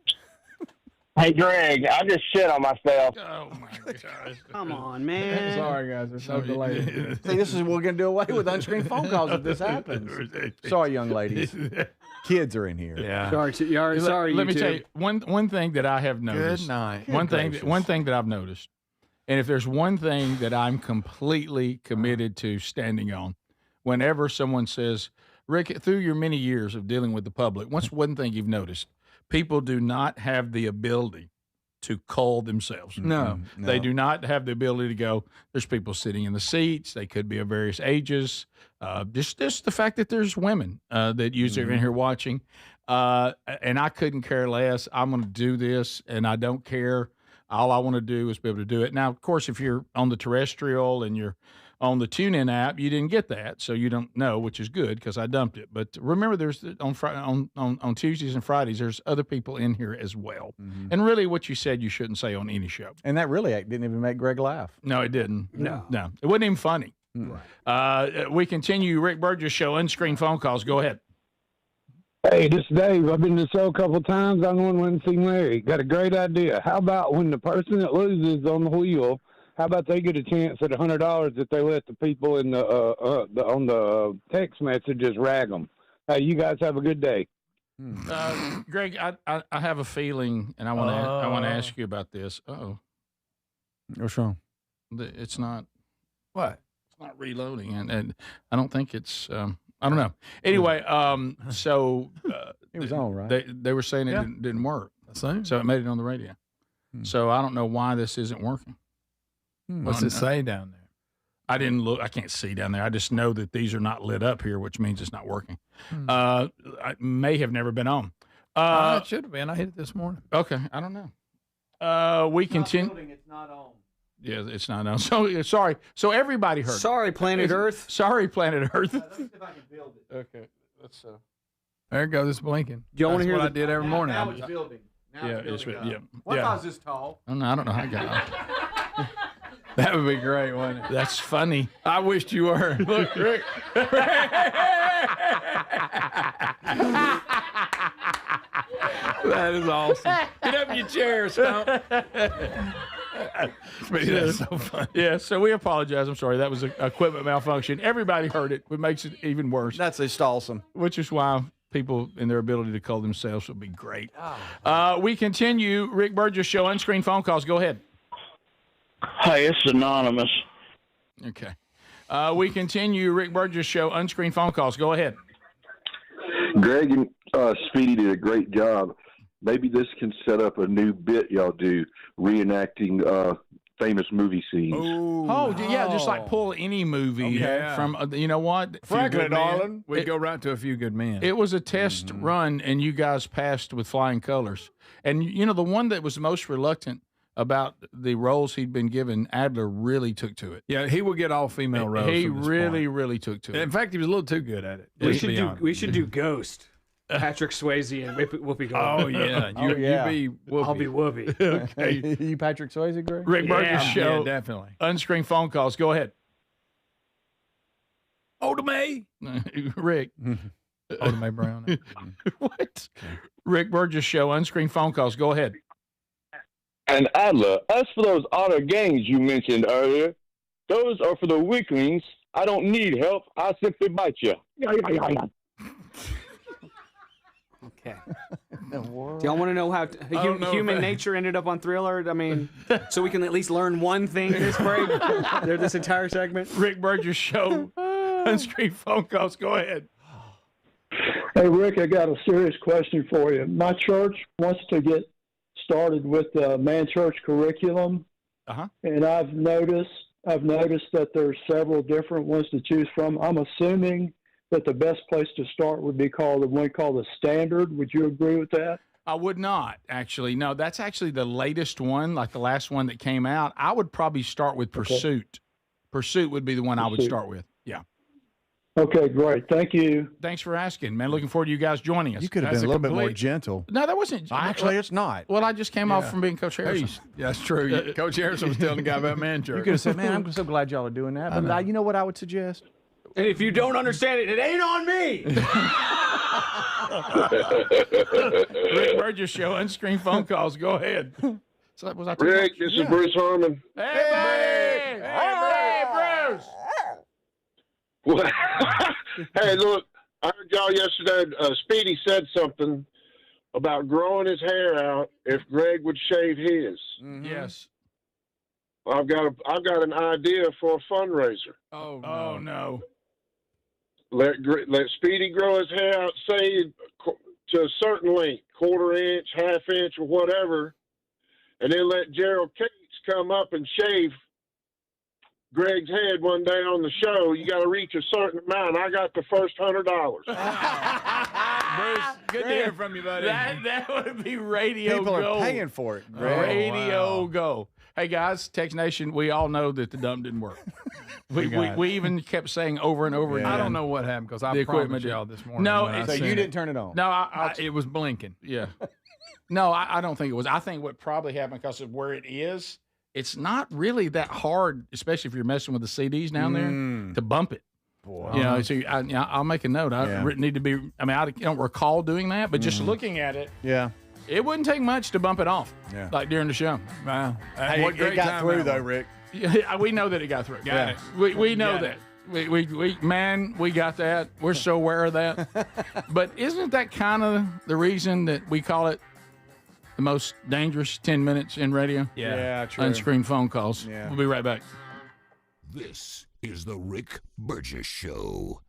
Hey, Greg, I just shit on myself. Oh, my gosh. Come on, man. Sorry, guys. We're so delayed. See, this is we're going to do away with unscreened phone calls if this happens. Sorry, young ladies. Kids are in here. Yeah. Sorry. Let me YouTube. tell you one thing that I have noticed. Good night. One thing that I've noticed, and if there's one thing that I'm completely committed to standing on, whenever someone says, Rick, through your many years of dealing with the public, what's one thing you've noticed? People do not have the ability to cull themselves. No. They do not have the ability to go, there's people sitting in the seats. They could be of various ages. Just the fact that there's women that usually are in here watching. And I couldn't care less. I'm going to do this, and I don't care. All I want to do is be able to do it. Now, of course, if you're on the terrestrial and you're on the TuneIn app, you didn't get that, so you don't know, which is good because I dumped it. But remember, there's on Tuesdays and Fridays, there's other people in here as well. And really, what you said you shouldn't say on any show. And that really didn't even make Greg laugh. No, it didn't. No. It wasn't even funny. We continue. Rick Burgess Show, unscreened phone calls. Go ahead. Hey, this is Dave. I've been to the show a couple of times. I'm going to see Larry. Got a great idea. How about when the person that loses on the wheel, how about they get a chance at $100 if they let the people in the on the text messages rag them? Hey, you guys have a good day. Greg, I have a feeling, and I want to ask you about this. What's wrong? It's not. What? It's not reloading, and I don't think it's. I don't know. Anyway, so it was on, right? They were saying it didn't work, so it made it on the radio. So I don't know why this isn't working. What's it say down there? I didn't look. I can't see down there. I just know that these are not lit up here, which means it's not working. I may have never been on. It should have been. I hit it this morning. Okay, I don't know. We continue. It's not on. Yeah, it's not on. So sorry. So everybody heard. Sorry, Planet Earth. Sorry, Planet Earth. Let's see if I can build it. Okay, let's. There it goes. It's blinking. Do y'all want to hear what I the- did every morning? Now it's building. Now Yeah, it's building yeah. up. What if I was this tall? I don't know how I got it. That would be great, wouldn't it? That's funny. I wished you were. Look, Rick. That is awesome. Get up in your chair, Stump. That's so funny. Yeah, so we apologize. I'm sorry. That was an equipment malfunction. Everybody heard it, which makes it even worse. That's awesome. Which is why people in their ability to call themselves would be great. We continue. Rick Burgess Show, unscreened phone calls. Go ahead. Hey, it's anonymous. Okay. We continue. Rick Burgess Show, unscreened phone calls. Go ahead. Greg and Speedy did a great job. Maybe this can set up a new bit y'all do, reenacting famous movie scenes. Yeah, just like pull any movie from, you know what? Franklin, darling. We'd go right to A Few Good Men. It was a test run, and you guys passed with flying colors. And, you know, the one that was most reluctant about the roles he'd been given, Adler really took to it. Yeah, he would get all female roles. He from this really, point. really took to it. In fact, he was a little too good at it. We should do Ghost. Patrick Swayze and Whoopi Goldberg. Oh yeah, you be Whoopi. I'll be Whoopi. Okay. You Patrick Swayze, Greg? Rick Burgess Show. Yeah, definitely. Unscreened phone calls. Go ahead. Oda Mae. Rick. Oda Mae Brown. What? Rick Burgess Show, unscreened phone calls. Go ahead. And Adler, as for those otter gangs you mentioned earlier, those are for the weaklings. I don't need help. I'll simply bite you. Okay. Do y'all want to know how human nature ended up on Thriller? I mean, so we can at least learn one thing this break, this entire segment. Rick Burgess Show, unscreened phone calls. Go ahead. Hey, Rick, I got a serious question for you. My church wants to get started with the man church curriculum, and I've noticed that there's several different ones to choose from. I'm assuming that the best place to start would be called the Standard. Would you agree with that? I would not, actually. No, that's actually the latest one, like the last one that came out. I would probably start with Pursuit. Pursuit would be the one I would start with. Yeah. Okay, great. Thank you. Thanks for asking, man. Looking forward to you guys joining us. You could have been a little bit more gentle. No, that wasn't. Actually, it's not. Well, I just came off from being Coach Harrison. Hey, that's true. Coach Harrison was telling the guy about man church. You could have said, man, I'm so glad y'all are doing that. But you know what I would suggest? And if you don't understand it, it ain't on me. Rick Burgess Show, unscreened phone calls. Go ahead. So was I too Rick, much? this is Bruce Harmon. Hey, buddy! Hey, Bruce! Well, hey, look, I heard y'all yesterday. Speedy said something about growing his hair out if Greg would shave his. Yes. I've got an idea for a fundraiser. Oh no. Let Speedy grow his hair out, say to a certain length, 1/4 inch, 1/2 inch, or whatever, and then let Gerald Cates come up and shave Greg's head one day on the show. You got to reach a certain amount. I got the first $100. Bruce, good to hear from you, buddy. That would be radio People go. are paying for it, Greg. Radio go. Hey, guys, Text Nation, we all know that the dump didn't work. We even kept saying over and over again. I don't know what happened because I promised y'all this morning. No, when I so seen you it. didn't turn it on. No, it was blinking. Yeah. No, I don't think it was. I think what probably happened because of where it is, it's not really that hard, especially if you're messing with the CDs down there, to bump it. Boy. You know, so I'll make a note. I need to be. I mean, I don't recall doing that, but just looking at it, it wouldn't take much to bump it off. Yeah. Like during the show. Wow. Hey, it got through though, Rick. Yeah, we know that it got through. Got it. We know that. We got that. We're so aware of that. But isn't that kind of the reason that we call it the most dangerous 10 minutes in radio? Yeah, true. Unscreened phone calls. Yeah. We'll be right back. This is the Rick Burgess Show.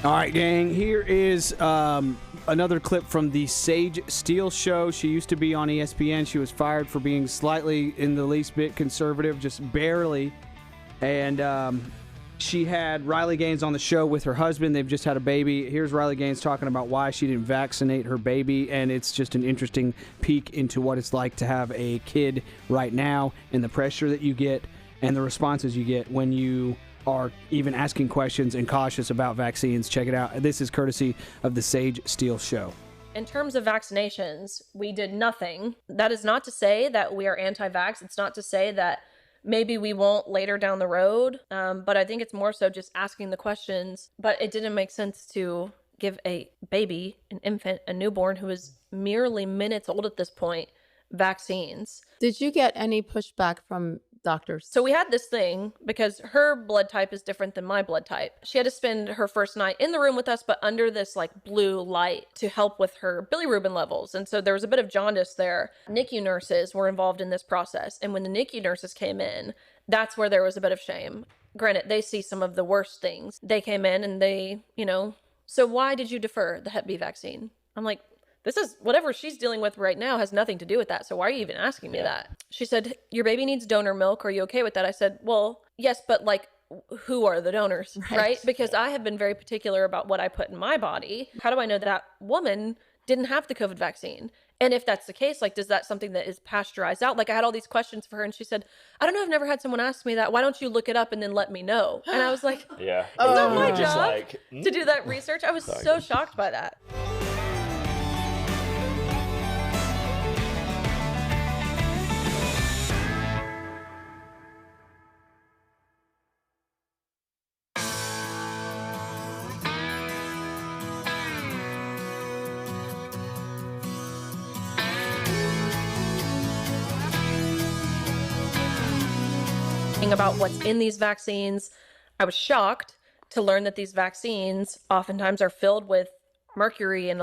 All right, gang, here is another clip from the Sage Steele show. She used to be on ESPN. She was fired for being slightly in the least bit conservative, just barely. And she had Riley Gaines on the show with her husband. They've just had a baby. Here's Riley Gaines talking about why she didn't vaccinate her baby, and it's just an interesting peek into what it's like to have a kid right now and the pressure that you get and the responses you get when you are even asking questions and cautious about vaccines. Check it out. This is courtesy of the Sage Steele show. In terms of vaccinations, we did nothing. That is not to say that we are anti-vax. It's not to say that maybe we won't later down the road. But I think it's more so just asking the questions. But it didn't make sense to give a baby, an infant, a newborn who is merely minutes old at this point, vaccines. Did you get any pushback from doctors? So we had this thing because her blood type is different than my blood type. She had to spend her first night in the room with us, but under this like blue light to help with her bilirubin levels. And so there was a bit of jaundice there. NICU nurses were involved in this process. And when the NICU nurses came in, that's where there was a bit of shame. Granted, they see some of the worst things. They came in and they, so why did you defer the Hep B vaccine? I'm like, this is whatever she's dealing with right now has nothing to do with that. So why are you even asking me that? She said, your baby needs donor milk. Are you okay with that? I said, well, yes, but like, who are the donors, right? Because I have been very particular about what I put in my body. How do I know that woman didn't have the COVID vaccine? And if that's the case, like, does that something that is pasteurized out? Like I had all these questions for her and she said, I don't know, I've never had someone ask me that. Why don't you look it up and then let me know? And I was like, yeah, it's not my job to do that research. I was so shocked by that. About what's in these vaccines. I was shocked to learn that these vaccines oftentimes are filled with mercury and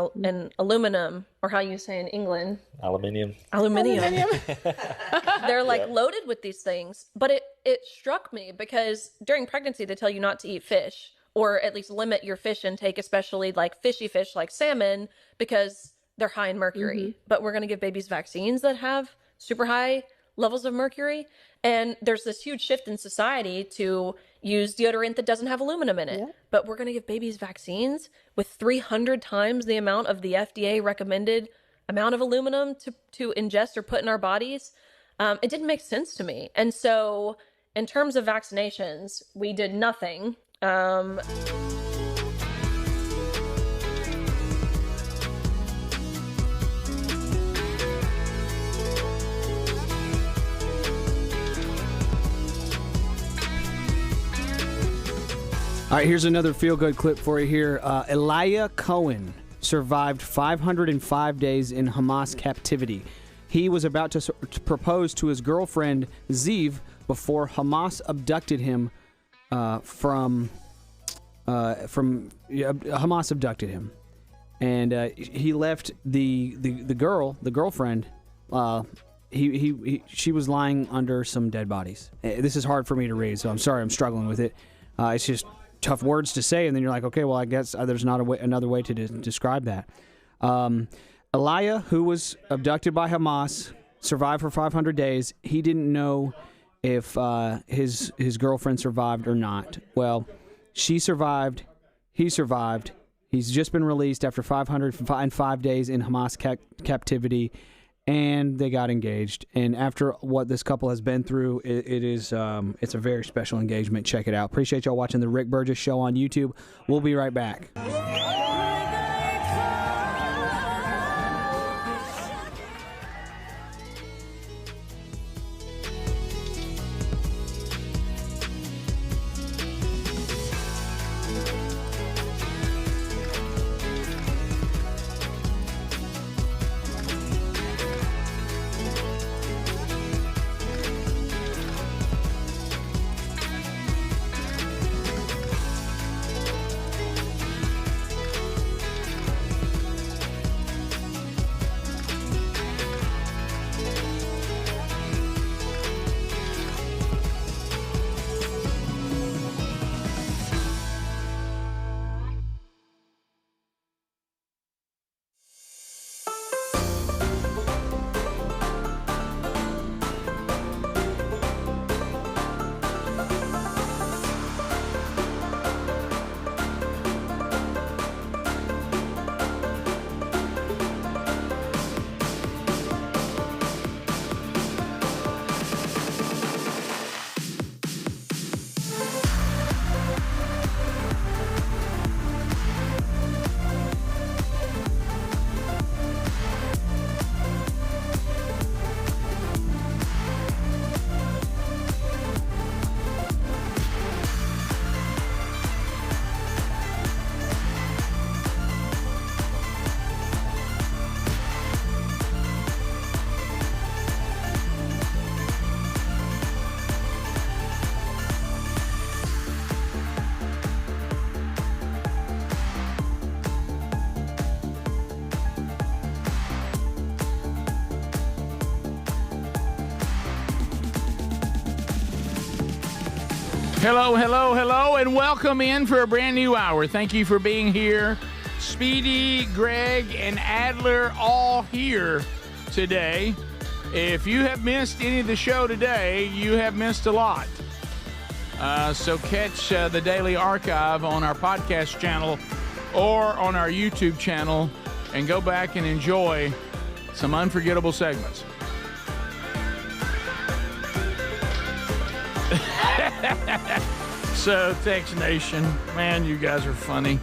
aluminum, or how you say in England, Aluminium. They're like loaded with these things. But it struck me because during pregnancy they tell you not to eat fish, or at least limit your fish intake, especially like fishy fish like salmon, because they're high in mercury. But we're going to give babies vaccines that have super high levels of mercury. And there's this huge shift in society to use deodorant that doesn't have aluminum in it. Yeah. But we're going to give babies vaccines with 300 times the amount of the FDA recommended amount of aluminum to ingest or put in our bodies. It didn't make sense to me. And so in terms of vaccinations, we did nothing. All right, here's another feel-good clip for you here. Elijah Cohen survived 505 days in Hamas captivity. He was about to propose to his girlfriend, Ziv, before Hamas abducted him Hamas abducted him. And he left the girlfriend, she was lying under some dead bodies. This is hard for me to read, so I'm sorry, I'm struggling with it. It's just tough words to say, and then you're like, okay, well, I guess there's not another way to describe that. Elijah, who was abducted by Hamas, survived for 500 days. He didn't know if his girlfriend survived or not. Well, she survived. He survived. He's just been released after 505 days in Hamas captivity, and they got engaged. And after what this couple has been through, it's a very special engagement. Check it out. Appreciate y'all watching the Rick Burgess Show on YouTube. We'll be right back. Hello, hello, hello, and welcome in for a brand new hour. Thank you for being here. Speedy, Greg, and Adler all here today. If you have missed any of the show today, you have missed a lot. So catch the daily archive on our podcast channel or on our YouTube channel and go back and enjoy some unforgettable segments. So, Tex Nation, man, you guys are funny.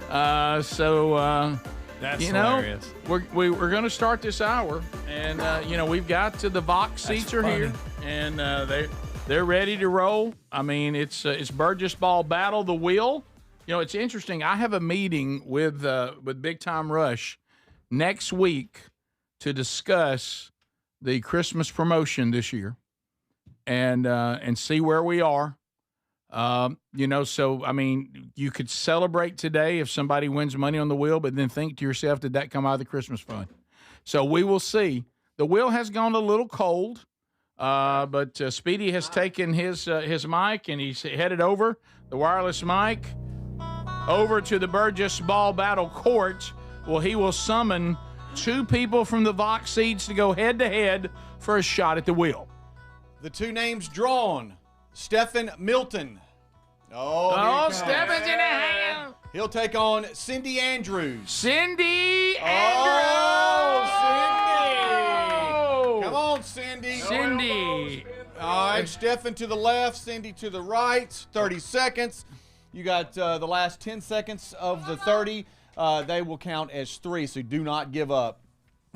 That's hilarious. We're going to start this hour, and we've got the Vox seats are here, and they're ready to roll. I mean, it's Burgess Ball Battle the Wheel. You know, it's interesting. I have a meeting with Big Time Rush next week to discuss the Christmas promotion this year, and see where we are. So, I mean, you could celebrate today if somebody wins money on the wheel, but then think to yourself, did that come out of the Christmas fund? So we will see. The wheel has gone a little cold, but Speedy has taken his mic and he's headed over, the wireless mic, over to the Burgess Ball Battle Court. Well, he will summon two people from the Vox seats to go head-to-head for a shot at the wheel. The two names drawn, Stephen Milton. Oh, Stephen's in the house. He'll take on Cindy Andrews. Cindy Andrews! Come on, Cindy. Cindy. All right, Stephen to the left, Cindy to the right. 30 seconds. You got the last 10 seconds of the 30. They will count as 3, so do not give up.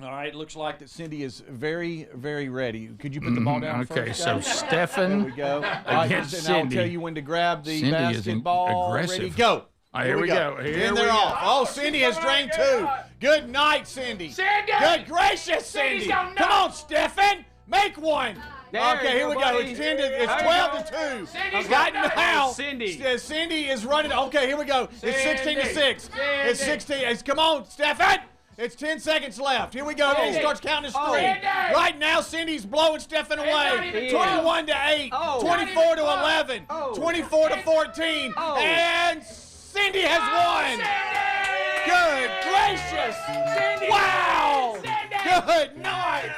All right, looks like that Cindy is very, very ready. Could you put the ball down Okay, first? so Stephen There we go. All right, against and I'll Cindy. tell you when to grab the Cindy is basketball. aggressive. Ready, go. All right, here we go. Here And we they're go. off. Oh, Cindy has drained 2. Good night, Cindy. Cindy! Good gracious, Cindy. Come on, Stephen. Make one. There Okay, you here we go, go. buddy. It's There you 12 go. to 2. Cindy's Right got now, Cindy. Cindy is running. Okay, here we go. It's 16 to 6. It's 16. Come on, Stephen. It's 10 seconds left. Here we go. He starts counting as 3. Right now, Cindy's blowing Stephen away. 21 to 8. 24 to 11. 24 to 14. And Cindy has won. Good gracious. Wow. Good night.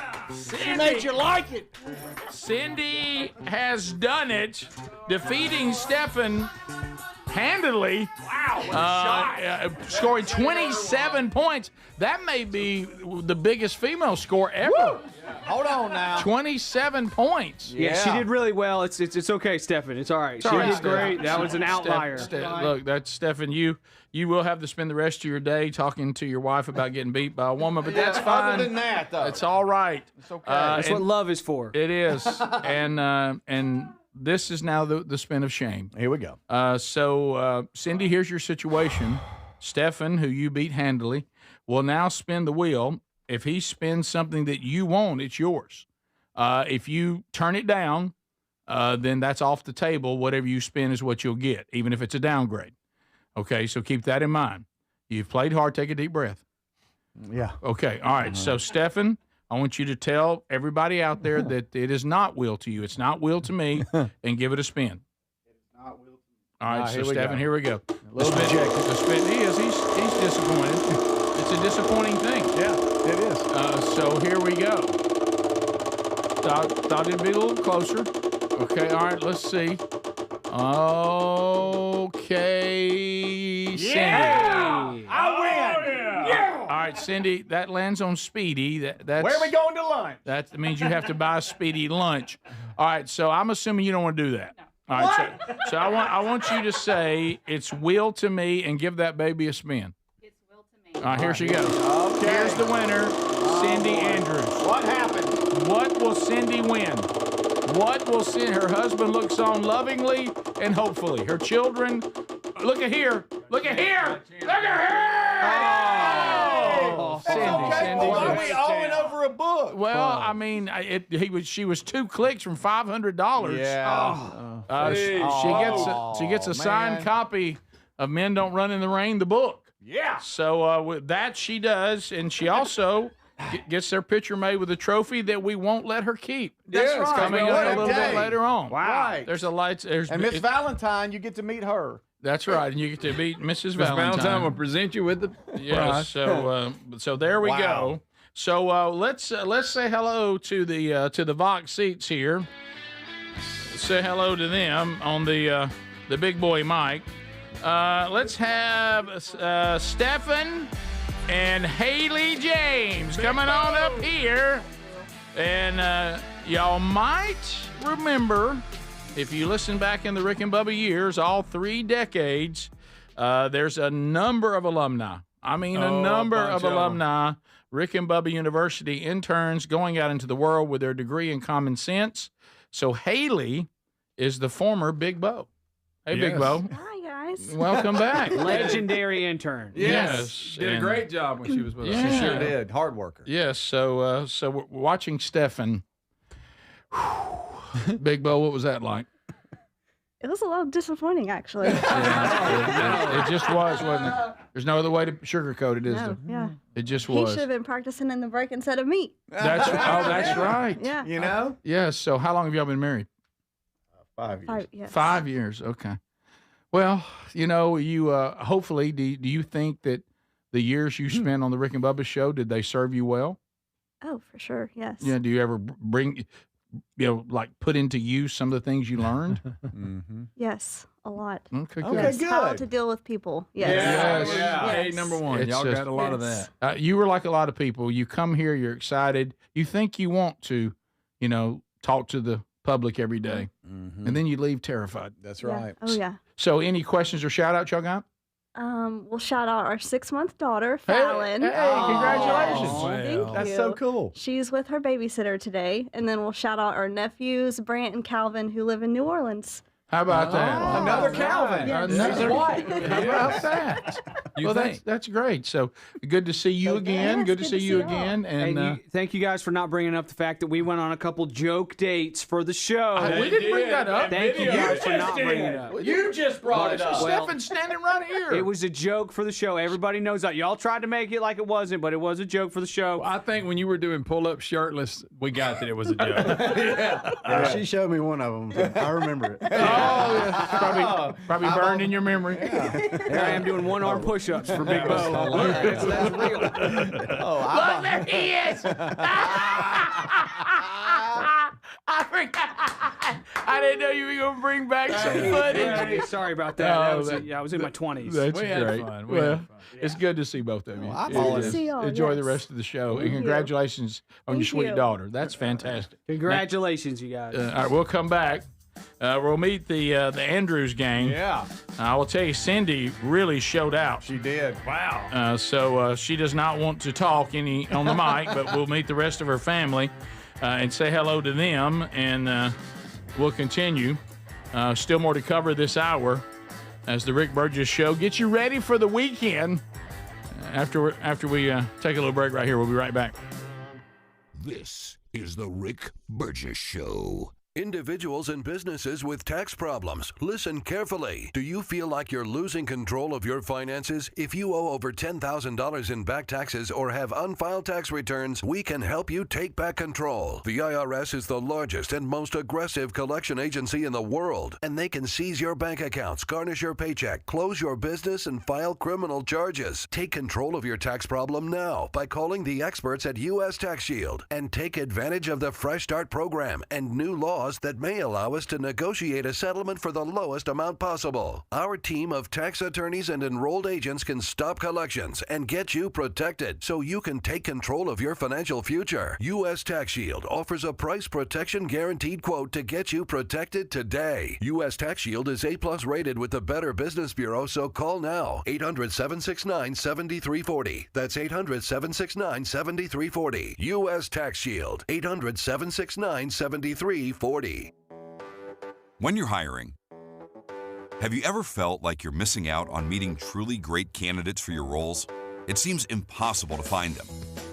She made you like it. Cindy has done it, defeating Stephen handily. Wow, scoring 27 points. That may be the biggest female score ever. Woo. Hold on now. 27 points. Yeah, she did really well. It's okay, Stephen. It's all right. She did great. That was an outlier. Look, that's Stephen. You will have to spend the rest of your day talking to your wife about getting beat by a woman, but that's fine. Other than that, though. It's all right. It's okay. That's what love is for. It is. And this is now the spin of shame. Here we go. So, Cindy, here's your situation. Stephen, who you beat handily, will now spin the wheel. If he spins something that you want, it's yours. If you turn it down, then that's off the table. Whatever you spin is what you'll get, even if it's a downgrade. Okay, so keep that in mind. You've played hard. Take a deep breath. Yeah. Okay, all right. So, Stephen, I want you to tell everybody out there that it is not will to you. It's not will to me, and give it a spin. All right, so Stephen, here we go. The spin. He's disappointed. It's a disappointing thing. Yeah, it is. So here we go. Thought it'd be a little closer. Okay, all right, let's see. Okay, Cindy. I win. Yeah. All right, Cindy, that lands on Speedy. That's, Where are we going to lunch? That means you have to buy Speedy lunch. All right, so I'm assuming you don't want to do that. All right, so I want you to say it's will to me and give that baby a spin. It's will to me. All right, here she goes. Okay. Here's the winner, Cindy Andrews. What happened? What will Cindy win? What will Cindy? Her husband looks on lovingly and hopefully. Her children, look at here. Look at here. Look at here. Oh, Cindy. Why are we owing over a book? Well, I mean, she was 2 clicks from $500. Yeah. She gets a signed copy of Men Don't Run in the Rain, the book. Yeah. So with that she does, and she also gets their picture made with a trophy that we won't let her keep. That's It's right. coming What up a a little day. bit later on. Wow. Right. There's a lights. And Miss Valentine, you get to meet her. That's right, and you get to meet Mrs. Miss Valentine will Valentine. present you with the Yes. prize. So there we Wow. go. So let's say hello to the Vox seats here. Say hello to them on the big boy mic. Let's have Stephen and Haley James coming on up here. And y'all might remember, if you listen back in the Rick and Bubba years, all 3 decades, there's a number of alumni. I mean, a number of alumni. Rick and Bubba University interns going out into the world with their degree in common sense. So Haley is the former Big Bo. Hey, Big Yes. Bo. Hi, guys. Welcome back. Legendary intern. Yes. Did a And- great job when she was with us. Yeah. She sure did. Hard worker. Yes. So we're watching Stephen. Big Bo, what was that like? It was a little disappointing, actually. It just was, wasn't it? There's no other way to sugarcoat it, is there? Yeah. It just He was. should have been practicing in the break instead of me. That's right. Yeah. You know? Yes. So how long have y'all been married? 5 years. 5, yes. 5 years. Okay. Well, you know, you hopefully, do you think that the years you spent on the Rick and Bubba show, did they serve you well? Oh, for sure, yes. Yeah. Do you ever bring like put into use some of the things you learned? Yes, a lot. Okay, good. Yes, how to deal with people. Yes. Hey, number one. It's Y'all just- got a lot of that. You were like a lot of people. You come here, you're excited. You think you want to, talk to the public every day, and then you leave terrified. That's Yeah. right. Oh, yeah. So, any questions or shout outs y'all got? We'll shout out our 6-month daughter, Fallon. Hey, congratulations. Thank That's you. so cool. She's with her babysitter today. And then we'll shout out our nephews, Brant and Calvin, who live in New Orleans. How about that? Another Calvin. Yes. Another What? How about that? You well, think? that's great. So good to see you again. Yes, Good to see you again. And thank you guys for not bringing up the fact that we went on a couple joke dates for the show. we didn't bring that up. Thank you guys for not bringing it up. You just brought it up. Stefan's standing right here. It was a joke for the show. Everybody knows that. Y'all tried to make it like it wasn't, but it was a joke for the show. I think when you were doing pull-up shirtless, we got that it was a joke. Yeah, she showed me one of them. I remember it. Oh, yeah. Probably burned in your memory. There I am doing one-arm push-ups for Big Bo. That's real. Look, there he is. I forgot. I didn't know you were going to bring back some footage. Sorry about that. I was in my 20s. That's We had great. fun. We had Well, fun. it's good to see both of you. I've It always- is. See y'all, Enjoy the yes. rest of the show. Thank and you. congratulations on your Thank sweet you. daughter. That's fantastic. Congratulations, you guys. All right, we'll come back. We'll meet the Andrews gang. Yeah. I will tell you, Cindy really showed out. She did. Wow. So she does not want to talk any on the mic, but we'll meet the rest of her family and say hello to them, and we'll continue. Still more to cover this hour as the Rick Burgess Show gets you ready for the weekend. After we take a little break right here, we'll be right back. This is the Rick Burgess Show. Individuals and businesses with tax problems, listen carefully. Do you feel like you're losing control of your finances? If you owe over $10,000 in back taxes or have unfiled tax returns, we can help you take back control. The IRS is the largest and most aggressive collection agency in the world, and they can seize your bank accounts, garnish your paycheck, close your business, and file criminal charges. Take control of your tax problem now by calling the experts at U.S. Tax Shield and take advantage of the Fresh Start program and new laws that may allow us to negotiate a settlement for the lowest amount possible. Our team of tax attorneys and enrolled agents can stop collections and get you protected so you can take control of your financial future. U.S. Tax Shield offers a price protection guaranteed quote to get you protected today. U.S. Tax Shield is A+ rated with the Better Business Bureau, so call now. 800-769-7340. That's 800-769-7340. U.S. Tax Shield. 800-769-7340. When you're hiring, have you ever felt like you're missing out on meeting truly great candidates for your roles? It seems impossible to find them,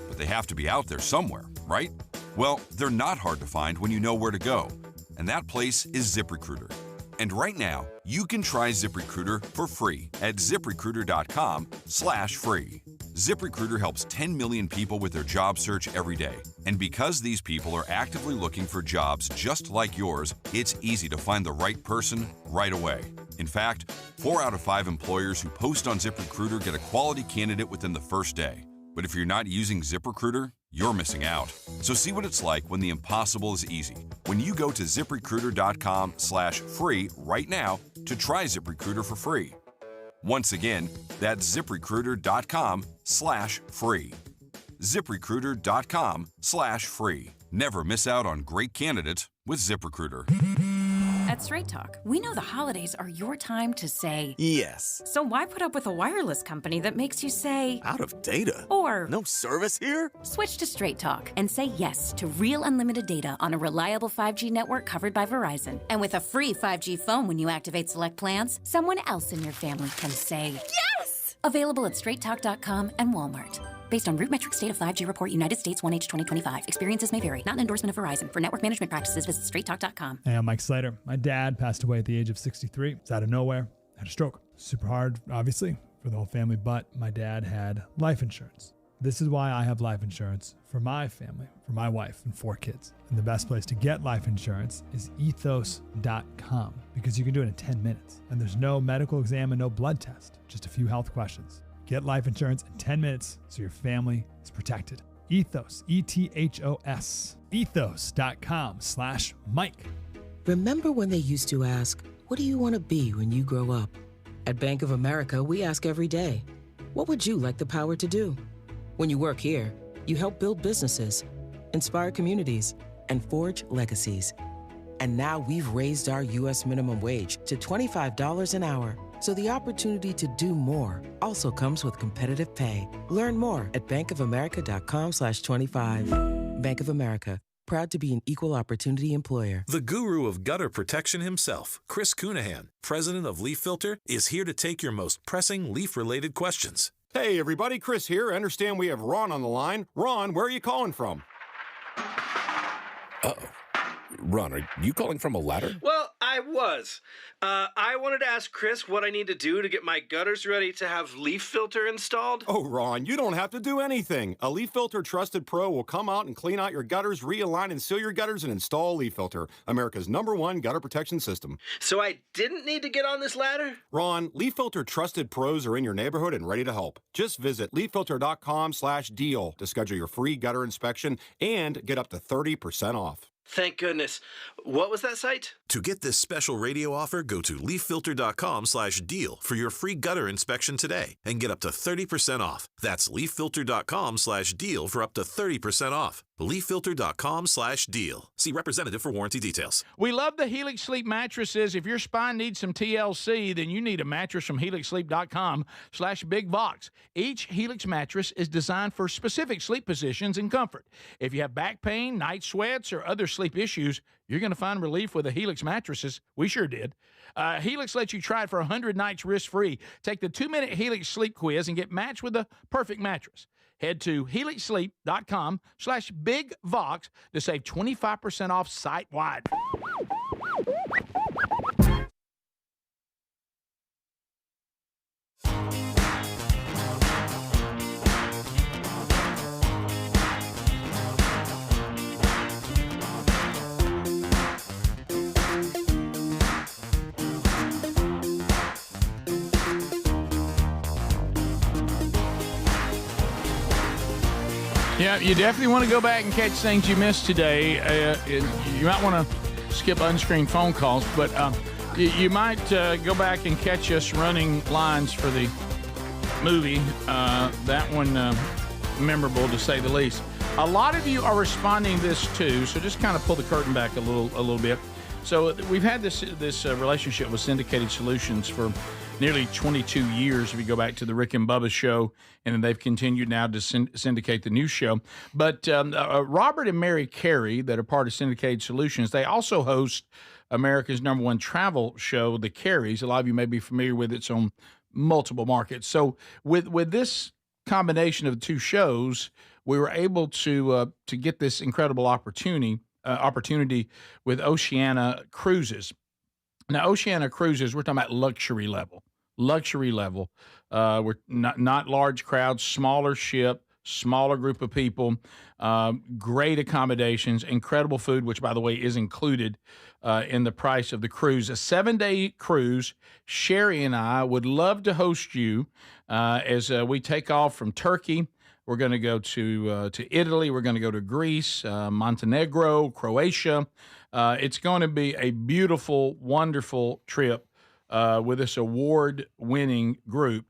but they have to be out there somewhere, right? Well, they're not hard to find when you know where to go, and that place is ZipRecruiter. And right now, you can try ZipRecruiter for free at ZipRecruiter.com/free. ZipRecruiter helps 10 million people with their job search every day. And because these people are actively looking for jobs just like yours, it's easy to find the right person right away. In fact, 4 out of 5 employers who post on ZipRecruiter get a quality candidate within the first day. But if you're not using ZipRecruiter, you're missing out. So see what it's like when the impossible is easy. When you go to ZipRecruiter.com/free right now to try ZipRecruiter for free. Once again, that's ZipRecruiter.com/free. ZipRecruiter.com/free. Never miss out on great candidates with ZipRecruiter. At Straight Talk, we know the holidays are your time to say yes. So why put up with a wireless company that makes you say Out of data? Or no service here? Switch to Straight Talk and say yes to real unlimited data on a reliable 5G network covered by Verizon. And with a free 5G phone when you activate select plans, someone else in your family can say yes! Available at straighttalk.com and Walmart. Based on RootMetrics State of 5G Report, United States 1H 2025. Experiences may vary. Not an endorsement of Verizon. For network management practices, visit straighttalk.com. Hey, I'm Mike Slater. My dad passed away at the age of 63. It's out of nowhere. Had a stroke. Super hard, obviously, for the whole family, but my dad had life insurance. This is why I have life insurance for my family, for my wife and 4 kids. And the best place to get life insurance is ethos.com because you can do it in 10 minutes. And there's no medical exam and no blood test, just a few health questions. Get life insurance in 10 minutes so your family is protected. Ethos, ETHOS. Ethos.com/Mike. Remember when they used to ask, what do you want to be when you grow up? At Bank of America, we ask every day, what would you like the power to do? When you work here, you help build businesses, inspire communities, and forge legacies. And now we've raised our U.S. minimum wage to $25 an hour. So the opportunity to do more also comes with competitive pay. Learn more at bankofamerica.com/25. Bank of America, proud to be an equal opportunity employer. The guru of gutter protection himself, Chris Cunahan, president of Leaf Filter, is here to take your most pressing leaf-related questions. Hey, everybody, Chris here. I understand we have Ron on the line. Ron, where are you calling from? Uh-oh. Ron, are you calling from a ladder? Well, I was. I wanted to ask Chris what I need to do to get my gutters ready to have Leaf Filter installed. Oh, Ron, you don't have to do anything. A Leaf Filter Trusted Pro will come out and clean out your gutters, realign and seal your gutters, and install Leaf Filter, America's #1 gutter protection system. So I didn't need to get on this ladder? Ron, Leaf Filter Trusted Pros are in your neighborhood and ready to help. Just visit leaffilter.com/deal to schedule your free gutter inspection and get up to 30% off. Thank goodness. What was that site? To get this special radio offer, go to leaffilter.com/deal for your free gutter inspection today and get up to 30% off. That's leaffilter.com/deal for up to 30% off. leaffilter.com/deal. See representative for warranty details. We love the Helix Sleep mattresses. If your spine needs some TLC, then you need a mattress from helixsleep.com/bigbox. Each Helix mattress is designed for specific sleep positions and comfort. If you have back pain, night sweats, or other sleep issues, you're going to find relief with the Helix mattresses. We sure did. Helix lets you try it for 100 nights risk-free. Take the 2-minute Helix sleep quiz and get matched with the perfect mattress. Head to helixsleep.com/bigvox to save 25% off site-wide. Yeah, you definitely want to go back and catch things you missed today. You might want to skip unscreened phone calls, but you might go back and catch us running lines for the movie. That one memorable, to say the least. A lot of you are responding to this too, so just kind of pull the curtain back a little bit. So we've had this relationship with Syndicated Solutions for nearly 22 years, if you go back to the Rick and Bubba show, and then they've continued now to syndicate the new show. But Robert and Mary Carey, that are part of Syndicated Solutions, they also host America's #1 travel show, The Careys. A lot of you may be familiar with it. It's on multiple markets. So with this combination of the two shows, we were able to get this incredible opportunity with Oceana Cruises. Now, Oceana Cruises, we're talking about luxury level. We're not large crowds, smaller ship, smaller group of people, great accommodations, incredible food, which, by the way, is included in the price of the cruise. A 7-day cruise. Sherry and I would love to host you as we take off from Turkey. We're going to go to Italy. We're going to go to Greece, Montenegro, Croatia. It's going to be a beautiful, wonderful trip with this award-winning group.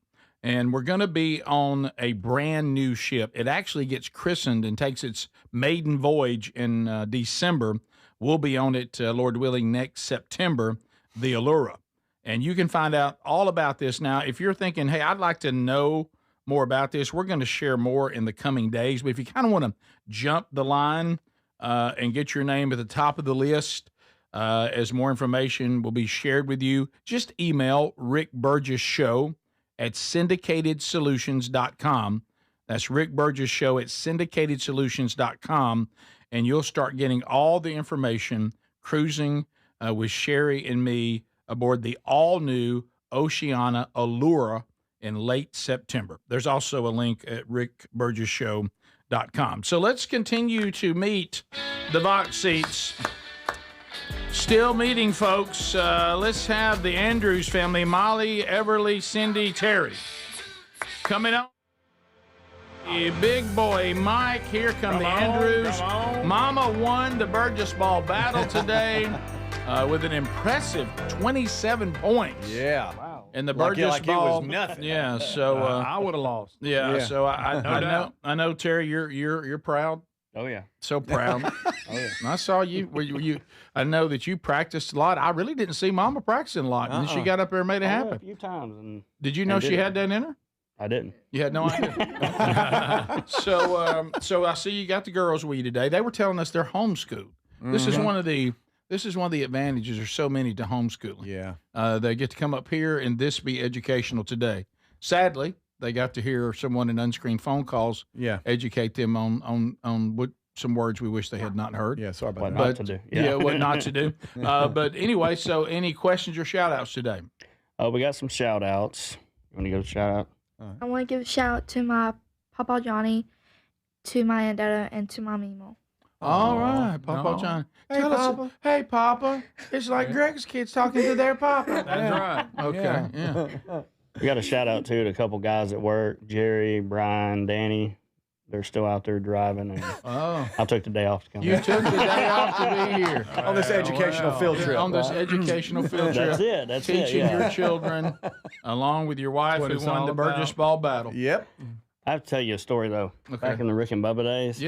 And we're going to be on a brand new ship. It actually gets christened and takes its maiden voyage in December. We'll be on it, Lord willing, next September, the Allura. And you can find out all about this. Now, if you're thinking, hey, I'd like to know more about this, we're going to share more in the coming days. But if you kind of want to jump the line and get your name at the top of the list, as more information will be shared with you, just email Rick Burgess Show at syndicatedsolutions.com. That's Rick Burgess Show at syndicatedsolutions.com, and you'll start getting all the information cruising with Sherry and me aboard the all-new Oceana Allura in late September. There's also a link at rickburgessshow.com. So let's continue to meet the Vox seats. Still meeting, folks. Let's have the Andrews family, Molly, Everly, Cindy, Terry. Coming up. Big boy Mike, here come the Andrews. Mama won the Burgess Ball battle today with an impressive 27 points. Yeah. Wow. And the Burgess Ball, it was nothing. Yeah, so I would have lost. Yeah, so I know Terry, you're proud. Oh yeah, so proud. I saw you. I know that you practiced a lot. I really didn't see Mama practicing a lot, and then she got up there and made it happen a few times. And did you know she had that in her? I didn't. You had no idea. So I see you got the girls with you today. They were telling us they're homeschooled. This is one of the advantages. There's so many to homeschooling. Yeah. They get to come up here and this be educational today. Sadly, they got to hear someone in unscreened phone calls educate them on what some words we wish they had not heard. Yeah, sorry about What that. not to do. Yeah. What not to do. But anyway, so any questions or shout outs today? We got some shout outs. You want to give a shout out? I want to give a shout out to my Papa Johnny, to my Andetta, and to my Mimo. All right, Papa John. Hey, Papa. Hey, Papa. It's like Greg's kids talking to their Papa. That's right. Okay, yeah. We got a shout out to a couple guys at work, Jerry, Brian, Danny. They're still out there driving. And I took the day off to come. You took the day off to be here. On this educational field trip. On this educational field trip. That's it. That's Teaching it. your children, along with your wife, what who it's won all the Burgess about. Ball battle. Yep. I have to tell you a story, though. Back in the Rick and Bubba days,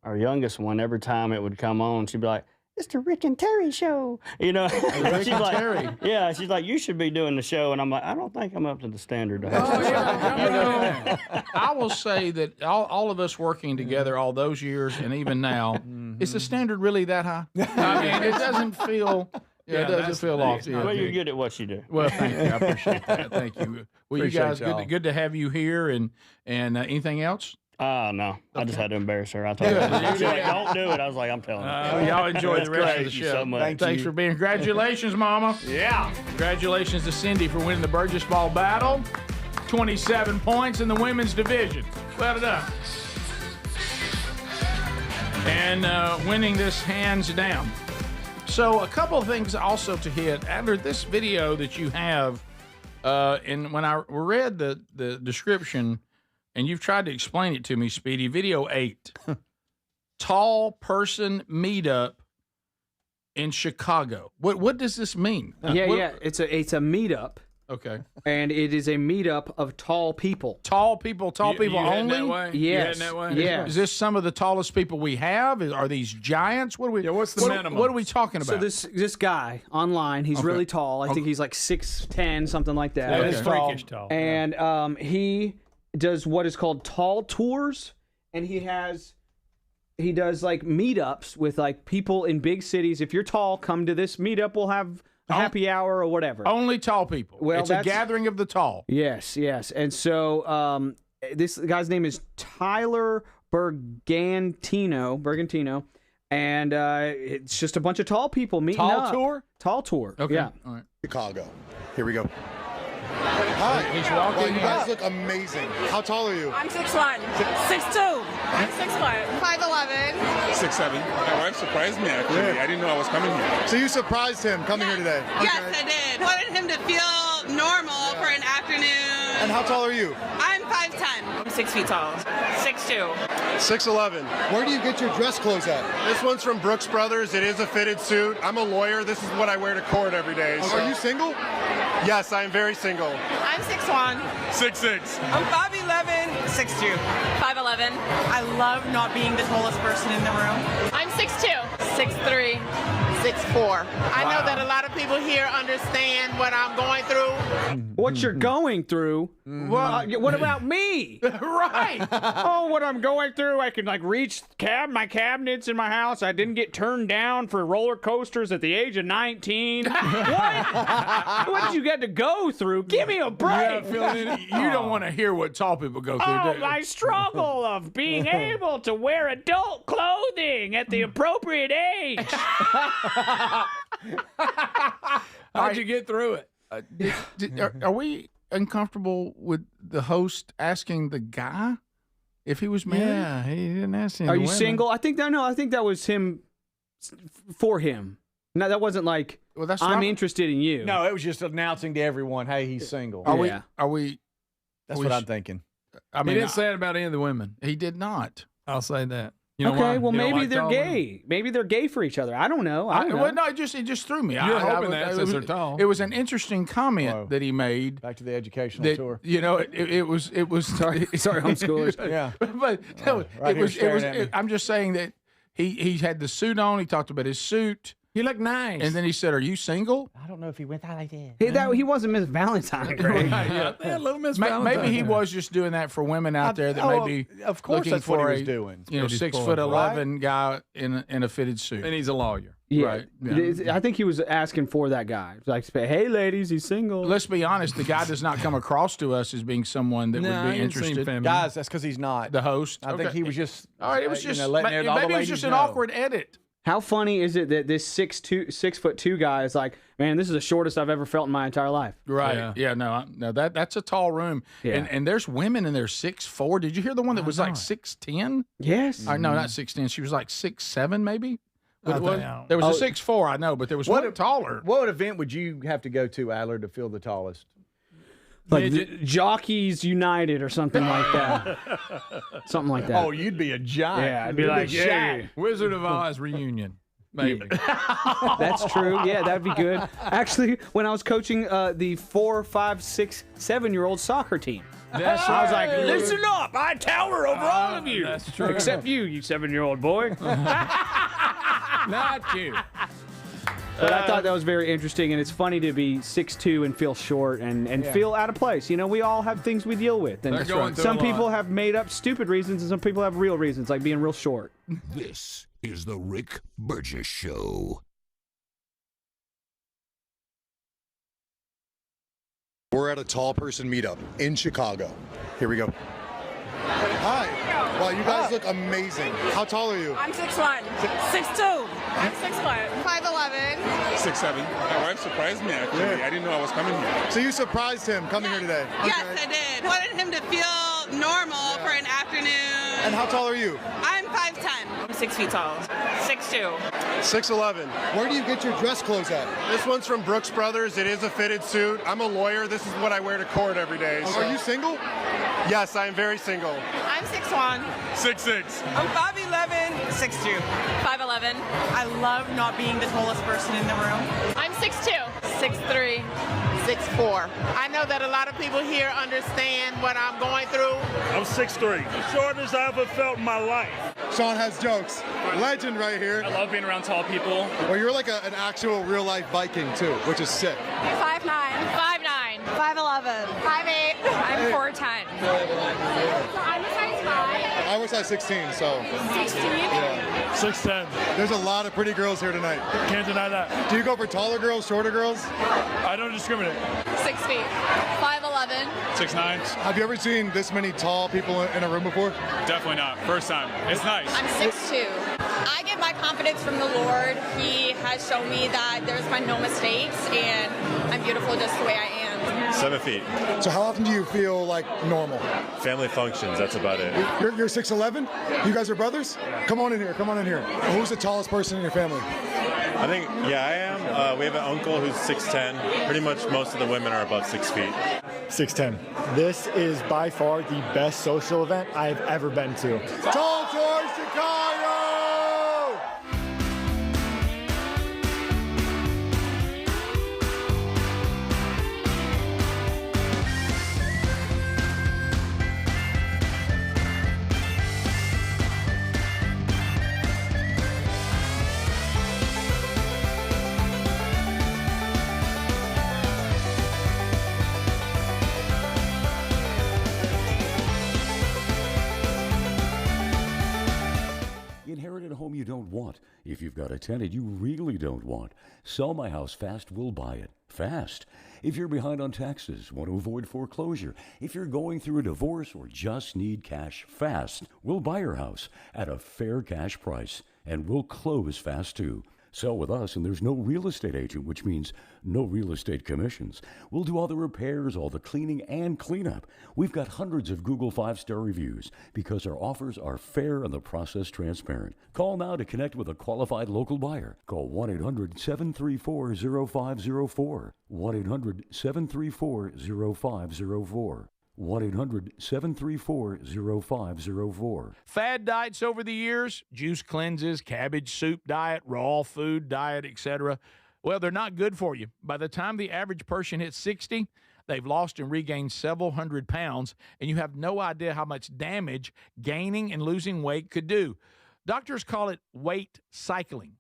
our youngest one, every time it would come on, she'd be like, "It's the Rick and Terry show." You know, Rick she's and like, Terry. Yeah, she's like, "You should be doing the show." And I'm like, "I don't think I'm up to the standard." To have I will say that all of us working together all those years and even now, is the standard really that high? I mean, it doesn't feel. Yeah, it doesn't feel off. Well, you're good at what you do. Well, thank you. I appreciate that. Thank you. Well, you guys, good to have you here. And anything else? No. I just had to embarrass her. I told her, she's like, "Don't do it." I was like, "I'm telling you." Y'all enjoy That's the rest of great. the Thank you show. so much. Thanks for being. Congratulations, Mama. Yeah. Congratulations to Cindy for winning the Burgess Ball battle. 27 points in the women's division. Well done. And winning this hands down. So a couple of things also to hit. After this video that you have, and when I read the description, and you've tried to explain it to me, Speedy, video 8, tall person meetup in Chicago. What does this mean? It's a meetup. Okay. And it is a meetup of tall people. Tall people You only? that way? You Yes. heading that way? Yes. Is this some of the tallest people we have? Are these giants? What are we? what's the minimum? What are we talking So about? this guy online, he's really tall. I think he's like 6'10", something like that. That is freakish tall. And he does what is called tall tours, and he does like meetups with like people in big cities. If you're tall, come to this meetup. We'll have a happy hour or whatever. Only tall people. Well, it's a gathering of the tall. Yes. And so this guy's name is Tyler Bergantino, and it's just a bunch of tall people meeting up. Tall tour. Okay. Yeah. All right. Chicago. Here we go. Hi. He's walking. Well, you guys look amazing. How tall are you? I'm 6'1". 6'2". I'm 6'1". 5'11". 6'7". My wife surprised me, actually. I didn't know I was coming here. So you surprised him coming here today? Yes, I did. Wanted him to feel normal for an afternoon. And how tall are you? I'm 5'10". I'm 6 feet tall. 6'2". 6'11". Where do you get your dress clothes at? This one's from Brooks Brothers. It is a fitted suit. I'm a lawyer. This is what I wear to court every day. So. Are you single? Yes, I am very single. I'm 6'1". 6'6". I'm 5'11". 6'2". 5'11". I love not being the tallest person in the room. I'm 6'2". 6'3". 6'4". I know that a lot of people here understand what I'm going through. What you're going through? Well, what about me? Right. Oh, what I'm going through, I can like reach my cabinets in my house. I didn't get turned down for roller coasters at the age of 19. What did you get to go through? Give me a break. You don't want to hear what tall people go through, do you? My struggle of being able to wear adult clothing at the appropriate age. How'd you get through it? Are we uncomfortable with the host asking the guy if he was married? Yeah, he didn't ask him. Are you single? I think that was him for him. No, that wasn't like I'm interested in you. No, it was just announcing to everyone, hey, he's single. Are we? That's what I'm thinking. I mean, he didn't say it about any of the women. He did not. I'll say that. You know okay, why? well You don't maybe like they're tall gay. women? Maybe they're gay for each other. I don't know. I don't know. Well, no, it just threw me. You're hoping that since they're tall. It was an interesting comment that he made. Back to the educational that, tour. You know, it was. sorry, homeschoolers. Yeah, but no, right it was. I'm just saying that he had the suit on. He talked about his suit. He looked nice. And then he said, "Are you single?" I don't know if he went out like that. He wasn't Miss Valentine, Greg. Yeah, little Miss Valentine. Maybe he was just doing that for women out there that may be of course looking that's for what he was a, doing. You know, 6'11" guy in a fitted suit. And he's a lawyer. Yeah. Right. I think he was asking for that guy. Like, hey, ladies, he's single. Let's be honest. The guy does not come across to us as being someone that would be interested. Guys, that's because he's not. The host. I think he was just. All right. It was just. letting all the maybe it was ladies just an know. awkward edit. How funny is it that this 6'2" guy is like, man, this is the shortest I've ever felt in my entire life. Right. Yeah. No. That's a tall room. Yeah. And there's women in there 6'4". Did you hear the one that was like 6'10"? Yes. No, not 6'10". She was like 6'7", maybe. There was Oh. a 6'4", I know, but there was one taller. What event would you have to go to, Adler, to feel the tallest? Like Jockeys United or something like that. Something like that. Oh, you'd be a giant. Yeah, I'd be like, yeah. Wizard of Oz reunion. Maybe. That's true. Yeah, that'd be good. Actually, when I was coaching the 4, 5, 6, 7-year-old soccer team, That's I was right. like, listen up, I tower over all of you. That's true. Except you 7-year-old boy. Not you. But I thought that was very interesting, and it's funny to be 6'2" and feel short and feel out of place. You know, we all have things we deal with. And They're going through some a lot. people have made up stupid reasons, and some people have real reasons, like being real short. This is the Rick Burgess Show. We're at a tall person meetup in Chicago. Here we go. Hi. Wow, you guys look amazing. How tall are you? I'm 6'1". 6'2". I'm 6'1". 5'11". 6'7". My wife surprised me, actually. Yeah. I didn't know I was coming here. So you surprised him coming here today? Yes, I did. Wanted him to feel normal for an afternoon. And how tall are you? I'm 5'10". I'm 6 feet tall. 6'2". 6'11". Where do you get your dress clothes at? This one's from Brooks Brothers. It is a fitted suit. I'm a lawyer. This is what I wear to court every day. So. Are you single? Yes, I am very single. I'm 6'1". 6'6". I'm 5'11". 6'2". 5'11". I love not being the tallest person in the room. I'm 6'2". 6'3". 6'4". I know that a lot of people here understand what I'm going through. I'm 6'3". The shortest I've ever felt in my life. Sean has jokes. Legend right here. I love being around tall people. Well, you're like an actual real-life Viking, too, which is sick. 5'9". 5'9". 5'11". 5'8". I'm 4'10". I'm a size 5. I was size 16, so. 16? Yeah. 6'10". There's a lot of pretty girls here tonight. Can't deny that. Do you go for taller girls, shorter girls? I don't discriminate. 6 feet. 5'11". 6'9". Have you ever seen this many tall people in a room before? Definitely not. First time. It's nice. I'm 6'2". I get my confidence from the Lord. He has shown me that there's been no mistakes, and I'm beautiful just the way I am. 7 feet. So how often do you feel like normal? Family functions, that's about it. You're 6'11"? You guys are brothers? Come on in here, come on in here. Who's the tallest person in your family? I think, yeah, I am. We have an uncle who's 6'10". Pretty much most of the women are above 6 feet. 6'10". This is by far the best social event I've ever been to. Tall Tour Chicago! Inherit a home you don't want. If you've got a tenant you really don't want, Sell My House Fast will buy it. Fast. If you're behind on taxes, want to avoid foreclosure, if you're going through a divorce or just need cash fast, we'll buy your house at a fair cash price, and we'll close fast too. Sell with us and there's no real estate agent, which means no real estate commissions. We'll do all the repairs, all the cleaning and cleanup. We've got hundreds of Google 5-star reviews because our offers are fair and the process transparent. Call now to connect with a qualified local buyer. Call 1-800-734-0504. 1-800-734-0504. 1-800-734-0504. Fad diets over the years, juice cleanses, cabbage soup diet, raw food diet, etc. Well, they're not good for you. By the time the average person hits 60, they've lost and regained several hundred pounds, and you have no idea how much damage gaining and losing weight could do. Doctors call it weight cycling.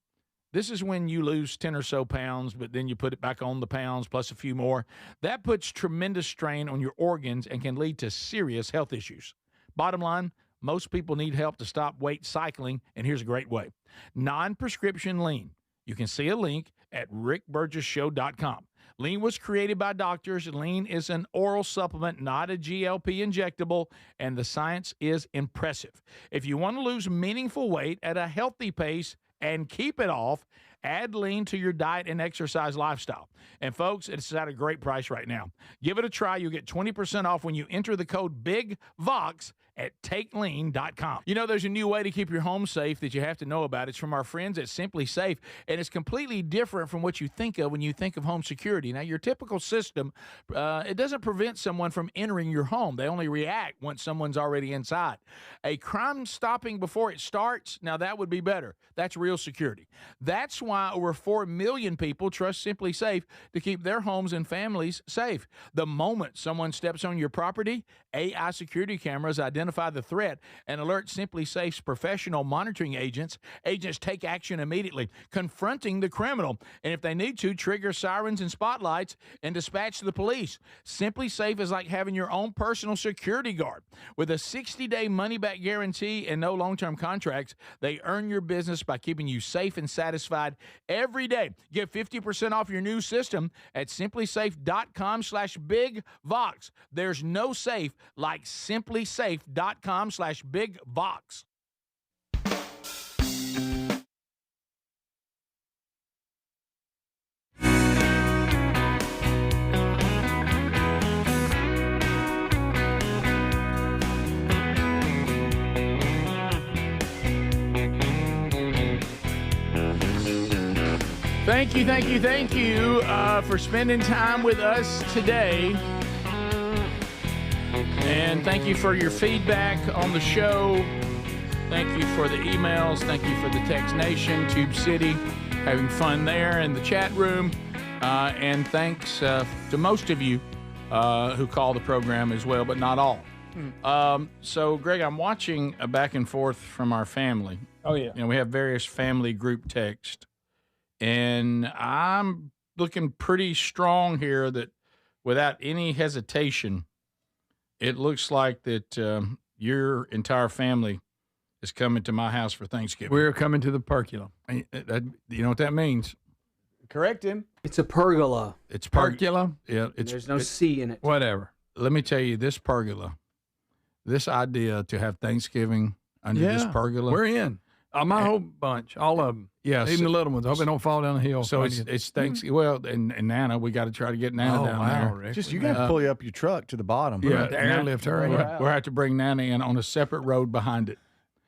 This is when you lose 10 or so pounds, but then you put it back on the pounds plus a few more. That puts tremendous strain on your organs and can lead to serious health issues. Bottom line, most people need help to stop weight cycling, and here's a great way. Non-prescription lean. You can see a link at rickburgessshow.com. Lean was created by doctors. Lean is an oral supplement, not a GLP injectable, and the science is impressive. If you want to lose meaningful weight at a healthy pace and keep it off, add lean to your diet and exercise lifestyle. And folks, it's at a great price right now. Give it a try. You'll get 20% off when you enter the code BIGVOX at takelean.com. You know, there's a new way to keep your home safe that you have to know about. It's from our friends at Simply Safe, and it's completely different from what you think of when you think of home security. Now, your typical system, it doesn't prevent someone from entering your home. They only react once someone's already inside. A crime stopping before it starts, now that would be better. That's real security. That's why over 4 million people trust Simply Safe to keep their homes and families safe. The moment someone steps on your property, AI security cameras identify the threat and alert Simply Safe's professional monitoring agents. Agents take action immediately, confronting the criminal, and if they need to, trigger sirens and spotlights and dispatch the police. Simply Safe is like having your own personal security guard. With a 60-day money-back guarantee and no long-term contracts, they earn your business by keeping you safe and satisfied every day. Get 50% off your new system at simplysafe.com/bigvox. There's no safe like simplysafe.com/bigvox. Thank you for spending time with us today. And thank you for your feedback on the show. Thank you for the emails. Thank you for the Text Nation, Tube City, having fun there in the chat room. And thanks to most of you who call the program as well, but not all. So, Greg, I'm watching a back and forth from our family. Oh, yeah. We have various family group text. And I'm looking pretty strong here that without any hesitation, it looks like that your entire family is coming to my house for Thanksgiving. We're coming to the pergola. You know what that means? Correct him. It's a pergola. It's Pergola? Yeah. There's no C in it. Whatever. Let me tell you, this pergola, this idea to have Thanksgiving under this pergola. We're in. My whole bunch, all of them. Yes. Even the little ones. I hope they don't fall down the hill. So it's Thanksgiving. Well, and Nana, we got to try to get Nana down there. Rick. Just you got to pull you up your truck to the bottom. Yeah, the airlift her. We'll have to bring Nana in on a separate road behind it.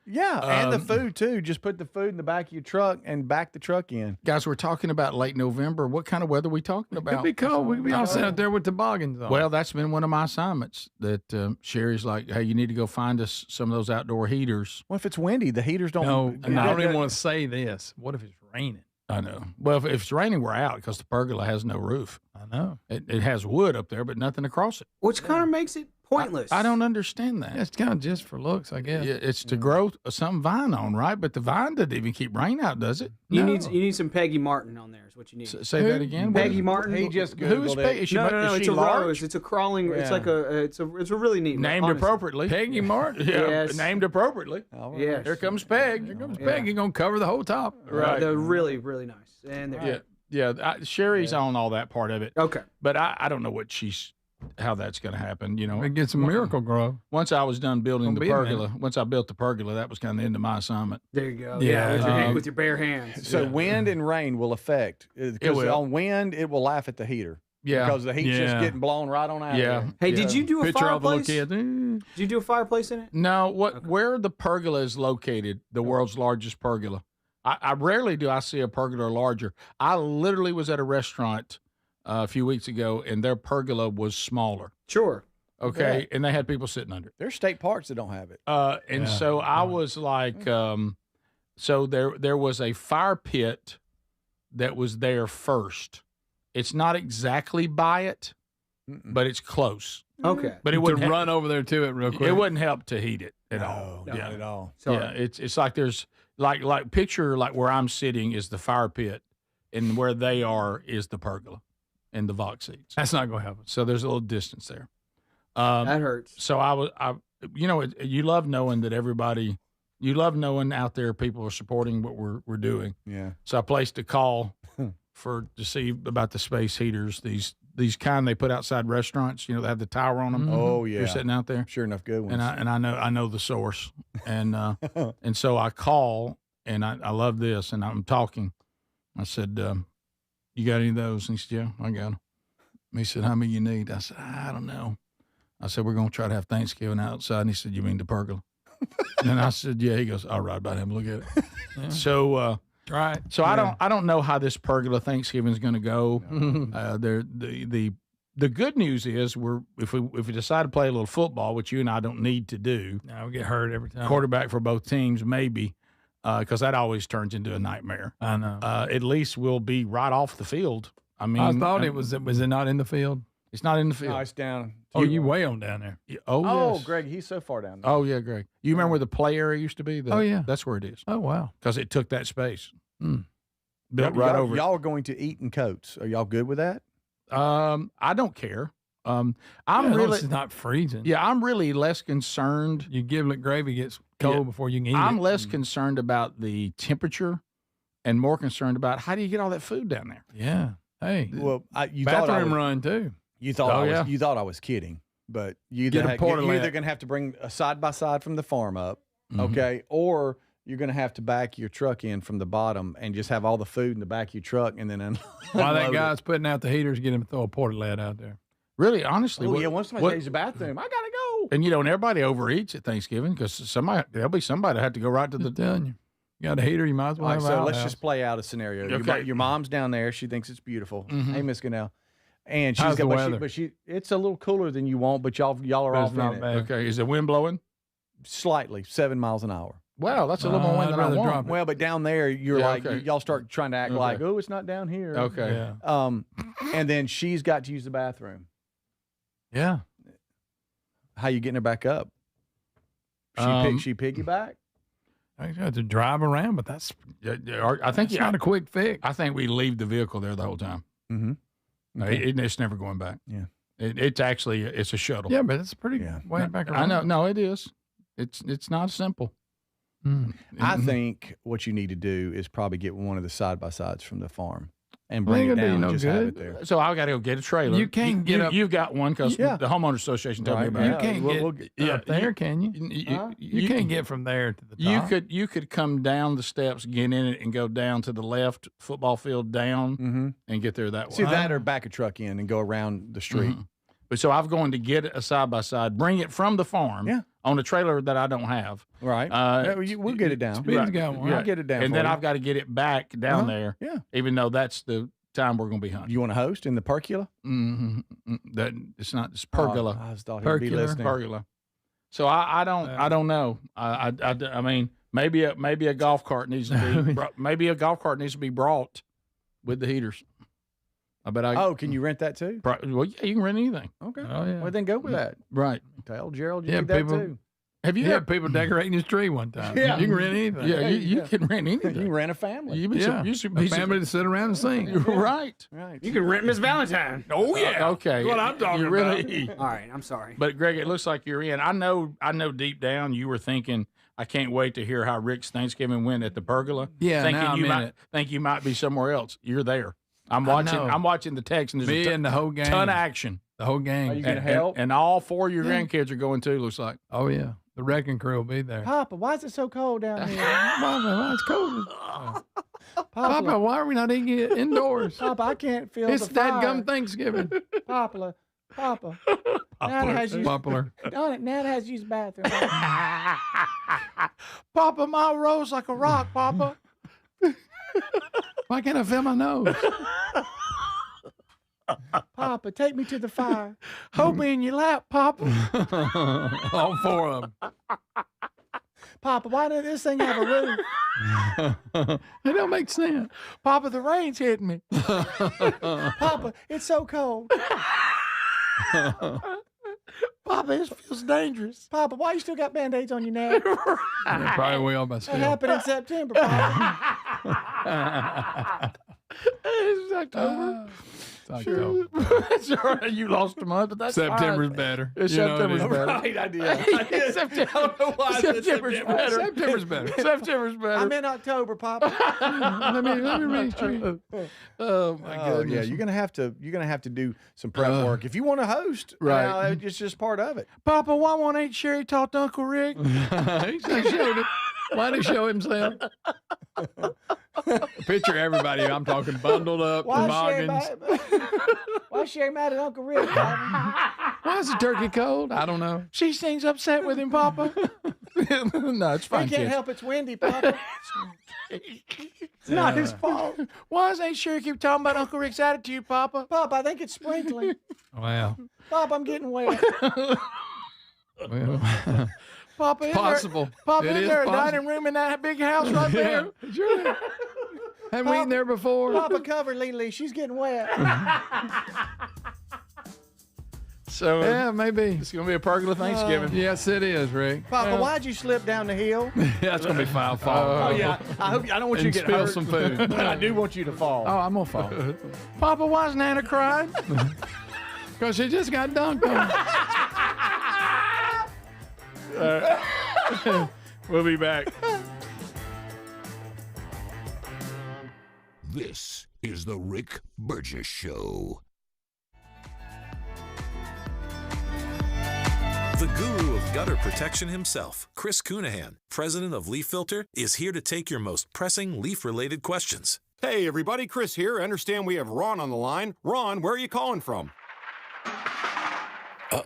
Yeah, and the food too. Just put the food in the back of your truck and back the truck in. Guys, we're talking about late November. What kind of weather are we talking about? Could be cold. We could be all sitting out there with toboggans on. Well, that's been one of my assignments that Sherry's like, hey, you need to go find us some of those outdoor heaters. What if it's windy? The heaters don't. No, I don't even want to say this. What if it's raining? I know. Well, if it's raining, we're out because the pergola has no roof. I know. It has wood up there, but nothing across it. Which kind of makes it pointless. I don't understand that. Yeah, it's kind of just for looks, I guess. Yeah, it's to grow some vine on, right? But the vine doesn't even keep rain out, does it? You need some Peggy Martin on there is what you need. Say that again. Peggy Martin. He just Who is Peggy? No, it's a large? rose. It's a crawling. It's like it's a really neat. Named appropriately. Peggy Martin. Yeah, Yes. named appropriately. Yes. Here comes Peg. Here comes Peg. You're going to cover the whole top. Right. They're really, really nice. And they're Sherry's on all that part of it. Okay. But I don't know how that's going to happen. It gets some miracle grow. Once I was done building the Gonna be a pergola, once I built the pergola, that was kind of the end of my assignment. There you go. Yeah. With your bare hands. So wind and rain will affect. Because on wind, it will laugh at the heater. Yeah. Because the heat's just getting blown right on out of there. Hey, did you do a Picture of the little fireplace? kid. Did you do a fireplace in it? No, where the pergola is located, the world's largest pergola. I rarely do I see a pergola larger. I literally was at a restaurant a few weeks ago, and their pergola was smaller. Sure. Okay, and they had people sitting under it. There's state parks that don't have it. So I was like, so there was a fire pit that was there first. It's not exactly by it, but it's close. Okay, but it would wouldn't run over there to it real quick. It wouldn't help to heat it at all. Not at all. Yeah, it's like there's like picture like where I'm sitting is the fire pit, and where they are is the pergola, and the Vox seats. That's not going to happen. So there's a little distance there. That hurts. So you love knowing that everybody, you love knowing out there people are supporting what we're doing. Yeah. So I placed a call to see about the space heaters. These kind they put outside restaurants. They have the tower on them. Oh yeah. They're sitting out there. Sure enough, good ones. And I know the source, and and so I call, and I love this, and I'm talking. I said, "You got any of those?" And he said, "Yeah, I got them." He said, "How many you need?" I said, "I don't know." I said, "We're going to try to have Thanksgiving outside." And he said, "You mean the pergola?" And I said, "Yeah." He goes, "All right, about him. Look at it." Yeah. So, right. So I don't know how this pergola Thanksgiving is going to go. The good news is if we decide to play a little football, which you and I don't need to do. No, we get hurt every time. Quarterback for both teams, maybe, because that always turns into a nightmare. I know. At least we'll be right off the field. I mean, I thought it was it not in the field? It's not in the field. No, it's down. Oh, you way on down there. Oh, yes. Greg, he's so far down there. Oh, yeah, Greg. You remember where the play area used to be? Oh, yeah. That's where it is. Oh, wow. Because it took that space. Mm. Built right over it. Y'all are going to eat in coats. Are y'all good with that? I don't care. I'm really it's not freezing. Yeah, I'm really less concerned. Your giblet gravy gets cold before you can eat it. I'm less concerned about the temperature and more concerned about how do you get all that food down there? Yeah. Hey. Well, you bathroom run too. You thought you thought I was kidding, but you're either going to have to bring a side by side from the farm up, okay, or you're going to have to back your truck in from the bottom and just have all the food in the back of your truck and then while that guy's putting out the heaters, get him to throw a portalet out there. Really, honestly. Once somebody takes the bathroom, I got to go. And everybody overeats at Thanksgiving because there'll be somebody that had to go right to the telling you. You got a heater, you might as well have so let's just play out a scenario. Okay. Your mom's down there. She thinks it's beautiful. Hey, Miss Gunnell. And how's the weather? It's a little cooler than you want, but y'all are off in it. Okay, is the wind blowing? Slightly, 7 miles an hour. Wow, that's a little more wind than I want. Well, but down there, you're y'all start trying to act like, oh, it's not down here. Okay. Yeah. And then she's got to use the bathroom. Yeah. How you getting her back up? She piggyback? I have to drive around, but that's I think it's not a quick fix. I think we leave the vehicle there the whole time. Mm-hmm. Okay. It's never going back. Yeah. It's a shuttle. Yeah, but it's pretty way back around. I know. No, it is. It's not simple. I think what you need to do is probably get one of the side by sides from the farm and bring it down and just have it there. So I got to go get a trailer. You can't get up. You've got one because the homeowners association told me about You it. can't get up there, can you? You can't get from there to the top. You could come down the steps, get in it, and go down to the left football field down and get there that way. See that or back a truck in and go around the street. But so I'm going to get a side by side, bring it from the farm on a trailer that I don't have. Right. We'll get it down. Speed's got one. I'll get it down. And then I've got to get it back down there. Yeah. Even though that's the time we're going to be hunting. You want to host in the pergola? That it's not. It's pergola. I just thought he'd be listening. Pergola. So I don't know. I mean maybe a golf cart needs to be needs to be brought with the heaters. Can you rent that too? Well, yeah, you can rent anything. Okay. Oh yeah. Well, then go with that. Right. Tell Gerald you need that too. Have you had people decorating his tree one time? Yeah. You can rent anything. Yeah, you can rent anything. You can rent a family. You should a family to sit around and sing. Right. You can rent Miss Valentine. Oh yeah. Okay. That's what I'm talking about. All right, I'm sorry. But Greg, it looks like you're in. I know deep down you were thinking, I can't wait to hear how Rick's Thanksgiving went at the pergola. Yeah, think you might be somewhere else. You're there. I'm watching the text, and there's and the whole gang. Ton of action. The whole gang. Are you going to help? And all 4 of your grandkids are going too, looks like. Oh, yeah. The wrecking crew will be there. Papa, why is it so cold down here? Mama, why it's cold? Papa, why are we not eating it indoors? Papa, I can't feel it's the fire. It's dadgum Thanksgiving. Papa. Nana has used the bathroom. Papa, my rose like a rock, Papa. Why can't I feel my nose? Papa, take me to the fire. Hold me in your lap, Papa. All four of them. Papa, why doesn't this thing have a roof? It don't make sense. Papa, the rain's hitting me. Papa, it's so cold. Papa, this feels dangerous. Papa, why you still got Band-Aids on your neck? Yeah, probably will, but It still. happened in September, Papa. It's October. October. It's all right. You lost a month, but that's September's fine. better. September's better. Right idea. September's better. September's better. September's better. I'm in October, Papa. let me read you. Oh my goodness. Yeah, you're gonna have to do some prep work if you want to host. Right. It's just part of it. Papa, why won't Aunt Sherry talk to Uncle Rick? He showed it. Why did he show himself? Picture everybody. I'm talking bundled up, toboggans. Why Sherry mad at Uncle Rick, Papa? Why is the turkey cold? I don't know. She seems upset with him, Papa. No, it's fine, He can't kids. help it's windy, Papa. It's not his fault. Why does Aunt Sherry keep talking about Uncle Rick's attitude, Papa? Papa, I think it's sprinkling. Wow. Papa, I'm getting wet. Well, Papa, is possible. Papa, It is is there a possible. dining room in that big house right there? Sure. Haven't we eaten there before? Papa, cover Lily. She's getting wet. So Yeah, maybe. it's gonna be a pergola Thanksgiving. Yes, it is, Rick. Papa, why'd you slip down the hill? Yeah, it's gonna be foul fall. Oh yeah, I don't want you And to get spill hurt. some food. But I do want you to fall. Oh, I'm gonna fall. Papa, why's Nana crying? Because she just got dunked on. We'll be back. This is the Rick Burgess Show. The guru of gutter protection himself, Chris Cunahan, president of Leaf Filter, is here to take your most pressing leaf-related questions. Hey, everybody, Chris here. I understand we have Ron on the line. Ron, where are you calling from? Uh-oh.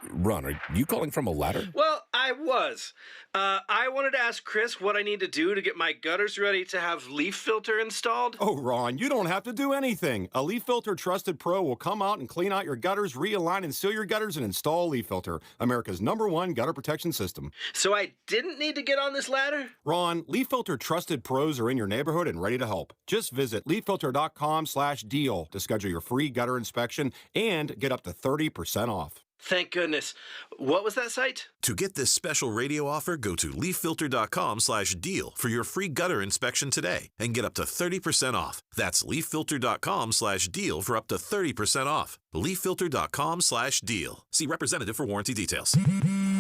Ron, are you calling from a ladder? Well, I was. I wanted to ask Chris what I need to do to get my gutters ready to have leaf filter installed. Oh, Ron, you don't have to do anything. A Leaf Filter Trusted Pro will come out and clean out your gutters, realign and seal your gutters, and install Leaf Filter, America's #1 gutter protection system. So I didn't need to get on this ladder? Ron, Leaf Filter Trusted Pros are in your neighborhood and ready to help. Just visit leaffilter.com/deal to schedule your free gutter inspection and get up to 30% off. Thank goodness. What was that site? To get this special radio offer, go to leaffilter.com/deal for your free gutter inspection today and get up to 30% off. That's leaffilter.com/deal for up to 30% off. leaffilter.com/deal. See representative for warranty details.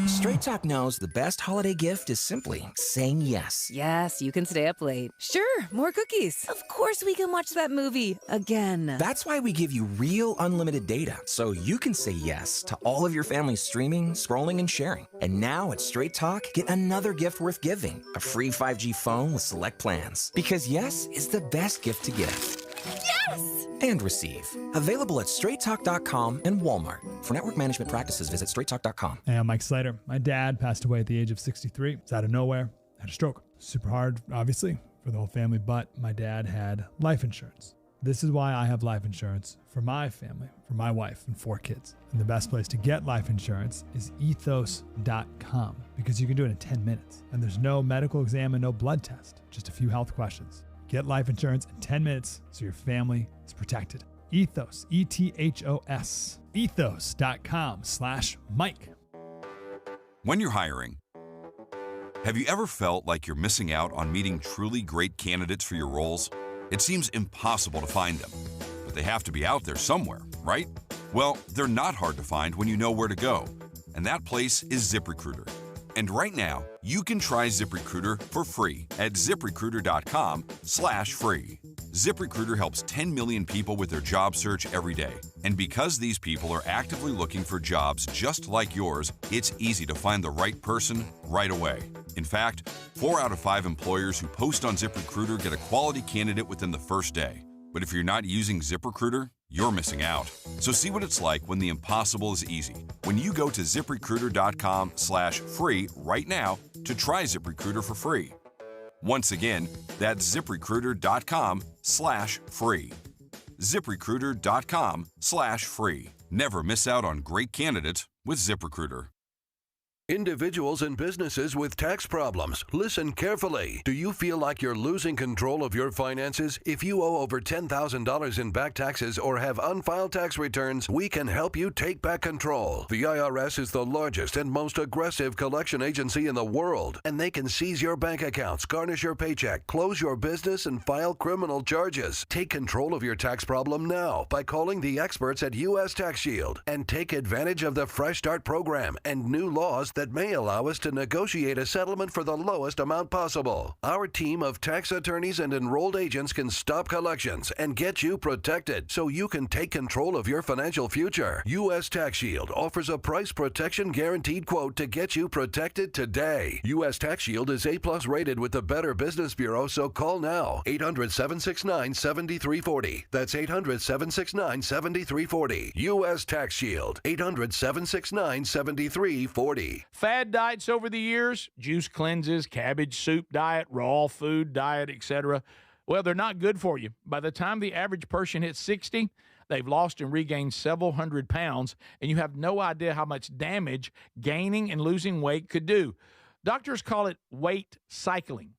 Straight Talk knows the best holiday gift is simply saying yes. Yes, you can stay up late. Sure, more cookies. Of course we can watch that movie again. That's why we give you real unlimited data, so you can say yes to all of your family's streaming, scrolling, and sharing. And now at Straight Talk, get another gift worth giving, a free 5G phone with select plans. Because yes is the best gift to give. Yes! And receive. Available at straighttalk.com and Walmart. For network management practices, visit straighttalk.com. Hey, I'm Mike Slater. My dad passed away at the age of 63. It's out of nowhere. Had a stroke. Super hard, obviously, for the whole family, but my dad had life insurance. This is why I have life insurance for my family, for my wife and 4 kids. And the best place to get life insurance is ethos.com because you can do it in 10 minutes. And there's no medical exam and no blood test, just a few health questions. Get life insurance in 10 minutes so your family is protected. Ethos, E-T-H-O-S, ethos.com/Mike. When you're hiring, have you ever felt like you're missing out on meeting truly great candidates for your roles? It seems impossible to find them, but they have to be out there somewhere, right? Well, they're not hard to find when you know where to go, and that place is ZipRecruiter. And right now, you can try ZipRecruiter for free at ZipRecruiter.com/free. ZipRecruiter helps 10 million people with their job search every day. And because these people are actively looking for jobs just like yours, it's easy to find the right person right away. In fact, 4 out of 5 employers who post on ZipRecruiter get a quality candidate within the first day. But if you're not using ZipRecruiter, you're missing out. So see what it's like when the impossible is easy. When you go to ZipRecruiter.com/free right now to try ZipRecruiter for free. Once again, that's ZipRecruiter.com/free. ZipRecruiter.com/free. Never miss out on great candidates with ZipRecruiter. Individuals and businesses with tax problems, listen carefully. Do you feel like you're losing control of your finances? If you owe over $10,000 in back taxes or have unfiled tax returns, we can help you take back control. The IRS is the largest and most aggressive collection agency in the world, and they can seize your bank accounts, garnish your paycheck, close your business, and file criminal charges. Take control of your tax problem now by calling the experts at U.S. Tax Shield and take advantage of the Fresh Start program and new laws that may allow us to negotiate a settlement for the lowest amount possible. Our team of tax attorneys and enrolled agents can stop collections and get you protected so you can take control of your financial future. U.S. Tax Shield offers a price protection guaranteed quote to get you protected today. U.S. Tax Shield is A+ rated with the Better Business Bureau, so call now. 800-769-7340. That's 800-769-7340. U.S. Tax Shield. 800-769-7340. Fad diets over the years, juice cleanses, cabbage soup diet, raw food diet, etc. Well, they're not good for you. By the time the average person hits 60, they've lost and regained several hundred pounds, and you have no idea how much damage gaining and losing weight could do. Doctors call it weight cycling.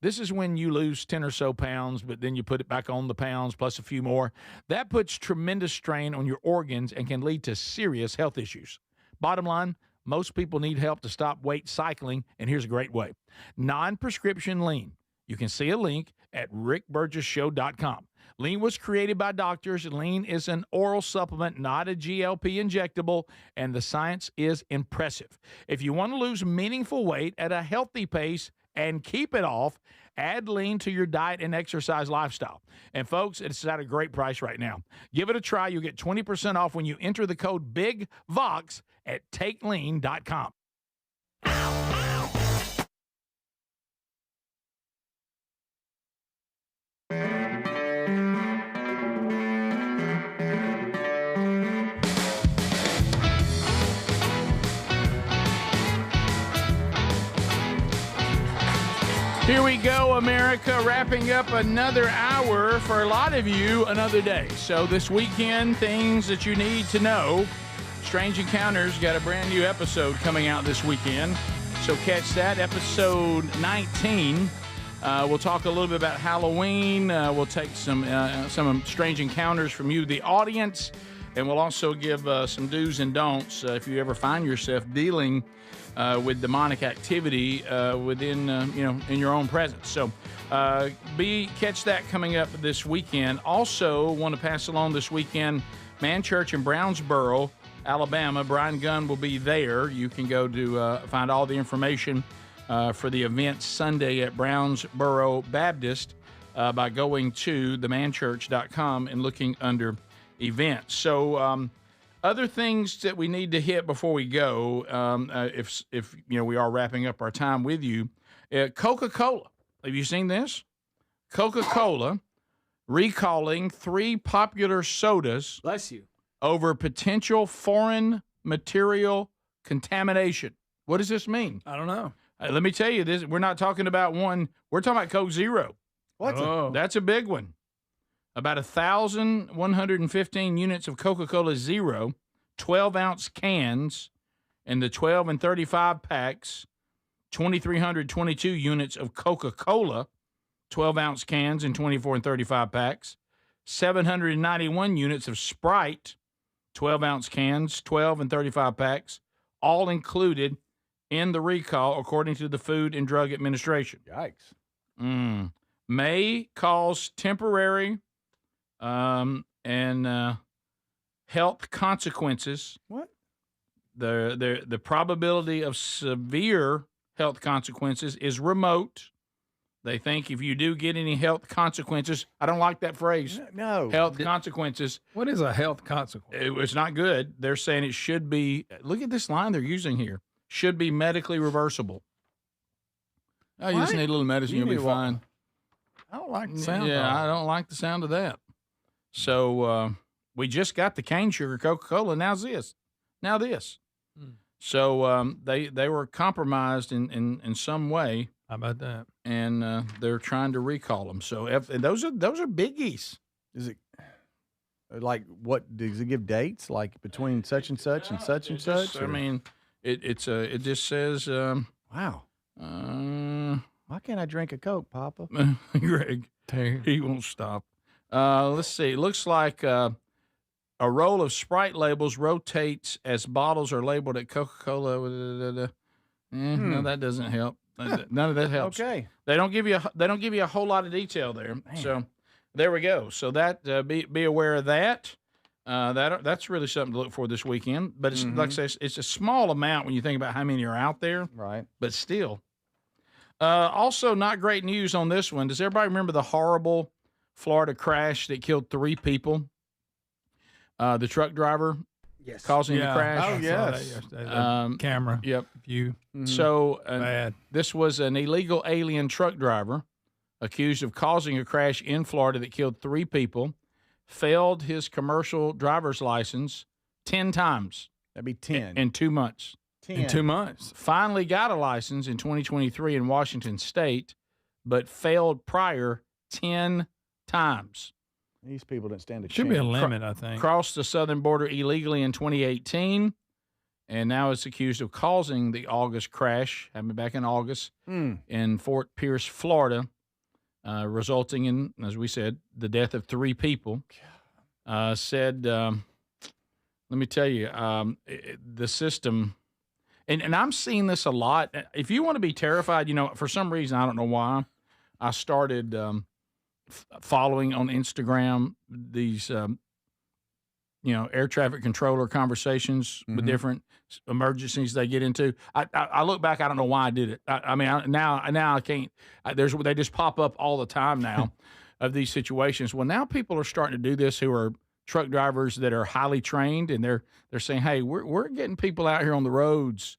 This is when you lose 10 or so pounds, but then you put it back on the pounds plus a few more. That puts tremendous strain on your organs and can lead to serious health issues. Bottom line, most people need help to stop weight cycling, and here's a great way. Non-prescription lean. You can see a link at rickburgessshow.com. Lean was created by doctors. Lean is an oral supplement, not a GLP injectable, and the science is impressive. If you want to lose meaningful weight at a healthy pace and keep it off, add Lean to your diet and exercise lifestyle. And folks, it's at a great price right now. Give it a try. You'll get 20% off when you enter the code BIGVOX at takelean.com. Here we go, America, wrapping up another hour, for a lot of you, another day. So this weekend, things that you need to know. Strange Encounters got a brand new episode coming out this weekend. So catch that, episode 19. We'll talk a little bit about Halloween. We'll take some Strange Encounters from you, the audience. And we'll also give some do's and don'ts if you ever find yourself dealing with demonic activity within, in your own presence. So catch that coming up this weekend. Also, want to pass along this weekend, Man Church in Brownsboro, Alabama. Brian Gunn will be there. You can go to find all the information for the event Sunday at Brownsboro Baptist by going to themanchurch.com and looking under events. So other things that we need to hit before we go, if we are wrapping up our time with you, Coca-Cola. Have you seen this? Coca-Cola recalling 3 popular sodas. Bless you. Over potential foreign material contamination. What does this mean? I don't know. Let me tell you this. We're not talking about one. We're talking about Coke Zero. That's a big one. About 1,115 units of Coca-Cola Zero, 12-ounce cans, in the 12 and 35 packs, 2,322 units of Coca-Cola, 12-ounce cans in 24 and 35 packs, 791 units of Sprite, 12-ounce cans, 12 and 35 packs, all included in the recall, according to the Food and Drug Administration. Yikes. May cause temporary and health consequences. What? The probability of severe health consequences is remote. They think if you do get any health consequences, I don't like that phrase. No. Health consequences. What is a health consequence? It's not good. They're saying it should be, look at this line they're using here, should be medically reversible. Oh, you just need a little medicine, you'll be fine. I don't like the sound of it. I don't like the sound of that. So we just got the cane sugar Coca-Cola. Now this. So they were compromised in some way. How about that? And they're trying to recall them. So those are biggies. Is it? Like, what does it give dates? Like between such and such and such and such? I mean, it just says. Wow. Why can't I drink a Coke, Papa? Greg, he won't stop. Let's see. It looks like a roll of Sprite labels rotates as bottles are labeled at Coca-Cola. No, that doesn't help. None of that helps. Okay. They don't give you a whole lot of detail there. Man. So there we go. So that be aware of that. That's really something to look for this weekend. But it's like I say, it's a small amount when you think about how many are out there. Right. But still. Also, not great news on this one. Does everybody remember the horrible Florida crash that killed 3 people? The truck driver causing the crash. Oh, yes. Camera. Yep. View. So Bad. This was an illegal alien truck driver accused of causing a crash in Florida that killed 3 people, failed his commercial driver's license 10 times. That'd be 10. In 2 months. 10. In 2 months. Finally got a license in 2023 in Washington State, but failed prior 10 times. These people didn't stand a chance. Should be a limit, I think. Crossed the southern border illegally in 2018, and now is accused of causing the August crash, happened back in August, in Fort Pierce, Florida, resulting in, as we said, the death of 3 people. Let me tell you, the system, and I'm seeing this a lot. If you want to be terrified, for some reason, I don't know why, I started following on Instagram these, air traffic controller conversations with different emergencies they get into. I look back, I don't know why I did it. Now I can't. They just pop up all the time now of these situations. Well, now people are starting to do this who are truck drivers that are highly trained, and they're saying, hey, we're getting people out here on the roads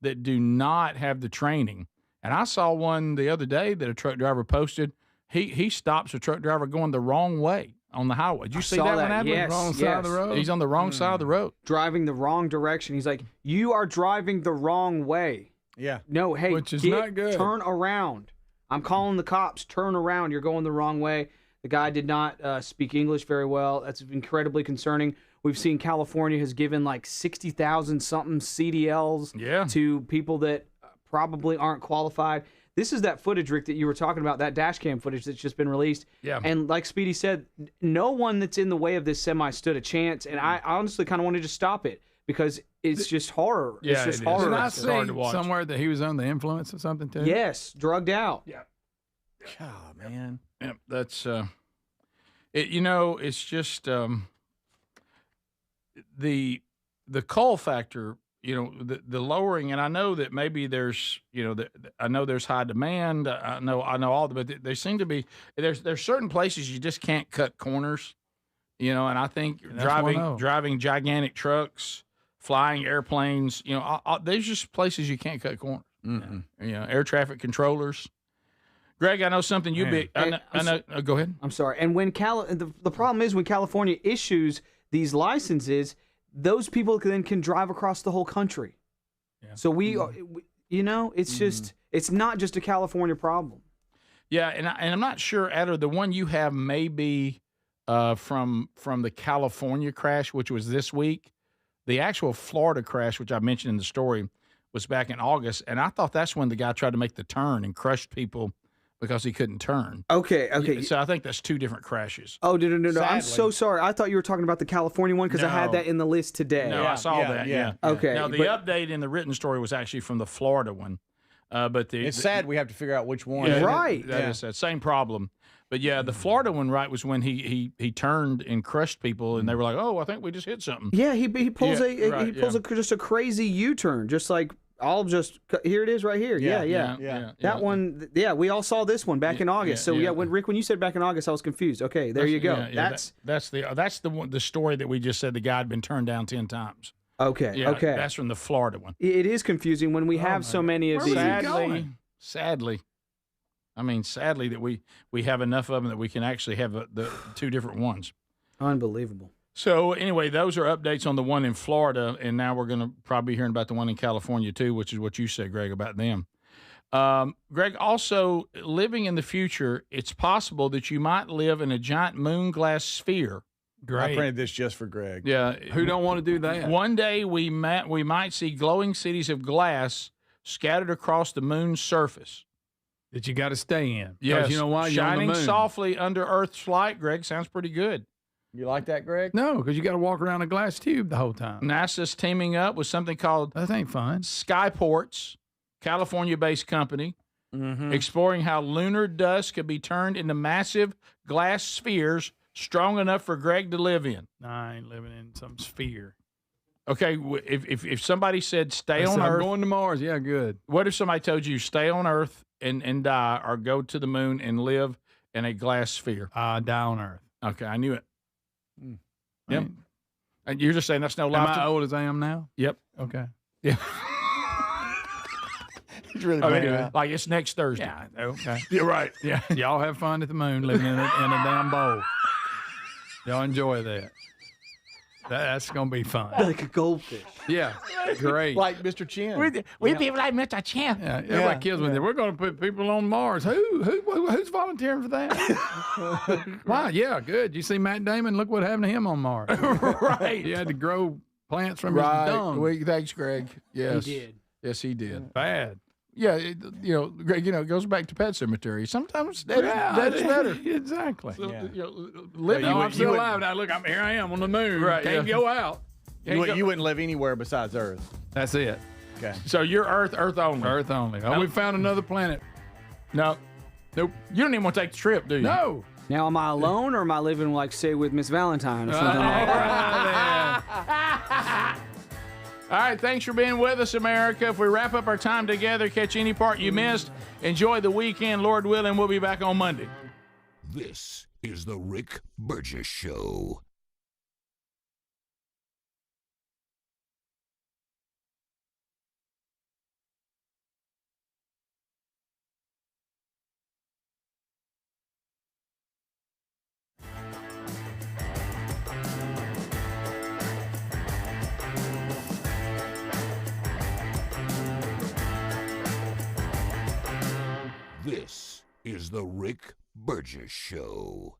that do not have the training. And I saw one the other day that a truck driver posted. He stops a truck driver going the wrong way on the highway. Did you see that one happen? Yes, Wrong side of the road. He's on the wrong side of the road. Driving the wrong direction. He's like, you are driving the wrong way. Yeah. No, hey, Which is not good. Turn around. I'm calling the cops. Turn around. You're going the wrong way. The guy did not speak English very well. That's incredibly concerning. We've seen California has given like 60,000 something CDLs to people that probably aren't qualified. This is that footage, Rick, that you were talking about, that dash cam footage that's just been released. Yeah. And like Speedy said, no one that's in the way of this semi stood a chance. And I honestly kind of wanted to stop it because it's just horror. Yeah, it's just it is. horror. Did I It's hard to see watch. somewhere that he was under the influence of something too? Yes, drugged out. Yeah. Oh, man. Yeah, that's it's just the cull factor. The lowering, and I know that maybe there's, I know there's high demand. I know all the, but there seem to be there's certain places you just can't cut corners, and I think driving gigantic trucks, flying airplanes, there's just places you can't cut corners. Air traffic controllers. Greg, I know something you be. I know. Go ahead. I'm sorry. And when the problem is when California issues these licenses, those people then can drive across the whole country. Yeah. So it's just it's not just a California problem. Yeah, and I'm not sure, Adder, the one you have may be from the California crash, which was this week. The actual Florida crash, which I mentioned in the story, was back in August, and I thought that's when the guy tried to make the turn and crushed people because he couldn't turn. Okay. So I think that's 2 different crashes. Oh, no. Sadly. I'm so sorry. I thought you were talking about the California one because I had that in the list today. No, I saw that. Yeah. Okay. Now, the update in the written story was actually from the Florida one. But it's sad we have to figure out which one. Yeah, right. That is that same problem. But yeah, the Florida one, right, was when he turned and crushed people, and they were like, "Oh, I think we just hit something." Yeah, he pulls just a crazy U-turn, just like here it is right here. Yeah. That one, we all saw this one back in August. So when you said back in August, I was confused. Okay, there you go. That's the story that we just said the guy had been turned down 10 times. Okay. That's from the Florida one. It is confusing when we have so many of these. Sadly, that we have enough of them that we can actually have the 2 different ones. Unbelievable. So anyway, those are updates on the one in Florida, and now we're going to probably be hearing about the one in California too, which is what you said, Greg, about them. Greg, also living in the future, it's possible that you might live in a giant moon glass sphere Great. I printed this just for Greg. Yeah. Who don't want to do that? One day we might see glowing cities of glass scattered across the moon's surface. That you got to stay in. Yes. You know why? You're on the Shining moon. softly under Earth's light, Greg. Sounds pretty good. You like that, Greg? No, because you got to walk around a glass tube the whole time. NASA's teaming up with something called That ain't fun. Skyports, California-based company, exploring how lunar dust could be turned into massive glass spheres strong enough for Greg to live in. I ain't living in some sphere. Okay, if somebody said stay I on said, I'm Earth, going to Mars. Yeah, good. what if somebody told you stay on Earth and die, or go to the moon and live in a glass sphere? Die on Earth. Okay, I knew it. Yep. And you're just saying that's no Am life. I old as I am now? Yep. Okay. Yeah. He's really I mad mean, now. like it's next Thursday. Yeah. Okay. You're right. Yeah. Y'all have fun at the moon living in a damn bowl. Y'all enjoy that. That's going to be fun. Like a goldfish. Yeah. Great. Like Mr. Chin. We people like Mr. Chin. Yeah, everybody kills me there. We're going to put people on Mars. Who's volunteering for that? Why? Yeah, good. You see Matt Damon? Look what happened to him on Mars. Right. He had to grow plants from his Right. dung. Thanks, Greg. Yes. He did. Yes, he did. Bad. Yeah, Greg, it goes back to Pet Cemetery. Sometimes that's better. Exactly. So, Yeah. living. No, I'm you still wouldn't- alive now. Look, here I am on the moon. Right, Can't yeah. go out. You wouldn't live anywhere besides Earth. That's it. Okay. So you're Earth only. Earth only. Oh, we found another planet. No. Nope. You don't even want to take the trip, do you? No. Now, am I alone or am I living, like, say, with Miss Valentine or something All like that? right, then. All right, thanks for being with us, America. If we wrap up our time together, catch any part you missed, enjoy the weekend. Lord willing, we'll be back on Monday. This is the Rick Burgess Show. This is the Rick Burgess Show.